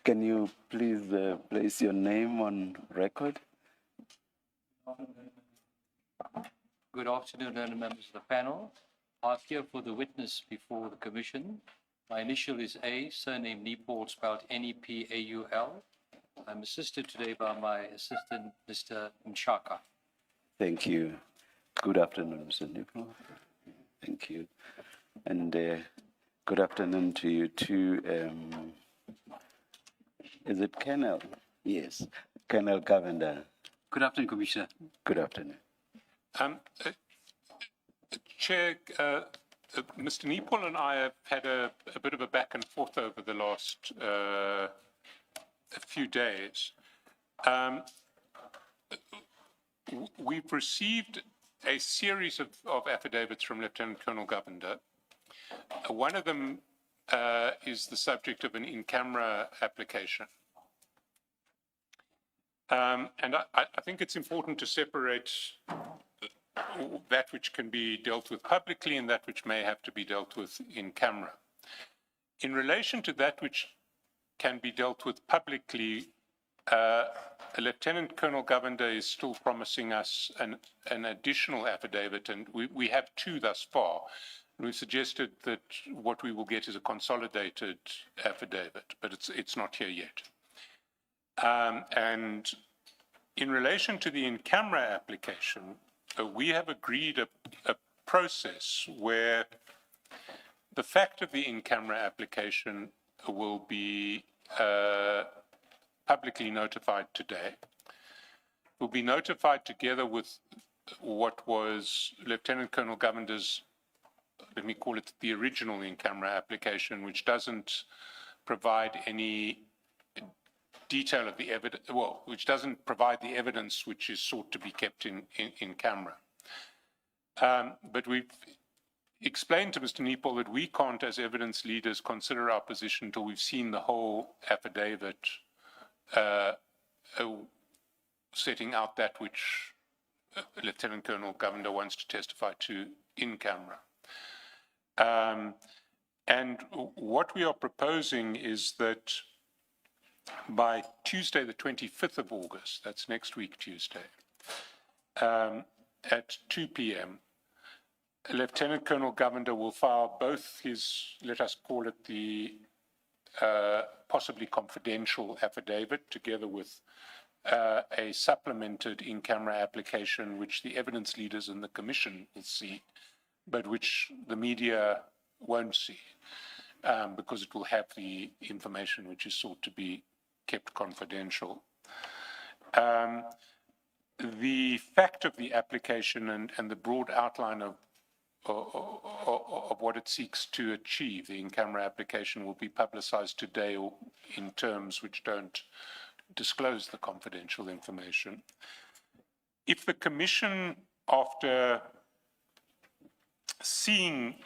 Speaker 2: Can you please place your name on record?
Speaker 15: Good afternoon, honourable members of the panel. I appear for the witness before the Commission. My initial is A, surname Nepal, spelled N-E-P-A-U-L. I'm assisted today by my assistant, Mr. Mshaka.
Speaker 2: Thank you. Good afternoon, Mr. Nipple. Thank you. And good afternoon to you too. Is it Colonel? Yes, Colonel Govender.
Speaker 15: Good afternoon, Commissioner.
Speaker 2: Good afternoon.
Speaker 14: Chair, Mr. Nepal and I have had a bit of a back and forth over the last a few days. We've received a series of affidavits from Lieutenant Colonel Govender. One of them is the subject of an in-camera application. And I think it's important to separate that which can be dealt with publicly and that which may have to be dealt with in camera. In relation to that which can be dealt with publicly, Lieutenant Colonel Govender is still promising us an additional affidavit, and we have two thus far. We've suggested that what we will get is a consolidated affidavit, but it's not here yet. And in relation to the in-camera application, we have agreed a process where the fact of the in-camera application will be publicly notified today. Will be notified together with what was Lieutenant Colonel Govender's, let me call it the original in-camera application, which doesn't provide any detail of the evidence, well, which doesn't provide the evidence which is sought to be kept in camera. But we've explained to Mr. Nepal that we can't, as evidence leaders, consider our position until we've seen the whole affidavit setting out that which Lieutenant Colonel Govender wants to testify to in camera. And what we are proposing is that by Tuesday, the 25th of August, that's next week Tuesday, at 2 p.m., Lieutenant Colonel Govender will file both his, let us call it the possibly confidential affidavit, together with a supplemented in-camera application, which the evidence leaders and the Commission will see, but which the media won't see, because it will have the information which is sought to be kept confidential. The fact of the application and the broad outline of what it seeks to achieve, the in-camera application, will be publicized today or in terms which don't disclose the confidential information. If the Commission, after seeing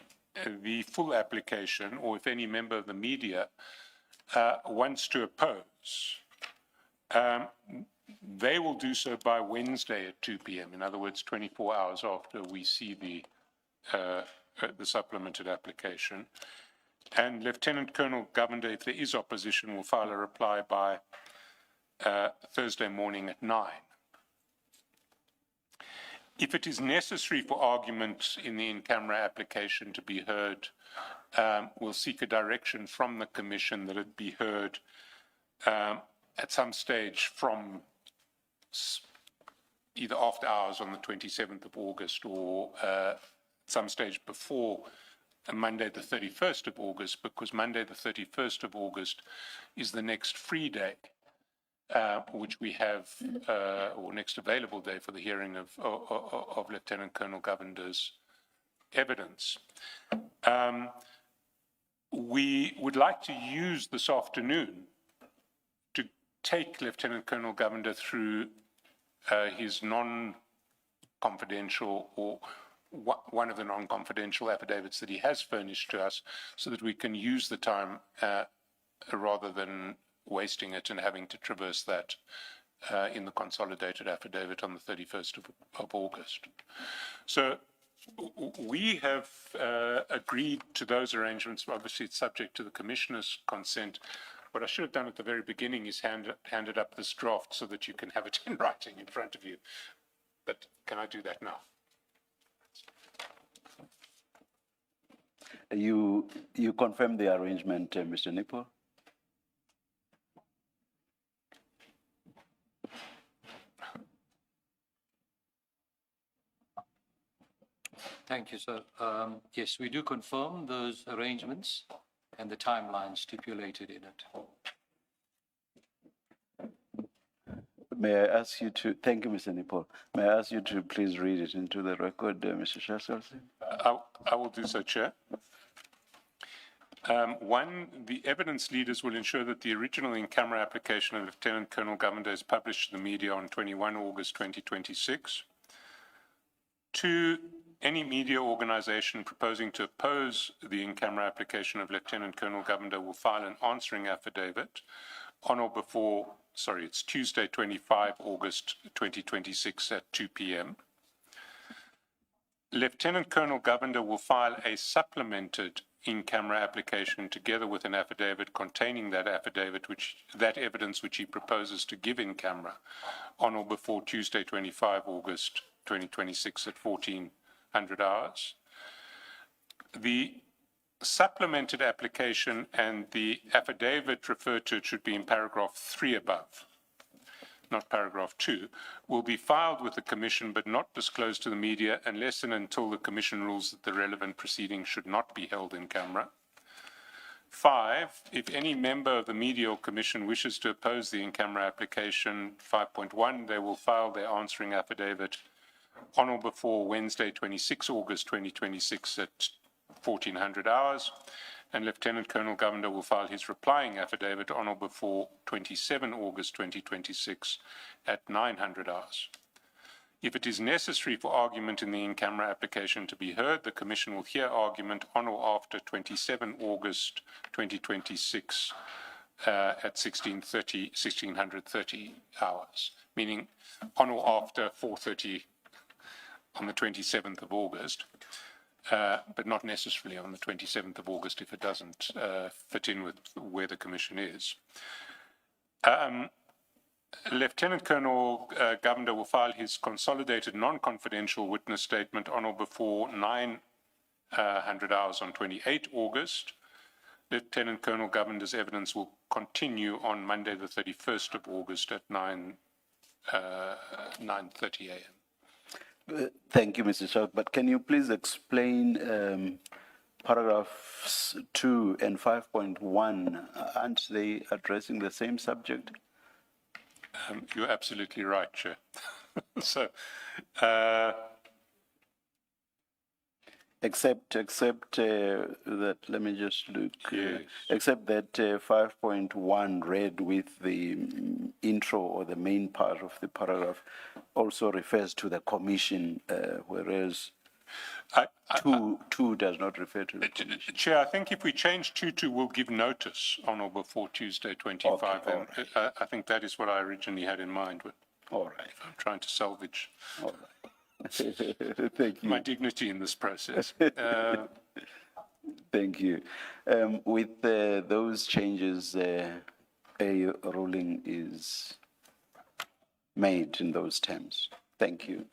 Speaker 14: the full application, or if any member of the media wants to oppose, they will do so by Wednesday at 2 p.m. In other words, 24 hours after we see the supplemented application. And Lieutenant Colonel Govender, if there is opposition, will file a reply by Thursday morning at 9. If it is necessary for argument in the in-camera application to be heard, we'll seek a direction from the Commission that it be heard at some stage from either after hours on the 27th of August or some stage before Monday the 31st of August, because Monday the 31st of August is the next free day which we have, or next available day for the hearing of Lieutenant Colonel Govender's evidence. We would like to use this afternoon to take Lieutenant Colonel Govender through his non-confidential or one of the non-confidential affidavits that he has furnished to us, so that we can use the time rather than wasting it and having to traverse that in the consolidated affidavit on the 31st of August. So we have agreed to those arrangements. Obviously, it's subject to the Commissioner's consent. What I should have done at the very beginning is handed up this draft so that you can have it in writing in front of you. But can I do that now?
Speaker 2: You confirm the arrangement, Mr. Nipo?
Speaker 15: Thank you, sir. Yes, we do confirm those arrangements and the timeline stipulated in it.
Speaker 2: May I ask you to, thank you, Mr. Nipo. May I ask you to please read it into the record, Mr. Shaskalsi?
Speaker 14: I will do so, Chair. One, the evidence leaders will ensure that the original in-camera application of Lieutenant Colonel Govender is published to the media on 21 August 2026. Two, any media organization proposing to oppose the in-camera application of Lieutenant Colonel Govender will file an answering affidavit on or before, it's Tuesday, 25 August 2026 at 2 p.m. Lieutenant Colonel Govender will file a supplemented in-camera application together with an affidavit containing that evidence which he proposes to give in camera on or before Tuesday, 25 August 2026 at 1400 hours. The supplemented application and the affidavit referred to should be in paragraph 3 above, not paragraph 2, will be filed with the Commission but not disclosed to the media unless and until the Commission rules that the relevant proceedings should not be held in camera. 5, if any member of the media or Commission wishes to oppose the in-camera application, 5.1, they will file their answering affidavit on or before Wednesday, 26 August 2026 at 1400 hours, and Lieutenant Colonel Govender will file his replying affidavit on or before 27 August 2026 at 900 hours. If it is necessary for argument in the in-camera application to be heard, the Commission will hear argument on or after 27 August 2026 at 1630 hours, meaning on or after 4:30 on the 27th of August. But not necessarily on the 27th of August if it doesn't fit in with where the Commission is. Lieutenant Colonel Govender will file his consolidated non-confidential witness statement on or before 900 hours on 28 August. Lieutenant Colonel Govender's evidence will continue on Monday the 31st of August at 9:30 a.m.
Speaker 2: Thank you, Mr. Shaw, but can you please explain paragraphs 2 and 5.1? Aren't they addressing the same subject?
Speaker 14: You're absolutely right, Chair. So,
Speaker 2: except that, let me just look.
Speaker 14: Yes.
Speaker 2: Except that 5.1 read with the intro or the main part of the paragraph also refers to the Commission, whereas 2 does not refer to the Commission.
Speaker 14: Chair, I think if we change 2 to will give notice on or before Tuesday 25,
Speaker 2: Okay,
Speaker 14: then I think that is what I originally had in mind.
Speaker 2: All right.
Speaker 14: I'm trying to salvage
Speaker 2: All right. Thank you.
Speaker 14: my dignity in this process.
Speaker 2: Thank you. With those changes, a ruling is made in those terms. Thank you.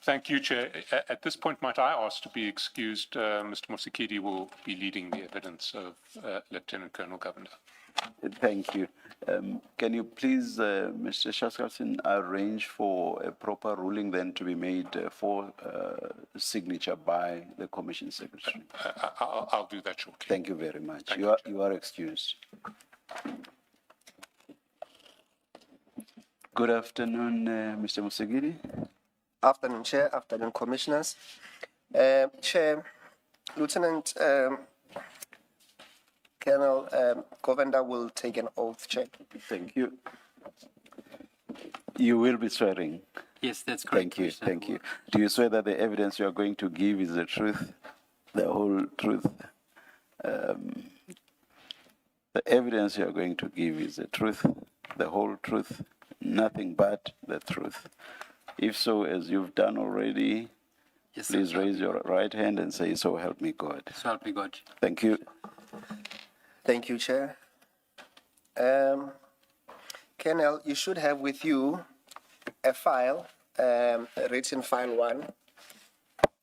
Speaker 14: Thank you, Chair. At this point, might I ask to be excused? Mr. Mosikidi will be leading the evidence of Lieutenant Colonel Govender.
Speaker 2: Thank you. Can you please, Mr. Shaskalson, arrange for a proper ruling then to be made for signature by the Commission Secretary?
Speaker 14: I'll do that shortly.
Speaker 2: Thank you very much. You are excused. Good afternoon, Mr. Musegiri.
Speaker 13: Afternoon, Chair. Afternoon, Commissioners. Chair, Lieutenant Colonel Govender will take an oath, Chair.
Speaker 2: Thank you. You will be swearing.
Speaker 15: Yes, that's correct.
Speaker 2: Thank you.
Speaker 15: Commissioner.
Speaker 2: Thank you. Do you swear that the evidence you are going to give is the truth, the whole truth? The evidence you are going to give is the truth, the whole truth, nothing but the truth. If so, as you've done already,
Speaker 15: Yes, sir.
Speaker 2: please raise your right hand and say, "So help me God."
Speaker 15: So help me God.
Speaker 2: Thank you.
Speaker 13: Thank you, Chair. Colonel, you should have with you a file, written file 1.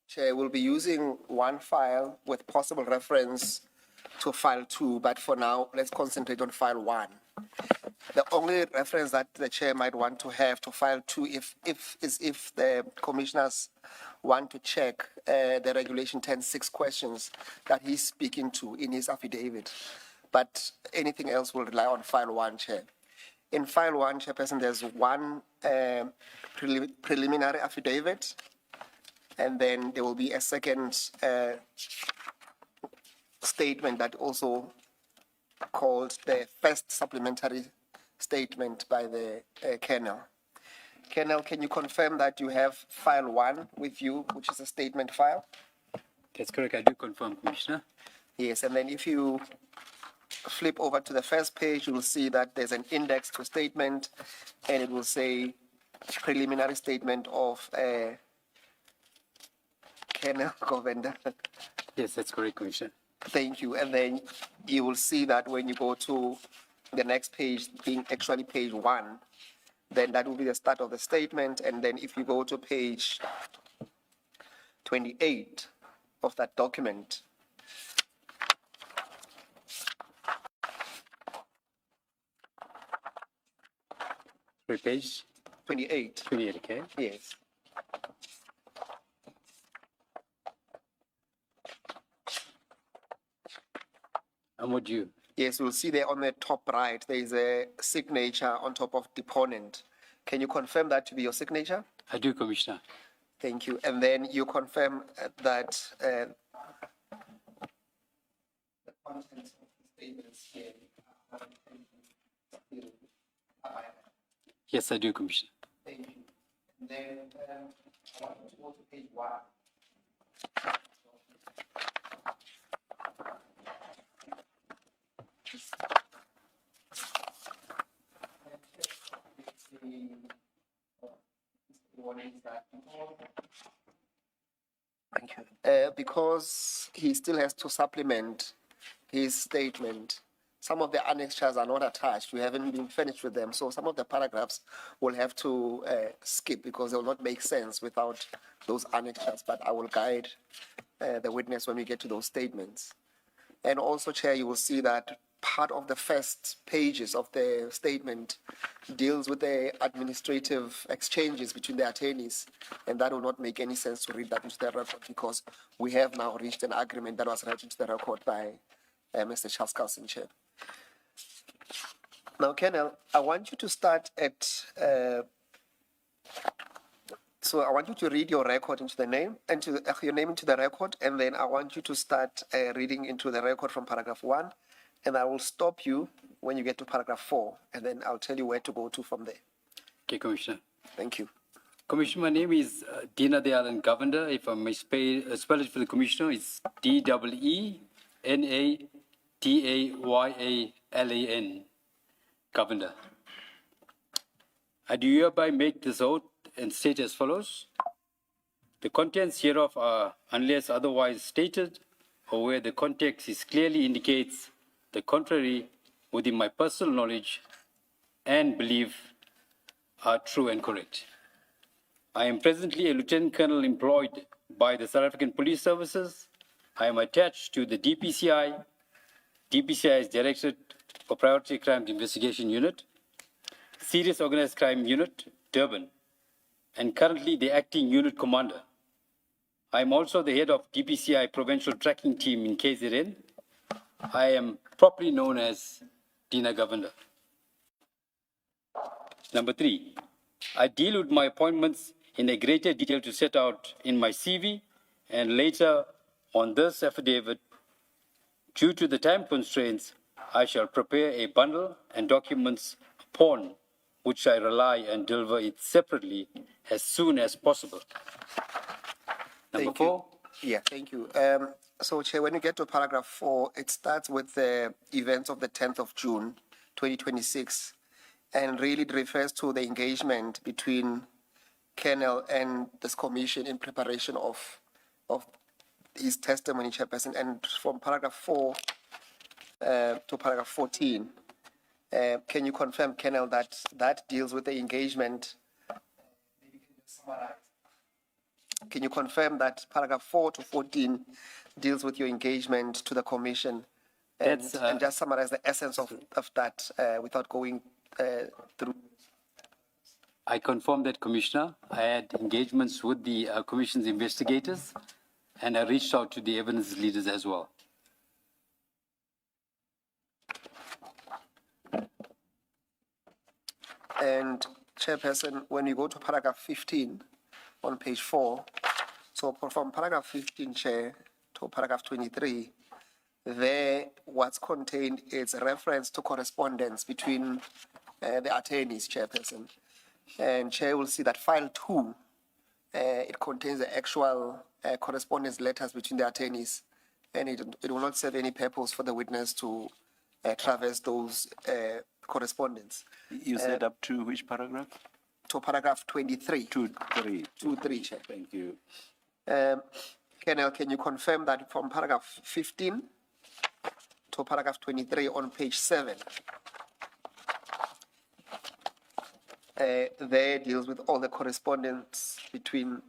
Speaker 13: Chair will be using one file with possible reference to file 2, but for now, let's concentrate on file 1. The only reference that the chair might want to have to file 2 is if the commissioners want to check the regulation 10.6 questions that he's speaking to in his affidavit. But anything else will rely on file 1, Chair. In file 1, Chairperson, there's one preliminary affidavit, and then there will be a second statement that also called the first supplementary statement by the Colonel. Colonel, can you confirm that you have file 1 with you, which is a statement file?
Speaker 15: That's correct. I do confirm, Commissioner.
Speaker 13: Yes, and then if you flip over to the first page, you will see that there's an index to statement, and it will say preliminary statement of Colonel Govender.
Speaker 15: Yes, that's correct, Commissioner.
Speaker 13: Thank you. And then you will see that when you go to the next page, being actually page 1, then that will be the start of the statement. And then if you go to page 28 of that document,
Speaker 15: Page
Speaker 13: 28.
Speaker 15: 28, okay.
Speaker 13: Yes.
Speaker 15: I'm with you.
Speaker 13: Yes, you'll see there on the top right, there is a signature on top of deponent. Can you confirm that to be your signature?
Speaker 15: I do, Commissioner.
Speaker 13: Thank you. And then you confirm that the contents of the statements here are
Speaker 15: Yes, I do, Commissioner.
Speaker 13: Thank you. And then I want you to go to page 1. Thank you. Because he still has to supplement his statement. Some of the annexures are not attached. We haven't been finished with them. So some of the paragraphs will have to skip because they will not make sense without those annexures. But I will guide the witness when we get to those statements. And also, Chair, you will see that part of the first pages of the statement deals with the administrative exchanges between the attorneys, and that will not make any sense to read that into the record because we have now reached an agreement that was read into the record by Mr. Charles Carlson, Chair. Now, Colonel, I want you to start at so I want you to read your record into the name, into your name into the record, and then I want you to start reading into the record from paragraph 1, and I will stop you when you get to paragraph 4, and then I'll tell you where to go to from there.
Speaker 15: Okay, Commissioner.
Speaker 13: Thank you.
Speaker 15: Commissioner, my name is Dina Dayalan Govender. If I may spell it for the Commissioner, it's DEENADAYALAN, Govender. I do hereby make this oath and state as follows. The contents hereof are, unless otherwise stated, or where the context is clearly indicates the contrary, within my personal knowledge and belief, are true and correct. I am presently a Lieutenant Colonel employed by the South African Police Services. I am attached to the DPCI. DPCI is Directorate for Priority Crimes Investigation Unit, Serious Organized Crime Unit, Durban, and currently the Acting Unit Commander. I am also the head of DPCI Provincial Tracking Team in KZN. I am properly known as Dina Govender. Number 3,
Speaker 16: I deal with my appointments in a greater detail to set out in my CV, and later on this affidavit, due to the time constraints, I shall prepare a bundle and documents upon which I rely and deliver it separately as soon as possible. Number
Speaker 17: Thank you.
Speaker 16: 4.
Speaker 17: Yeah, thank you. So, Chair, when you get to paragraph 4, it starts with the events of the 10th of June, 2026, and really it refers to the engagement between Colonel and this commission in preparation of his testimony, Chairperson. And from paragraph 4 to paragraph 14, can you confirm, Colonel, that that deals with the engagement? Can you confirm that paragraph 4 to 14 deals with your engagement to the commission? And, and just summarize the essence of that without going through.
Speaker 16: I confirm that, Commissioner. I had engagements with the Commission's investigators, and I reached out to the evidence leaders as well.
Speaker 17: And, Chairperson, when you go to paragraph 15 on page 4, so from paragraph 15, Chair, to paragraph 23, there what's contained is a reference to correspondence between the attorneys, Chairperson. And Chair will see that file 2, it contains the actual correspondence letters between the attorneys, and it will not serve any purpose for the witness to traverse those correspondence.
Speaker 2: You said up to which paragraph?
Speaker 17: To paragraph 23.
Speaker 2: 2.3.
Speaker 17: Chair.
Speaker 2: Thank you.
Speaker 17: Colonel, can you confirm that from paragraph 15 to paragraph 23 on page 7, there deals with all the correspondence between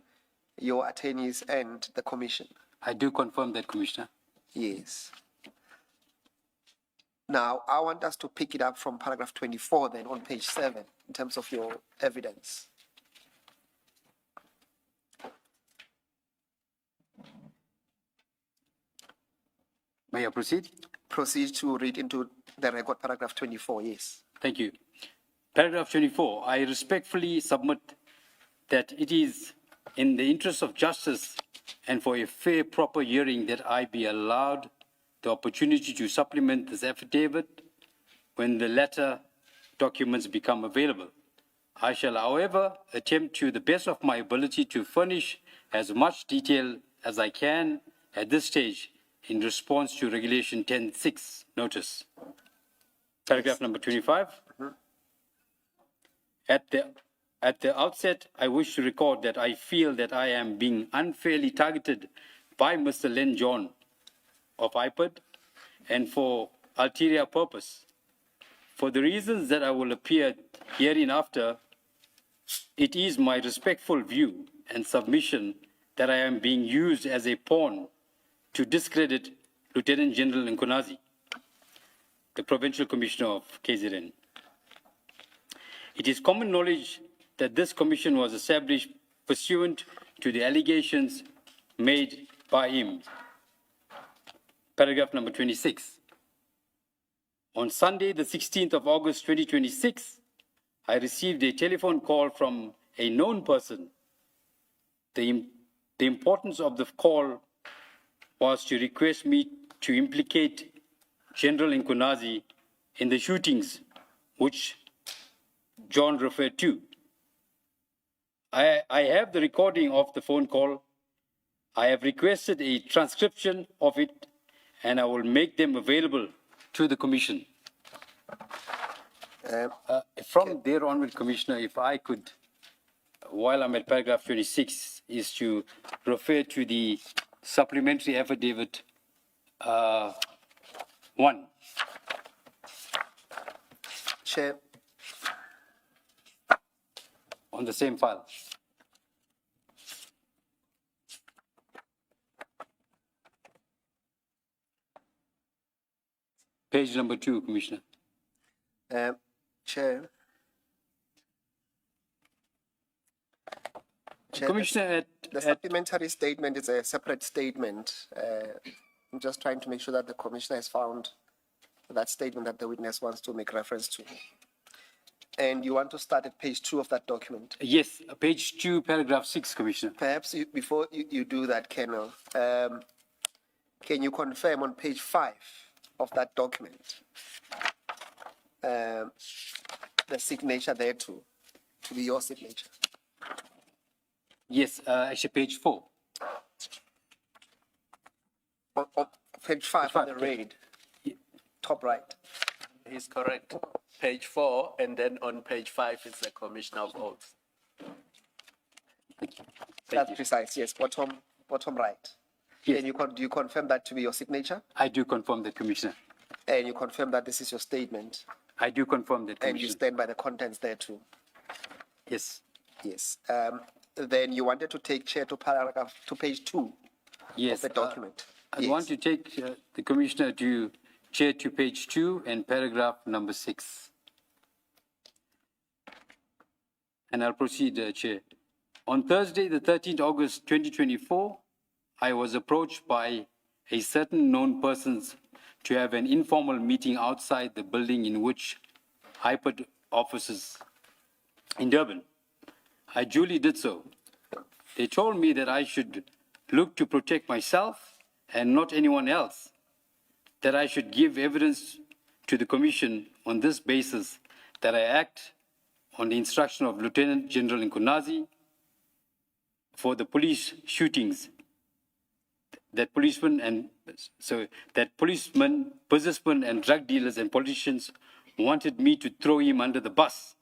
Speaker 17: your attorneys and the commission?
Speaker 16: I do confirm that, Commissioner.
Speaker 17: Yes. Now, I want us to pick it up from paragraph 24 then on page 7 in terms of your evidence.
Speaker 16: May I proceed?
Speaker 17: Proceed to read into the record paragraph 24, yes.
Speaker 16: Thank you. Paragraph 24, I respectfully submit that it is in the interest of justice and for a fair, proper hearing that I be allowed the opportunity to supplement this affidavit when the latter documents become available. I shall, however, attempt to the best of my ability to furnish as much detail as I can at this stage in response to Regulation 10.6 notice. Paragraph number 25. At the outset, I wish to record that I feel that I am being unfairly targeted by Mr. Len John of IPED and for ulterior purpose. For the reasons that I will appear hereinafter, it is my respectful view and submission that I am being used as a pawn to discredit Lieutenant General Nkonazi, the Provincial Commissioner of KZN. It is common knowledge that this commission was established pursuant to the allegations made by him. Paragraph number 26. On Sunday, the 16th of August, 2026, I received a telephone call from a known person. The importance of the call was to request me to implicate General Nkonazi in the shootings, which John referred to. I have the recording of the phone call. I have requested a transcription of it, and I will make them available to the Commission. From there onward, Commissioner, if I could, while I'm at paragraph 26, is to refer to the supplementary affidavit 1.
Speaker 17: Chair.
Speaker 16: On the same file. Page number 2, Commissioner.
Speaker 17: Chair.
Speaker 16: Commissioner,
Speaker 17: the supplementary statement is a separate statement. I'm just trying to make sure that the Commissioner has found that statement that the witness wants to make reference to. And you want to start at page 2 of that document.
Speaker 16: Yes, page 2, paragraph 6, Commissioner.
Speaker 17: Perhaps before you do that, Colonel, can you confirm on page 5 of that document the signature there to be your signature?
Speaker 16: Yes, actually page 4.
Speaker 17: On page 5 on the raid, top right.
Speaker 5: He's correct. Page 4, and then on page 5 is the Commissioner of Oaths.
Speaker 17: That's precise, yes, bottom right.
Speaker 16: Yes.
Speaker 17: And do you confirm that to be your signature?
Speaker 16: I do confirm that, Commissioner.
Speaker 17: And you confirm that this is your statement?
Speaker 16: I do confirm that,
Speaker 17: And you
Speaker 16: Commissioner.
Speaker 17: stand by the contents there too?
Speaker 16: Yes.
Speaker 17: Yes. Then you wanted to take chair to page 2
Speaker 16: Yes.
Speaker 17: of the document.
Speaker 16: I want to take the Commissioner to chair to page 2 and paragraph number 6. And I'll proceed, Chair. On Thursday, the 13th August 2024, I was approached by a certain known persons to have an informal meeting outside the building in which HIPOD offices in Durban. I duly did so. They told me that I should look to protect myself and not anyone else, that I should give evidence to the Commission on this basis, that I act on the instruction of Lieutenant General Nkunazi for the police shootings, that policemen, businessmen, and drug dealers and politicians wanted me to throw him under the bus.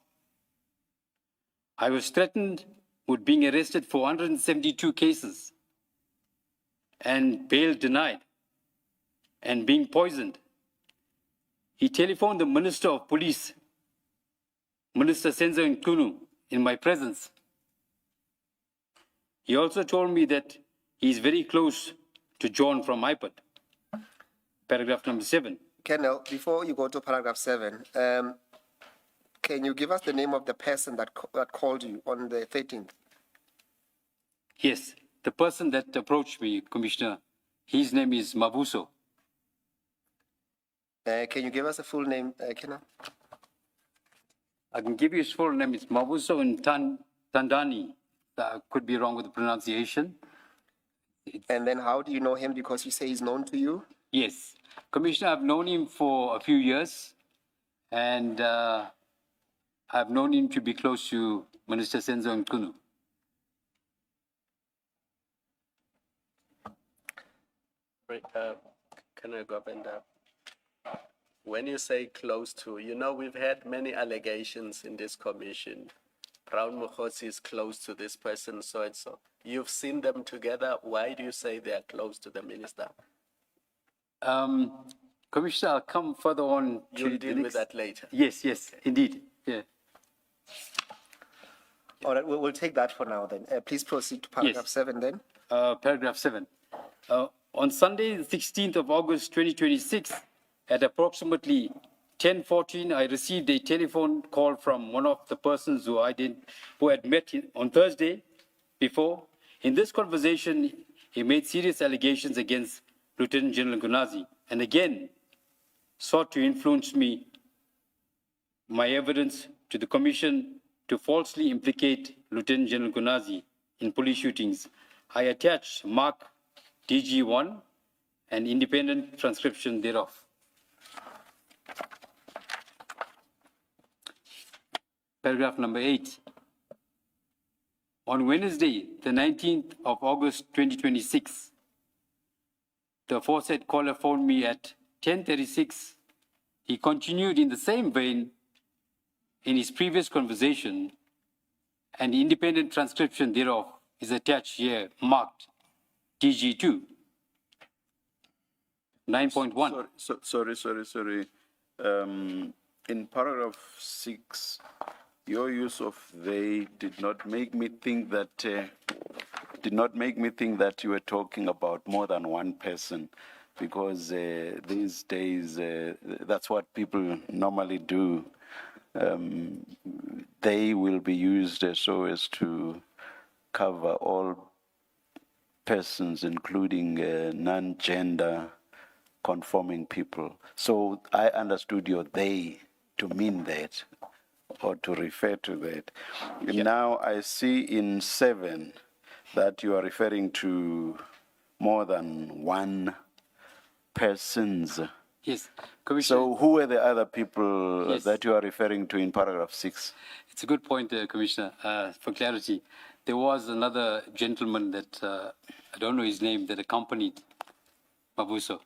Speaker 16: I was threatened with being arrested for 172 cases and bail denied and being poisoned. He telephoned the Minister of Police, Minister Senzo Nkunu, in my presence. He also told me that he is very close to John from IPOD. Paragraph number 7.
Speaker 17: Colonel, before you go to paragraph 7, can you give us the name of the person that called you on the 13th?
Speaker 16: Yes, the person that approached me, Commissioner, his name is Mabuso.
Speaker 17: Can you give us a full name, Colonel?
Speaker 16: I can give you his full name. It's Mabuso and Tandani. I could be wrong with the pronunciation.
Speaker 17: And then how do you know him? Because you say he's known to you?
Speaker 16: Yes. Commissioner, I've known him for a few years, and I've known him to be close to Minister Senzo Nkunu.
Speaker 5: Right, can I go up and when you say close to, you know, we've had many allegations in this commission. Brown Mokhosi is close to this person, so and so. You've seen them together. Why do you say they are close to the minister?
Speaker 16: Commissioner, I'll come further on.
Speaker 5: You'll deal with that later.
Speaker 16: Yes, indeed. Yeah.
Speaker 17: All right, we'll take that for now then. Please proceed to paragraph 7 then.
Speaker 16: Paragraph 7. On Sunday, the 16th of August, 2026, at approximately 10:14, I received a telephone call from one of the persons who had met on Thursday before. In this conversation, he made serious allegations against Lieutenant General Nkunazi, and again sought to influence my evidence to the Commission to falsely implicate Lieutenant General Nkunazi in police shootings. I attached Mark DG1 and independent transcription thereof. Paragraph number 8. On Wednesday, the 19th of August, 2026, the aforesaid caller phoned me at 10:36. He continued in the same vein in his previous conversation, and the independent transcription thereof is attached here, marked DG2. 9.1.
Speaker 2: Sorry. In paragraph 6, your use of they did not make me think that you were talking about more than one person, because these days that's what people normally do. They will be used so as to cover all persons, including non-gender conforming people. So I understood your they to mean that or to refer to that. Now I see in 7 that you are referring to more than one persons.
Speaker 16: Yes, Commissioner.
Speaker 2: So who were the other people
Speaker 16: Yes.
Speaker 2: that you are referring to in paragraph 6?
Speaker 16: It's a good point, Commissioner. For clarity, there was another gentleman that, I don't know his name, that accompanied Mabuso.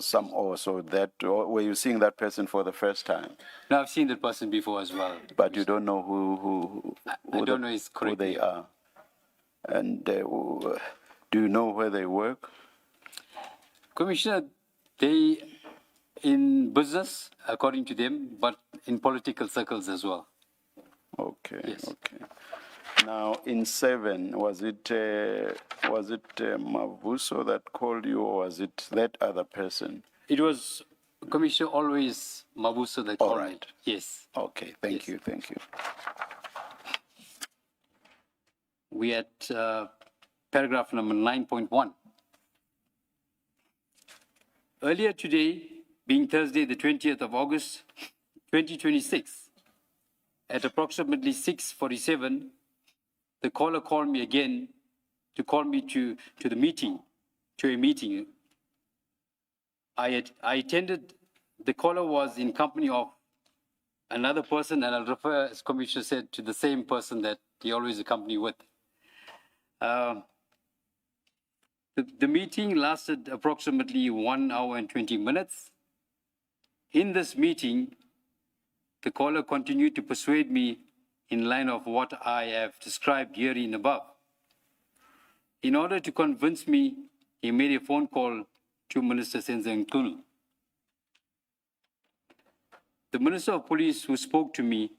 Speaker 2: So that, were you seeing that person for the first time?
Speaker 16: No, I've seen that person before as well.
Speaker 2: But you don't know who
Speaker 16: I don't know his
Speaker 2: who
Speaker 16: correct
Speaker 2: they
Speaker 16: name.
Speaker 2: are. And do you know where they work?
Speaker 16: Commissioner, they in business, according to them, but in political circles as well.
Speaker 2: Okay.
Speaker 16: Yes.
Speaker 2: Okay. Now, in 7, was it Mavuso that called you, or was it that other person?
Speaker 16: It was, Commissioner, always Mabuso that called me. Yes.
Speaker 2: Okay. Thank you. Thank you.
Speaker 16: We at paragraph number 9.1. Earlier today, being Thursday, the 20th of August, 2026, at approximately 6:47, the caller called me again to call me to a meeting. I attended. The caller was in company of another person, and I'll refer, as Commissioner said, to the same person that he always accompanied with. The meeting lasted approximately 1 hour and 20 minutes. In this meeting, the caller continued to persuade me in line of what I have described herein above. In order to convince me, he made a phone call to Minister Senzeng Tulu. The Minister of Police who spoke to me,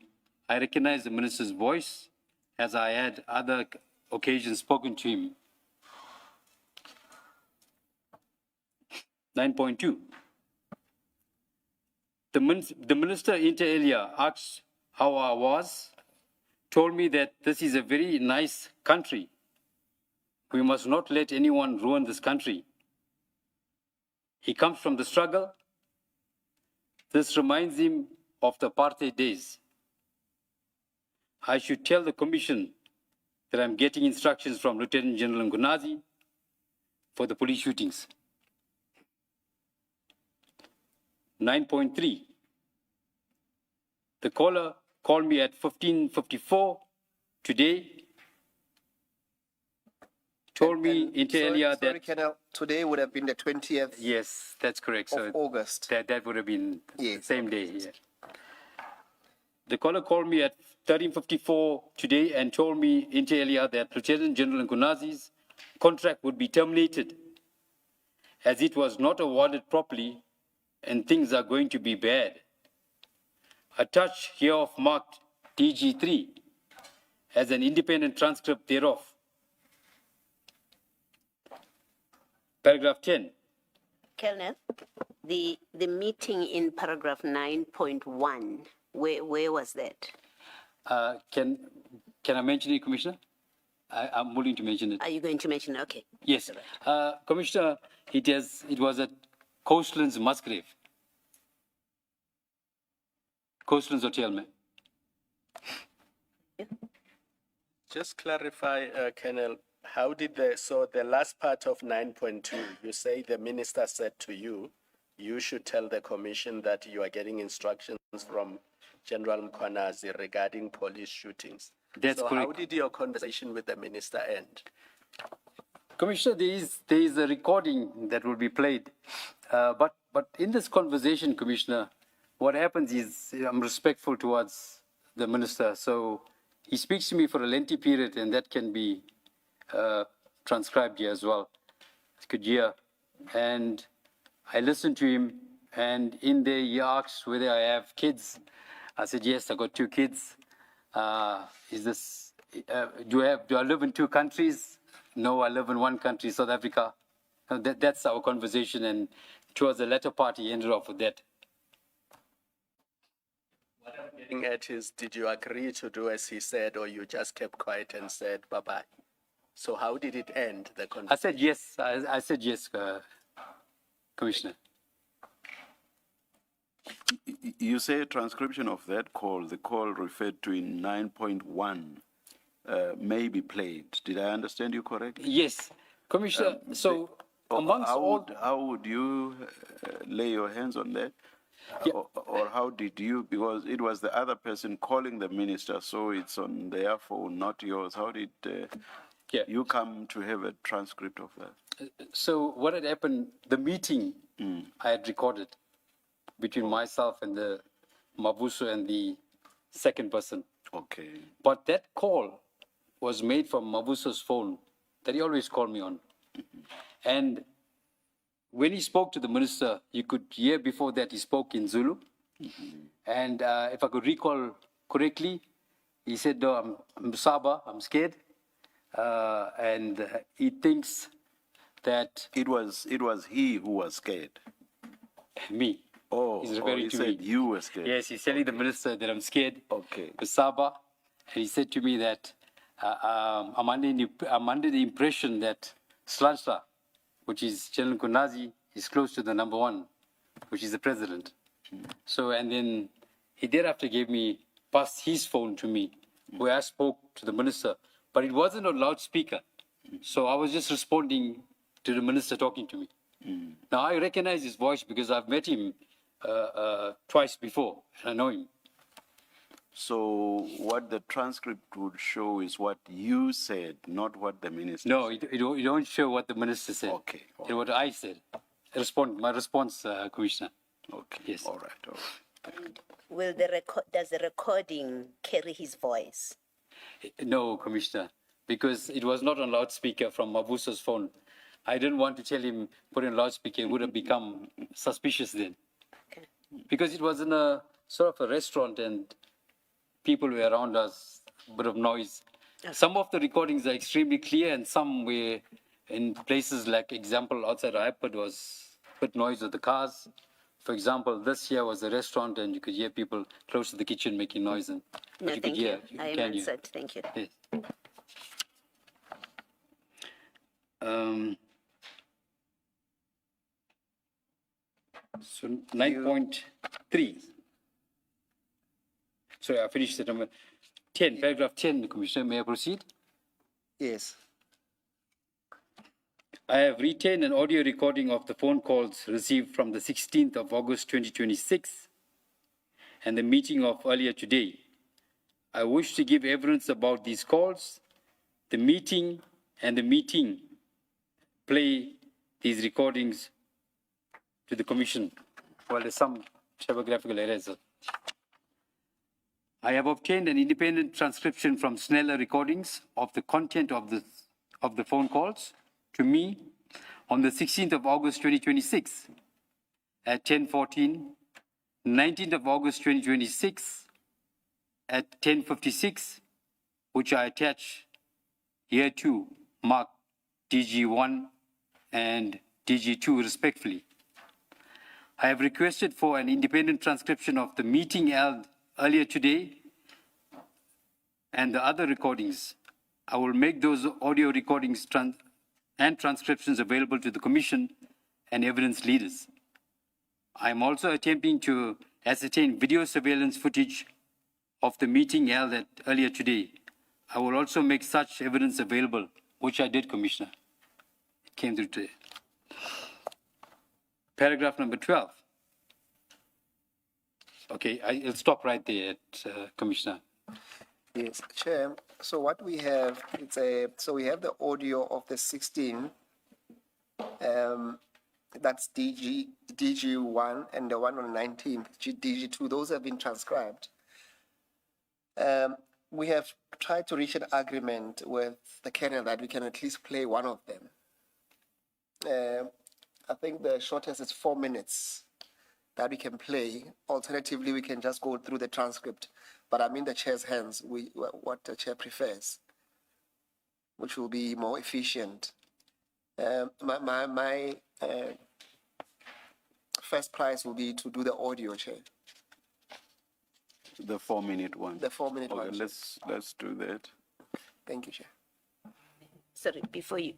Speaker 16: I recognized the Minister's voice as I had other occasions spoken to him. 9.2. The Minister inter alia asked how I was, told me that this is a very nice country. We must not let anyone ruin this country. He comes from the struggle. This reminds him of the apartheid days. I should tell the Commission that I'm getting instructions from Lieutenant General Ngunazi for the police shootings. 9.3. The caller called me at 15:54 today, told me inter alia
Speaker 17: Sorry,
Speaker 16: that...
Speaker 17: Colonel, today would have been the 20th
Speaker 16: Yes, that's correct.
Speaker 17: of August.
Speaker 16: That would have been the same day.
Speaker 17: Yes.
Speaker 16: Yeah. The caller called me at 13:54 today and told me inter alia that Lieutenant General Ngunazi's contract would be terminated as it was not awarded properly and things are going to be bad. Attached hereof marked DG3 as an independent transcript thereof. Paragraph 10.
Speaker 6: Colonel, the meeting in paragraph 9.1, where was that?
Speaker 16: Can I mention it, Commissioner? I'm willing to mention it.
Speaker 6: Are you going to mention? Okay.
Speaker 16: Yes. Commissioner, it was at Coastlands Musgrave. Coastlands Hotel, ma'am.
Speaker 5: Just clarify, Colonel, how did the last part of 9.2, you say the minister said to you, you should tell the commission that you are getting instructions from General Mkhwanazi regarding police shootings.
Speaker 16: That's
Speaker 5: so
Speaker 16: correct.
Speaker 5: How did your conversation with the minister end?
Speaker 16: Commissioner, there is a recording that will be played. But in this conversation, Commissioner, what happens is I'm respectful towards the minister. So he speaks to me for a lengthy period, and that can be transcribed here as well. You could hear. And I listened to him, and in there he asked whether I have kids. I said, yes, I got 2 kids. Do I live in 2 countries? No, I live in 1 country, South Africa. That's our conversation, and towards the latter part, he ended off with that.
Speaker 5: What I'm getting at is, did you agree to do as he said, or you just kept quiet and said bye-bye? So how did it end, the conversation?
Speaker 16: I said yes. I said yes, Commissioner.
Speaker 2: You say a transcription of that call, the call referred to in 9.1, may be played. Did I understand you correctly?
Speaker 16: Yes, Commissioner. So amongst
Speaker 2: how would you lay your hands on that? Or how did you, because it was the other person calling the minister, so it's on their phone, not yours. How did you come to have a transcript of that?
Speaker 16: So what had happened, the meeting I had recorded between myself and the Mabuso and the second person.
Speaker 2: Okay.
Speaker 16: But that call was made from Mabuso's phone that he always called me on. And when he spoke to the minister, you could hear before that he spoke in Zulu. And if I could recall correctly, he said, no, I'm Saba, I'm scared. And he thinks that...
Speaker 2: It was he who was scared.
Speaker 16: Me.
Speaker 2: Oh,
Speaker 16: he's referring
Speaker 2: he
Speaker 16: to
Speaker 2: said
Speaker 16: me.
Speaker 2: You were scared.
Speaker 16: Yes, he's telling the minister that I'm scared.
Speaker 2: Okay.
Speaker 16: Saba. And he said to me that I'm under the impression that Slansa, which is General Kunazi, is close to the number one, which is the president. So, and then he thereafter passed his phone to me, where I spoke to the minister, but it wasn't on loudspeaker. So I was just responding to the minister talking to me. Now I recognize his voice because I've met him twice before, and I know him.
Speaker 2: So what the transcript would show is what you said, not what the minister
Speaker 16: No,
Speaker 2: said.
Speaker 16: it don't show what the minister said.
Speaker 2: Okay.
Speaker 16: It's what I said. My response, Commissioner.
Speaker 2: Okay.
Speaker 16: Yes.
Speaker 2: All right.
Speaker 6: Will does the recording carry his voice?
Speaker 16: No, Commissioner, because it was not on loudspeaker from Mabuso's phone. I didn't want to tell him put in loudspeaker. It would have become suspicious then.
Speaker 6: Okay.
Speaker 16: Because it was in a sort of a restaurant and people were around us, a bit of noise. Okay. Some of the recordings are extremely clear and some were in places like, example, outside iPod was a bit noise of the cars. For example, this here was a restaurant and you could hear people close to the kitchen making noise. And
Speaker 6: No, thank you. I am answered. Thank you.
Speaker 16: Yes. So 9.3. Sorry, I finished the number 10, paragraph 10, Commissioner. May I proceed?
Speaker 17: Yes.
Speaker 16: I have retained an audio recording of the phone calls received from the 16th of August 2026 and the meeting of earlier today. I wish to give evidence about these calls, the meeting, and the meeting. Play these recordings to the Commission. Well, there's some typographical errors. I have obtained an independent transcription from Sneller recordings of the content of the phone calls to me on the 16th of August 2026 at 10:14, 19th of August 2026 at 10:56, which I attach here to mark DG1 and DG2 respectively. I have requested for an independent transcription of the meeting held earlier today and the other recordings. I will make those audio recordings and transcriptions available to the Commission and evidence leaders. I am also attempting to ascertain video surveillance footage of the meeting held earlier today. I will also make such evidence available, which I did, Commissioner. It came through today. Paragraph number 12. Okay, I'll stop right there, Commissioner.
Speaker 17: Yes, Chair. So what we have, so we have the audio of the 16. That's DG1 and the one on 19th, DG2. Those have been transcribed. We have tried to reach an agreement with the kernel that we can at least play one of them. I think the shortest is 4 minutes that we can play. Alternatively, we can just go through the transcript. But I'm in the chair's hands, what the chair prefers, which will be more efficient. My first prize will be to do the audio, Chair.
Speaker 2: The 4-minute one.
Speaker 17: The 4-minute one.
Speaker 2: Let's do that.
Speaker 17: Thank you, Chair.
Speaker 6: Sorry,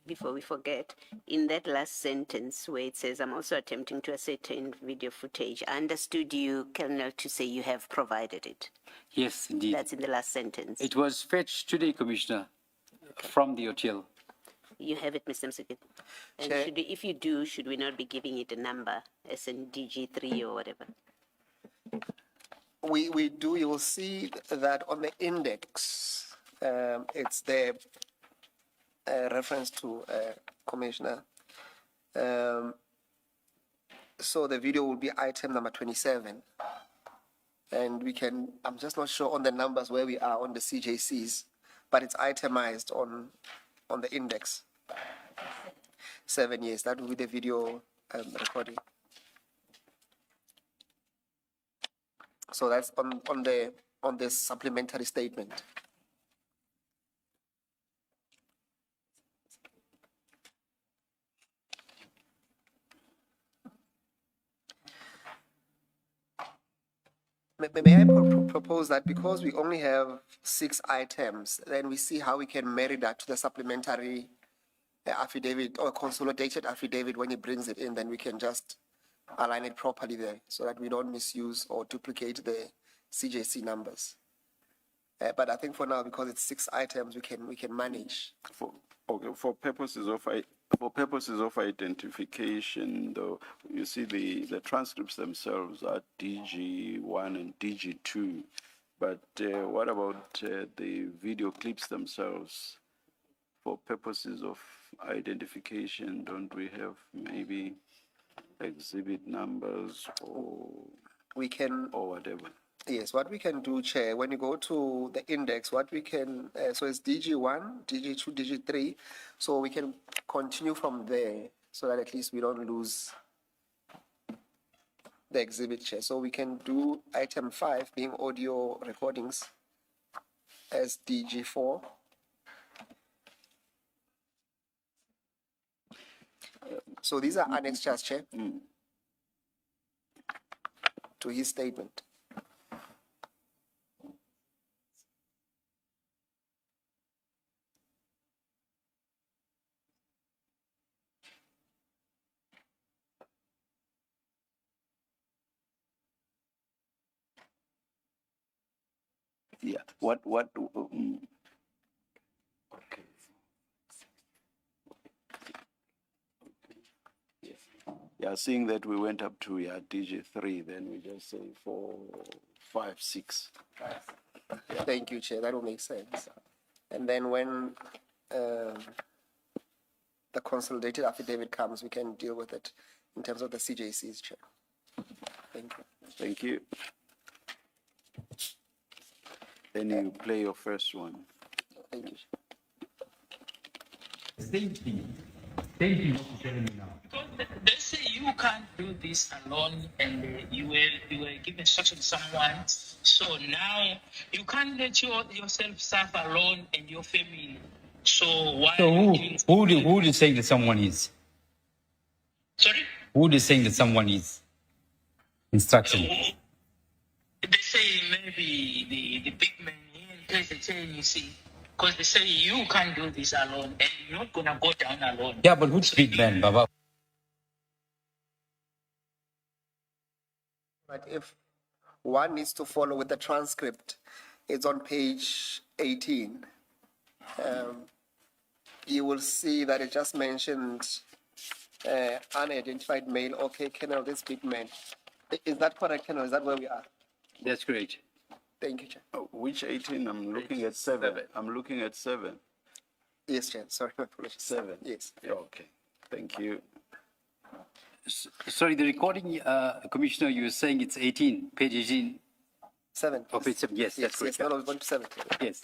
Speaker 6: before we forget, in that last sentence where it says, I'm also attempting to ascertain video footage, I understood you, Colonel, to say you have provided it.
Speaker 16: Yes, indeed.
Speaker 6: That's in the last sentence.
Speaker 16: It was fetched today, Commissioner, from the hotel.
Speaker 6: You have it, Mr. Msikit. And
Speaker 17: Chair.
Speaker 6: if you do, should we not be giving it a number, as in DG3 or whatever?
Speaker 17: We do, you will see that on the index, it's the reference to Commissioner. So the video will be item number 27. And we can, I'm just not sure on the numbers where we are on the CJCs, but it's itemized on the index. 7 years, that will be the video recording. So that's on the supplementary statement. May I propose that because we only have 6 items, then we see how we can marry that to the supplementary affidavit or consolidated affidavit when he brings it in, then we can just align it properly there so that we don't misuse or duplicate the CJC numbers. But I think for now, because it's 6 items, we can manage.
Speaker 2: For purposes of identification, though, you see the transcripts themselves are DG1 and DG2, but what about the video clips themselves? For purposes of identification, don't we have maybe exhibit numbers or
Speaker 17: we can
Speaker 2: or whatever?
Speaker 17: Yes, what we can do, Chair, when you go to the index, what we can, so it's DG1, DG2, DG3, so we can continue from there so that at least we don't lose the exhibit, Chair. So we can do item 5 being audio recordings as DG4. So these are annexures, Chair, to his statement.
Speaker 2: Yeah. What? Okay. Yeah, seeing that we went up to DG3, then we just say 4, 5, 6.
Speaker 17: Thank you, Chair. That will make sense. And then when the consolidated affidavit comes, we can deal with it in terms of the CJCs, Chair. Thank you.
Speaker 2: Thank you. Then you play your first one.
Speaker 17: Thank you.
Speaker 18: Same thing what you're telling me now. Because they say you can't do this alone, and you were given instruction to someone. So now you can't let yourself suffer alone and your family. So why?
Speaker 16: So who is saying that someone is?
Speaker 18: Sorry?
Speaker 16: Who is saying that someone is? Instruction.
Speaker 18: They say maybe the big man here in KZN, you see, because they say you can't do this alone and you're not going to go down alone.
Speaker 16: Yeah, but who's big man, Baba?
Speaker 17: But if one needs to follow with the transcript, it's on page 18. You will see that it just mentioned unidentified male. Okay, Colonel, this big man. Is that correct, Colonel? Is that where we are?
Speaker 16: That's great.
Speaker 17: Thank you, Chair.
Speaker 2: Which 18? I'm looking at 7. I'm looking at 7.
Speaker 17: Yes, Chair. Sorry, my apologies.
Speaker 2: 7.
Speaker 17: Yes.
Speaker 2: Okay. Thank you.
Speaker 16: Sorry, the recording, Commissioner, you were saying it's 18, page 18.
Speaker 17: 7.
Speaker 16: Oh, page 7. Yes, that's correct.
Speaker 17: Yes, no, it's 1 to 7.
Speaker 16: Yes.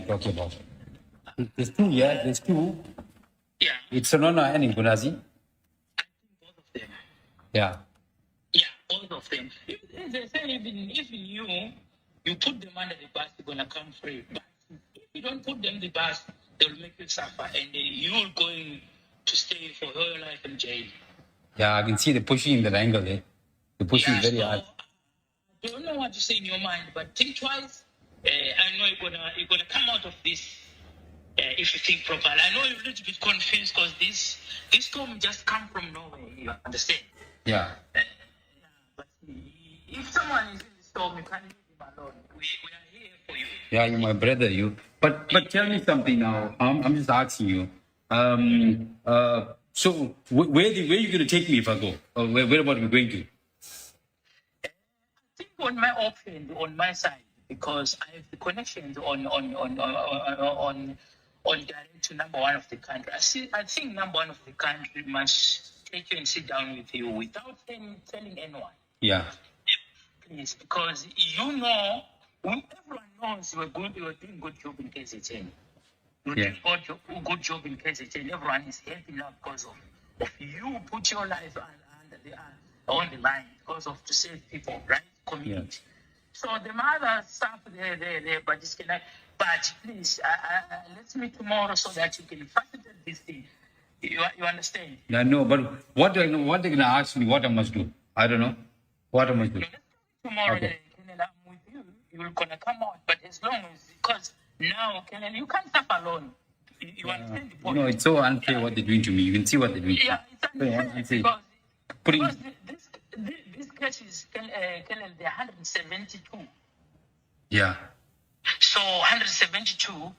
Speaker 16: Talking about. There's 2, yeah. There's 2.
Speaker 18: Yeah.
Speaker 16: It's Sonona and Ngunazi.
Speaker 18: Both of them.
Speaker 16: Yeah.
Speaker 18: Yeah, both of them. They say even you put them under the bus, they're going to come free. But if you don't put them in the bus, they'll make you suffer, and you're going to stay for your life in jail.
Speaker 16: Yeah, I can see the pushing in that angle there. The pushing is very hard.
Speaker 18: I don't know what to say in your mind, but think twice I know you're gonna come out of this if you think properly. I know you're a little bit confused because this storm just come from nowhere. You understand?
Speaker 16: Yeah.
Speaker 18: But if someone is in the storm, you can't leave him alone. We are here for you.
Speaker 16: Yeah, you're my brother, you. But tell me something now. I'm just asking you. So where are you going to take me if I go? Or where about we going to?
Speaker 18: I think on my option, on my side, because I have the connections on direct to number one of the country. I think number one of the country must take you and sit down with you without telling anyone.
Speaker 16: Yeah.
Speaker 18: Please, because you know, everyone knows you are doing good job in KZN. You're
Speaker 16: Yeah.
Speaker 18: doing good job in KZN. Everyone is happy now because of you put your life on the line because of to save people, right? Community. So the mother stuff there, but it's cannot. But please, let's meet tomorrow so that you can facilitate this thing. You understand?
Speaker 16: Yeah, no, but what they're going to ask me what I must do? I don't know. What I must do?
Speaker 18: Tomorrow,
Speaker 16: Okay.
Speaker 18: Kenan, I'm with you. You're gonna come out, but as long as because now, Kenan, you can't suffer alone. You understand the point?
Speaker 16: No, it's so unfair what they're doing to me. You can see what they're doing to me.
Speaker 18: Yeah, it's unfair because this case is Kenan, they're 172.
Speaker 16: Yeah.
Speaker 18: So 172.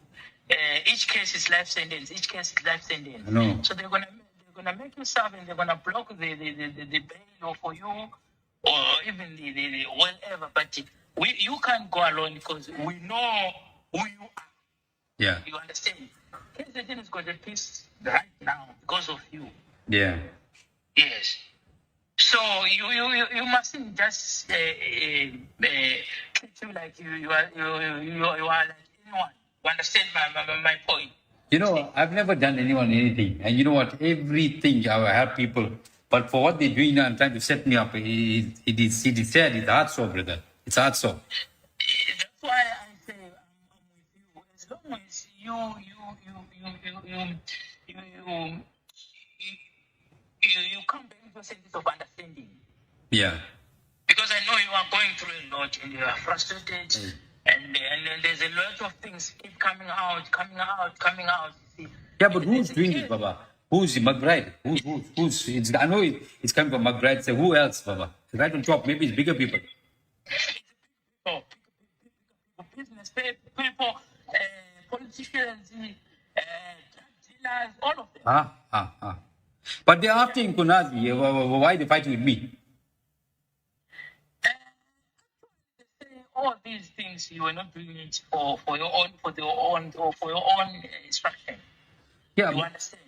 Speaker 18: Each case is life sentence. Each case is life sentence.
Speaker 16: I know.
Speaker 18: So they're gonna make you serve and they're gonna block the bail for you or even the whatever. But you can't go alone because we know who you are.
Speaker 16: Yeah.
Speaker 18: You understand? KZN has got a peace right now because of you.
Speaker 16: Yeah.
Speaker 18: Yes. So you mustn't just treat you like you are like anyone. You understand my point?
Speaker 16: You know, I've never done anyone anything. And you know what? Everything I will help people. But for what they're doing now and trying to set me up, it is sad. It's hard so, brother. It's hard so.
Speaker 18: That's why I say I'm with you. As long as you come back with a sense of understanding.
Speaker 16: Yeah.
Speaker 18: Because I know you are going through a lot and you are frustrated, and there's a lot of things keep coming out. See.
Speaker 16: Yeah, but who's doing it, Baba? Who's McBride? Who's? It's, I know it's coming from McBride. So who else, Baba? Right on top, maybe it's bigger people.
Speaker 18: People, business people, politicians, drug dealers, all of them.
Speaker 16: But they're after Nkunazi. Why are they fighting with me?
Speaker 18: All these things you were not doing it for your own instruction.
Speaker 16: Yeah.
Speaker 18: You understand?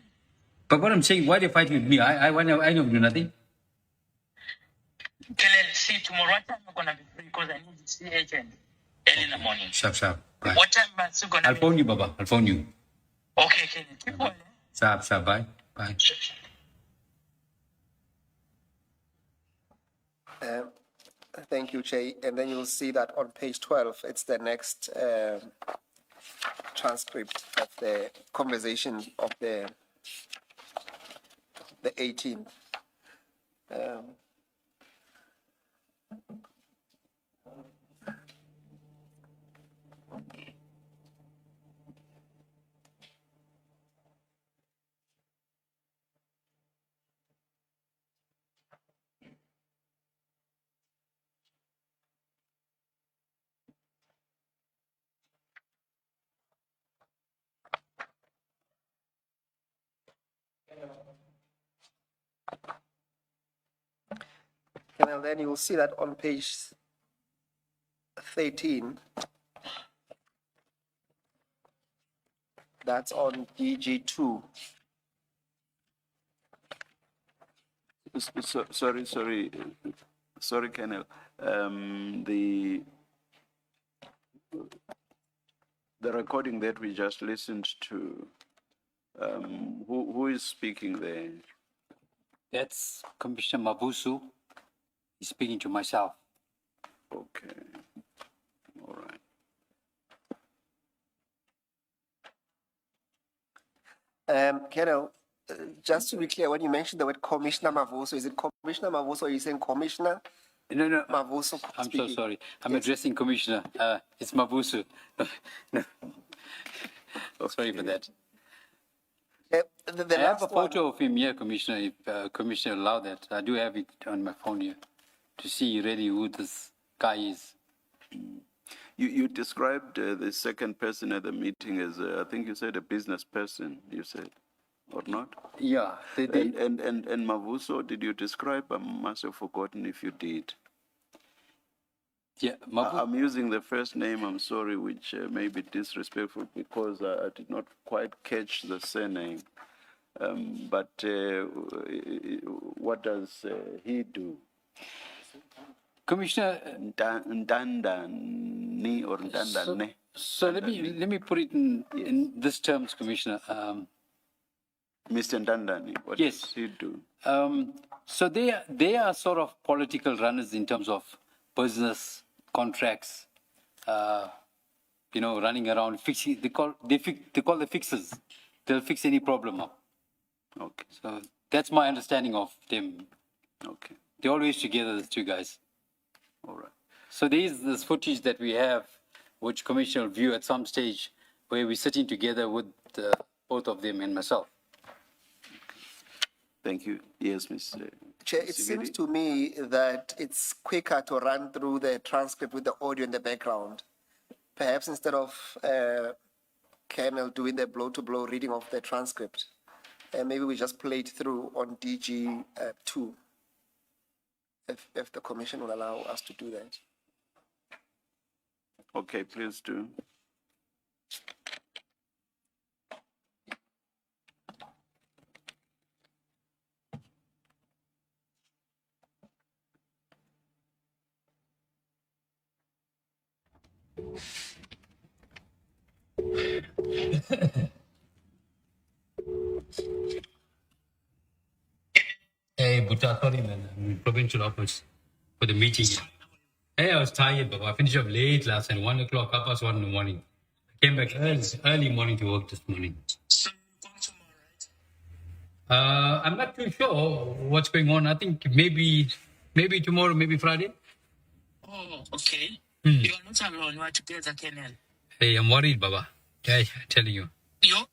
Speaker 16: But what I'm saying, why are they fighting with me? I never do nothing.
Speaker 18: Can I see tomorrow? What time am I gonna be free? Because I need to see agent early in the morning.
Speaker 16: Sharp. Bye.
Speaker 18: What time am I still gonna
Speaker 16: I'll phone you, Baba. I'll phone you.
Speaker 18: Okay, Kenny. Keep on.
Speaker 16: Sharp. Bye.
Speaker 17: Thank you, Jay. And then you'll see that on page 12, it's the next transcript of the conversation of the 18th. And then you'll see that on page 13, that's on DG2.
Speaker 2: Sorry, Colonel. The recording that we just listened to, who is speaking there?
Speaker 16: That's Commissioner Mabusu. He's speaking to myself.
Speaker 2: Okay. All right.
Speaker 17: Kennel, just to be clear, when you mentioned the word Commissioner Mavoso, is it Commissioner Mavoso or are you saying Commissioner
Speaker 16: No.
Speaker 17: Mavuso
Speaker 16: I'm so
Speaker 17: speaking.
Speaker 16: sorry. I'm
Speaker 17: Yes.
Speaker 16: addressing Commissioner. It's Mabusu. No. Sorry for that.
Speaker 17: The
Speaker 16: I have a
Speaker 17: last one.
Speaker 16: photo of him here, Commissioner, if Commissioner allow that. I do have it on my phone here to see really who this guy is.
Speaker 2: You described the second person at the meeting as, I think you said a business person, you said, or not?
Speaker 16: Yeah.
Speaker 2: And Mavuso, did you describe? I must have forgotten if you did.
Speaker 16: Yeah,
Speaker 2: I'm using the first name, I'm sorry, which may be disrespectful because I did not quite catch the surname. But what does he do?
Speaker 16: Commissioner,
Speaker 2: Ndandani or Ndandane?
Speaker 16: So let me put it in this terms, Commissioner.
Speaker 2: Mr. Ndandani, what does he do?
Speaker 16: So they are sort of political runners in terms of business contracts. Running around fixing. They call the fixers. They'll fix any problem up.
Speaker 2: Okay.
Speaker 16: So that's my understanding of them.
Speaker 2: Okay.
Speaker 16: They're always together, the two guys.
Speaker 2: All right.
Speaker 16: So there is this footage that we have, which Commissioner will view at some stage, where we're sitting together with both of them and myself.
Speaker 2: Thank you. Yes, Ms.
Speaker 17: Chair, it seems to me that it's quicker to run through the transcript with the audio in the background. Perhaps instead of Colonel doing the blow-to-blow reading of the transcript, maybe we just play it through on DG2, if the Commission will allow us to do that.
Speaker 2: Okay, please do.
Speaker 19: Hey, Buta, sorry, man. I'm in provincial office for the meeting. Hey, I was tired, but I finished up late last night, 1 o'clock, 1:30 in the morning. I came back early morning to work this morning. I'm not too sure what's going on. I think maybe tomorrow, maybe Friday.
Speaker 18: Oh, okay. You are not alone. You are together, Kenel.
Speaker 19: Hey, I'm worried, Baba. Okay, I'm telling you.
Speaker 18: Your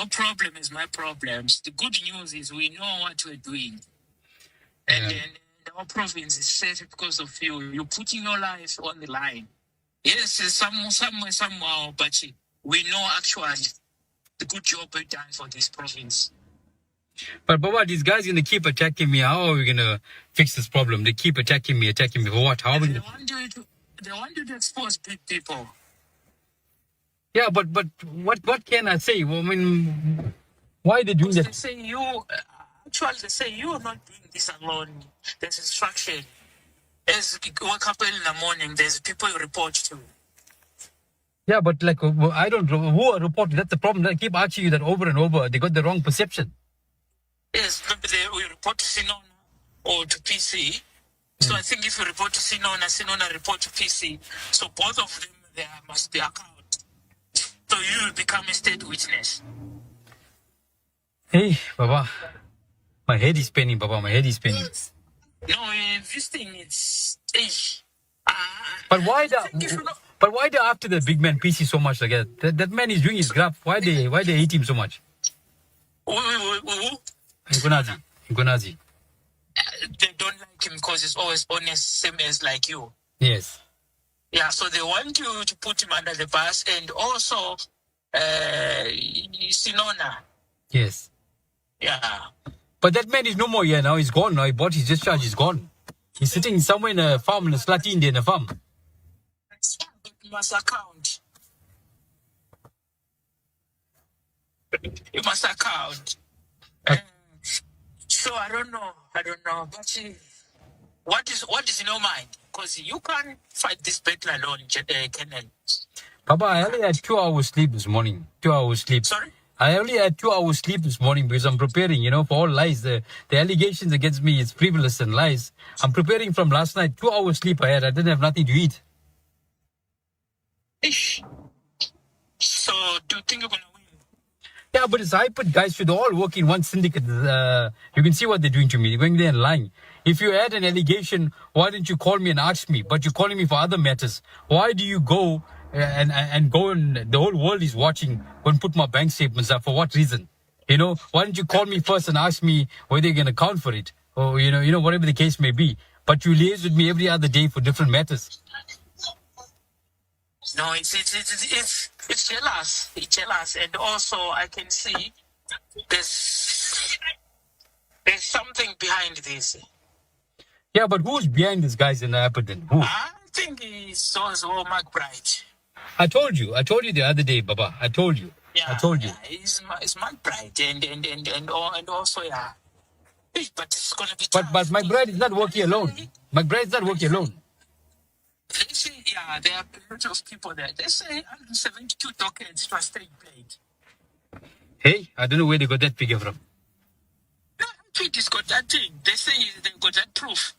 Speaker 18: problem is my problems. The good news is we know what we're doing. And then our province is safe because of you. You're putting your life on the line. Yes, somewhere, somehow, but we know actually the good job we've done for this province.
Speaker 19: But Baba, these guys gonna keep attacking me. How are we gonna fix this problem? They keep attacking me for what? How are we
Speaker 18: They want you to expose big people.
Speaker 19: Yeah, but what can I say? Well, I mean, why are they doing that?
Speaker 18: They say they say you're not doing this alone. There's instruction. As you wake up early in the morning, there's people you report to.
Speaker 19: Yeah, but like, I don't know who are reporting. That's the problem. They keep asking you that over and over. They got the wrong perception.
Speaker 18: Yes, maybe we report to Sinona or to PC. So I think if you report to Sinona report to PC. So both of them, there must be account. So you will become a state witness.
Speaker 19: Hey, Baba, my head is spinning, Baba. My head is spinning.
Speaker 18: No, this thing, it's...
Speaker 19: But why they after the big man PC so much like that? That man is doing his graph. Why they hate him so much? Ngunazi.
Speaker 18: They don't like him because he's always honest, same as like you.
Speaker 19: Yes.
Speaker 18: Yeah, so they want you to put him under the bus, and also Sinona.
Speaker 19: Yes.
Speaker 18: Yeah.
Speaker 19: But that man is no more here now. He's gone now. He bought his discharge. He's gone. He's sitting somewhere in a farm, in a Slati India, in a farm.
Speaker 18: You must account. You must account. So I don't know. But what is in your mind? Because you can't fight this battle alone, Kenan.
Speaker 19: Papa, I only had 2 hours sleep this morning. 2 hours sleep.
Speaker 18: Sorry?
Speaker 19: I only had 2 hours sleep this morning because I'm preparing, for all lies. The allegations against me is frivolous and lies. I'm preparing from last night. 2 hours sleep I had. I didn't have nothing to eat.
Speaker 18: Ish. So do you think you're going to win?
Speaker 19: Yeah, but it's iPad guys should all work in one syndicate. You can see what they're doing to me. They're going there and lying. If you had an allegation, why didn't you call me and ask me? But you're calling me for other matters. Why do you go and go and the whole world is watching, go and put my bank statements up? For what reason? You know, why didn't you call me first and ask me whether you're going to account for it? Or, whatever the case may be. But you liaise with me every other day for different matters.
Speaker 18: No, it's jealous. It's jealous, and also I can see there's something behind this.
Speaker 19: Yeah, but who's behind these guys in the iPad then? Who?
Speaker 18: I think it's also McBride.
Speaker 19: I told you the other day, Baba. I told you.
Speaker 18: Yeah,
Speaker 19: I told you.
Speaker 18: Yeah, it's McBride and also yeah. But it's gonna be
Speaker 19: But McBride is not working alone. McBride is not working alone.
Speaker 18: They say, yeah, there are a lot of people there. They say 172 tokens, it was played.
Speaker 19: Hey, I don't know where they got that figure from.
Speaker 18: No, Tweety's got that thing. They say they got that proof.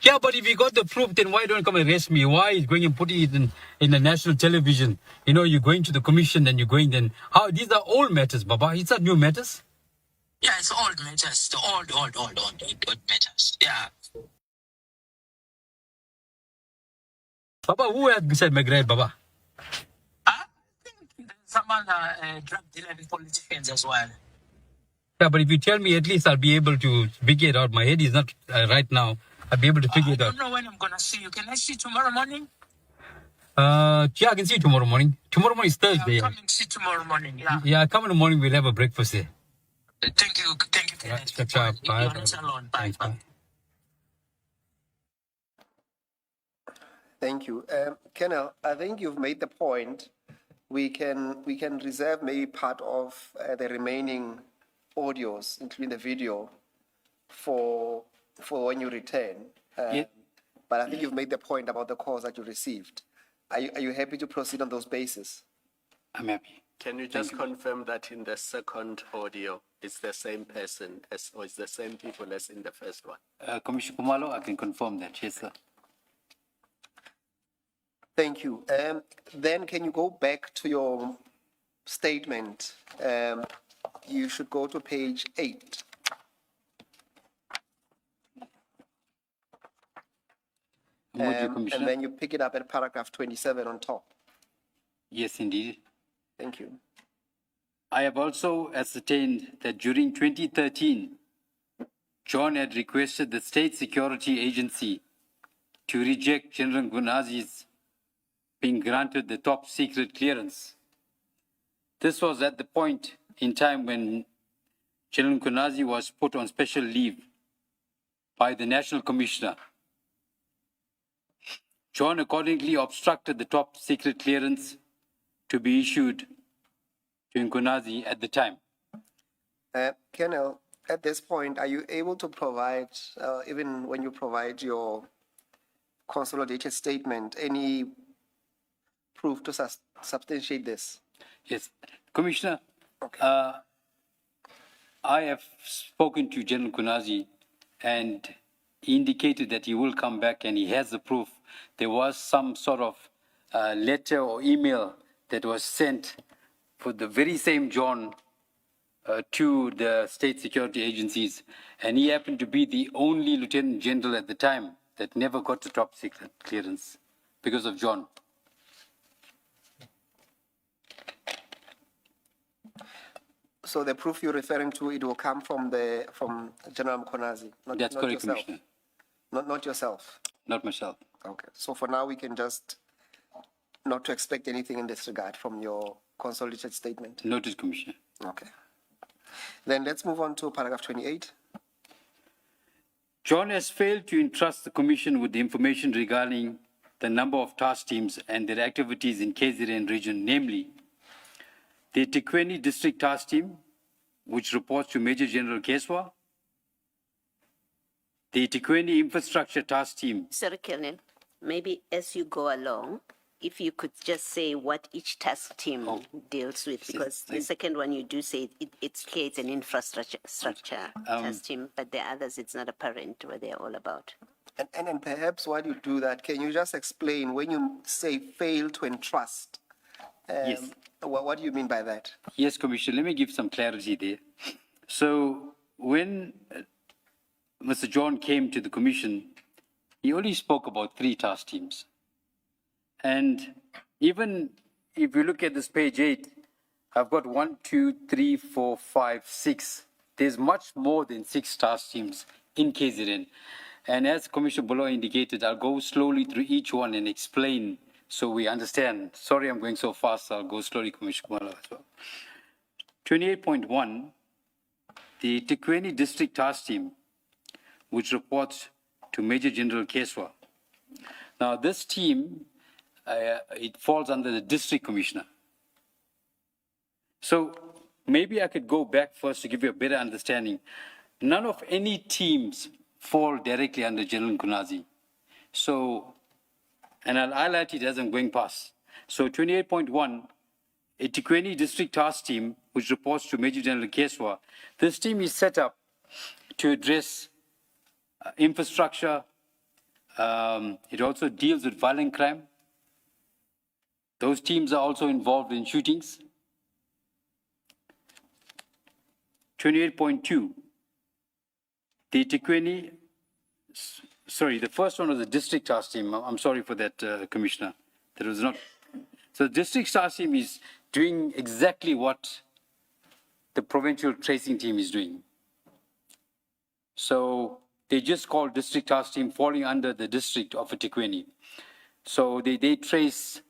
Speaker 19: Yeah, but if you got the proof, then why don't you come and arrest me? Why is going and putting it in the national television? You know, you're going to the commission and you're going then. How? These are old matters, Baba. It's not new matters.
Speaker 18: Yeah, it's old matters. The old matters. Yeah.
Speaker 19: Baba, who else beside McGrath, Baba?
Speaker 18: Some other drug dealing politicians as well.
Speaker 19: Yeah, but if you tell me, at least I'll be able to figure it out. My head is not right now. I'll be able to figure it out.
Speaker 18: I don't know when I'm going to see you. Can I see you tomorrow morning?
Speaker 19: Yeah, I can see you tomorrow morning. Tomorrow morning is Thursday.
Speaker 18: Yeah, I'll come and see tomorrow morning. Yeah.
Speaker 19: Yeah, come in the morning. We'll have a breakfast there.
Speaker 18: Thank you, Kenneth.
Speaker 19: Right, bye.
Speaker 18: You're not alone. Bye.
Speaker 19: Thanks, bye.
Speaker 17: Thank you. Kenneth, I think you've made the point. We can reserve maybe part of the remaining audios, including the video, for when you return.
Speaker 19: Yeah.
Speaker 17: But I think you've made the point about the calls that you received. Are you happy to proceed on those bases?
Speaker 19: I'm happy.
Speaker 5: Can you just confirm that in the second audio, it's the same person or it's the same people as in the first one?
Speaker 19: Commissioner Kumalo, I can confirm that. Yes, sir.
Speaker 17: Thank you. Then can you go back to your statement? You should go to page 8. And then you pick it up at paragraph 27 on top.
Speaker 19: Yes, indeed.
Speaker 17: Thank you.
Speaker 19: I have also ascertained that during 2013, John had requested the State Security Agency to reject General Gunazi's being granted the top secret clearance. This was at the point in time when General Gunazi was put on special leave by the National Commissioner. John accordingly obstructed the top secret clearance to be issued to Nkunazi at the time.
Speaker 17: Colonel, at this point, are you able to provide, even when you provide your consolidated statement, any proof to substantiate this?
Speaker 19: Yes, Commissioner, okay. I have spoken to General Nkunazi and he indicated that he will come back and he has the proof. There was some sort of letter or email that was sent for the very same John to the state security agencies, and he happened to be the only lieutenant general at the time that never got the top secret clearance because of John.
Speaker 17: So the proof you're referring to, it will come from General Nkunazi,
Speaker 19: That's
Speaker 17: not
Speaker 19: correct,
Speaker 17: yourself.
Speaker 19: Commissioner.
Speaker 17: Not yourself.
Speaker 19: Not myself.
Speaker 17: Okay. So for now, we can just not to expect anything in this regard from your consolidated statement.
Speaker 19: Noted, Commissioner.
Speaker 17: Okay. Then let's move on to paragraph 28.
Speaker 19: John has failed to entrust the Commission with the information regarding the number of task teams and their activities in KZN region, namely the Tikweni District Task Team, which reports to Major General Keswa, the Tikweni Infrastructure Task Team.
Speaker 6: Sorry, Colonel, maybe as you go along, if you could just say what each task team deals with, because the second one you do say it's clear it's an infrastructure task team, but the others it's not apparent what they're all about.
Speaker 17: And perhaps while you do that, can you just explain when you say fail to entrust,
Speaker 16: Yes.
Speaker 17: What do you mean by that?
Speaker 16: Yes, Commissioner, let me give some clarity there. So when Mr. John came to the Commission, he only spoke about 3 task teams. And even if you look at this page 8, I've got 1, 2, 3, 4, 5, 6. There's much more than 6 task teams in KZN. And as Commissioner Bolo indicated, I'll go slowly through each one and explain so we understand. Sorry, I'm going so fast. I'll go slowly, Commissioner Bolo, as well. 28.1, the Tikweni District Task Team, which reports to Major General Keswa. Now, this team, it falls under the District Commissioner. So maybe I could go back first to give you a better understanding. None of any teams fall directly under General Nkunazi. So, and I'll highlight it as I'm going past. So 28.1, a Tikweni District Task Team, which reports to Major General Keswa. This team is set up to address infrastructure. It also deals with violent crime. Those teams are also involved in shootings. 28.2, the Tikweni, sorry, the first one was the District Task Team. I'm sorry for that, Commissioner. That was not. So the District Task Team is doing exactly what the Provincial Tracing Team is doing. So they just call District Task Team falling under the district of Tikweni. So they trace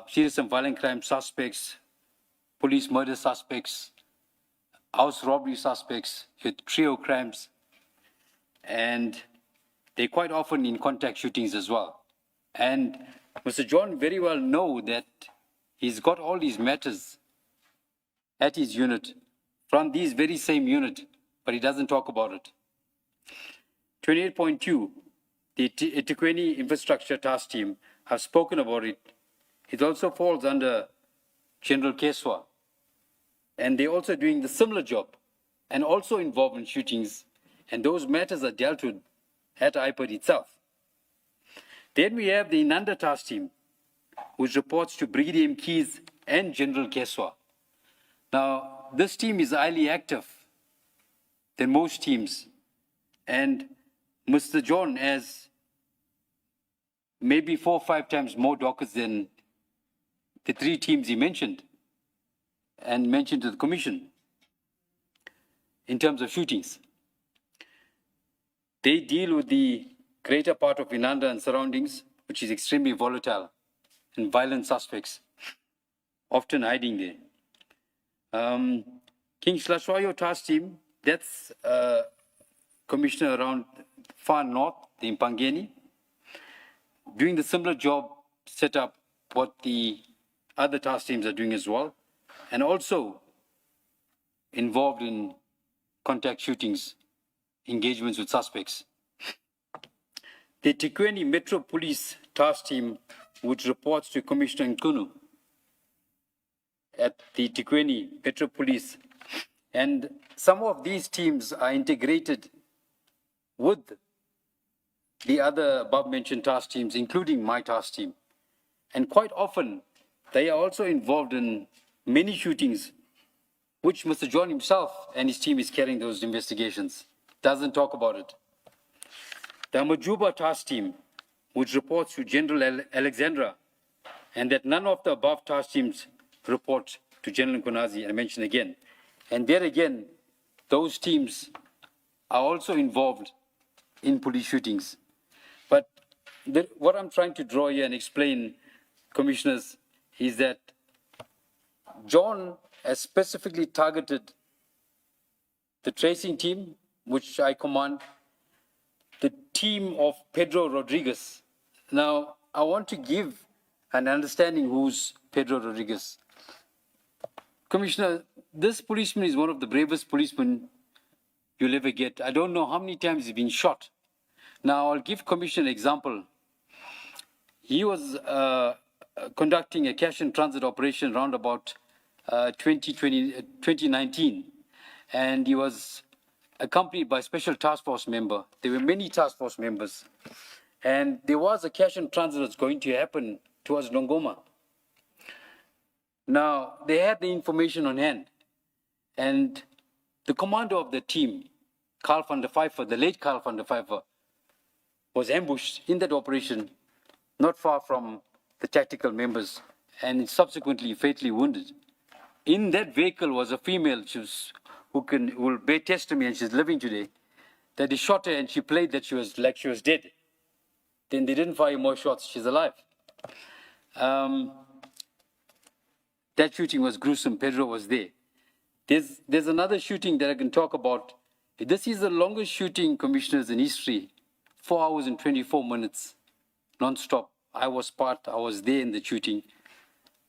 Speaker 16: serious and violent crime suspects, police murder suspects, house robbery suspects, with trio crimes, and they quite often in contact shootings as well. And Mr. John very well know that he's got all these matters at his unit from these very same unit, but he doesn't talk about it. 28.2, the Tikweni Infrastructure Task Team, have spoken about it. It also falls under General Keswa. And they're also doing the similar job and also involved in shootings. And those matters are dealt with at IPED itself. Then we have the Inanda Task Team, which reports to Brigadier M. Keys and General Keswa. Now, this team is highly active than most teams. And Mr. John has maybe 4 or 5 times more dockets than the 3 teams he mentioned and mentioned to the Commission in terms of shootings. They deal with the greater part of Inanda and surroundings, which is extremely volatile and violent suspects, often hiding there. King Slashwayo Task Team, that's Commissioner around far north, the Impangeni, doing the similar job set up what the other task teams are doing as well, and also involved in contact shootings, engagements with suspects. The Tikweni Metro Police Task Team, which reports to Commissioner Nkunu at the Tikweni Metro Police, and some of these teams are integrated with the other above-mentioned task teams, including my task team. And quite often, they are also involved in many shootings, which Mr. John himself and his team is carrying those investigations. Doesn't talk about it. The Majuba task team, which reports to General Alexandra, and that none of the above task teams report to General Nkunazi, I mention again. And there again, those teams are also involved in police shootings. But what I'm trying to draw here and explain, Commissioners, is that John has specifically targeted the tracing team, which I command, the team of Pedro Rodriguez. Now, I want to give an understanding who's Pedro Rodriguez. Commissioner, this policeman is one of the bravest policemen you'll ever get. I don't know how many times he's been shot. Now, I'll give Commissioner an example. He was conducting a cash and transit operation around about 2019, and he was accompanied by a special task force member. There were many task force members, and there was a cash and transit that's going to happen towards Longoma. Now, they had the information on hand, and the commander of the team, Carl van der Pfeiffer, the late Carl van der Pfeiffer, was ambushed in that operation not far from the tactical members and subsequently fatally wounded. In that vehicle was a female who will bear testimony, and she's living today, that they shot her and she played that she was dead. Then they didn't fire more shots. She's alive. That shooting was gruesome. Pedro was there. There's another shooting that I can talk about. This is the longest shooting, commissioners, in history. 4 hours and 24 minutes, non-stop. I was there in the shooting.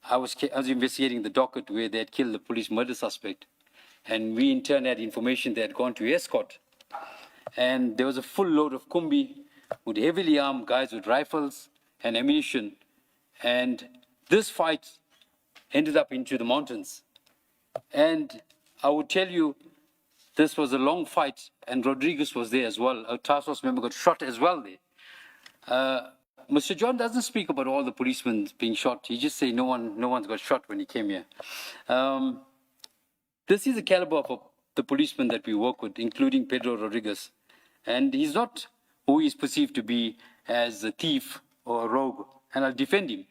Speaker 16: I was investigating the docket where they had killed the police murder suspect. And we in turn had information they had gone to escort. And there was a full load of Kumbi with heavily armed guys with rifles and ammunition. And this fight ended up into the mountains. And I would tell you, this was a long fight, and Rodriguez was there as well. A task force member got shot as well there. Mr. John doesn't speak about all the policemen being shot. He just say no one's got shot when he came here. This is the caliber of the policeman that we work with, including Pedro Rodriguez. And he's not who he's perceived to be as a thief or a rogue, and I'll defend him.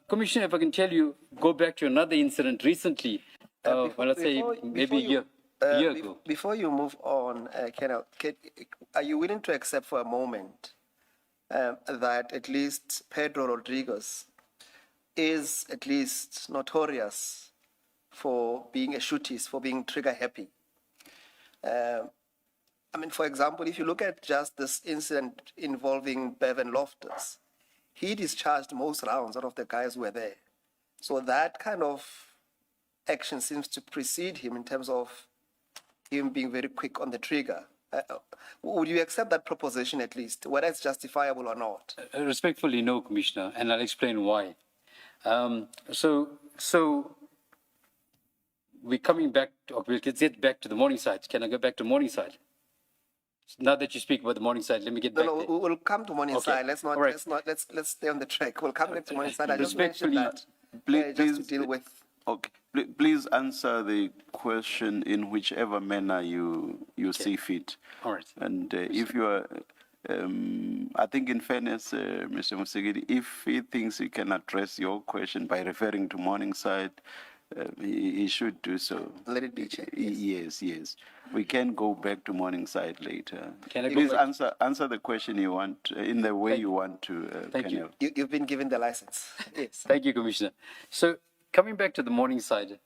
Speaker 16: Commissioner, if I can tell you, go back to another incident recently, let's say maybe a year ago.
Speaker 17: Before you move on, Colonel, are you willing to accept for a moment that at least Pedro Rodriguez is at least notorious for being a shootist, for being trigger happy? I mean, for example, if you look at just this incident involving Bevan Loftus, he discharged most rounds out of the guys who were there. So that kind of action seems to precede him in terms of him being very quick on the trigger. Would you accept that proposition at least, whether it's justifiable or not?
Speaker 16: Respectfully, no, Commissioner, and I'll explain why. So we're coming back, let's get back to the Morningside. Can I go back to Morningside? Now that you speak about the Morningside, let me get back there.
Speaker 17: We'll come to Morningside.
Speaker 16: Okay.
Speaker 17: Let's stay on the track. We'll come back to Morningside. I just mentioned that just to deal with.
Speaker 2: Okay. Please answer the question in whichever manner you see fit.
Speaker 16: All right.
Speaker 2: And if you are, I think in fairness, Mr. Musigidi, if he thinks he can address your question by referring to Morningside, he should do so.
Speaker 17: Let it be checked.
Speaker 2: Yes. We can go back to Morningside later.
Speaker 16: Can I go
Speaker 2: Please
Speaker 16: back?
Speaker 2: answer the question you want in the way you want to.
Speaker 16: Thank you.
Speaker 17: You've been given the license. Yes.
Speaker 16: Thank you, Commissioner. So coming back to the Morningside,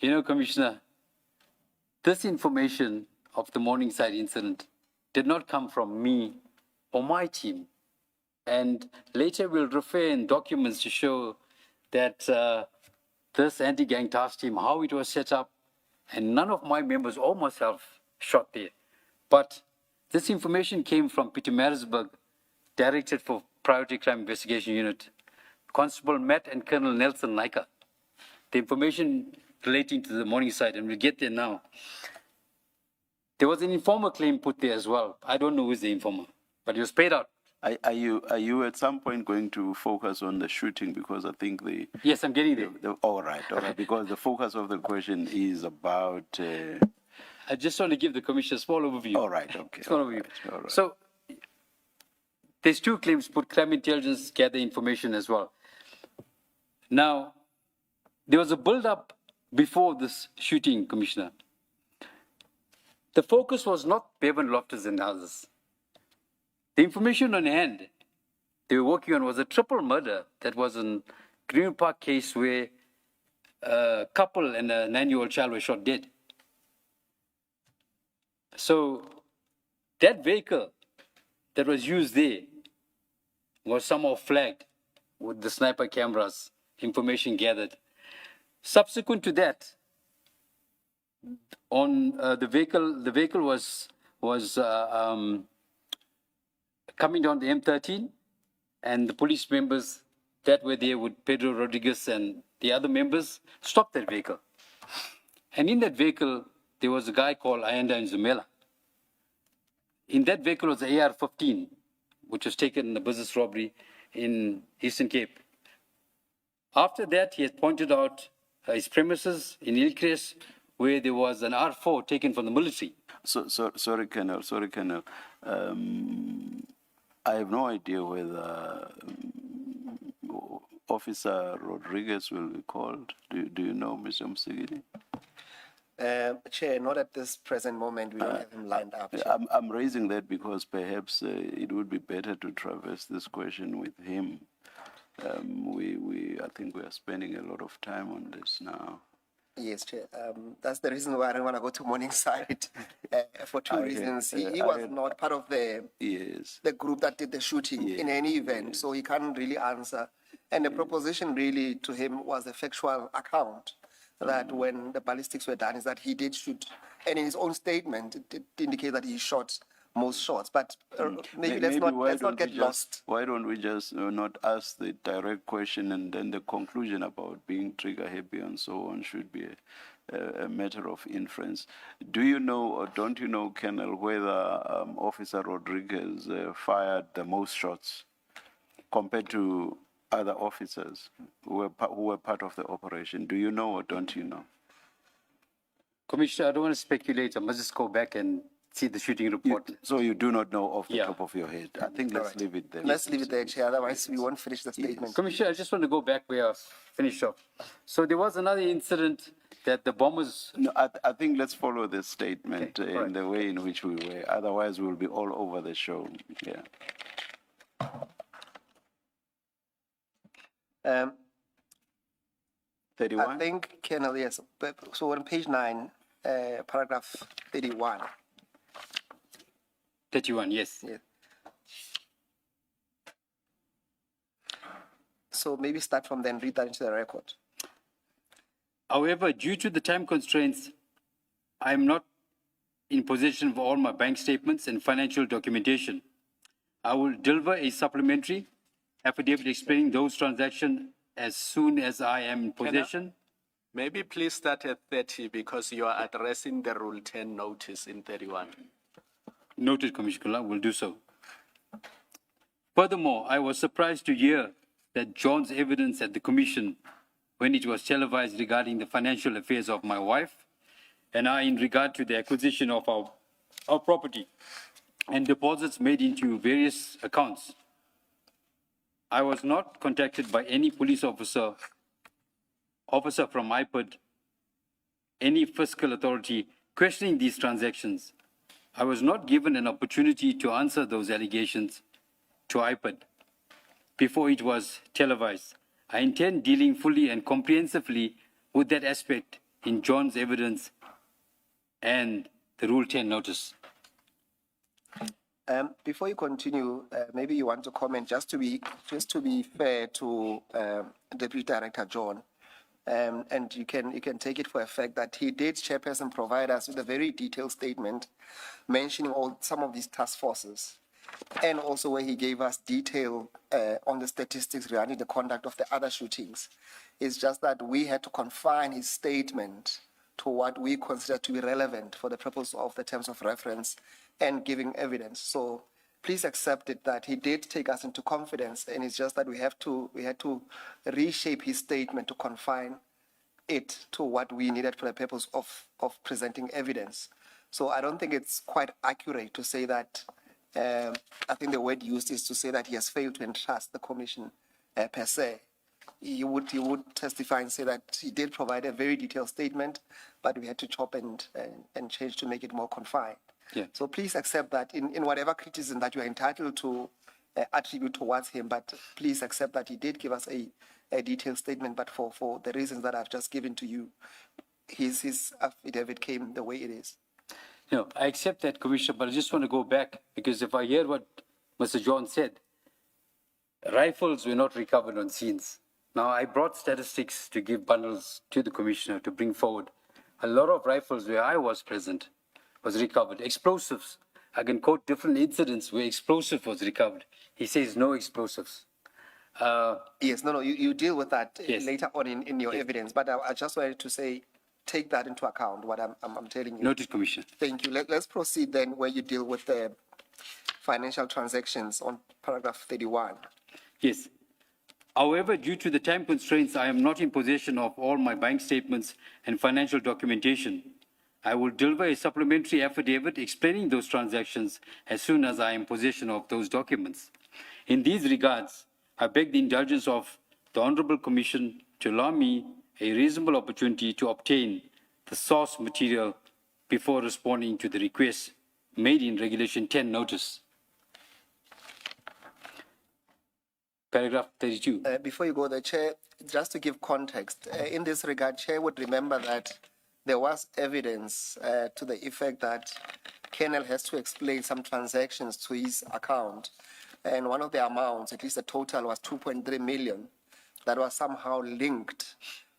Speaker 16: Commissioner, this information of the Morningside incident did not come from me or my team. And later we'll refer in documents to show that this anti-gang task team, how it was set up, and none of my members or myself shot there. But this information came from Pietermaritzburg, Directorate for Priority Crime Investigation Unit, Constable Matt and Colonel Nelson Naika. The information relating to the Morningside, and we'll get there now. There was an informer claim put there as well. I don't know who's the informer, but he was paid out.
Speaker 2: Are you at some point going to focus on the shooting, because I think the
Speaker 16: Yes, I'm getting there.
Speaker 2: All right, because the focus of the question is about.
Speaker 16: I just want to give the Commissioner a small overview.
Speaker 2: All right, okay.
Speaker 16: Small overview.
Speaker 2: All right.
Speaker 16: So there's two claims put: crime intelligence gather information as well. Now, there was a build-up before this shooting, Commissioner. The focus was not Bevan Loftus and others. The information on hand they were working on was a triple murder that was in Green Park case where a couple and a 9-year-old child were shot dead. So that vehicle that was used there was somehow flagged with the sniper cameras, information gathered. Subsequent to that, on the vehicle was coming down the M13, and the police members that were there with Pedro Rodriguez and the other members stopped that vehicle. And in that vehicle, there was a guy called Ayanda Nzumela. In that vehicle was the AR-15, which was taken in a business robbery in Eastern Cape. After that, he had pointed out his premises in Hillcrest, where there was an R4 taken from the military.
Speaker 2: Sorry, Colonel. I have no idea whether Officer Rodriguez will be called. Do you know, Mr. Msigidi?
Speaker 17: Chair, not at this present moment. We don't have him lined up. Chair.
Speaker 2: I'm raising that because perhaps it would be better to traverse this question with him. I think we are spending a lot of time on this now.
Speaker 17: Yes, Chair. That's the reason why I don't want to go to Morningside for two reasons. He was not part of the group that did the shooting in any event, so he can't really answer. And the proposition really to him was a factual account that when the ballistics were done is that he did shoot. And in his own statement, it did indicate that he shot most shots. But let's not get lost.
Speaker 2: Why don't we just not ask the direct question, and then the conclusion about being trigger happy and so on should be a matter of inference. Do you know or don't you know, Colonel, whether Officer Rodriguez fired the most shots compared to other officers who were part of the operation? Do you know or don't you know?
Speaker 16: Commissioner, I don't want to speculate. I must just go back and see the shooting report.
Speaker 2: So you do not know off the top of your head. I think let's leave it there.
Speaker 17: Let's leave it there, Chair. Otherwise, we won't finish the statement.
Speaker 16: Commissioner, I just want to go back where I finished off. So there was another incident that the bombers...
Speaker 2: No, I think let's follow the statement in the way in which we were. Otherwise, we'll be all over the show. Yeah. 31?
Speaker 17: I think, Colonel, yes. So on page 9, paragraph 31.
Speaker 16: 31, yes.
Speaker 17: Yeah. So maybe start from then, read that into the record.
Speaker 16: However, due to the time constraints, I am not in possession of all my bank statements and financial documentation. I will deliver a supplementary affidavit explaining those transactions as soon as I am in possession.
Speaker 5: Maybe please start at 30 because you are addressing the Rule 10 notice in 31.
Speaker 16: Noted, Commissioner, will do so. Furthermore, I was surprised to hear that John's evidence at the Commission, when it was televised regarding the financial affairs of my wife and I in regard to the acquisition of our property and deposits made into various accounts, I was not contacted by any police officer from IPID, any fiscal authority questioning these transactions. I was not given an opportunity to answer those allegations to IPID before it was televised. I intend dealing fully and comprehensively with that aspect in John's evidence and the Rule 10 notice.
Speaker 17: Before you continue, maybe you want to comment just to be fair to Deputy Director John, and you can take it for a fact that he did, Chairperson, provide us with a very detailed statement mentioning some of these task forces, and also where he gave us detail on the statistics regarding the conduct of the other shootings. It's just that we had to confine his statement to what we consider to be relevant for the purpose of the terms of reference and giving evidence. So please accept it that he did take us into confidence, and it's just that we had to reshape his statement to confine it to what we needed for the purpose of presenting evidence. So I don't think it's quite accurate to say that, I think the word used is to say that he has failed to entrust the commission per se. He would testify and say that he did provide a very detailed statement, but we had to chop and change to make it more confined.
Speaker 16: Yeah.
Speaker 17: So please accept that in whatever criticism that you are entitled to attribute towards him, but please accept that he did give us a detailed statement, but for the reasons that I've just given to you, his affidavit came the way it is.
Speaker 16: No, I accept that, Commissioner, but I just want to go back, because if I hear what Mr. John said, rifles were not recovered on scenes. Now, I brought statistics to give bundles to the Commissioner to bring forward. A lot of rifles where I was present was recovered. Explosives, I can quote different incidents where explosive was recovered. He says no explosives.
Speaker 17: Yes, you deal with that later on in your evidence, but I just wanted to say, take that into account, what I'm telling you.
Speaker 16: Noted, Commissioner.
Speaker 17: Thank you. Let's proceed then where you deal with the financial transactions on paragraph 31.
Speaker 16: Yes. However, due to the time constraints, I am not in possession of all my bank statements and financial documentation. I will deliver a supplementary affidavit explaining those transactions as soon as I am in possession of those documents. In these regards, I beg the indulgence of the Honourable Commission to allow me a reasonable opportunity to obtain the source material before responding to the request made in Regulation 10 notice. Paragraph 32.
Speaker 17: Before you go, the Chair, just to give context, in this regard, Chair would remember that there was evidence to the effect that Colonel has to explain some transactions to his account. And one of the amounts, at least the total, was 2.3 million, that was somehow linked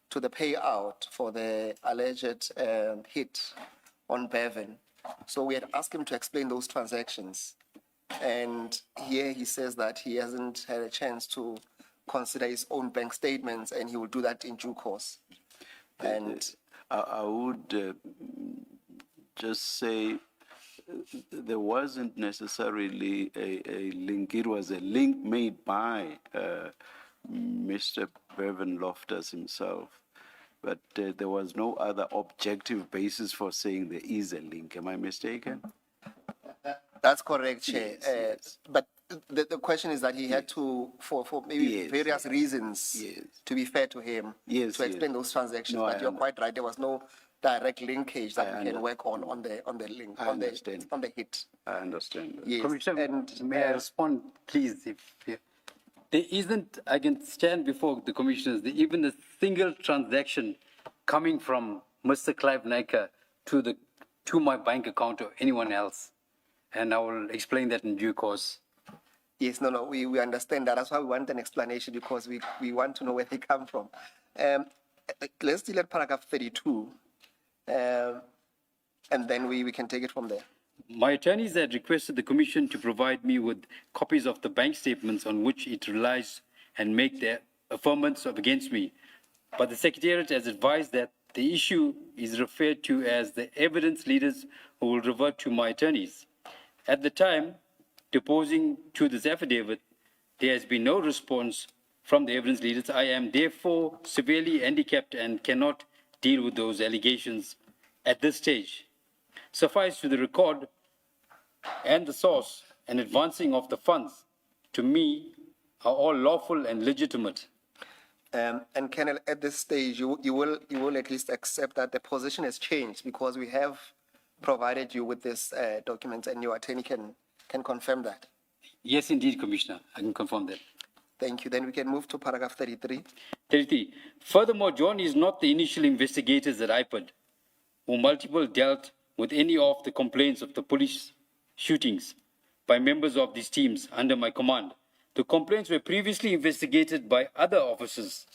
Speaker 17: to the payout for the alleged hit on Bevan. So we had asked him to explain those transactions. And here he says that he hasn't had a chance to consider his own bank statements, and he will do that in due course. And
Speaker 2: I would just say there wasn't necessarily a link. It was a link made by Mr. Bevan Loftus himself, but there was no other objective basis for saying there is a link. Am I mistaken?
Speaker 17: that's correct, Chair. But the question is that he had to, for maybe various reasons, to be fair to him, to explain those transactions.
Speaker 2: No,
Speaker 17: but you're quite right. There was no direct linkage that we can work on the link,
Speaker 2: I
Speaker 17: on
Speaker 2: understand.
Speaker 17: the hit.
Speaker 2: I understand.
Speaker 17: Yes.
Speaker 16: Commissioner,
Speaker 17: And
Speaker 16: may I respond, please? There isn't, I can stand before the commissioners, there even a single transaction coming from Mr. Clive Naika to my bank account or anyone else. And I will explain that in due course.
Speaker 17: Yes, no, we understand that. That's why we want an explanation, because we want to know where they come from. Let's deal at paragraph 32, and then we can take it from there.
Speaker 16: My attorneys had requested the Commission to provide me with copies of the bank statements on which it relies and make their affirmance against me. But the Secretariat has advised that the issue is referred to as the evidence leaders who will revert to my attorneys. At the time, deposing to this affidavit, there has been no response from the evidence leaders. I am therefore severely handicapped and cannot deal with those allegations at this stage. Suffice to the record and the source and advancing of the funds to me are all lawful and legitimate.
Speaker 17: And Colonel, at this stage, you will at least accept that the position has changed, because we have provided you with this document, and your attorney can confirm that.
Speaker 16: Yes, indeed, Commissioner. I can confirm that.
Speaker 17: Thank you. Then we can move to paragraph 33.
Speaker 16: 33. Furthermore, John is not the initial investigators at IPOD who multiple dealt with any of the complaints of the police shootings by members of these teams under my command. The complaints were previously investigated by other officers.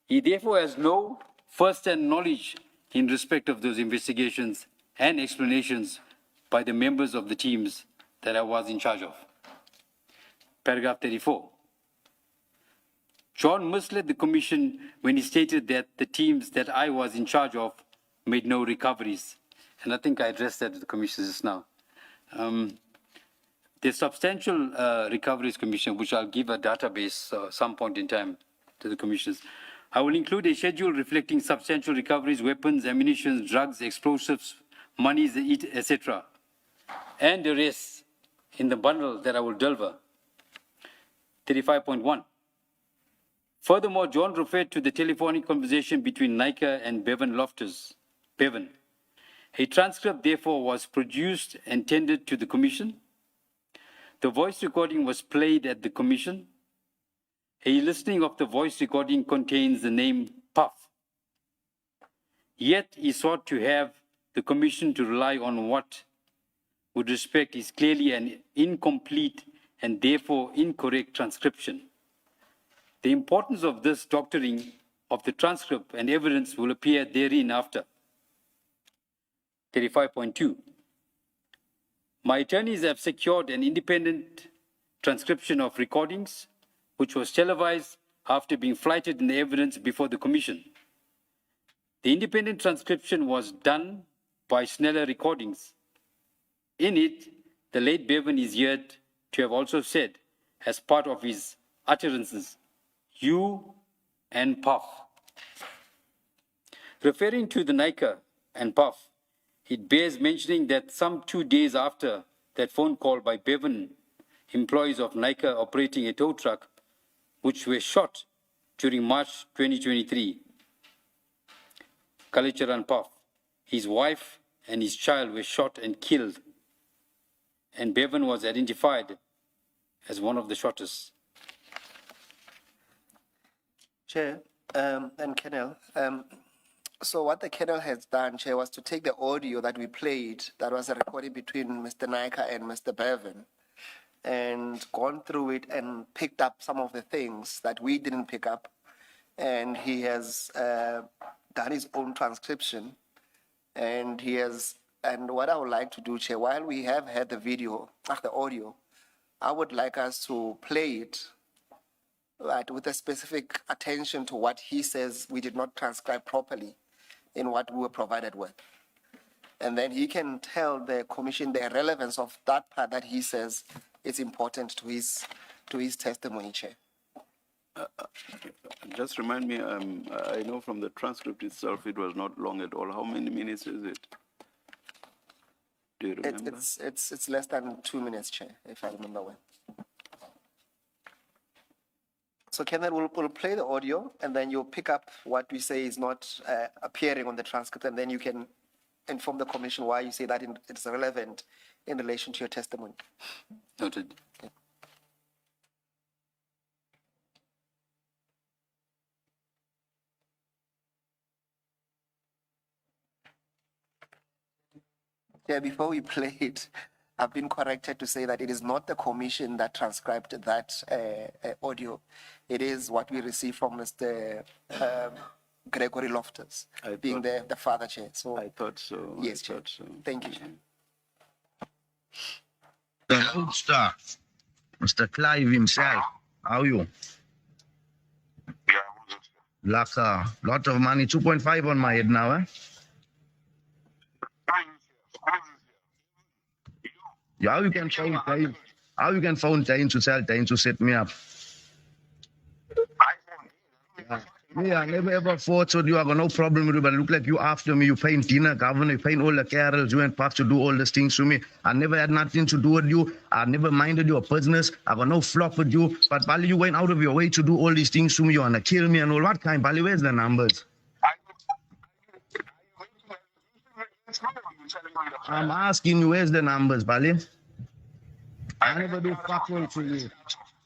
Speaker 16: He therefore has no first-hand knowledge in respect of those investigations and explanations by the members of the teams that I was in charge of. Paragraph 34. John misled the Commission when he stated that the teams that I was in charge of made no recoveries. And I think I addressed that to the Commission just now. There's substantial recoveries, Commission, which I'll give a database some point in time to the Commissioners. I will include a schedule reflecting substantial recoveries, weapons, ammunition, drugs, explosives, monies, etc. And the rest in the bundle that I will deliver. 35.1. Furthermore, John referred to the telephonic conversation between Naika and Bevan Loftus. Bevan. A transcript, therefore, was produced and tendered to the Commission. The voice recording was played at the Commission. A listening of the voice recording contains the name Puff. Yet he sought to have the Commission to rely on what, with respect, is clearly an incomplete and therefore incorrect transcription. The importance of this doctoring of the transcript and evidence will appear therein after. 35.2. My attorneys have secured an independent transcription of recordings, which was televised after being flighted in the evidence before the Commission. The independent transcription was done by Sneller Recordings. In it, the late Bevan is yet to have also said, as part of his utterances, you and Puff. Referring to the Nika and Puff, it bears mentioning that some 2 days after that phone call by Bevan, employees of Nika operating a tow truck, which were shot during March 2023, Culture and Puff, his wife and his child were shot and killed, and Bevan was identified as one of the shotters.
Speaker 17: Chair, and Kennel, so what the Kennel has done, Chair, was to take the audio that we played, that was a recording between Mr. Nika and Mr. Bevan, and gone through it and picked up some of the things that we didn't pick up. And he has done his own transcription. And and what I would like to do, Chair, while we have had the video, the audio, I would like us to play it with a specific attention to what he says we did not transcribe properly in what we were provided with. And then he can tell the commission the relevance of that part that he says is important to his testimony, Chair.
Speaker 2: Just remind me, I know from the transcript itself it was not long at all. How many minutes is it? Do you remember?
Speaker 17: It's less than 2 minutes, Chair, if I remember well. So Kenneth will play the audio, and then you'll pick up what we say is not appearing on the transcript, and then you can inform the commission why you say that it's relevant in relation to your testimony.
Speaker 16: Noted.
Speaker 17: Okay. Yeah, before we play it, I've been corrected to say that it is not the commission that transcribed that audio. It is what we received from Mr. Gregory Loftus, being the father, Chair. So
Speaker 2: I thought so.
Speaker 17: Yes, Chair.
Speaker 2: So.
Speaker 17: Thank you, Chair.
Speaker 20: The Lodestar, Mr. Clive himself. How are you? Like a lot of money, 2.5 on my head now, eh? Yeah, how you can phone Dane? How you can phone Dane to tell Dane to set me up? Yeah. Me, I never ever fought with you. I got no problem with you, but look like you after me. You paying dinner, governor, you paying all the carols. You went back to do all these things to me. I never had nothing to do with you. I never minded your business. I got no flock with you. But Bali, you went out of your way to do all these things to me. You want to kill me and all. What kind? Bali, where's the numbers? I'm asking you, where's the numbers, Bali? I never do fuck all to you.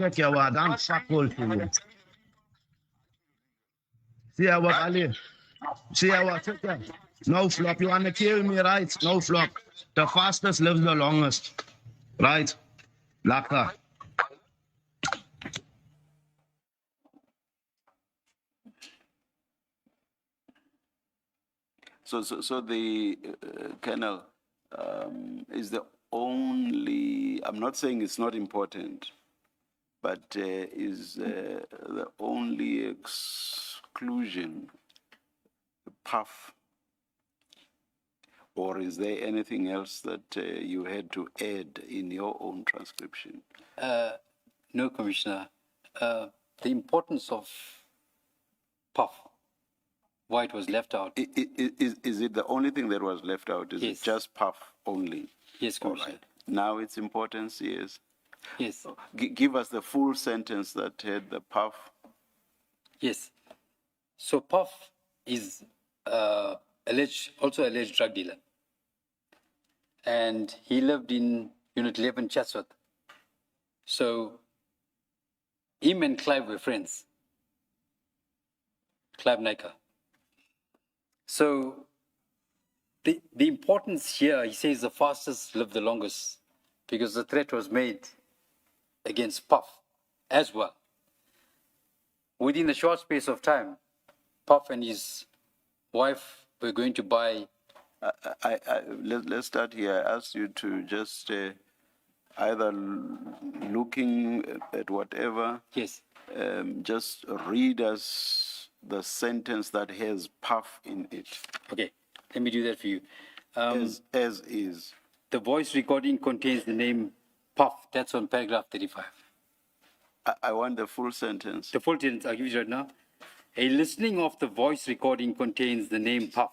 Speaker 20: Check your word, I'm fuck all to you. See how Bali? See how check that? No flop, you want to kill me, right? No flop. The fastest lives the longest. Right? Laka.
Speaker 2: So the Colonel is the only, I'm not saying it's not important, but is the only exclusion Puff? Or is there anything else that you had to add in your own transcription?
Speaker 16: No, Commissioner. The importance of Puff, why it was left out.
Speaker 2: Is it the only thing that was left out? Is
Speaker 16: Yes.
Speaker 2: it just Puff only?
Speaker 16: Yes, Commissioner.
Speaker 2: All right. Now its importance, yes.
Speaker 16: Yes.
Speaker 2: Give us the full sentence that had the Puff.
Speaker 16: Yes. So Puff is also alleged drug dealer. And he lived in Unit 11, Chatsworth. So him and Clive were friends. Clive Nika. So the importance here, he says the fastest live the longest, because the threat was made against Puff as well. Within a short space of time, Puff and his wife were going to buy.
Speaker 2: Let's start here. I asked you to just either looking at whatever.
Speaker 16: Yes.
Speaker 2: Just read us the sentence that has Puff in it.
Speaker 16: Okay, let me do that for you.
Speaker 2: As is.
Speaker 16: The voice recording contains the name Puff. That's on paragraph 35.
Speaker 2: I want the full sentence.
Speaker 16: The full sentence, I'll give you right now. A listening of the voice recording contains the name Puff.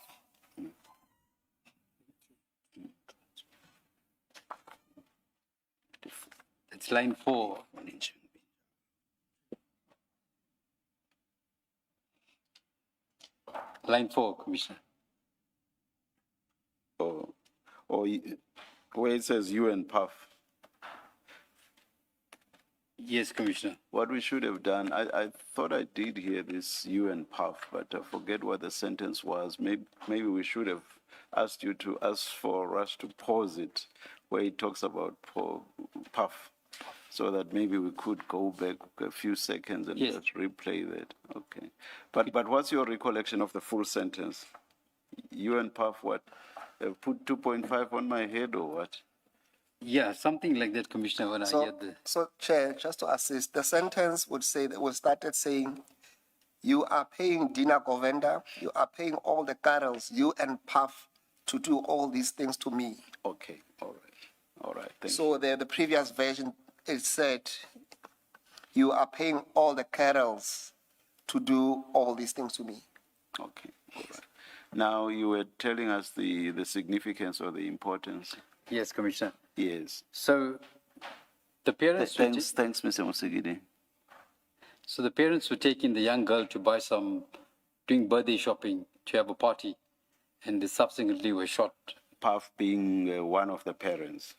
Speaker 16: It's line 4. Line 4, Commissioner.
Speaker 2: Where it says you and Puff.
Speaker 16: Yes, Commissioner.
Speaker 2: What we should have done, I thought I did hear this you and Puff, but I forget what the sentence was. Maybe we should have asked you to ask for us to pause it where it talks about Puff, so that maybe we could go back a few seconds and just replay that. Okay. But what's your recollection of the full sentence? You and Puff, what? Put 2.5 on my head or what?
Speaker 16: Yeah, something like that, Commissioner, when I hear the...
Speaker 17: So, Chair, just to assist, the sentence would say that we started saying, you are paying Dina Govenda, you are paying all the carols, you and Puff, to do all these things to me.
Speaker 2: Okay, all right, thank you.
Speaker 17: So the previous version, it said, you are paying all the carols to do all these things to me.
Speaker 2: Okay, all right. Now, you were telling us the significance or the importance.
Speaker 16: Yes, Commissioner.
Speaker 2: Yes.
Speaker 16: So, the parents...
Speaker 2: Thanks, Mr. Musigidi.
Speaker 16: So the parents were taking the young girl to buy doing birthday shopping, to have a party, and they subsequently were shot.
Speaker 2: Puff being one of the parents.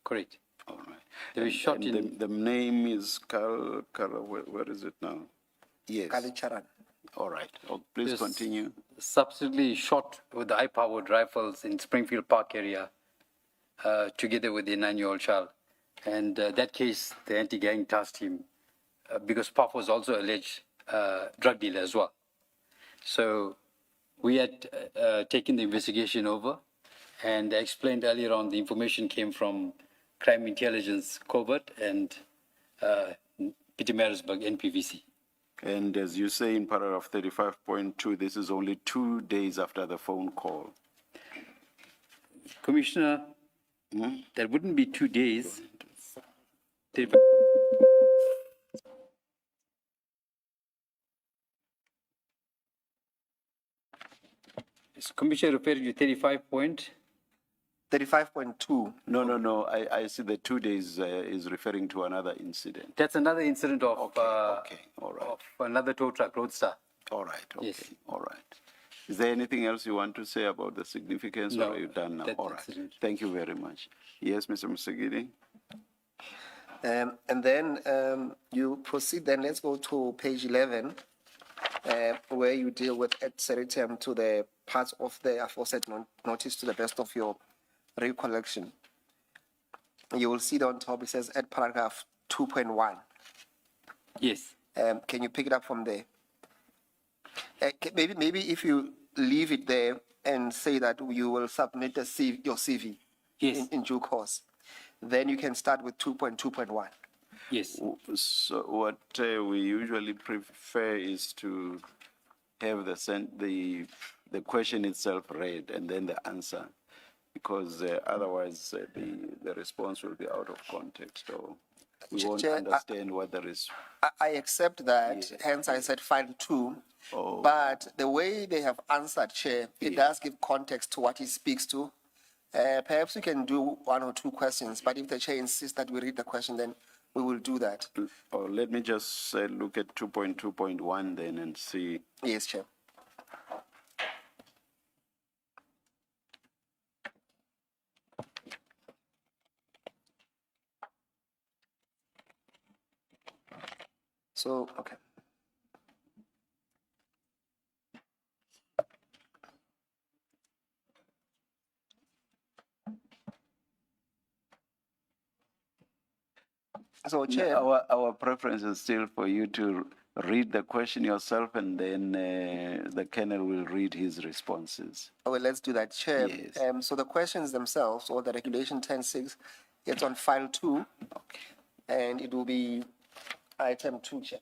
Speaker 16: Correct.
Speaker 2: All right.
Speaker 16: They were shot in...
Speaker 2: The name is where is it now? Yes.
Speaker 17: Kalicharan.
Speaker 2: All right. Oh, please continue.
Speaker 16: Subsequently shot with high-powered rifles in Springfield Park area, together with their 9-year-old child. And that case, the anti-gang tasked him, because Puff was also alleged drug dealer as well. So we had taken the investigation over, and I explained earlier on the information came from Crime Intelligence Covert and Pietermaritzburg NPVC.
Speaker 2: And as you say in paragraph 35.2, this is only 2 days after the phone call.
Speaker 16: Commissioner, that wouldn't be 2 days. Is Commissioner referring to
Speaker 17: 35.2.
Speaker 2: No. I see the 2 days is referring to another incident.
Speaker 16: That's another incident of,
Speaker 2: okay. All right.
Speaker 16: Of another tow truck, Roadster.
Speaker 2: All right. Okay.
Speaker 16: Yes.
Speaker 2: All right. Is there anything else you want to say about the significance,
Speaker 16: No,
Speaker 2: or are you done now? All right. Thank you very much. Yes, Mr. Musagidi.
Speaker 17: And then you proceed, then let's go to page 11, where you deal with ad seritem to the parts of the aforesaid notice to the best of your recollection. You will see that on top it says at paragraph 2.1.
Speaker 16: Yes.
Speaker 17: Can you pick it up from there? Maybe if you leave it there and say that you will submit your CV in due course, then you can start with 2.2.1.
Speaker 16: Yes.
Speaker 2: So what we usually prefer is to have the question itself read and then the answer, because otherwise the response will be out of context, or we won't understand what there is.
Speaker 17: I accept that, hence I said file 2. But the way they have answered, Chair, it does give context to what he speaks to. Perhaps we can do 1 or 2 questions, but if the Chair insists that we read the question, then we will do that.
Speaker 2: Let me just look at 2.2.1 then and see.
Speaker 17: Yes, Chair. So, okay. So, Chair,
Speaker 2: our preference is still for you to read the question yourself, and then the Colonel will read his responses.
Speaker 17: Well, let's do that, Chair. Yes. So the questions themselves, or the regulation 10.6, it's on file 2, and it will be item 2, Chair.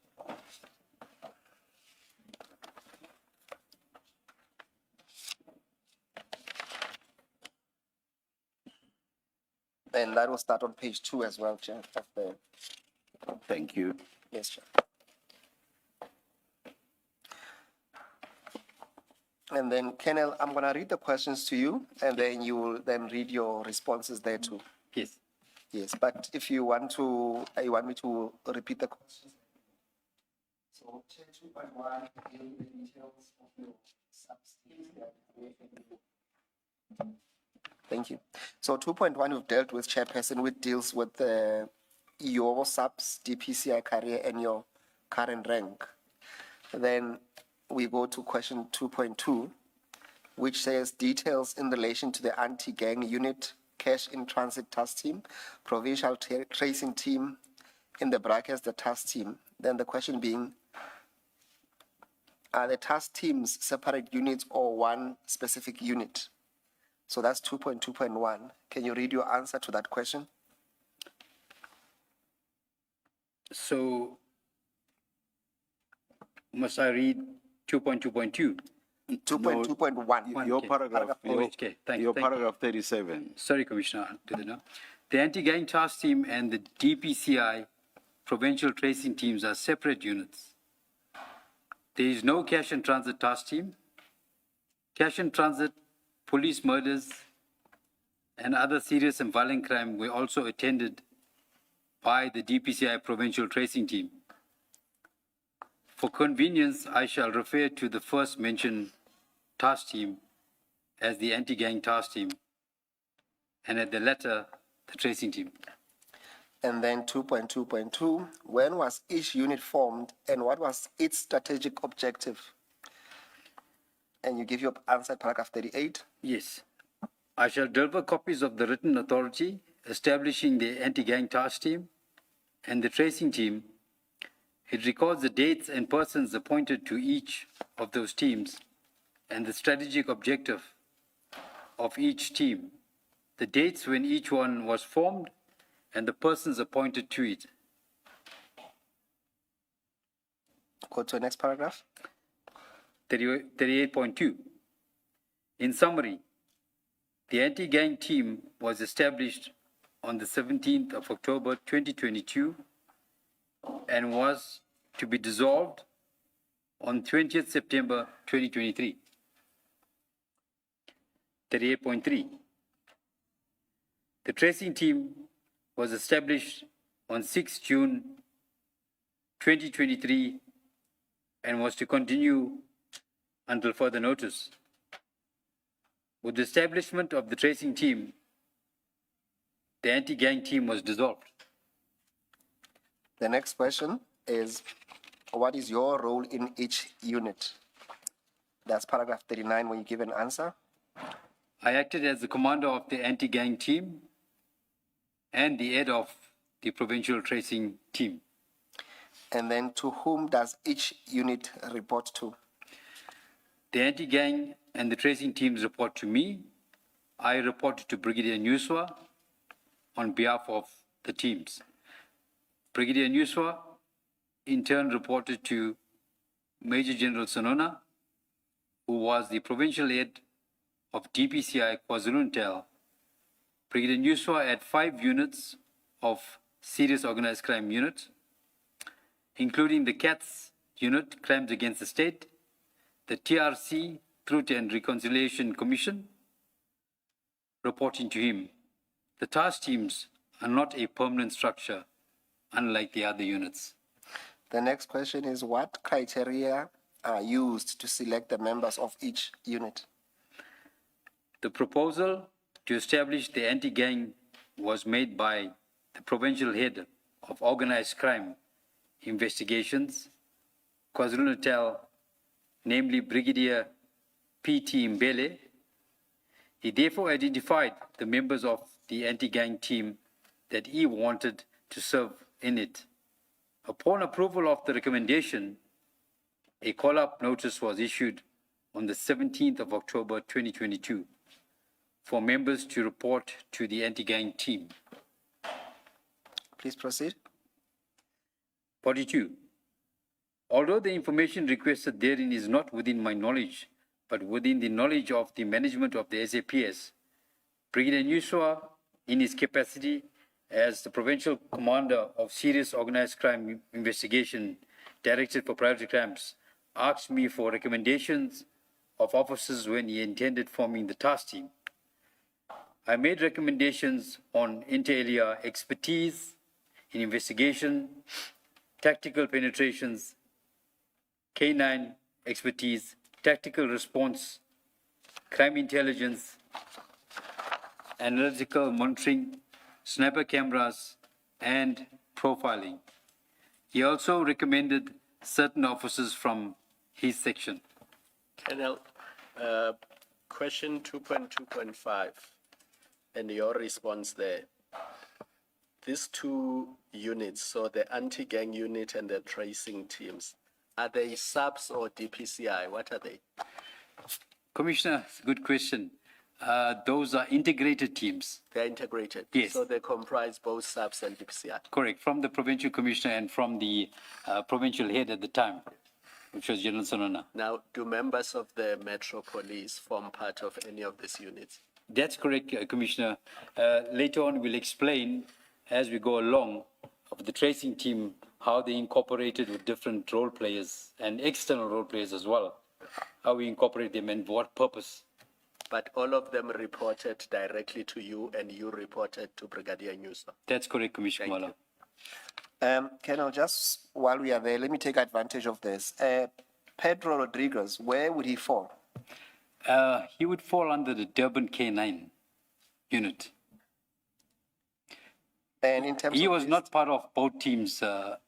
Speaker 17: And that will start on page 2 as well, Chair.
Speaker 2: Thank you.
Speaker 17: Yes, Chair. And then, Kennel, I'm going to read the questions to you, and then you will then read your responses there too.
Speaker 16: Yes.
Speaker 17: Yes, but if you want me to repeat the questions. So, Chair 2.1, deal with the details of your subsidies. Thank you. So 2.1, we've dealt with, Chairperson, which deals with your subs, DPCI career, and your current rank. Then we go to question 2.2, which says details in relation to the anti-gang unit, cash in transit task team, provincial tracing team, in the brackets, the task team. Then the question being, are the task teams separate units or one specific unit? So that's 2.2.1. Can you read your answer to that question?
Speaker 16: So, must I read 2.2.2?
Speaker 17: 2.2.1.
Speaker 2: Your paragraph, your
Speaker 16: you.
Speaker 2: paragraph 37.
Speaker 16: Sorry, Commissioner, I'll do that now. The anti-gang task team and the DPCI provincial tracing teams are separate units. There is no cash and transit task team. Cash and transit, police murders, and other serious and violent crime were also attended by the DPCI provincial tracing team. For convenience, I shall refer to the first mentioned task team as the anti-gang task team, and at the latter, the tracing team.
Speaker 17: And then 2.2.2, when was each unit formed and what was its strategic objective? And you give your answer, paragraph 38.
Speaker 16: Yes. I shall deliver copies of the written authority establishing the anti-gang task team and the tracing team. It records the dates and persons appointed to each of those teams and the strategic objective of each team, the dates when each one was formed, and the persons appointed to it.
Speaker 17: Go to the next paragraph.
Speaker 16: 38.2. In summary, the anti-gang team was established on the 17th of October 2022 and was to be dissolved on 20th September 2023. 38.3. The tracing team was established on 6 June 2023 and was to continue until further notice. With the establishment of the tracing team, the anti-gang team was dissolved.
Speaker 17: The next question is, what is your role in each unit? That's paragraph 39 when you give an answer.
Speaker 16: I acted as the commander of the anti-gang team and the head of the provincial tracing team.
Speaker 17: And then to whom does each unit report to?
Speaker 16: The anti-gang and the tracing teams report to me. I report to Brigadier Nuswa on behalf of the teams. Brigadier Nuswa in turn reported to Major General Sonona, who was the provincial head of DPCI KwaZulu-Natal. Brigadier Nuswa had 5 units of serious organized crime unit, including the CATS unit, Crimes Against the State, the TRC, Truth and Reconciliation Commission, reporting to him. The task teams are not a permanent structure, unlike the other units.
Speaker 17: The next question is, what criteria are used to select the members of each unit?
Speaker 16: The proposal to establish the anti-gang was made by the provincial head of organized crime investigations, KwaZulu-Natal, namely Brigadier P.T. Mbele. He therefore identified the members of the anti-gang team that he wanted to serve in it. Upon approval of the recommendation, a call-up notice was issued on the 17th of October 2022 for members to report to the anti-gang team.
Speaker 17: Please proceed.
Speaker 16: 42. Although the information requested therein is not within my knowledge, but within the knowledge of the management of the SAPS, Brigadier Nuswa, in his capacity as the Provincial Commander of Serious Organized Crime Investigation, Directorate for Priority Crimes, asked me for recommendations of officers when he intended forming the task team. I made recommendations on inter alia expertise in investigation, tactical penetrations, canine expertise, tactical response, crime intelligence, analytical monitoring, sniper cameras, and profiling. He also recommended certain officers from his section.
Speaker 5: Colonel, question 2.2.5 and your response there. These two units, so the anti-gang unit and the tracing teams, are they subs or DPCI? What are they?
Speaker 16: Commissioner, good question. Those are integrated teams.
Speaker 5: They're integrated?
Speaker 16: Yes.
Speaker 5: So they comprise both subs and DPCI?
Speaker 16: Correct, from the provincial commissioner and from the provincial head at the time, which was General Sonona.
Speaker 5: Now, do members of the Metro Police form part of any of these units?
Speaker 16: That's correct, Commissioner. Later on, we'll explain as we go along of the tracing team, how they incorporated with different role players and external role players as well, how we incorporate them and for what purpose.
Speaker 5: But all of them reported directly to you and you reported to Brigadier Nyuso?
Speaker 16: That's correct, Commissioner Mala.
Speaker 17: Colonel, just while we are there, let me take advantage of this. Pedro Rodriguez, where would he fall?
Speaker 16: He would fall under the Durban K9 unit.
Speaker 17: And in terms
Speaker 16: he
Speaker 17: of
Speaker 16: was not part of both teams, the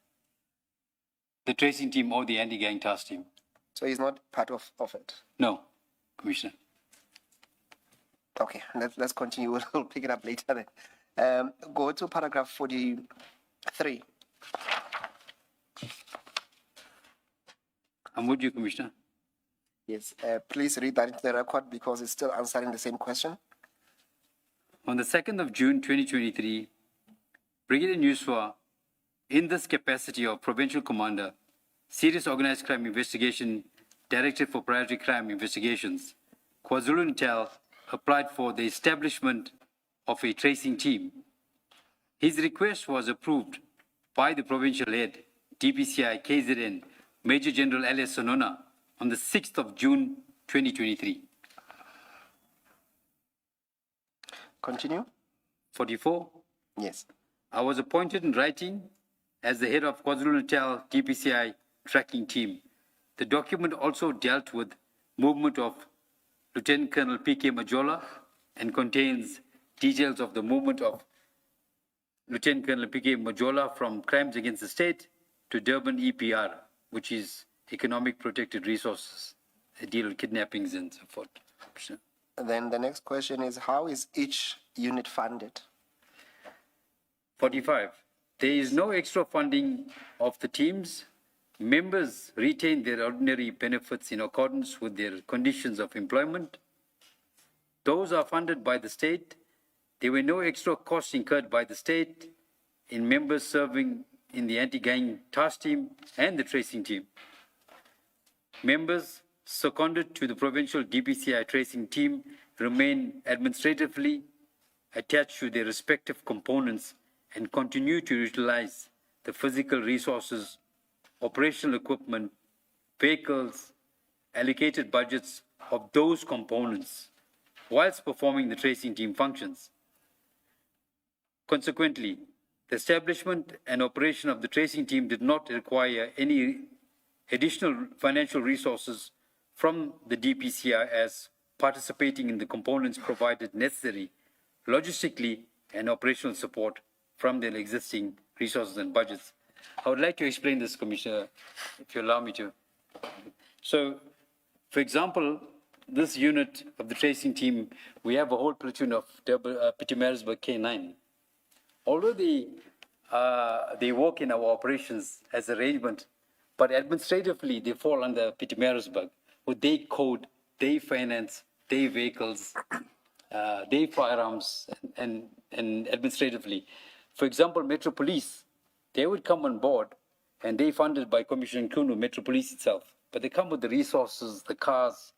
Speaker 16: tracing team or the anti-gang task team.
Speaker 17: So he's not part of it?
Speaker 16: No, Commissioner.
Speaker 17: Okay, let's continue. We'll pick it up later then. Go to paragraph 43.
Speaker 16: I'm with you, Commissioner.
Speaker 17: Yes, please read that into the record because it's still answering the same question.
Speaker 16: On the 2nd of June 2023, Brigadier Nyuswa, in this capacity of Provincial Commander, Serious Organized Crime Investigation, Directorate for Priority Crime Investigations, KwaZulu-Natal, applied for the establishment of a tracing team. His request was approved by the provincial head, DPCI KZN, Major General L.S. Sonona, on the 6th of June 2023.
Speaker 17: Continue.
Speaker 16: 44.
Speaker 17: Yes.
Speaker 16: I was appointed in writing as the head of KwaZulu-Natal DPCI tracking team. The document also dealt with movement of Lieutenant Colonel P.K. Majola and contains details of the movement of Lieutenant Colonel P.K. Majola from Crimes Against the State to Durban EPR, which is Economic Protected Resources. They deal with kidnappings and so forth.
Speaker 17: Then the next question is, how is each unit funded?
Speaker 16: 45. There is no extra funding of the teams. Members retain their ordinary benefits in accordance with their conditions of employment. Those are funded by the state. There were no extra costs incurred by the state in members serving in the anti-gang task team and the tracing team. Members seconded to the provincial DPCI tracing team remain administratively attached to their respective components and continue to utilize the physical resources, operational equipment, vehicles, allocated budgets of those components whilst performing the tracing team functions. Consequently, the establishment and operation of the tracing team did not require any additional financial resources from the DPCI as participating in the components provided necessary logistically and operational support from their existing resources and budgets. I would like to explain this, Commissioner, if you allow me to. So, for example, this unit of the tracing team, we have a whole platoon of Pietermaritzburg K9. Although they work in our operations as arrangement, but administratively they fall under Pietermaritzburg, with their code, their finance, their vehicles, their firearms, and administratively. For example, Metro Police, they would come on board and they funded by Commissioner Nkunu, Metro Police itself, but they come with the resources, the cars,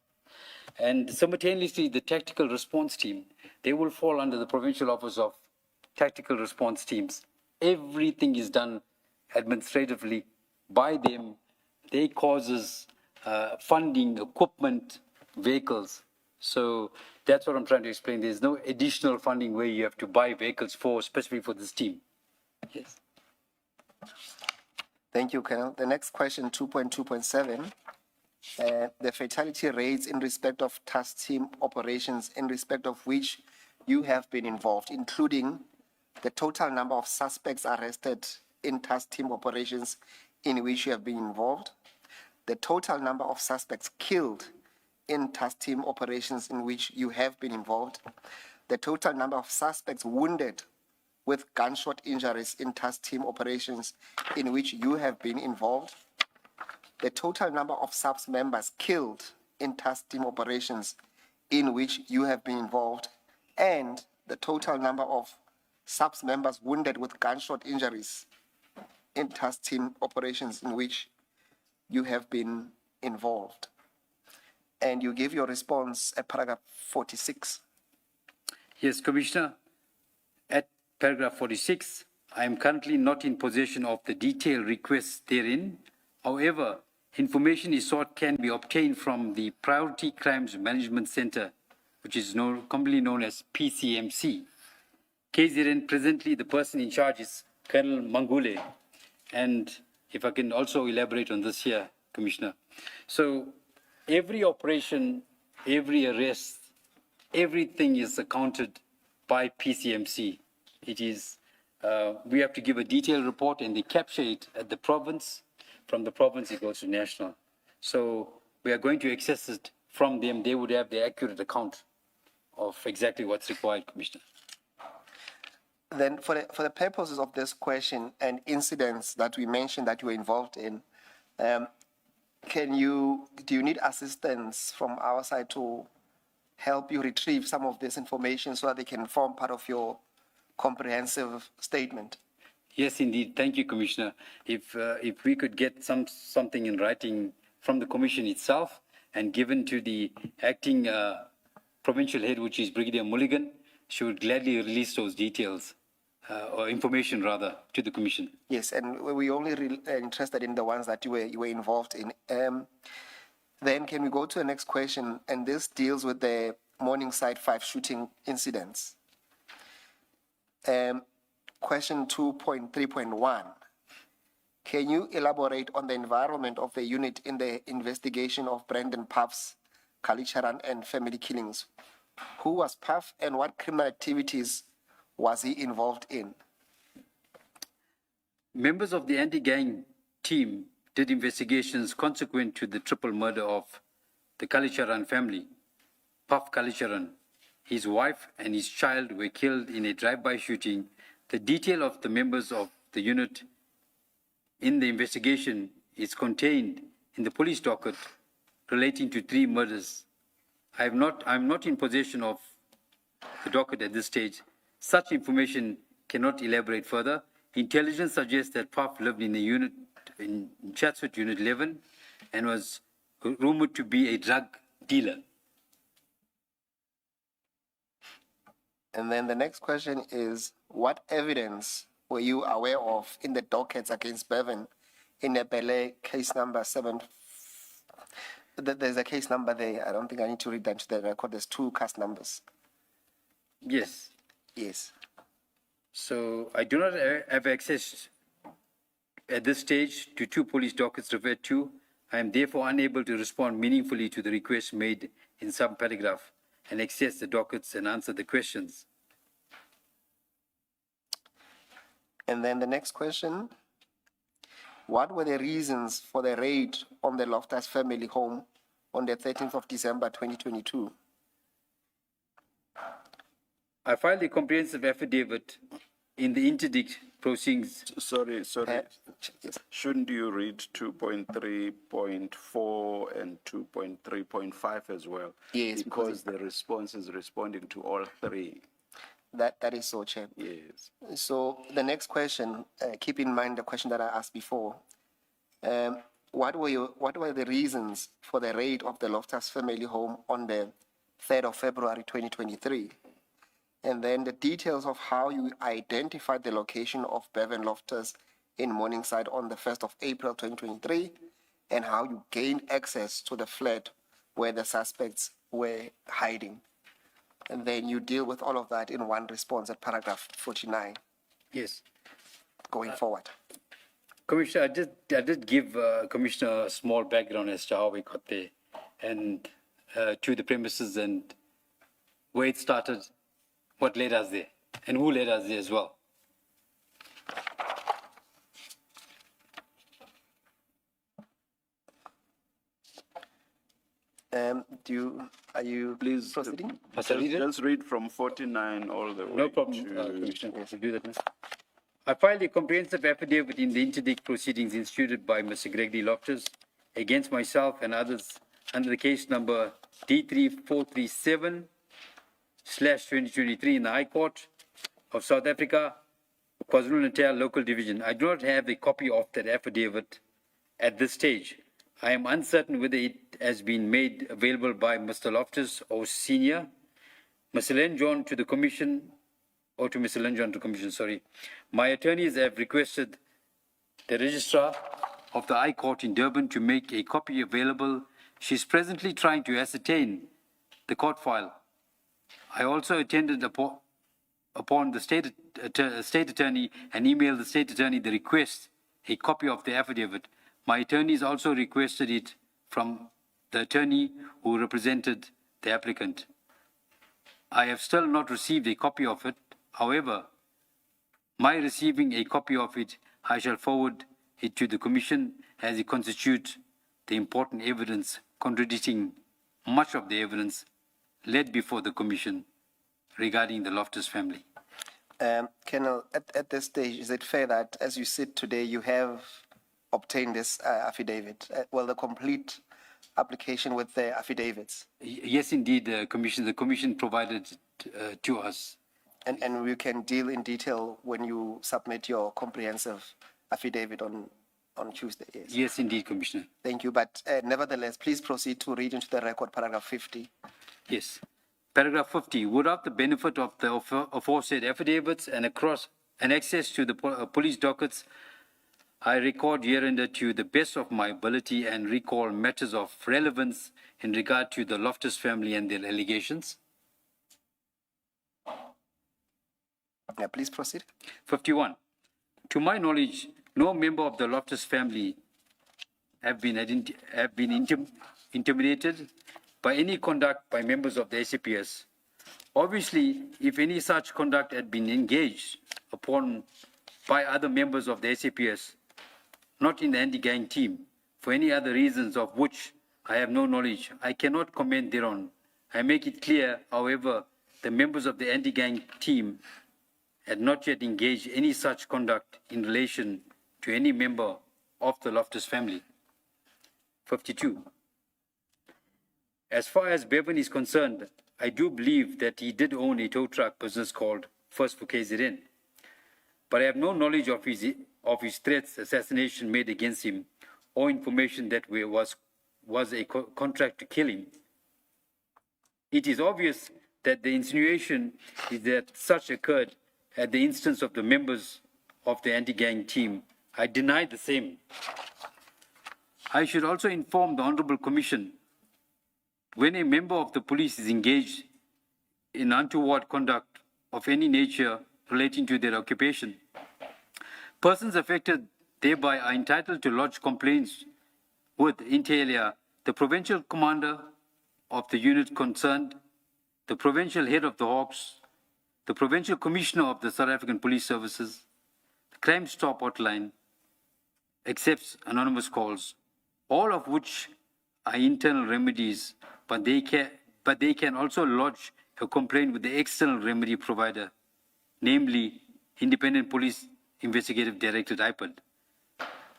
Speaker 16: and simultaneously the tactical response team, they will fall under the Provincial Office of tactical response teams. Everything is done administratively by them. They causes funding, equipment, vehicles. So that's what I'm trying to explain. There's no additional funding where you have to buy vehicles for, specifically for this team. Yes.
Speaker 17: Thank you, Colonel. The next question, 2.2.7. The fatality rates in respect of task team operations in respect of which you have been involved, including the total number of suspects arrested in task team operations in which you have been involved, the total number of suspects killed in task team operations in which you have been involved, the total number of suspects wounded with gunshot injuries in task team operations in which you have been involved, the total number of SAPS members killed in task team operations in which you have been involved, and the total number of SAPS members wounded with gunshot injuries in task team operations in which you have been involved. And you give your response at paragraph 46.
Speaker 16: Yes, Commissioner. At paragraph 46, I am currently not in possession of the detailed requests therein. However, information is sought can be obtained from the Priority Crimes Management Center, which is commonly known as PCMC. KZN, presently the person in charge is Colonel Mangule. And if I can also elaborate on this here, Commissioner. So every operation, every arrest, everything is accounted by PCMC. It is, we have to give a detailed report and they capture it at the province. From the province, it goes to national. So we are going to access it from them. They would have the accurate account of exactly what's required, Commissioner.
Speaker 17: Then for the purposes of this question and incidents that we mentioned that you were involved in, do you need assistance from our side to help you retrieve some of this information so that they can form part of your comprehensive statement?
Speaker 16: Yes, indeed. Thank you, Commissioner. If we could get something in writing from the Commission itself and given to the acting provincial head, which is Brigadier Mulligan, she would gladly release those details, or information rather, to the Commission.
Speaker 17: Yes, and we only interested in the ones that you were involved in. Then can we go to the next question? And this deals with the Morningside 5 shooting incidents. Question 2.3.1. Can you elaborate on the environment of the unit in the investigation of Brendan Puff's Kalicharan and family killings? Who was Puff and what criminal activities was he involved in?
Speaker 16: Members of the anti-gang team did investigations consequent to the triple murder of the Kalicharan family. Puff Kalicharan, his wife and his child were killed in a drive-by shooting. The detail of the members of the unit in the investigation is contained in the police docket relating to 3 murders. I'm not in possession of the docket at this stage. Such information cannot elaborate further. Intelligence suggests that Puff lived in a unit in Chatsworth Unit 11 and was rumored to be a drug dealer.
Speaker 17: And then the next question is, what evidence were you aware of in the dockets against Bevan in the Bele case number 7? There's a case number there. I don't think I need to read that to the record. There's 2 cast numbers.
Speaker 16: Yes.
Speaker 17: Yes.
Speaker 16: So I do not have access at this stage to 2 police dockets referred to. I am therefore unable to respond meaningfully to the requests made in some paragraph and access the dockets and answer the questions.
Speaker 17: And then the next question, what were the reasons for the raid on the Loftus family home on the 13th of December 2022?
Speaker 16: I filed a comprehensive affidavit in the interdict proceedings.
Speaker 2: Sorry. Shouldn't you read 2.3.4 and 2.3.5 as well?
Speaker 17: Yes,
Speaker 2: because the response is responding to all 3.
Speaker 17: That is so, Chair.
Speaker 2: Yes.
Speaker 17: So the next question, keep in mind the question that I asked before. What were the reasons for the raid of the Loftus family home on the 3rd of February 2023? and then the details of how you identified the location of Bevan Loftus in Morningside on the 1st of April 2023, and how you gained access to the flat where the suspects were hiding. And then you deal with all of that in one response at paragraph 49.
Speaker 16: Yes.
Speaker 17: Going forward.
Speaker 16: Commissioner, I did give Commissioner a small background as to how we got there and to the premises and where it started, what led us there, and who led us there as well.
Speaker 17: Are you
Speaker 2: please
Speaker 17: proceeding?
Speaker 2: Just read from 49 all the way.
Speaker 16: No problem, Commissioner. We'll do that now. I filed a comprehensive affidavit in the interdict proceedings instituted by Mr. Gregory Loftus against myself and others under the case number D3437/2023 in the High Court of South Africa, KwaZulu-Natal Local Division. I do not have a copy of that affidavit at this stage. I am uncertain whether it has been made available by Mr. Loftus or Senior, Mr. Len John to the Commission, or to Mr. Len John to Commission, sorry. My attorneys have requested the Registrar of the High Court in Durban to make a copy available. She's presently trying to ascertain the court file. I also attended upon the state attorney and emailed the state attorney the request, a copy of the affidavit. My attorneys also requested it from the attorney who represented the applicant. I have still not received a copy of it. However, my receiving a copy of it, I shall forward it to the Commission as it constitutes the important evidence contradicting much of the evidence laid before the Commission regarding the Loftus family.
Speaker 17: Colonel, at this stage, is it fair that as you sit today, you have obtained this affidavit? The complete application with the affidavits?
Speaker 16: Yes, indeed, Commission. The Commission provided to us.
Speaker 17: And we can deal in detail when you submit your comprehensive affidavit on Tuesday. Yes.
Speaker 16: Yes, indeed, Commissioner.
Speaker 17: Thank you. But nevertheless, please proceed to read into the record paragraph 50.
Speaker 16: Yes. Paragraph 50. Without the benefit of the aforesaid affidavits and access to the police dockets, I record hereunder to the best of my ability and recall matters of relevance in regard to the Loftus family and their allegations.
Speaker 17: Yeah, please proceed.
Speaker 16: 51. To my knowledge, no member of the Loftus family have been intimidated by any conduct by members of the SAPS. Obviously, if any such conduct had been engaged upon by other members of the SAPS, not in the anti-gang team, for any other reasons of which I have no knowledge, I cannot comment thereon. I make it clear, however, the members of the anti-gang team had not yet engaged any such conduct in relation to any member of the Loftus family. 52. As far as Bevan is concerned, I do believe that he did own a tow truck business called First for KZN, but I have no knowledge of his threats, assassination made against him, or information that was a contract to kill him. It is obvious that the insinuation is that such occurred at the instance of the members of the anti-gang team. I deny the same. I should also inform the Honourable Commission, when a member of the police is engaged in untoward conduct of any nature relating to their occupation, persons affected thereby are entitled to lodge complaints with, inter alia, the provincial commander of the unit concerned, the provincial head of the Hawks, the provincial commissioner of the South African Police Services. The Crime Stop hotline accepts anonymous calls, all of which are internal remedies, but they can also lodge a complaint with the external remedy provider, namely Independent Police Investigative Directorate, IPID.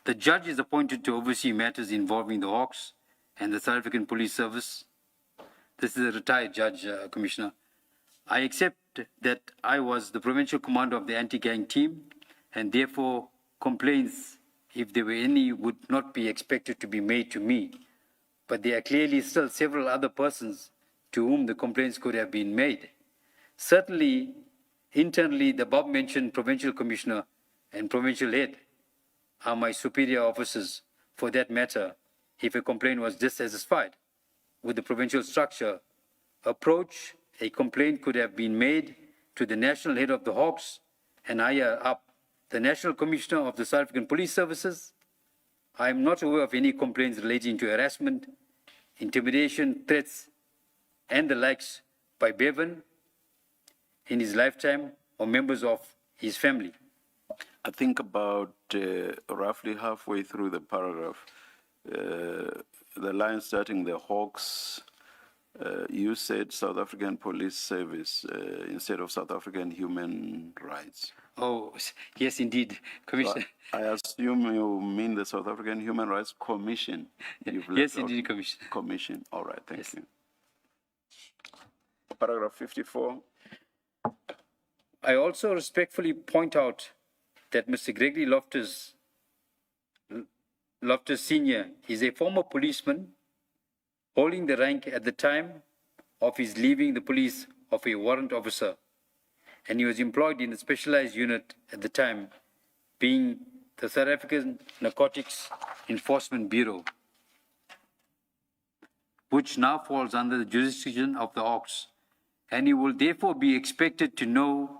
Speaker 16: The judge is appointed to oversee matters involving the Hawks and the South African Police Service. This is a retired judge, Commissioner. I accept that I was the provincial commander of the anti-gang team, and therefore complaints, if there were any, would not be expected to be made to me. But there are clearly still several other persons to whom the complaints could have been made. Certainly, internally, the above-mentioned provincial commissioner and provincial head are my superior officers. For that matter, if a complaint was dissatisfied with the provincial structure approach, a complaint could have been made to the national head of the Hawks and higher up, the National Commissioner of the South African Police Services. I am not aware of any complaints relating to harassment, intimidation, threats, and the likes by Bevan in his lifetime or members of his family.
Speaker 2: I think about roughly halfway through the paragraph, the line starting the Hawks, you said South African Police Service instead of South African Human Rights.
Speaker 16: Oh, yes, indeed, Commissioner.
Speaker 2: I assume you mean the South African Human Rights Commission.
Speaker 16: Yes, indeed, Commissioner.
Speaker 2: Commission. All right, thank you. Paragraph 54.
Speaker 16: I also respectfully point out that Mr. Gregory Loftus Sr. is a former policeman holding the rank at the time of his leaving the police of a warrant officer, and he was employed in a specialized unit at the time, being the South African Narcotics Enforcement Bureau, which now falls under the jurisdiction of the Hawks, and he will therefore be expected to know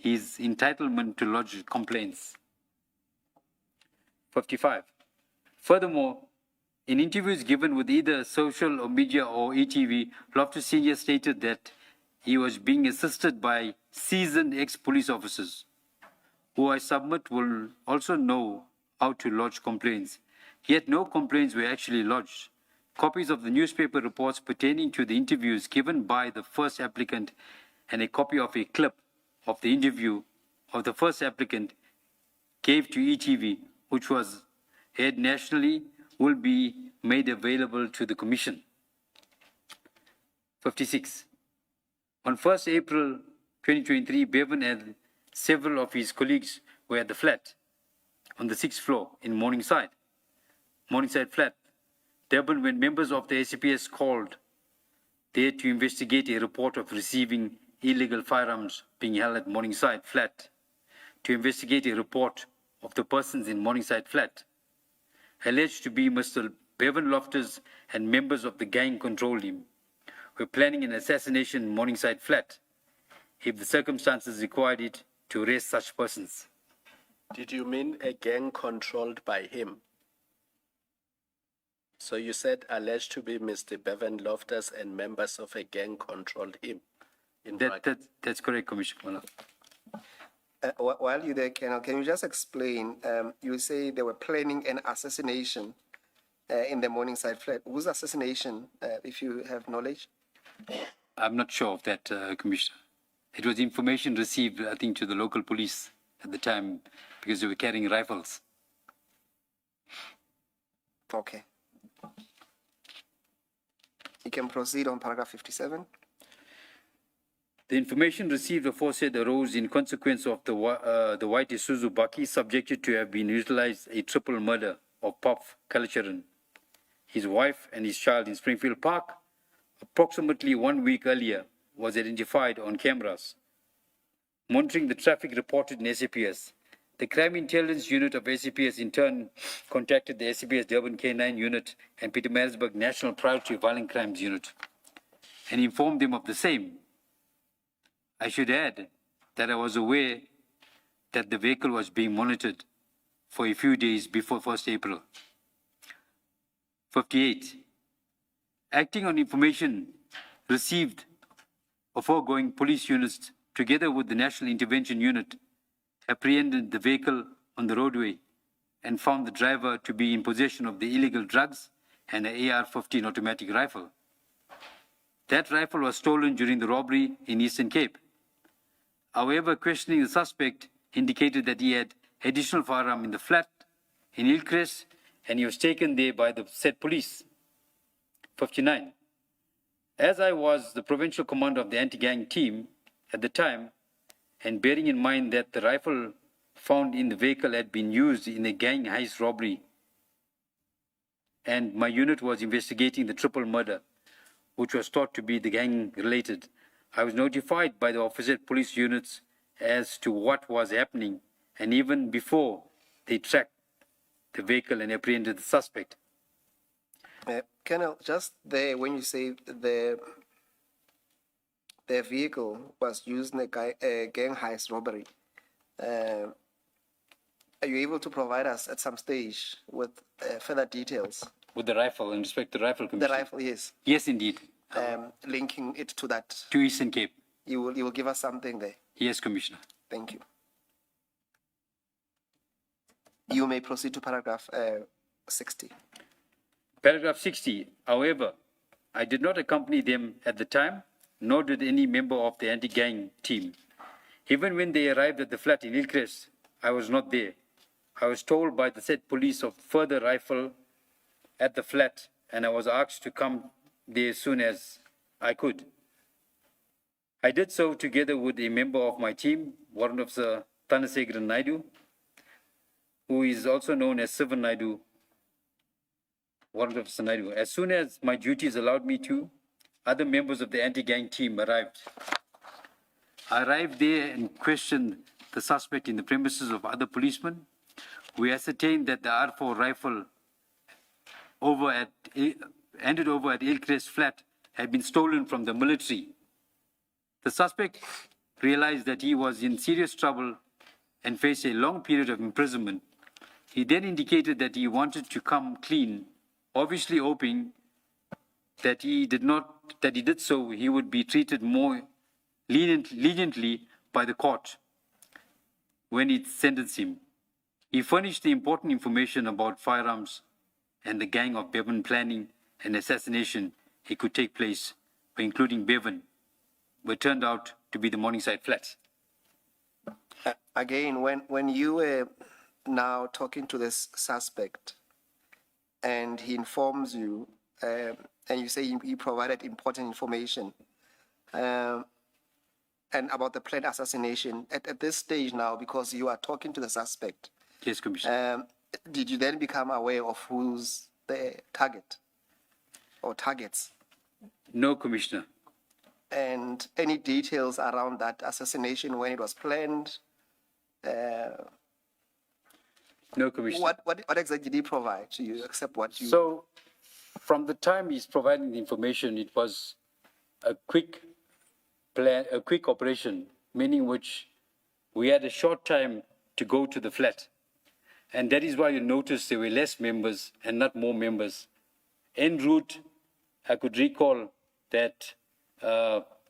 Speaker 16: his entitlement to lodge complaints. 55. Furthermore, in interviews given with either social or media or ETV, Loftus Sr. stated that he was being assisted by seasoned ex-police officers, who I submit will also know how to lodge complaints. Yet no complaints were actually lodged. Copies of the newspaper reports pertaining to the interviews given by the first applicant and a copy of a clip of the interview of the first applicant gave to ETV, which was aired nationally, will be made available to the Commission. 56. On 1st April 2023, Bevan and several of his colleagues were at the flat on the 6th floor in Morningside flat, Durban, when members of the SAPS called there to investigate a report of receiving illegal firearms being held at Morningside flat, to investigate a report of the persons in Morningside flat, alleged to be Mr. Bevan Loftus and members of the gang controlled him, were planning an assassination in Morningside flat, if the circumstances required it, to arrest such persons.
Speaker 5: Did you mean a gang controlled by him? So you said alleged to be Mr. Bevan Loftus and members of a gang controlled him.
Speaker 16: That's correct, Commissioner.
Speaker 17: While you're there, Colonel, can you just explain? You say they were planning an assassination in the Morningside flat. Whose assassination, if you have knowledge?
Speaker 16: I'm not sure of that, Commissioner. It was information received, I think, to the local police at the time because they were carrying rifles.
Speaker 17: Okay. You can proceed on paragraph 57.
Speaker 16: The information received aforesaid arose in consequence of the white Isuzu Baki subjected to have been utilized a triple murder of Pop Kalcharan, his wife and his child in Springfield Park. Approximately 1 week earlier was identified on cameras. Monitoring the traffic reported in SAPS, the Crime Intelligence Unit of SAPS in turn contacted the SAPS Durban K9 Unit and Pietermaritzburg National Priority Violent Crimes Unit and informed them of the same. I should add that I was aware that the vehicle was being monitored for a few days before 1st April. 58. Acting on information received of foregoing police units, together with the National Intervention Unit, apprehended the vehicle on the roadway and found the driver to be in possession of the illegal drugs and an AR-15 automatic rifle. That rifle was stolen during the robbery in Eastern Cape. However, questioning the suspect indicated that he had additional firearm in the flat in Hillcrest and he was taken there by the said police. 59. As I was the provincial commander of the anti-gang team at the time, and bearing in mind that the rifle found in the vehicle had been used in a gang heist robbery, and my unit was investigating the triple murder, which was thought to be the gang-related, I was notified by the officer police units as to what was happening, and even before they tracked the vehicle and apprehended the suspect.
Speaker 17: Colonel, just there when you say the vehicle was used in a gang heist robbery, are you able to provide us at some stage with further details?
Speaker 16: With the rifle, in respect to the rifle, Commissioner?
Speaker 17: The rifle, yes.
Speaker 16: Yes, indeed.
Speaker 17: Linking it to that.
Speaker 16: To Eastern Cape.
Speaker 17: You will give us something there.
Speaker 16: Yes, Commissioner.
Speaker 17: Thank you. You may proceed to paragraph 60.
Speaker 16: Paragraph 60, however, I did not accompany them at the time, nor did any member of the anti-gang team. Even when they arrived at the flat in Hillcrest, I was not there. I was told by the said police of further rifle at the flat, and I was asked to come there as soon as I could. I did so together with a member of my team, Warrant Officer Thanasekara Naidu, who is also known as Sivan Naidu, Warrant Officer Naidu. As soon as my duties allowed me to, other members of the anti-gang team arrived. I arrived there and questioned the suspect in the premises of other policemen. We ascertained that the R4 rifle handed over at Hillcrest flat had been stolen from the military. The suspect realized that he was in serious trouble and faced a long period of imprisonment. He then indicated that he wanted to come clean, obviously hoping that he did so, he would be treated more leniently by the court when it sentenced him. He furnished the important information about firearms and the gang of Bevan planning an assassination it could take place, including Bevan, but turned out to be the Morningside flats.
Speaker 17: Again, when you were now talking to this suspect and he informs you, and you say he provided important information and about the planned assassination, at this stage now, because you are talking to the suspect,
Speaker 16: yes, Commissioner.
Speaker 17: Did you then become aware of who's the target or targets?
Speaker 16: No, Commissioner.
Speaker 17: And any details around that assassination, when it was planned?
Speaker 16: No, Commissioner.
Speaker 17: What exactly did he provide to you, except what you...
Speaker 16: So, from the time he's providing the information, it was a quick plan, a quick operation, meaning which we had a short time to go to the flat. And that is why you notice there were less members and not more members. En route, I could recall that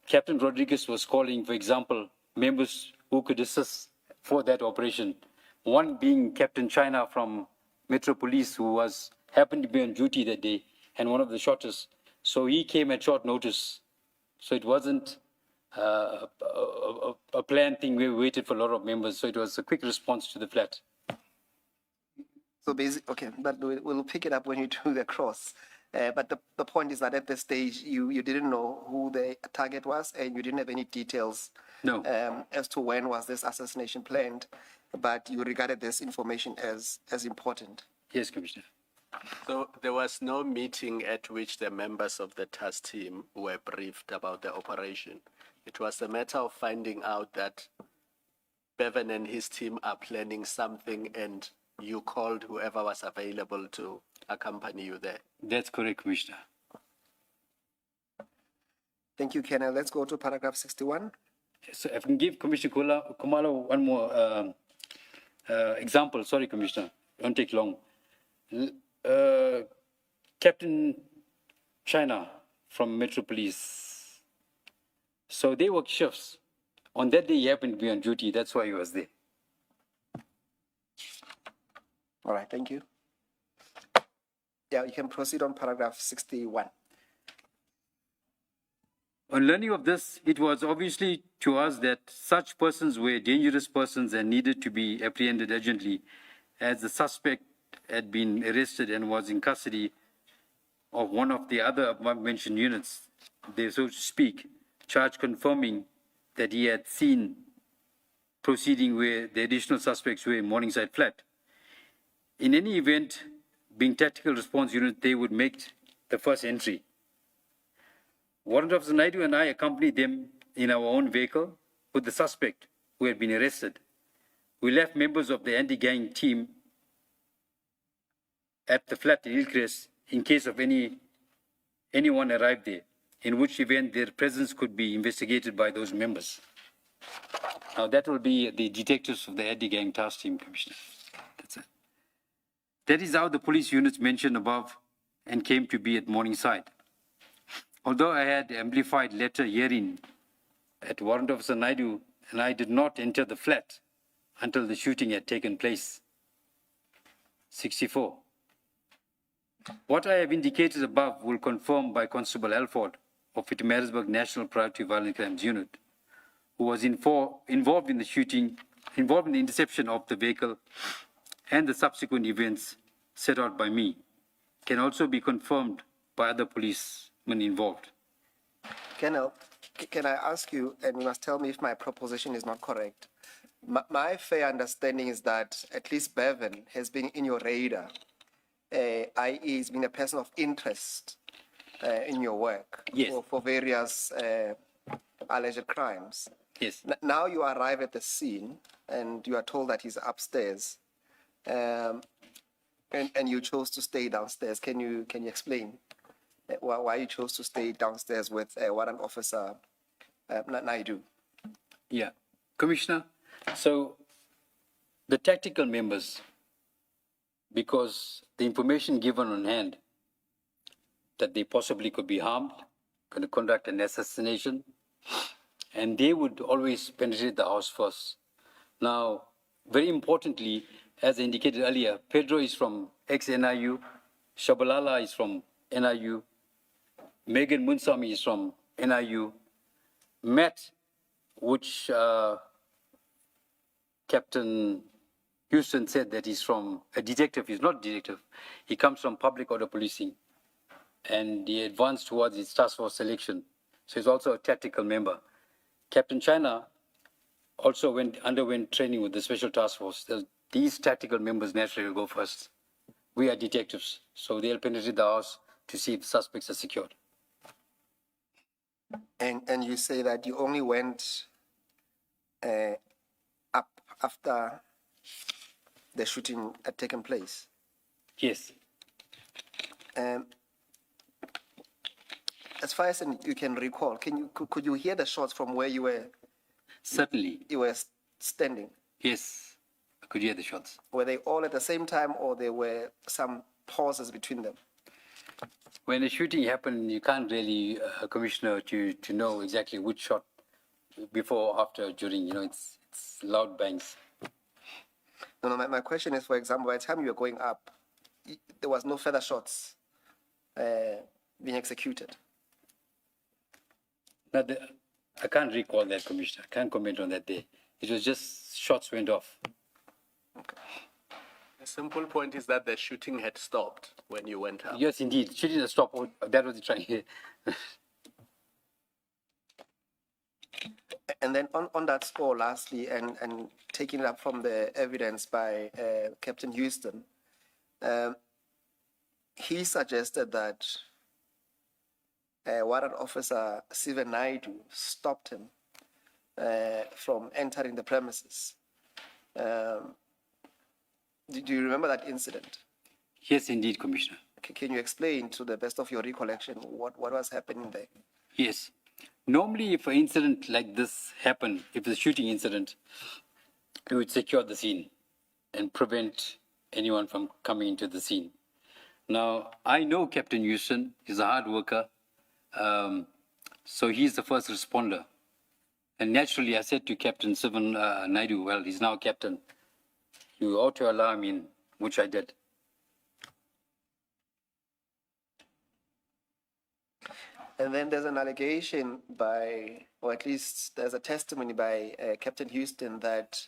Speaker 16: Captain Rodriguez was calling, for example, members who could assist for that operation. One being Captain China from Metro Police, who happened to be on duty that day, and one of the shotters. So he came at short notice. So it wasn't a planned thing where we waited for a lot of members. So it was a quick response to the flat.
Speaker 17: So basically, okay, but we'll pick it up when you do the cross. But the point is that at this stage, you didn't know who the target was, and you didn't have any details as to when was this assassination planned, but you regarded this information as important.
Speaker 16: Yes, Commissioner.
Speaker 5: So there was no meeting at which the members of the task team were briefed about the operation. It was a matter of finding out that Bevan and his team are planning something, and you called whoever was available to accompany you there.
Speaker 16: That's correct, Commissioner.
Speaker 17: Thank you, Colonel. Let's go to paragraph 61.
Speaker 16: So I can give Commissioner Kumalo one more example. Sorry, Commissioner. Don't take long. Captain China from Metro Police. So they work shifts. On that day, he happened to be on duty. That's why he was there.
Speaker 17: All right, thank you. Yeah, you can proceed on paragraph 61.
Speaker 16: On learning of this, it was obviously to us that such persons were dangerous persons and needed to be apprehended urgently, as the suspect had been arrested and was in custody of one of the other above-mentioned units, they, so to speak, charge confirming that he had seen proceeding where the additional suspects were in Morningside flat. In any event, being tactical response unit, they would make the first entry. Warrant Officer Naidu and I accompanied them in our own vehicle with the suspect who had been arrested. We left members of the anti-gang team at the flat in Hillcrest in case of anyone arrived there, in which event their presence could be investigated by those members. Now that will be the detectives of the anti-gang task team, Commissioner. That's it. That is how the police units mentioned above and came to be at Morningside. Although I had amplified letter herein at Warrant Officer Naidu, and I did not enter the flat until the shooting had taken place. 64. What I have indicated above will confirm by Constable Alford of Pietermaritzburg National Priority Violent Crimes Unit, who was involved in the shooting, involved in the interception of the vehicle and the subsequent events set out by me, can also be confirmed by other policemen involved.
Speaker 17: Colonel, can I ask you, and you must tell me if my proposition is not correct. My fair understanding is that at least Bevan has been in your radar, i.e. he's been a person of interest in your work
Speaker 16: Yes.
Speaker 17: for various alleged crimes.
Speaker 16: Yes.
Speaker 17: Now you arrive at the scene and you are told that he's upstairs, and you chose to stay downstairs. Can you explain why you chose to stay downstairs with Warrant Officer Naidu?
Speaker 16: Yeah. Commissioner, so the tactical members, because the information given on hand that they possibly could be harmed, going to conduct an assassination, and they would always penetrate the house first. Now, very importantly, as I indicated earlier, Pedro is from ex-NIU, Shabalala is from NIU, Megan Munsami is from NIU, Matt, which Captain Houston said that he's from a detective. He's not a detective. He comes from public order policing, and he advanced towards his task force selection. So he's also a tactical member. Captain China also underwent training with the special task force. These tactical members naturally will go first. We are detectives, so they'll penetrate the house to see if suspects are secured.
Speaker 17: And you say that you only went up after the shooting had taken place?
Speaker 16: Yes.
Speaker 17: As far as you can recall, could you hear the shots from where you were?
Speaker 16: Certainly.
Speaker 17: You were standing.
Speaker 16: Yes, I could hear the shots.
Speaker 17: Were they all at the same time, or there were some pauses between them?
Speaker 16: When the shooting happened, you can't really, Commissioner, to know exactly which shot before, after, during. You know, it's loud bangs.
Speaker 17: No, my question is, for example, by the time you were going up, there was no further shots being executed.
Speaker 16: Now, I can't recall that, Commissioner. I can't comment on that day. It was just shots went off.
Speaker 17: Okay.
Speaker 5: The simple point is that the shooting had stopped when you went up.
Speaker 16: Yes, indeed. Shooting had stopped. That was the trying.
Speaker 17: And then on that score, lastly, and taking it up from the evidence by Captain Houston, he suggested that Warrant Officer Sivan Naidu stopped him from entering the premises. Do you remember that incident?
Speaker 16: Yes, indeed, Commissioner.
Speaker 17: Can you explain, to the best of your recollection, what was happening there?
Speaker 16: Yes. Normally, if an incident like this happened, if it's a shooting incident, we would secure the scene and prevent anyone from coming into the scene. Now, I know Captain Houston is a hard worker, so he's the first responder. And naturally, I said to Captain Sivan Naidu, well, he's now captain, you ought to allow him in, which I did.
Speaker 17: And then there's an allegation by, or at least there's a testimony by Captain Houston that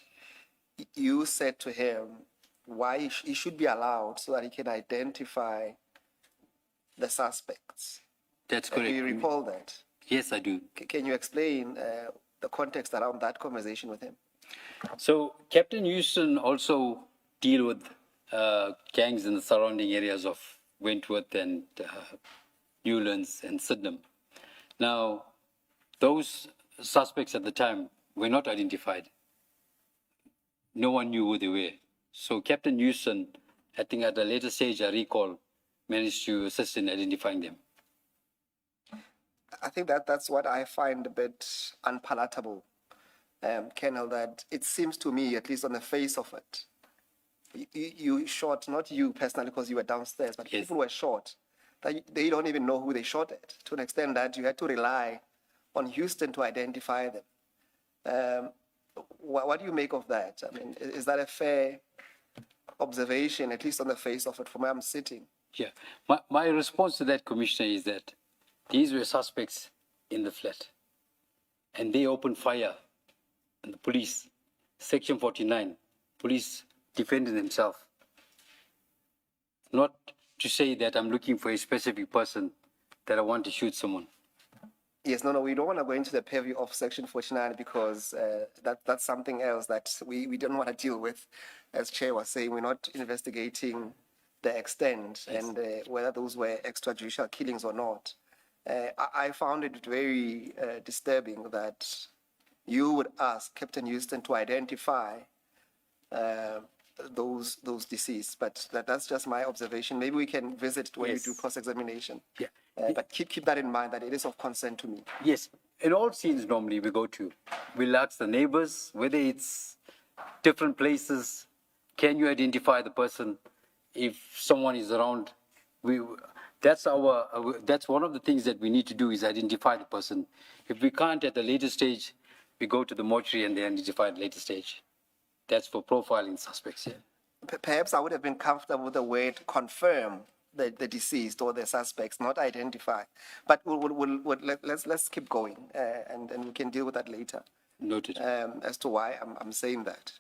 Speaker 17: you said to him why he should be allowed so that he can identify the suspects.
Speaker 16: That's correct.
Speaker 17: Do you recall that?
Speaker 16: Yes, I do.
Speaker 17: Can you explain the context around that conversation with him?
Speaker 16: So Captain Houston also deal with gangs in the surrounding areas of Wentworth and Newlands and Sydenham. Now, those suspects at the time were not identified. No one knew who they were. So Captain Houston, I think at a later stage, I recall, managed to assist in identifying them.
Speaker 17: I think that's what I find a bit unpalatable, Colonel, that it seems to me, at least on the face of it, you shot, not you personally because you were downstairs, but people were shot. They don't even know who they shot at, to an extent that you had to rely on Houston to identify them. What do you make of that? I mean, is that a fair observation, at least on the face of it, from where I'm sitting?
Speaker 16: Yeah. My response to that, Commissioner, is that these were suspects in the flat. And they opened fire. And the police, Section 49, police defended themselves. Not to say that I'm looking for a specific person that I want to shoot someone.
Speaker 17: Yes, no, we don't want to go into the purview of Section 49 because that's something else that we don't want to deal with. As Chair was saying, we're not investigating the extent and whether those were extrajudicial killings or not. I found it very disturbing that you would ask Captain Houston to identify those deceased, but that's just my observation. Maybe we can visit when we do cross-examination.
Speaker 16: Yeah.
Speaker 17: But keep that in mind that it is of concern to me.
Speaker 16: Yes. In all scenes normally we go to, we'll ask the neighbors, whether it's different places, can you identify the person? If someone is around, that's one of the things that we need to do is identify the person. If we can't at the later stage, we go to the mortuary and they identify at the later stage. That's for profiling suspects, yeah.
Speaker 17: Perhaps I would have been comfortable with the word confirm the deceased or the suspects, not identify. But let's keep going and we can deal with that later.
Speaker 16: Noted.
Speaker 17: As to why I'm saying that.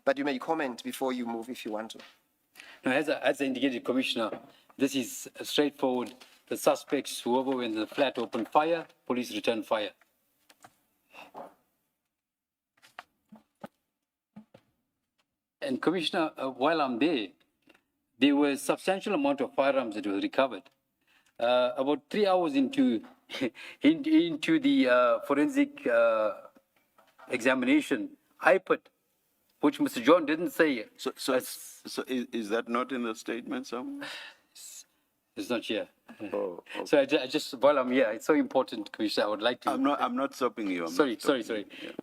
Speaker 17: But you may comment before you move if you want to.
Speaker 16: No, as I indicated, Commissioner, this is straightforward. The suspects, whoever were in the flat, opened fire, police returned fire. And Commissioner, while I'm there was a substantial amount of firearms that were recovered. About 3 hours into the forensic examination, I put, which Mr. John didn't say.
Speaker 2: So is that not in the statement somewhere?
Speaker 16: It's not here.
Speaker 2: Oh, okay.
Speaker 16: So I just while I'm here, it's so important, Commissioner. I would like to.
Speaker 2: I'm not stopping you.
Speaker 16: Sorry.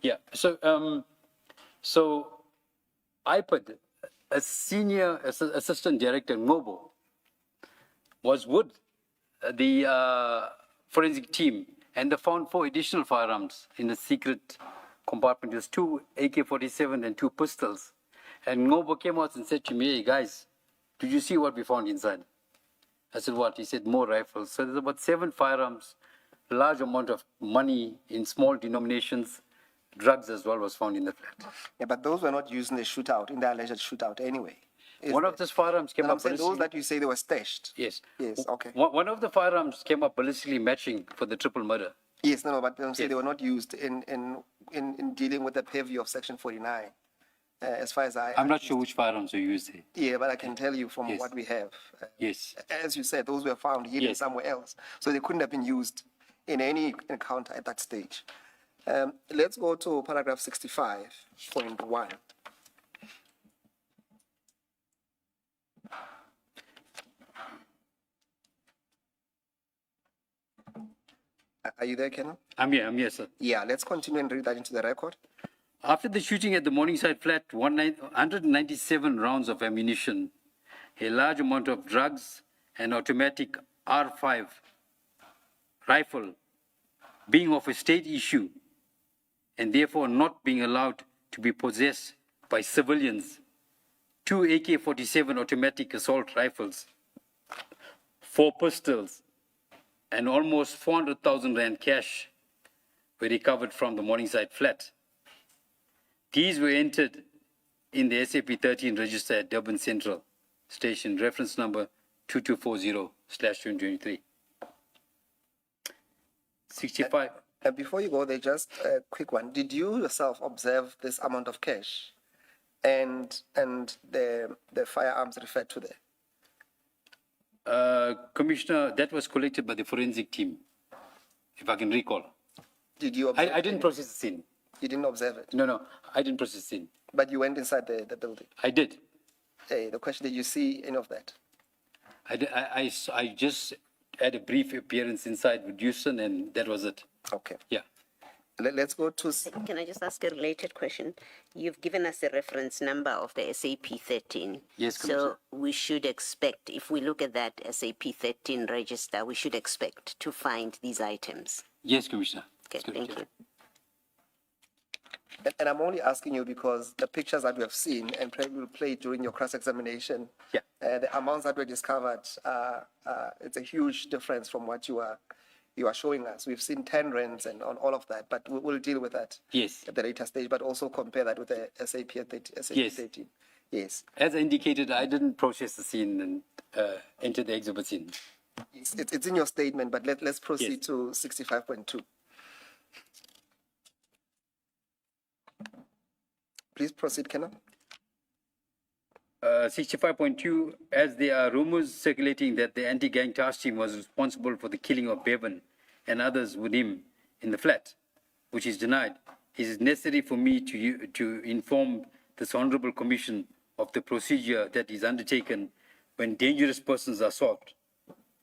Speaker 16: Yeah. So I put a senior assistant director, Ngobo, was with the forensic team, and they found 4 additional firearms in a secret compartment. There's 2 AK-47 and 2 pistols. And Ngobo came out and said to me, "Hey guys, did you see what we found inside?" I said, "What?" He said, "More rifles." So there's about 7 firearms, a large amount of money in small denominations, drugs as well was found in the flat.
Speaker 17: Yeah, but those were not used in the shootout, in the alleged shootout anyway.
Speaker 16: One of those firearms came up.
Speaker 17: Those that you say they were stashed.
Speaker 16: Yes.
Speaker 17: Yes, okay.
Speaker 16: One of the firearms came up ballistically matching for the triple murder.
Speaker 17: Yes, no, but I'm saying they were not used in dealing with the purview of Section 49. As far as
Speaker 16: I'm not sure which firearms were used there.
Speaker 17: Yeah, but I can tell you from what we have.
Speaker 16: Yes.
Speaker 17: As you said, those were found hidden somewhere else. So they couldn't have been used in any encounter at that stage. Let's go to paragraph 65.1. Are you there, Colonel?
Speaker 16: I'm here, sir.
Speaker 17: Yeah, let's continue and read that into the record.
Speaker 16: After the shooting at the Morningside flat, 197 rounds of ammunition, a large amount of drugs, an automatic R5 rifle being of a state issue and therefore not being allowed to be possessed by civilians, 2 AK-47 automatic assault rifles, 4 pistols, and almost 400,000 rand cash were recovered from the Morningside flat. These were entered in the SAP 13 register at Durban Central Station, reference number 2240/2023. 65.
Speaker 17: Before you go there, just a quick one. Did you yourself observe this amount of cash and the firearms referred to there?
Speaker 16: Commissioner, that was collected by the forensic team, if I can recall.
Speaker 17: Did you observe
Speaker 16: I didn't process the scene.
Speaker 17: You didn't observe it,
Speaker 16: No, I didn't process the scene.
Speaker 17: but you went inside the building.
Speaker 16: I did.
Speaker 17: Hey, the question, did you see any of that?
Speaker 16: I just had a brief appearance inside with Houston, and that was it.
Speaker 17: Okay.
Speaker 16: Yeah.
Speaker 17: Let's go to...
Speaker 6: Can I just ask a related question? You've given us the reference number of the SAP 13.
Speaker 16: Yes,
Speaker 6: So
Speaker 16: Commissioner.
Speaker 6: we should expect, if we look at that SAP 13 register, we should expect to find these items.
Speaker 16: Yes, Commissioner.
Speaker 6: Okay, thank you.
Speaker 17: And I'm only asking you because the pictures that we have seen and probably will play during your cross-examination, the amounts that were discovered, it's a huge difference from what you are showing us. We've seen 10 rands and on all of that, but we'll deal with that
Speaker 16: Yes.
Speaker 17: at the later stage, but also compare that with the SAP 13. Yes.
Speaker 16: As I indicated, I didn't process the scene and enter the exhibit scene.
Speaker 17: It's in your statement, but let's proceed to 65.2. Please proceed, Kenan.
Speaker 16: 65.2, as there are rumors circulating that the anti-gang task team was responsible for the killing of Bevan and others with him in the flat, which is denied, it is necessary for me to inform this Honourable Commission of the procedure that is undertaken when dangerous persons are sought,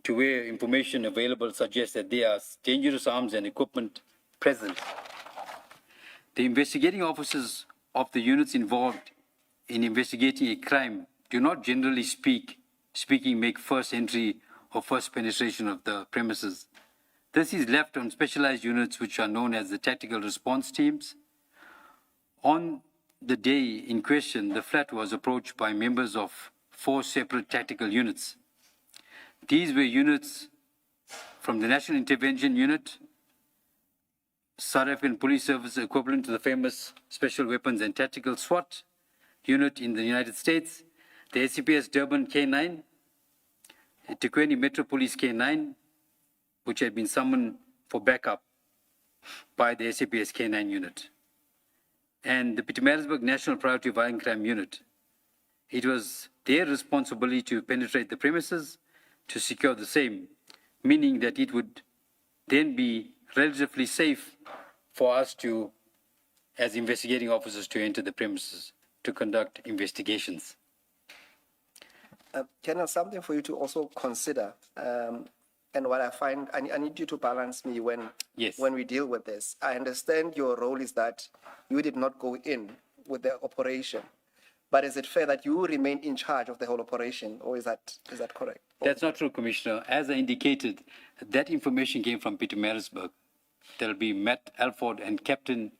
Speaker 16: to where information available suggests that there are dangerous arms and equipment present. The investigating officers of the units involved in investigating a crime do not generally speaking make first entry or first penetration of the premises. This is left on specialized units which are known as the tactical response teams. On the day in question, the flat was approached by members of 4 separate tactical units. These were units from the National Intervention Unit, South African Police Service equivalent to the famous Special Weapons and Tactical SWAT unit in the United States, the SCPS Durban K9, the Tikweni Metro Police K9, which had been summoned for backup by the SCPS K9 unit, and the Pietermaritzburg National Priority Violent Crime Unit. It was their responsibility to penetrate the premises to secure the same, meaning that it would then be relatively safe for us to, as investigating officers, to enter the premises to conduct investigations.
Speaker 17: Kenan, something for you to also consider, and what I find, I need you to balance me when we deal with this. I understand your role is that you did not go in with the operation, but is it fair that you remain in charge of the whole operation, or is that correct?
Speaker 16: That's not true, Commissioner. As I indicated, that information came from Pietermaritzburg. There'll be Matt Alford and Captain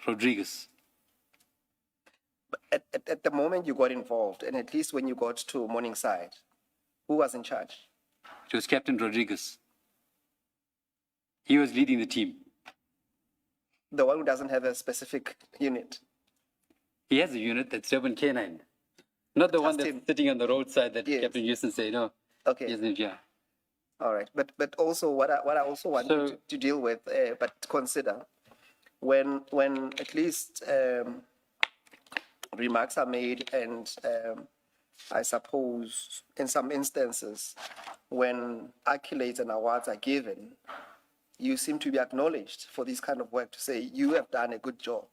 Speaker 16: Rodriguez.
Speaker 17: But at the moment you got involved, and at least when you got to Morningside, who was in charge?
Speaker 16: It was Captain Rodriguez. He was leading the team.
Speaker 17: The one who doesn't have a specific unit?
Speaker 16: He has a unit that's Durban K9. Not the one that's sitting on the roadside that Captain Houston said, no.
Speaker 17: Okay.
Speaker 16: Yeah.
Speaker 17: All right, but also what I also want you to deal with, but consider, when at least remarks are made, and I suppose in some instances, when accolades and awards are given, you seem to be acknowledged for this kind of work, to say you have done a good job,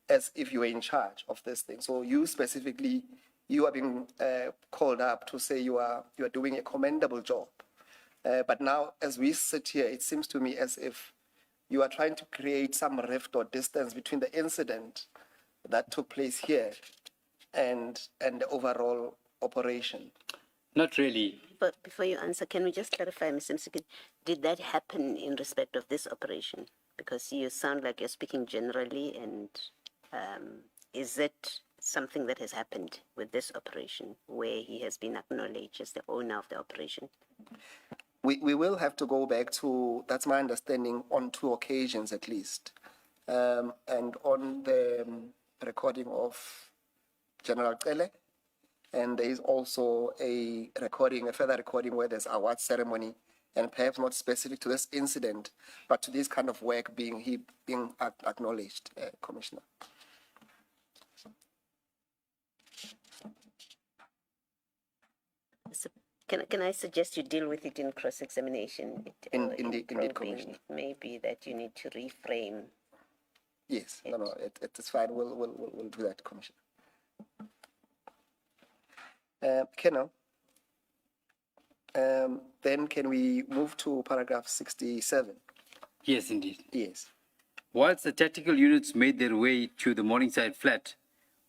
Speaker 17: as if you were in charge of this thing. So you specifically, you are being called up to say you are doing a commendable job. But now, as we sit here, it seems to me as if you are trying to create some rift or distance between the incident that took place here and the overall operation.
Speaker 16: Not really.
Speaker 6: But before you answer, can we just clarify, Mr. Msiki, did that happen in respect of this operation? Because you sound like you're speaking generally, and is it something that has happened with this operation where he has been acknowledged as the owner of the operation?
Speaker 17: We will have to go back to, that's my understanding, on 2 occasions at least. And on the recording of General Kele, and there is also a further recording where there's award ceremony, and perhaps not specific to this incident, but to this kind of work being acknowledged, Commissioner.
Speaker 6: Can I suggest you deal with it in cross-examination?
Speaker 17: Indeed,
Speaker 6: probing?
Speaker 17: Commissioner.
Speaker 6: It may be that you need to reframe.
Speaker 17: Yes, no, it's fine. We'll do that, Commissioner. Kenno, then can we move to paragraph 67?
Speaker 16: Yes, indeed.
Speaker 17: Yes.
Speaker 16: Whilst the tactical units made their way to the Morningside flat,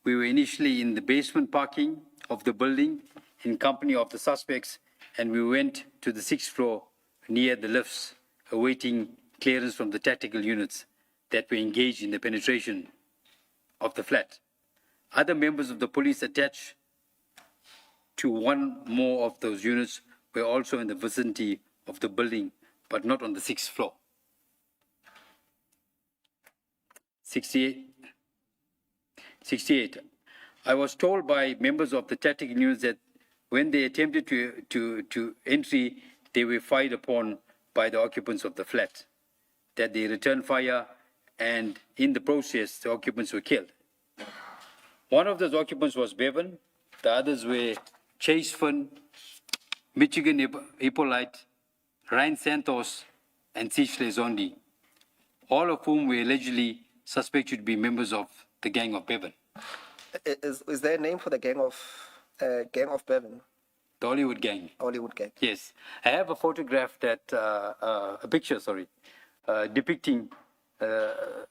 Speaker 16: we were initially in the basement parking of the building in company of the suspects, and we went to the 6th floor near the lifts, awaiting clearance from the tactical units that were engaged in the penetration of the flat. Other members of the police attached to one more of those units were also in the vicinity of the building, but not on the 6th floor. 68. I was told by members of the tactical units that when they attempted to entry, they were fired upon by the occupants of the flat, that they returned fire, and in the process, the occupants were killed. One of those occupants was Bevan, the others were Chase Finn, Michigan Hippolyte, Ryan Santos, and Sichle Zondi, all of whom were allegedly suspected to be members of the gang of Bevan.
Speaker 17: Is there a name for the gang of Bevan?
Speaker 16: The Hollywood gang.
Speaker 17: Hollywood gang.
Speaker 16: Yes. I have a photograph that, a picture, depicting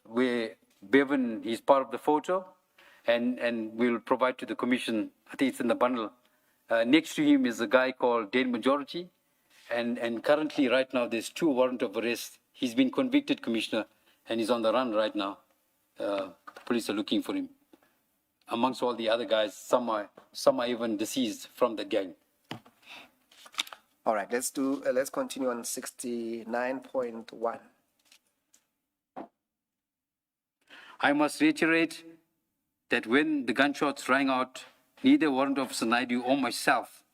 Speaker 16: where Bevan is part of the photo, and we'll provide to the commission. I think it's in the bundle. Next to him is a guy called Dane Majority, and currently right now there's 2 warrants of arrest. He's been convicted, Commissioner, and he's on the run right now. The police are looking for him. Amongst all the other guys, some are even deceased from the gang.
Speaker 17: All right, let's continue on 69.1.
Speaker 16: I must reiterate that when the gunshots rang out, neither Warrant Officer Naidu or myself,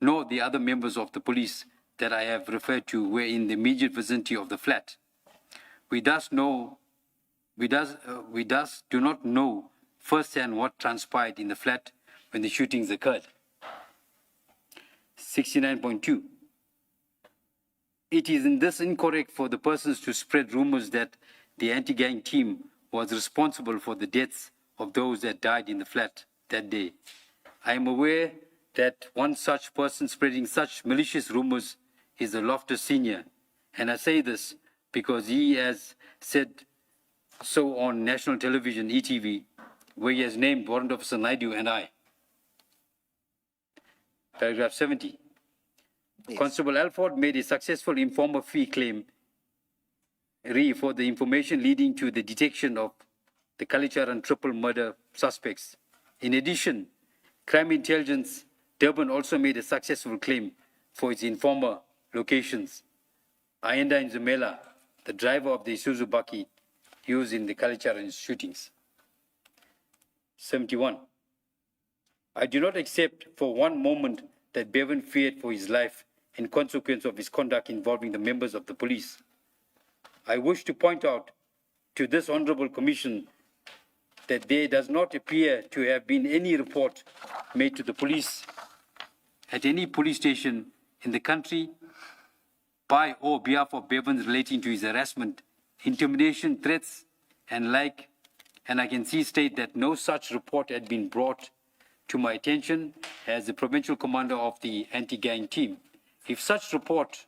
Speaker 16: nor the other members of the police that I have referred to were in the immediate vicinity of the flat. We thus do not know firsthand what transpired in the flat when the shootings occurred. 69.2. It is in this incorrect for the persons to spread rumors that the anti-gang team was responsible for the deaths of those that died in the flat that day. I am aware that one such person spreading such malicious rumors is the Loftus Senior, and I say this because he has said so on national television, ETV, where he has named Warrant Officer Naidu and I. Paragraph 70. Yes. Constable Alford made a successful informer fee claim for the information leading to the detection of the Kalicharan triple murder suspects. In addition, Crime Intelligence Durban also made a successful claim for its informer locations. Ayenda Nzumela, the driver of the Isuzu Baki used in the Kalicharan shootings. 71. I do not accept for one moment that Bevan feared for his life in consequence of his conduct involving the members of the police. I wish to point out to this Honourable Commission that there does not appear to have been any report made to the police at any police station in the country by or behalf of Bevan relating to his harassment, intimidation, threats, and like, and I can state that no such report had been brought to my attention as the provincial commander of the anti-gang team. If such report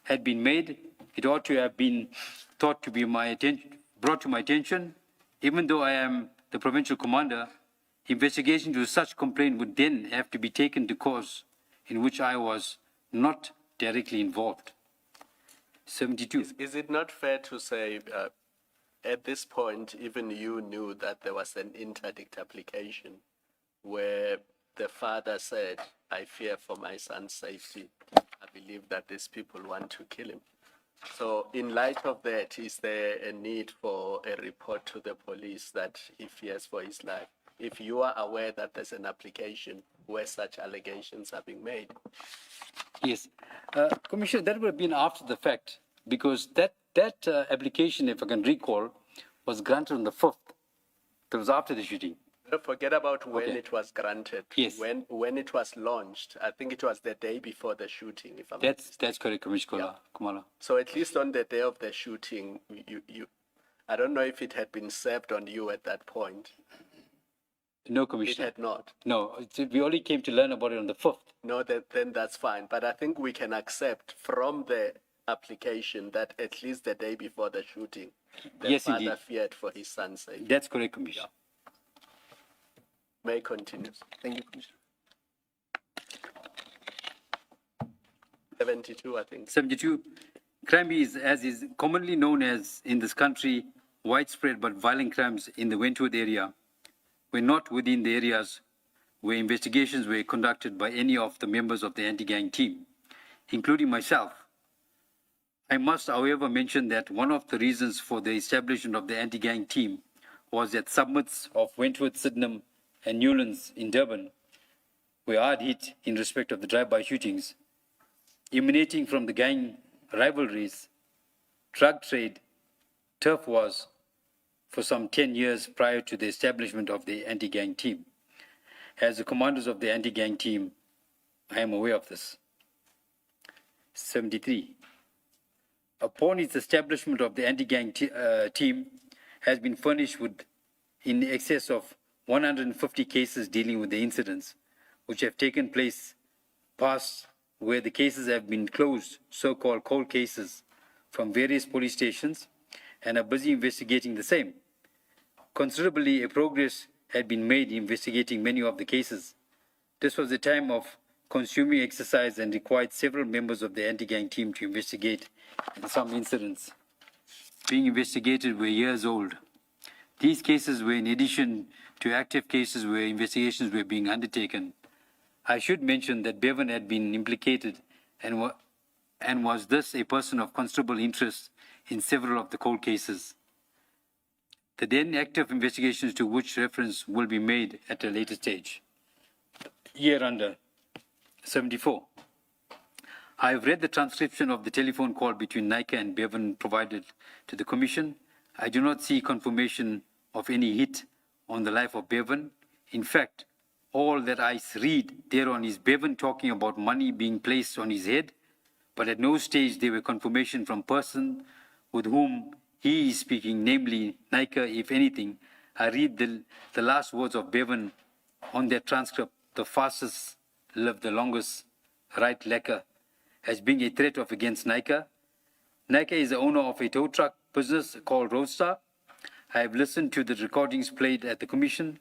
Speaker 16: had been made, it ought to have been brought to my attention. Even though I am the provincial commander, investigation to such complaint would then have to be taken to course in which I was not directly involved. 72.
Speaker 5: Is it not fair to say at this point, even you knew that there was an interdict application where the father said, I fear for my son's safety. I believe that these people want to kill him. So in light of that, is there a need for a report to the police that he fears for his life? If you are aware that there's an application where such allegations are being made.
Speaker 16: Yes. Commissioner, that would have been after the fact, because that application, if I can recall, was granted on the 5th. That was after the shooting.
Speaker 5: Forget about when
Speaker 16: Okay.
Speaker 5: it was granted.
Speaker 16: Yes.
Speaker 5: When it was launched, I think it was the day before the shooting, if I'm not
Speaker 16: That's correct, Commissioner Kumala.
Speaker 5: So at least on the day of the shooting, I don't know if it had been served on you at that point.
Speaker 16: No,
Speaker 5: It
Speaker 16: Commissioner.
Speaker 5: had not.
Speaker 16: No, we only came to learn about it on the 5th.
Speaker 5: No, then that's fine. But I think we can accept from the application that at least the day before the shooting, the
Speaker 16: Yes,
Speaker 5: father
Speaker 16: indeed.
Speaker 5: feared for his son's safety.
Speaker 16: That's correct, Commissioner.
Speaker 5: May continue.
Speaker 17: Thank you, Commissioner.
Speaker 5: 72, I think.
Speaker 16: 72. Crime is, as is commonly known as in this country, widespread but violent crimes in the Wentworth area were not within the areas where investigations were conducted by any of the members of the anti-gang team, including myself. I must, however, mention that one of the reasons for the establishment of the anti-gang team was that summits of Wentworth, Sydenham, and Newlands in Durban were hard hit in respect of the drive-by shootings, emanating from the gang rivalries, drug trade, turf wars for some 10 years prior to the establishment of the anti-gang team. As the commanders of the anti-gang team, I am aware of this. 73. Upon its establishment of the anti-gang team has been furnished with in excess of 150 cases dealing with the incidents which have taken place past where the cases have been closed, so-called cold cases, from various police stations and are busy investigating the same. Considerably, a progress had been made in investigating many of the cases. This was a time of consuming exercise and required several members of the anti-gang team to investigate some incidents being investigated were years old. These cases were in addition to active cases where investigations were being undertaken. I should mention that Bevan had been implicated and was thus a person of considerable interest in several of the cold cases. The then active investigations to which reference will be made at a later stage. Year under 74. I have read the transcription of the telephone call between Nika and Bevan provided to the Commission. I do not see confirmation of any hit on the life of Bevan. In fact, all that I read thereon is Bevan talking about money being placed on his head, but at no stage there were confirmation from person with whom he is speaking, namely Nika, if anything. I read the last words of Bevan on that transcript, the fastest live the longest, right lacquer, as being a threat of against Nika. Nika is the owner of a tow truck business called Roadstar. I have listened to the recordings played at the Commission.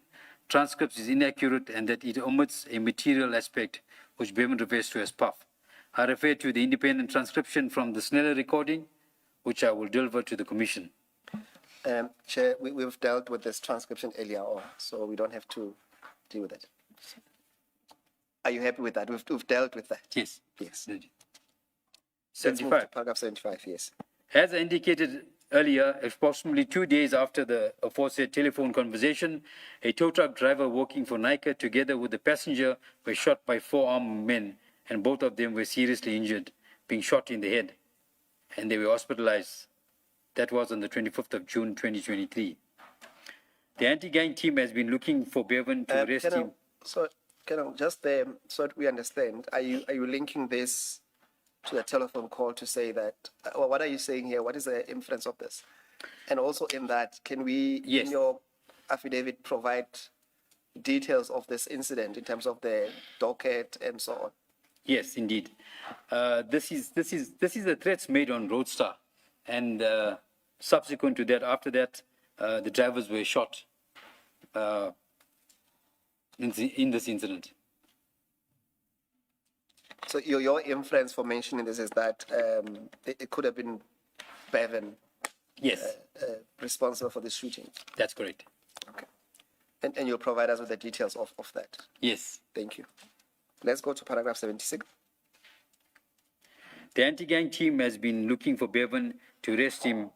Speaker 16: Transcripts is inaccurate and that it omits a material aspect which Bevan refers to as puff. I refer to the independent transcription from the Sneller recording, which I will deliver to the Commission.
Speaker 17: Chair, we've dealt with this transcription earlier on, so we don't have to deal with it. Are you happy with that? We've dealt with that.
Speaker 16: Yes.
Speaker 17: Yes.
Speaker 16: 75.
Speaker 17: Let's move to paragraph 75, yes.
Speaker 16: As I indicated earlier, approximately 2 days after the aforesaid telephone conversation, a tow truck driver working for Nika together with the passenger were shot by 4 armed men, and both of them were seriously injured, being shot in the head, and they were hospitalized. That was on the 25th of June, 2023. The anti-gang team has been looking for Bevan to arrest him.
Speaker 17: So, just so that we understand, are you linking this to the telephone call to say that, well, what are you saying here? What is the inference of this? And also in that, can we, in your affidavit, provide details of this incident in terms of the docket and so on?
Speaker 16: Yes, indeed. This is the threats made on Roadstar, and subsequent to that, after that, the drivers were shot in this incident.
Speaker 17: So your inference for mentioning this is that it could have been Bevan,
Speaker 16: yes,
Speaker 17: responsible for this shooting.
Speaker 16: That's correct.
Speaker 17: Okay, and you'll provide us with the details of that.
Speaker 16: Yes.
Speaker 17: Thank you. Let's go to paragraph 76.
Speaker 16: The anti-gang team has been looking for Bevan to arrest him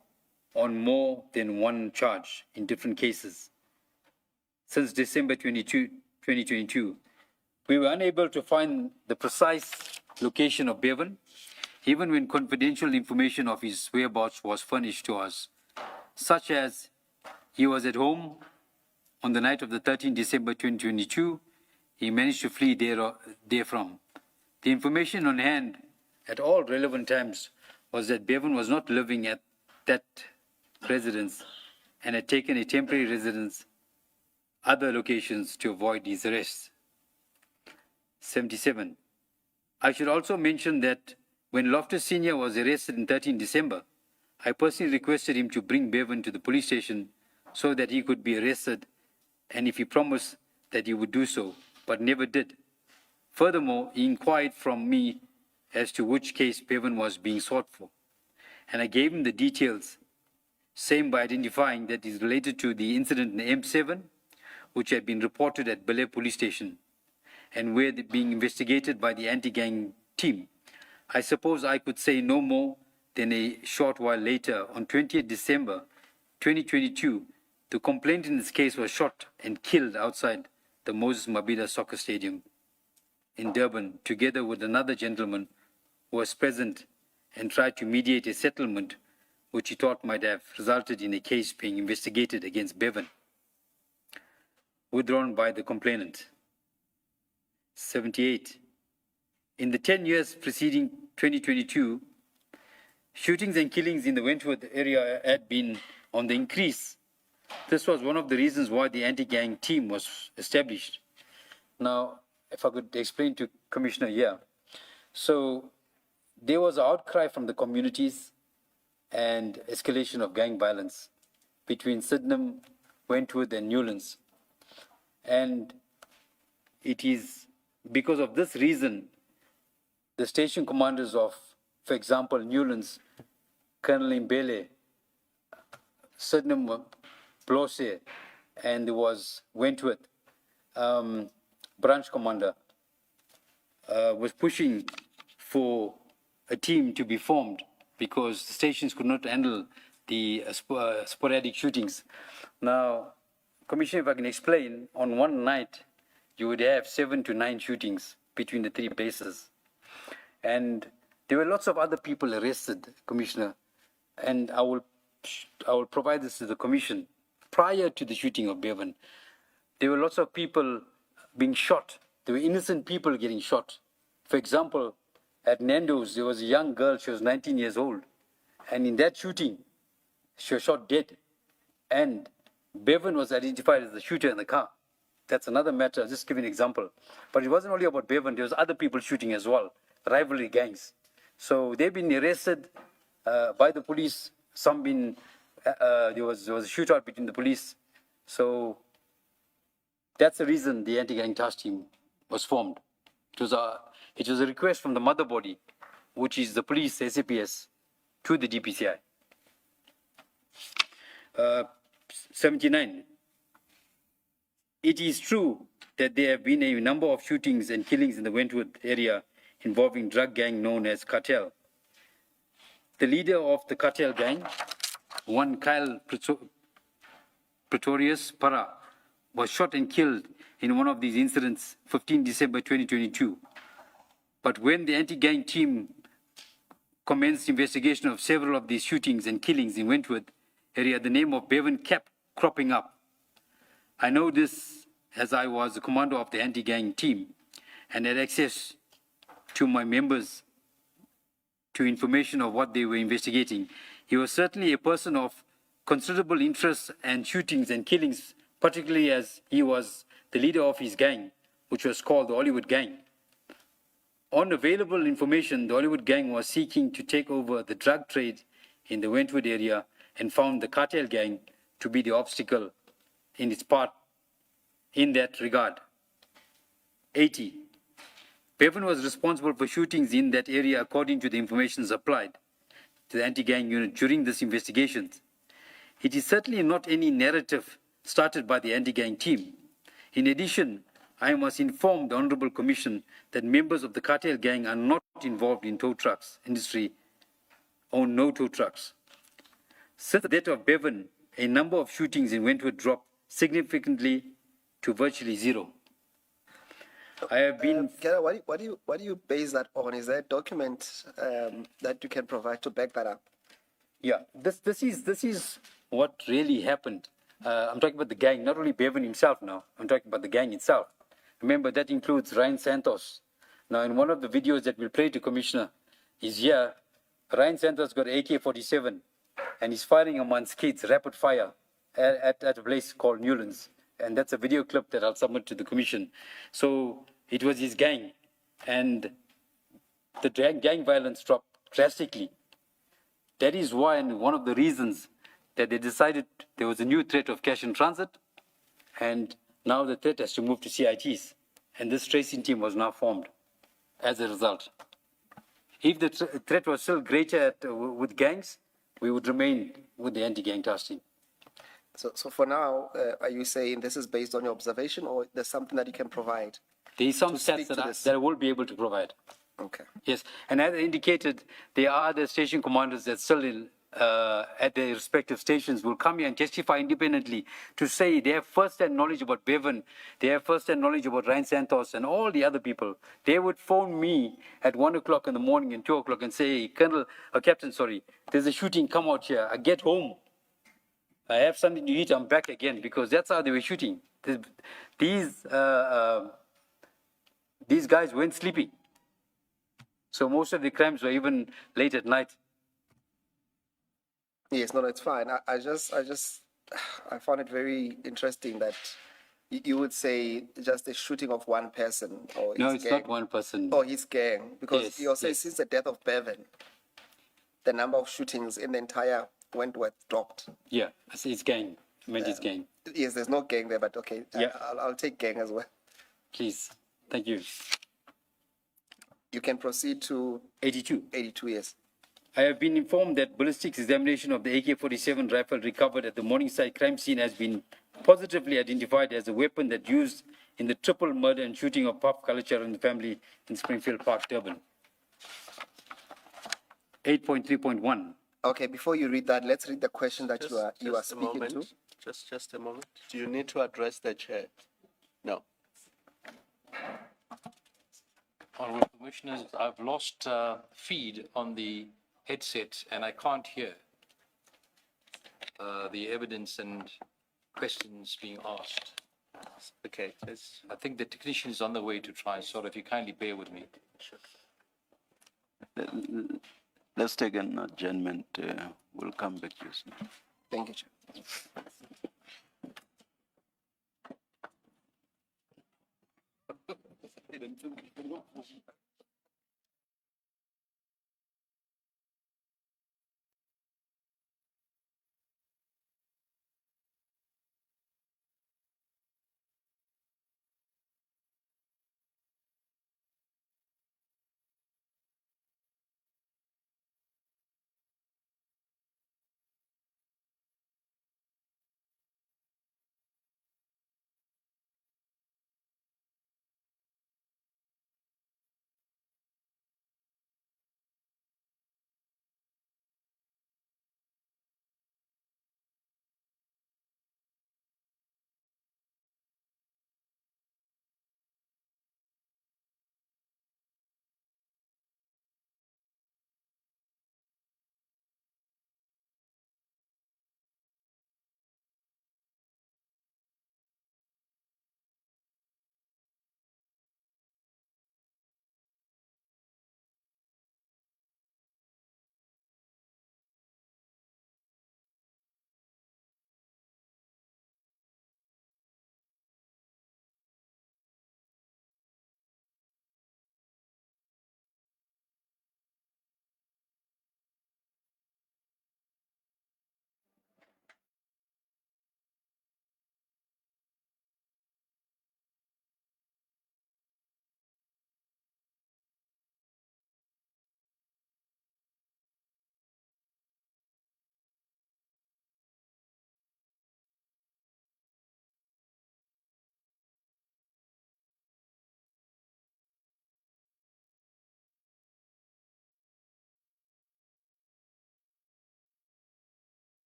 Speaker 16: on more than one charge in different cases. Since December 2022, we were unable to find the precise location of Bevan, even when confidential information of his whereabouts was furnished to us, such as he was at home on the night of the 13th December 2022, he managed to flee therefrom. The information on hand at all relevant times was that Bevan was not living at that residence and had taken a temporary residence other locations to avoid his arrests. 77. I should also mention that when Loftus Sr. was arrested on 13 December, I personally requested him to bring Bevan to the police station so that he could be arrested, and if he promised that he would do so, but never did. Furthermore, he inquired from me as to which case Bevan was being sought for, and I gave him the details, same by identifying that is related to the incident in M7, which had been reported at Belair Police Station, and were being investigated by the anti-gang team. I suppose I could say no more than a short while later, on 20th December 2022, the complainant in this case was shot and killed outside the Moses Mabhida Soccer Stadium in Durban, together with another gentleman who was present and tried to mediate a settlement which he thought might have resulted in a case being investigated against Bevan, withdrawn by the complainant. 78. In the 10 years preceding 2022, shootings and killings in the Wentworth area had been on the increase. This was one of the reasons why the anti-gang team was established. Now, if I could explain to Commissioner here. So there was an outcry from the communities and escalation of gang violence between Sydenham, Wentworth and Newlands. And it is because of this reason, the station commanders of, for example, Newlands, Colonel Mbele, Sydenham, Blose, and there was Wentworth, branch commander, was pushing for a team to be formed because the stations could not handle the sporadic shootings. Now, Commissioner, if I can explain, on one night, you would have 7 to 9 shootings between the 3 bases. And there were lots of other people arrested, Commissioner, and I will provide this to the Commission. Prior to the shooting of Bevan, there were lots of people being shot. There were innocent people getting shot. For example, at Nando's, there was a young girl, she was 19 years old, and in that shooting, she was shot dead. And Bevan was identified as the shooter in the car. That's another matter, I'll just give you an example. But it wasn't only about Bevan, there was other people shooting as well, rivalry gangs. So they've been arrested by the police, some been, there was a shootout between the police. So that's the reason the anti-gang task team was formed. It was a request from the mother body, which is the police, SAPS, to the DPCI. 79. It is true that there have been a number of shootings and killings in the Wentworth area involving drug gang known as Cartel. The leader of the Cartel gang, one Kyle Pretorius Para, was shot and killed in one of these incidents, 15 December 2022. But when the anti-gang team commenced investigation of several of these shootings and killings in Wentworth area, the name of Bevan kept cropping up. I know this as I was the commander of the anti-gang team and had access to my members to information of what they were investigating. He was certainly a person of considerable interest and shootings and killings, particularly as he was the leader of his gang, which was called the Hollywood Gang. On available information, the Hollywood Gang was seeking to take over the drug trade in the Wentworth area and found the Cartel Gang to be the obstacle in its part in that regard. 80. Bevan was responsible for shootings in that area according to the information supplied to the anti-gang unit during this investigation. It is certainly not any narrative started by the anti-gang team. In addition, I must inform the Honorable Commission that members of the Cartel Gang are not involved in tow trucks industry, own no tow trucks. Since the death of Bevan, a number of shootings in Wentworth dropped significantly to virtually zero. I have been.
Speaker 17: What do you base that on? Is there a document that you can provide to back that up?
Speaker 16: Yeah, this is what really happened. I'm talking about the gang, not only Bevan himself now. I'm talking about the gang itself. Remember, that includes Ryan Santos. Now, in one of the videos that we'll play to Commissioner, is here, Ryan Santos got AK-47, and he's firing amongst kids, rapid fire, at a place called Newlands. And that's a video clip that I'll submit to the Commission. So it was his gang, and the gang violence dropped drastically. That is why, and one of the reasons that they decided there was a new threat of cash in transit, and now the threat has to move to CITs. And this tracing team was now formed as a result. If the threat was still greater with gangs, we would remain with the anti-gang task team.
Speaker 17: So for now, are you saying this is based on your observation, or there's something that you can provide?
Speaker 16: There is some
Speaker 17: to
Speaker 16: stats
Speaker 17: speak to this?
Speaker 16: that I will be able to provide.
Speaker 17: Okay.
Speaker 16: Yes, and as I indicated, there are other station commanders that still at their respective stations will come here and testify independently to say they have first-hand knowledge about Bevan, they have first-hand knowledge about Ryan Santos and all the other people. They would phone me at 1 o'clock in the morning and 2 o'clock and say, Captain, sorry, there's a shooting, come out here. I get home, I have something to eat, I'm back again, because that's how they were shooting. These guys weren't sleeping. So most of the crimes were even late at night.
Speaker 17: Yes, no, it's fine. I found it very interesting that you would say just a shooting of one person or
Speaker 16: No,
Speaker 17: his
Speaker 16: it's
Speaker 17: gang,
Speaker 16: not one person.
Speaker 17: or his gang, because
Speaker 16: Yes,
Speaker 17: you're saying
Speaker 16: yes.
Speaker 17: since the death of Bevan, the number of shootings in the entire Wentworth dropped.
Speaker 16: Yeah, I say it's gang. I meant it's gang.
Speaker 17: Yes, there's no gang there, but okay,
Speaker 16: Yeah.
Speaker 17: I'll take gang as well.
Speaker 16: Please. Thank you.
Speaker 17: You can proceed to
Speaker 16: 82.
Speaker 17: 82 years.
Speaker 16: I have been informed that ballistics examination of the AK-47 rifle recovered at the Morningside crime scene has been positively identified as a weapon that used in the triple murder and shooting of Puff Culture and the family in Springfield Park, Durban. 8.3.1.
Speaker 17: Okay, before you read that, let's read the question that you are
Speaker 5: Just a
Speaker 17: speaking
Speaker 5: moment.
Speaker 17: to.
Speaker 5: Just a moment. Do you need to address the chair? No.
Speaker 15: Honourable Commissioners, I've lost feed on the headset and I can't hear the evidence and questions being asked.
Speaker 5: Okay.
Speaker 15: I think the technician is on the way to try and sort of, if you kindly bear with me.
Speaker 2: Let's take an adjournment. We'll come back to you.
Speaker 17: Thank you, Chair.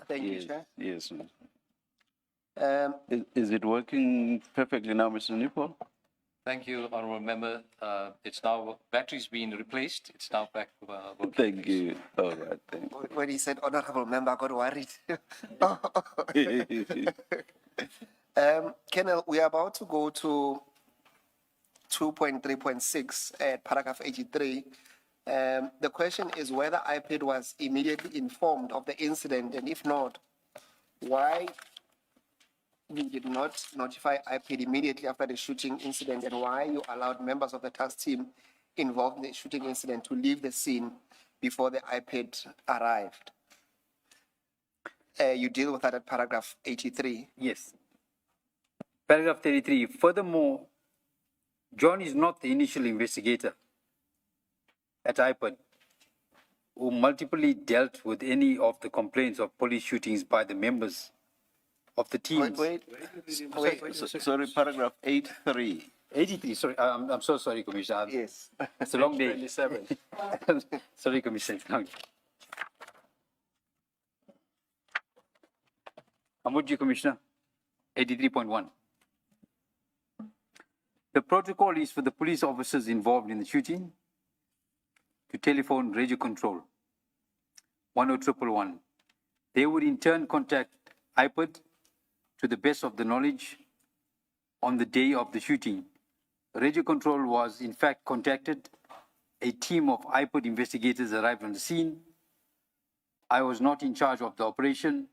Speaker 17: Thank you,
Speaker 2: Yes,
Speaker 17: Chair.
Speaker 2: yes.
Speaker 17: Um,
Speaker 2: Is it working perfectly now, Mr. Nipol?
Speaker 15: Thank you, Honourable Member. It's now, battery's been replaced. It's now back working.
Speaker 2: Thank you. All right, thank
Speaker 17: when he said honorable member, I got worried.
Speaker 2: you.
Speaker 17: Colonel, we are about to go to 2.3.6 at paragraph 83. The question is whether IPID was immediately informed of the incident, and if not, why you did not notify IPID immediately after the shooting incident, and why you allowed members of the task team involved in the shooting incident to leave the scene before the IPID arrived. You deal with that at paragraph 83.
Speaker 16: Yes. Paragraph 33. Furthermore, John is not the initial investigator at IPID who multiply dealt with any of the complaints of police shootings by the members of the teams.
Speaker 2: Sorry, paragraph 83.
Speaker 16: 83, sorry, I'm so sorry, Commissioner.
Speaker 17: Yes.
Speaker 16: It's a long day.
Speaker 5: 27.
Speaker 16: Sorry, Commissioner. It's long. I'm with you, Commissioner. 83.1. The protocol is for the police officers involved in the shooting to telephone radio control 10111. They would in turn contact IPID to the best of the knowledge on the day of the shooting. Radio control was in fact contacted. A team of IPID investigators arrived on the scene. I was not in charge of the operation.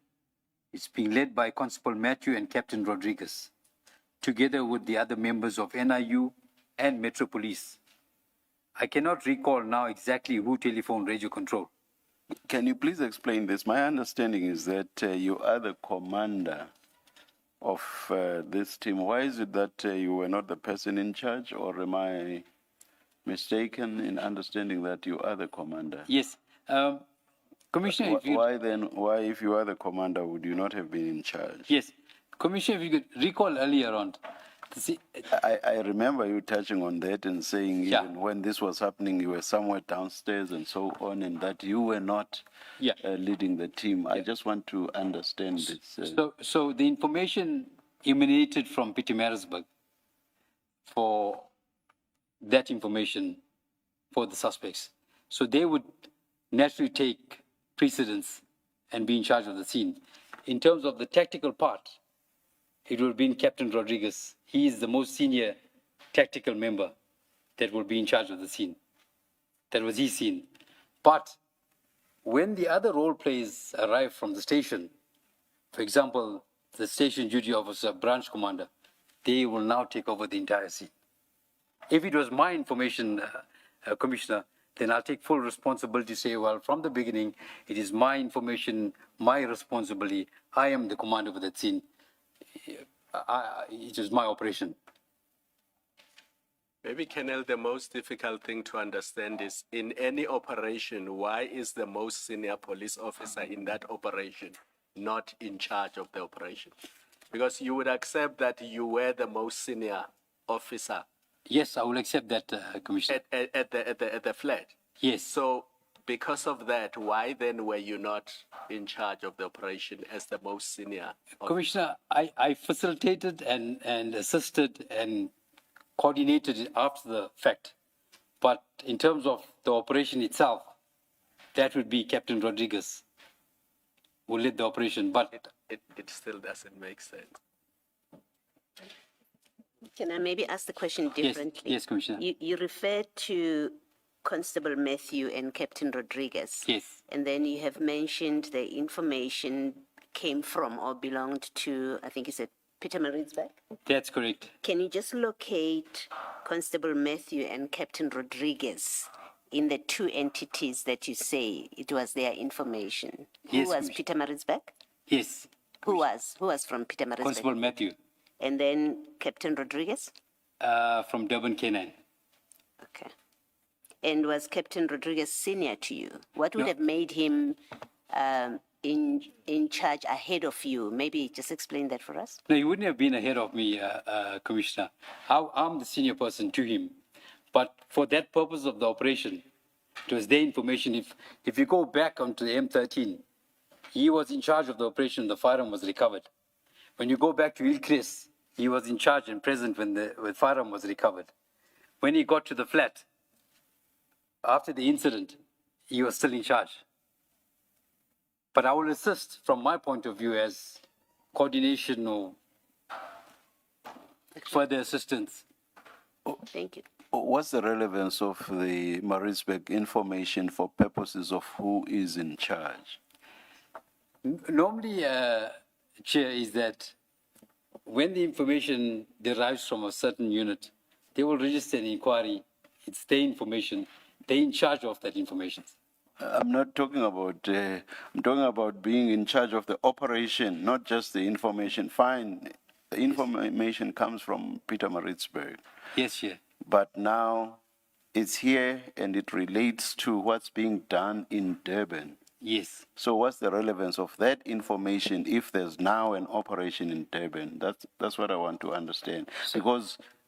Speaker 16: It's being led by Constable Matthew and Captain Rodriguez, together with the other members of NIU and Metro Police. I cannot recall now exactly who telephoned radio control.
Speaker 2: Can you please explain this? My understanding is that you are the commander of this team. Why is it that you were not the person in charge, or am I mistaken in understanding that you are the commander?
Speaker 16: Yes. Commissioner,
Speaker 2: why, if you are the commander, would you not have been in charge?
Speaker 16: Yes. Commissioner, if you could recall earlier on.
Speaker 2: I remember you touching on that and saying even when this was happening, you were somewhere downstairs and so on, and that you were not leading the team. I just want to understand this.
Speaker 16: So the information emanated from Pietermaritzburg for that information for the suspects. So they would naturally take precedence and be in charge of the scene. In terms of the tactical part, it will be in Captain Rodriguez. He is the most senior tactical member that will be in charge of the scene. That was his scene. But when the other role players arrive from the station, for example, the station duty officer, branch commander, they will now take over the entire scene. If it was my information, Commissioner, then I'll take full responsibility to say, well, from the beginning, it is my information, my responsibility. I am the commander of that scene. It is my operation.
Speaker 5: Maybe, Colonel, the most difficult thing to understand is in any operation, why is the most senior police officer in that operation not in charge of the operation? Because you would accept that you were the most senior officer.
Speaker 16: Yes, I will accept that, Commissioner.
Speaker 5: At the flat.
Speaker 16: Yes.
Speaker 5: So because of that, why then were you not in charge of the operation as the most senior officer?
Speaker 16: Commissioner, I facilitated and assisted and coordinated it after the fact. But in terms of the operation itself, that would be Captain Rodriguez who led the operation. But
Speaker 5: it still doesn't make sense.
Speaker 6: Can I maybe ask the question differently?
Speaker 16: Yes, Commissioner.
Speaker 6: You referred to Constable Matthew and Captain Rodriguez.
Speaker 16: Yes.
Speaker 6: And then you have mentioned the information came from or belonged to, I think you said, Pietermaritzburg?
Speaker 16: That's correct.
Speaker 6: Can you just locate Constable Matthew and Captain Rodriguez in the two entities that you say it was their information?
Speaker 16: Yes,
Speaker 6: Who was Pietermaritzburg?
Speaker 16: Yes.
Speaker 6: Who was from Pietermaritzburg?
Speaker 16: Constable Matthew.
Speaker 6: And then Captain Rodriguez?
Speaker 16: From Durban K9.
Speaker 6: Okay. And was Captain Rodriguez senior to you? What would have made him in charge ahead of you. Maybe just explain that for us.
Speaker 16: No, he wouldn't have been ahead of me, Commissioner. I'm the senior person to him. But for that purpose of the operation, it was their information. If you go back onto the M13, he was in charge of the operation, the firearm was recovered. When you go back to Hillcrest, he was in charge and present when the firearm was recovered. When he got to the flat, after the incident, he was still in charge. But I will assist from my point of view as coordination or further assistance.
Speaker 6: Thank you.
Speaker 2: What's the relevance of the Maritzburg information for purposes of who is in charge?
Speaker 16: Normally, Chair, is that when the information derives from a certain unit, they will register an inquiry. It's their information. They're in charge of that information.
Speaker 2: I'm not talking about, I'm talking about being in charge of the operation, not just the information. Fine, the information comes from Peter Maritzburg.
Speaker 16: Yes, Chair.
Speaker 2: But now it's here and it relates to what's being done in Durban.
Speaker 16: Yes.
Speaker 2: So what's the relevance of that information if there's now an operation in Durban? That's what I want to understand.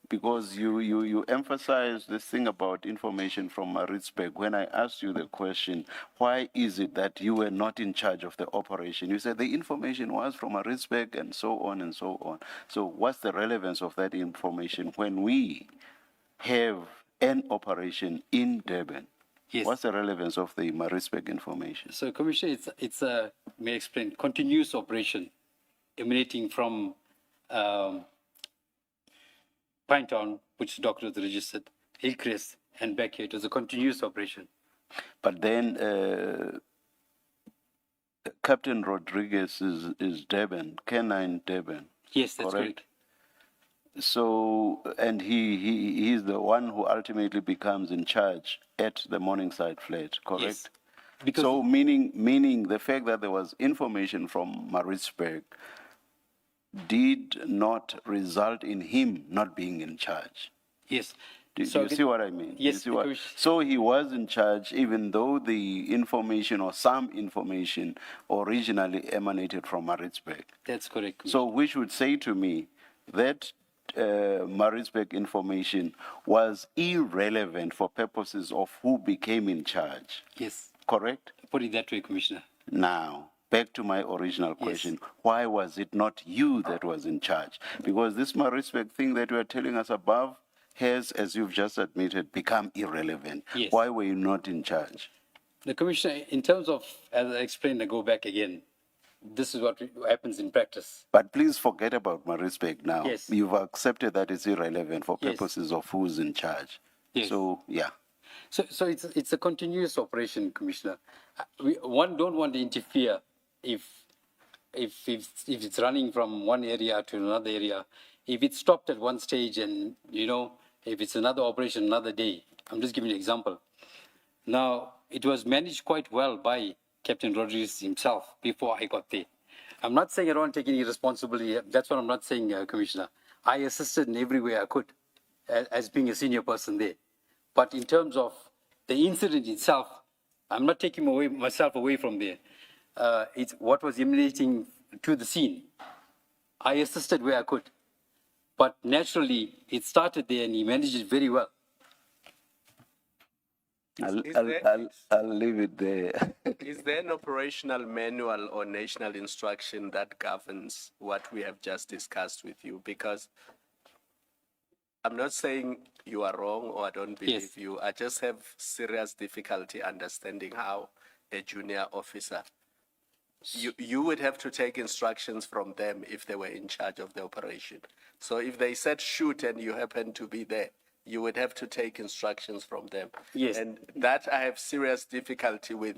Speaker 2: Because you emphasize this thing about information from Maritzburg. When I asked you the question, why is it that you were not in charge of the operation? You said the information was from Maritzburg and so on and so on. So what's the relevance of that information when we have an operation in Durban?
Speaker 16: Yes.
Speaker 2: What's the relevance of the Maritzburg information?
Speaker 16: So, Commissioner, it's a, may I explain, continuous operation emanating from Pinetown, which the doctor has registered, Hillcrest, and back here. It was a continuous operation.
Speaker 2: But then Captain Rodriguez is Durban, Canine Durban.
Speaker 16: Yes, that's correct.
Speaker 2: So, and he's the one who ultimately becomes in charge at the Morningside flat, correct?
Speaker 16: Yes. Because
Speaker 2: so meaning the fact that there was information from Maritzburg did not result in him not being in charge.
Speaker 16: Yes.
Speaker 2: Do you see what I mean?
Speaker 16: Yes.
Speaker 2: So he was in charge even though the information or some information originally emanated from Maritzburg.
Speaker 16: That's correct.
Speaker 2: So which would say to me that Maritzburg information was irrelevant for purposes of who became in charge.
Speaker 16: Yes.
Speaker 2: Correct?
Speaker 16: Put it that way, Commissioner.
Speaker 2: Now, back to my original question. Yes. Why was it not you that was in charge? Because this Maritzburg thing that you are telling us above has, as you've just admitted, become irrelevant.
Speaker 16: Yes.
Speaker 2: Why were you not in charge?
Speaker 16: The Commissioner, in terms of, as I explained, I go back again. This is what happens in practice.
Speaker 2: But please forget about Maritzburg now.
Speaker 16: Yes.
Speaker 2: You've accepted that it's irrelevant for purposes of who's in charge.
Speaker 16: Yes.
Speaker 2: So, yeah.
Speaker 16: So it's a continuous operation, Commissioner. One don't want to interfere if it's running from one area to another area. If it's stopped at one stage and, if it's another operation another day. I'm just giving you an example. Now, it was managed quite well by Captain Rodriguez himself before I got there. I'm not saying I don't take any responsibility. That's what I'm not saying, Commissioner. I assisted in every way I could as being a senior person there. But in terms of the incident itself, I'm not taking myself away from there. It's what was emanating to the scene. I assisted where I could. But naturally, it started there and he managed it very well.
Speaker 2: I'll leave it there.
Speaker 5: Is there an operational manual or national instruction that governs what we have just discussed with you? Because I'm not saying you are wrong or I don't believe you. I just have serious difficulty understanding how a junior officer, you would have to take instructions from them if they were in charge of the operation. So if they said shoot and you happen to be there, you would have to take instructions from them.
Speaker 16: Yes.
Speaker 5: And that I have serious difficulty with.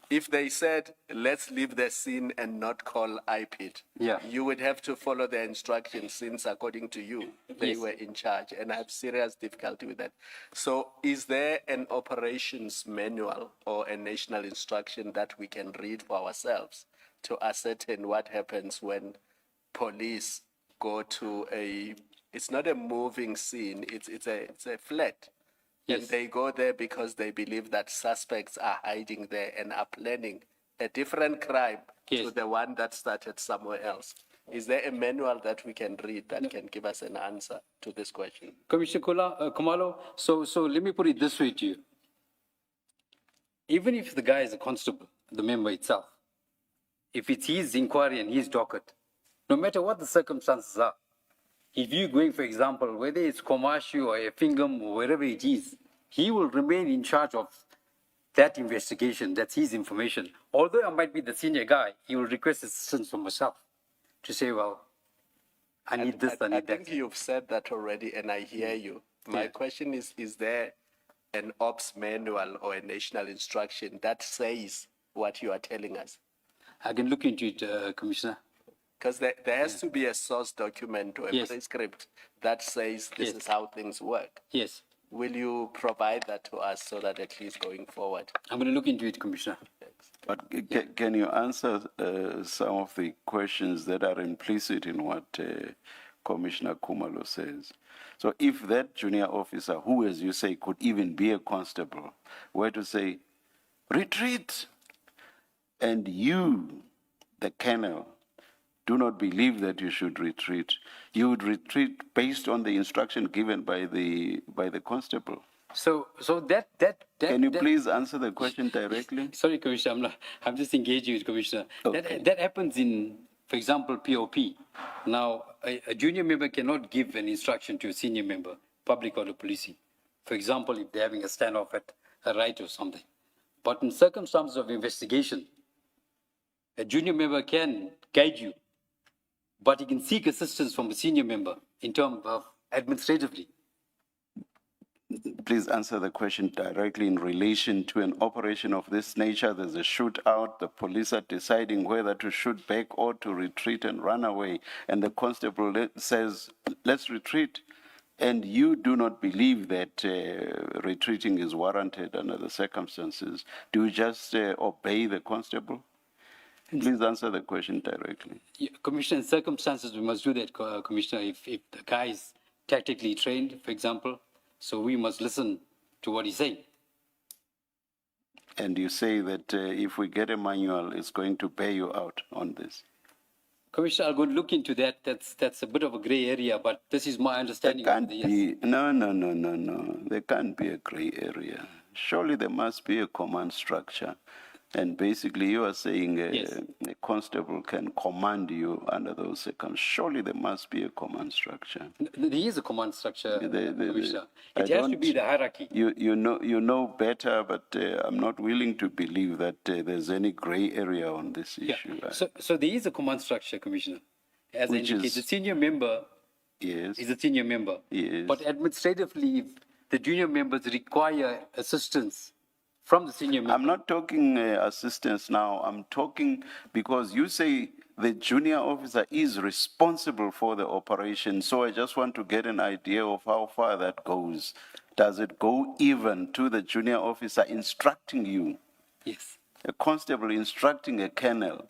Speaker 5: If they said, let's leave the scene and not call IPID, you would have to follow their instructions since, according to you, they were in charge. And I have serious difficulty with that. So is there an operations manual or a national instruction that we can read for ourselves to ascertain what happens when police go to it's not a moving scene, it's a flat.
Speaker 16: Yes.
Speaker 5: And they go there because they believe that suspects are hiding there and are planning a different crime to the one that started somewhere else. Is there a manual that we can read that can give us an answer to this question?
Speaker 16: Commissioner Kumalo, so let me put it this way to you. Even if the guy is a constable, the member itself, if it's his inquiry and his docket, no matter what the circumstances are, if you're going, for example, whether it's Komashi or Effingham or wherever it is, he will remain in charge of that investigation. That's his information. Although I might be the senior guy, he will request assistance from myself to say, well, I need this, I need
Speaker 5: I think you've said that already, and I hear you. My question is there an ops manual or a national instruction that says what you are telling us?
Speaker 16: I can look into it, Commissioner.
Speaker 5: Because there has to be a source document or a
Speaker 16: Yes.
Speaker 5: prescript that says this
Speaker 16: Yes.
Speaker 5: is how things work.
Speaker 16: Yes.
Speaker 5: Will you provide that to us so that at least going forward?
Speaker 16: I'm going to look into it, Commissioner.
Speaker 2: But can you answer some of the questions that are implicit in what Commissioner Kumalo says? So if that junior officer, who, as you say, could even be a constable, were to say, retreat, and you, the colonel, do not believe that you should retreat, you would retreat based on the instruction given by the constable.
Speaker 16: So that
Speaker 2: Can you please answer the question directly?
Speaker 16: Sorry, Commissioner, I'm just engaging with Commissioner.
Speaker 2: Okay.
Speaker 16: That happens in, for example, POP. Now, a junior member cannot give an instruction to a senior member, public or the policing. For example, if they're having a standoff at a right or something. But in circumstances of investigation, a junior member can guide you, but he can seek assistance from a senior member in terms of administratively.
Speaker 2: Please answer the question directly in relation to an operation of this nature. There's a shootout. The police are deciding whether to shoot back or to retreat and run away. And the constable says, let's retreat. And you do not believe that retreating is warranted under the circumstances. Do you just obey the constable? Please answer the question directly.
Speaker 16: Yeah, Commissioner, in circumstances, we must do that, Commissioner. If the guy is tactically trained, for example, so we must listen to what he's saying.
Speaker 2: And you say that if we get a manual, it's going to bear you out on this.
Speaker 16: Commissioner, I'll go look into that. That's a bit of a gray area, but this is my understanding.
Speaker 2: No. There can't be a gray area. Surely there must be a command structure. And basically you are saying a constable can command you under those circumstances. Surely there must be a command structure.
Speaker 16: There is a command structure, Commissioner. It
Speaker 2: I
Speaker 16: has to be the hierarchy.
Speaker 2: You know better, but I'm not willing to believe that there's any gray area on this issue.
Speaker 16: So there is a command structure, Commissioner. As I indicated, the senior member is a senior member.
Speaker 2: Yes.
Speaker 16: But administratively, if the junior members require assistance from the senior member.
Speaker 2: I'm not talking assistance now. I'm talking because you say the junior officer is responsible for the operation. So I just want to get an idea of how far that goes. Does it go even to the junior officer instructing you?
Speaker 16: Yes.
Speaker 2: A constable instructing a colonel.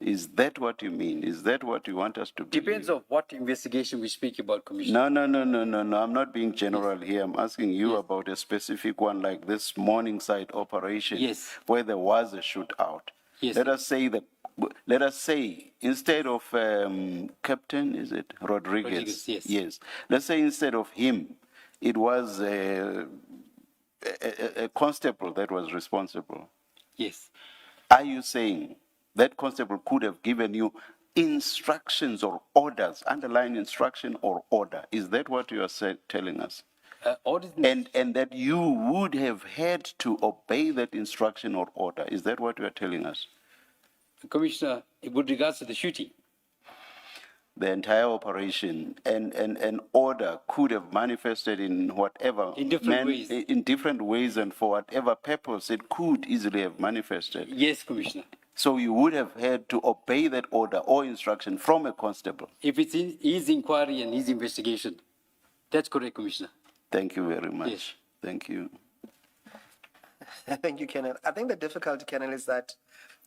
Speaker 2: Is that what you mean? Is that what you want us to believe?
Speaker 16: Depends on what investigation we speak about, Commissioner.
Speaker 2: No. I'm not being general here. I'm asking you about a specific one like this Morningside operation where there was a shootout.
Speaker 16: Yes.
Speaker 2: Let us say instead of Captain, is it Rodriguez? Yes. Let's say instead of him, it was a constable that was responsible.
Speaker 16: Yes.
Speaker 2: Are you saying that constable could have given you instructions or orders, underlying instruction or order? Is that what you are telling us? And that you would have had to obey that instruction or order. Is that what you are telling us?
Speaker 16: Commissioner, with regards to the shooting,
Speaker 2: the entire operation and an order could have manifested in whatever
Speaker 16: in different ways
Speaker 2: and for whatever purpose it could easily have manifested.
Speaker 16: Yes, Commissioner.
Speaker 2: So you would have had to obey that order or instruction from a constable.
Speaker 16: If it's his inquiry and his investigation, that's correct, Commissioner.
Speaker 2: Thank you very much.
Speaker 16: Yes.
Speaker 2: Thank you.
Speaker 17: Thank you, Colonel. I think the difficulty, Colonel, is that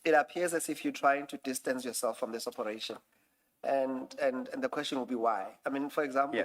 Speaker 17: it appears as if you're trying to distance yourself from this operation. And the question will be why. I mean, for example,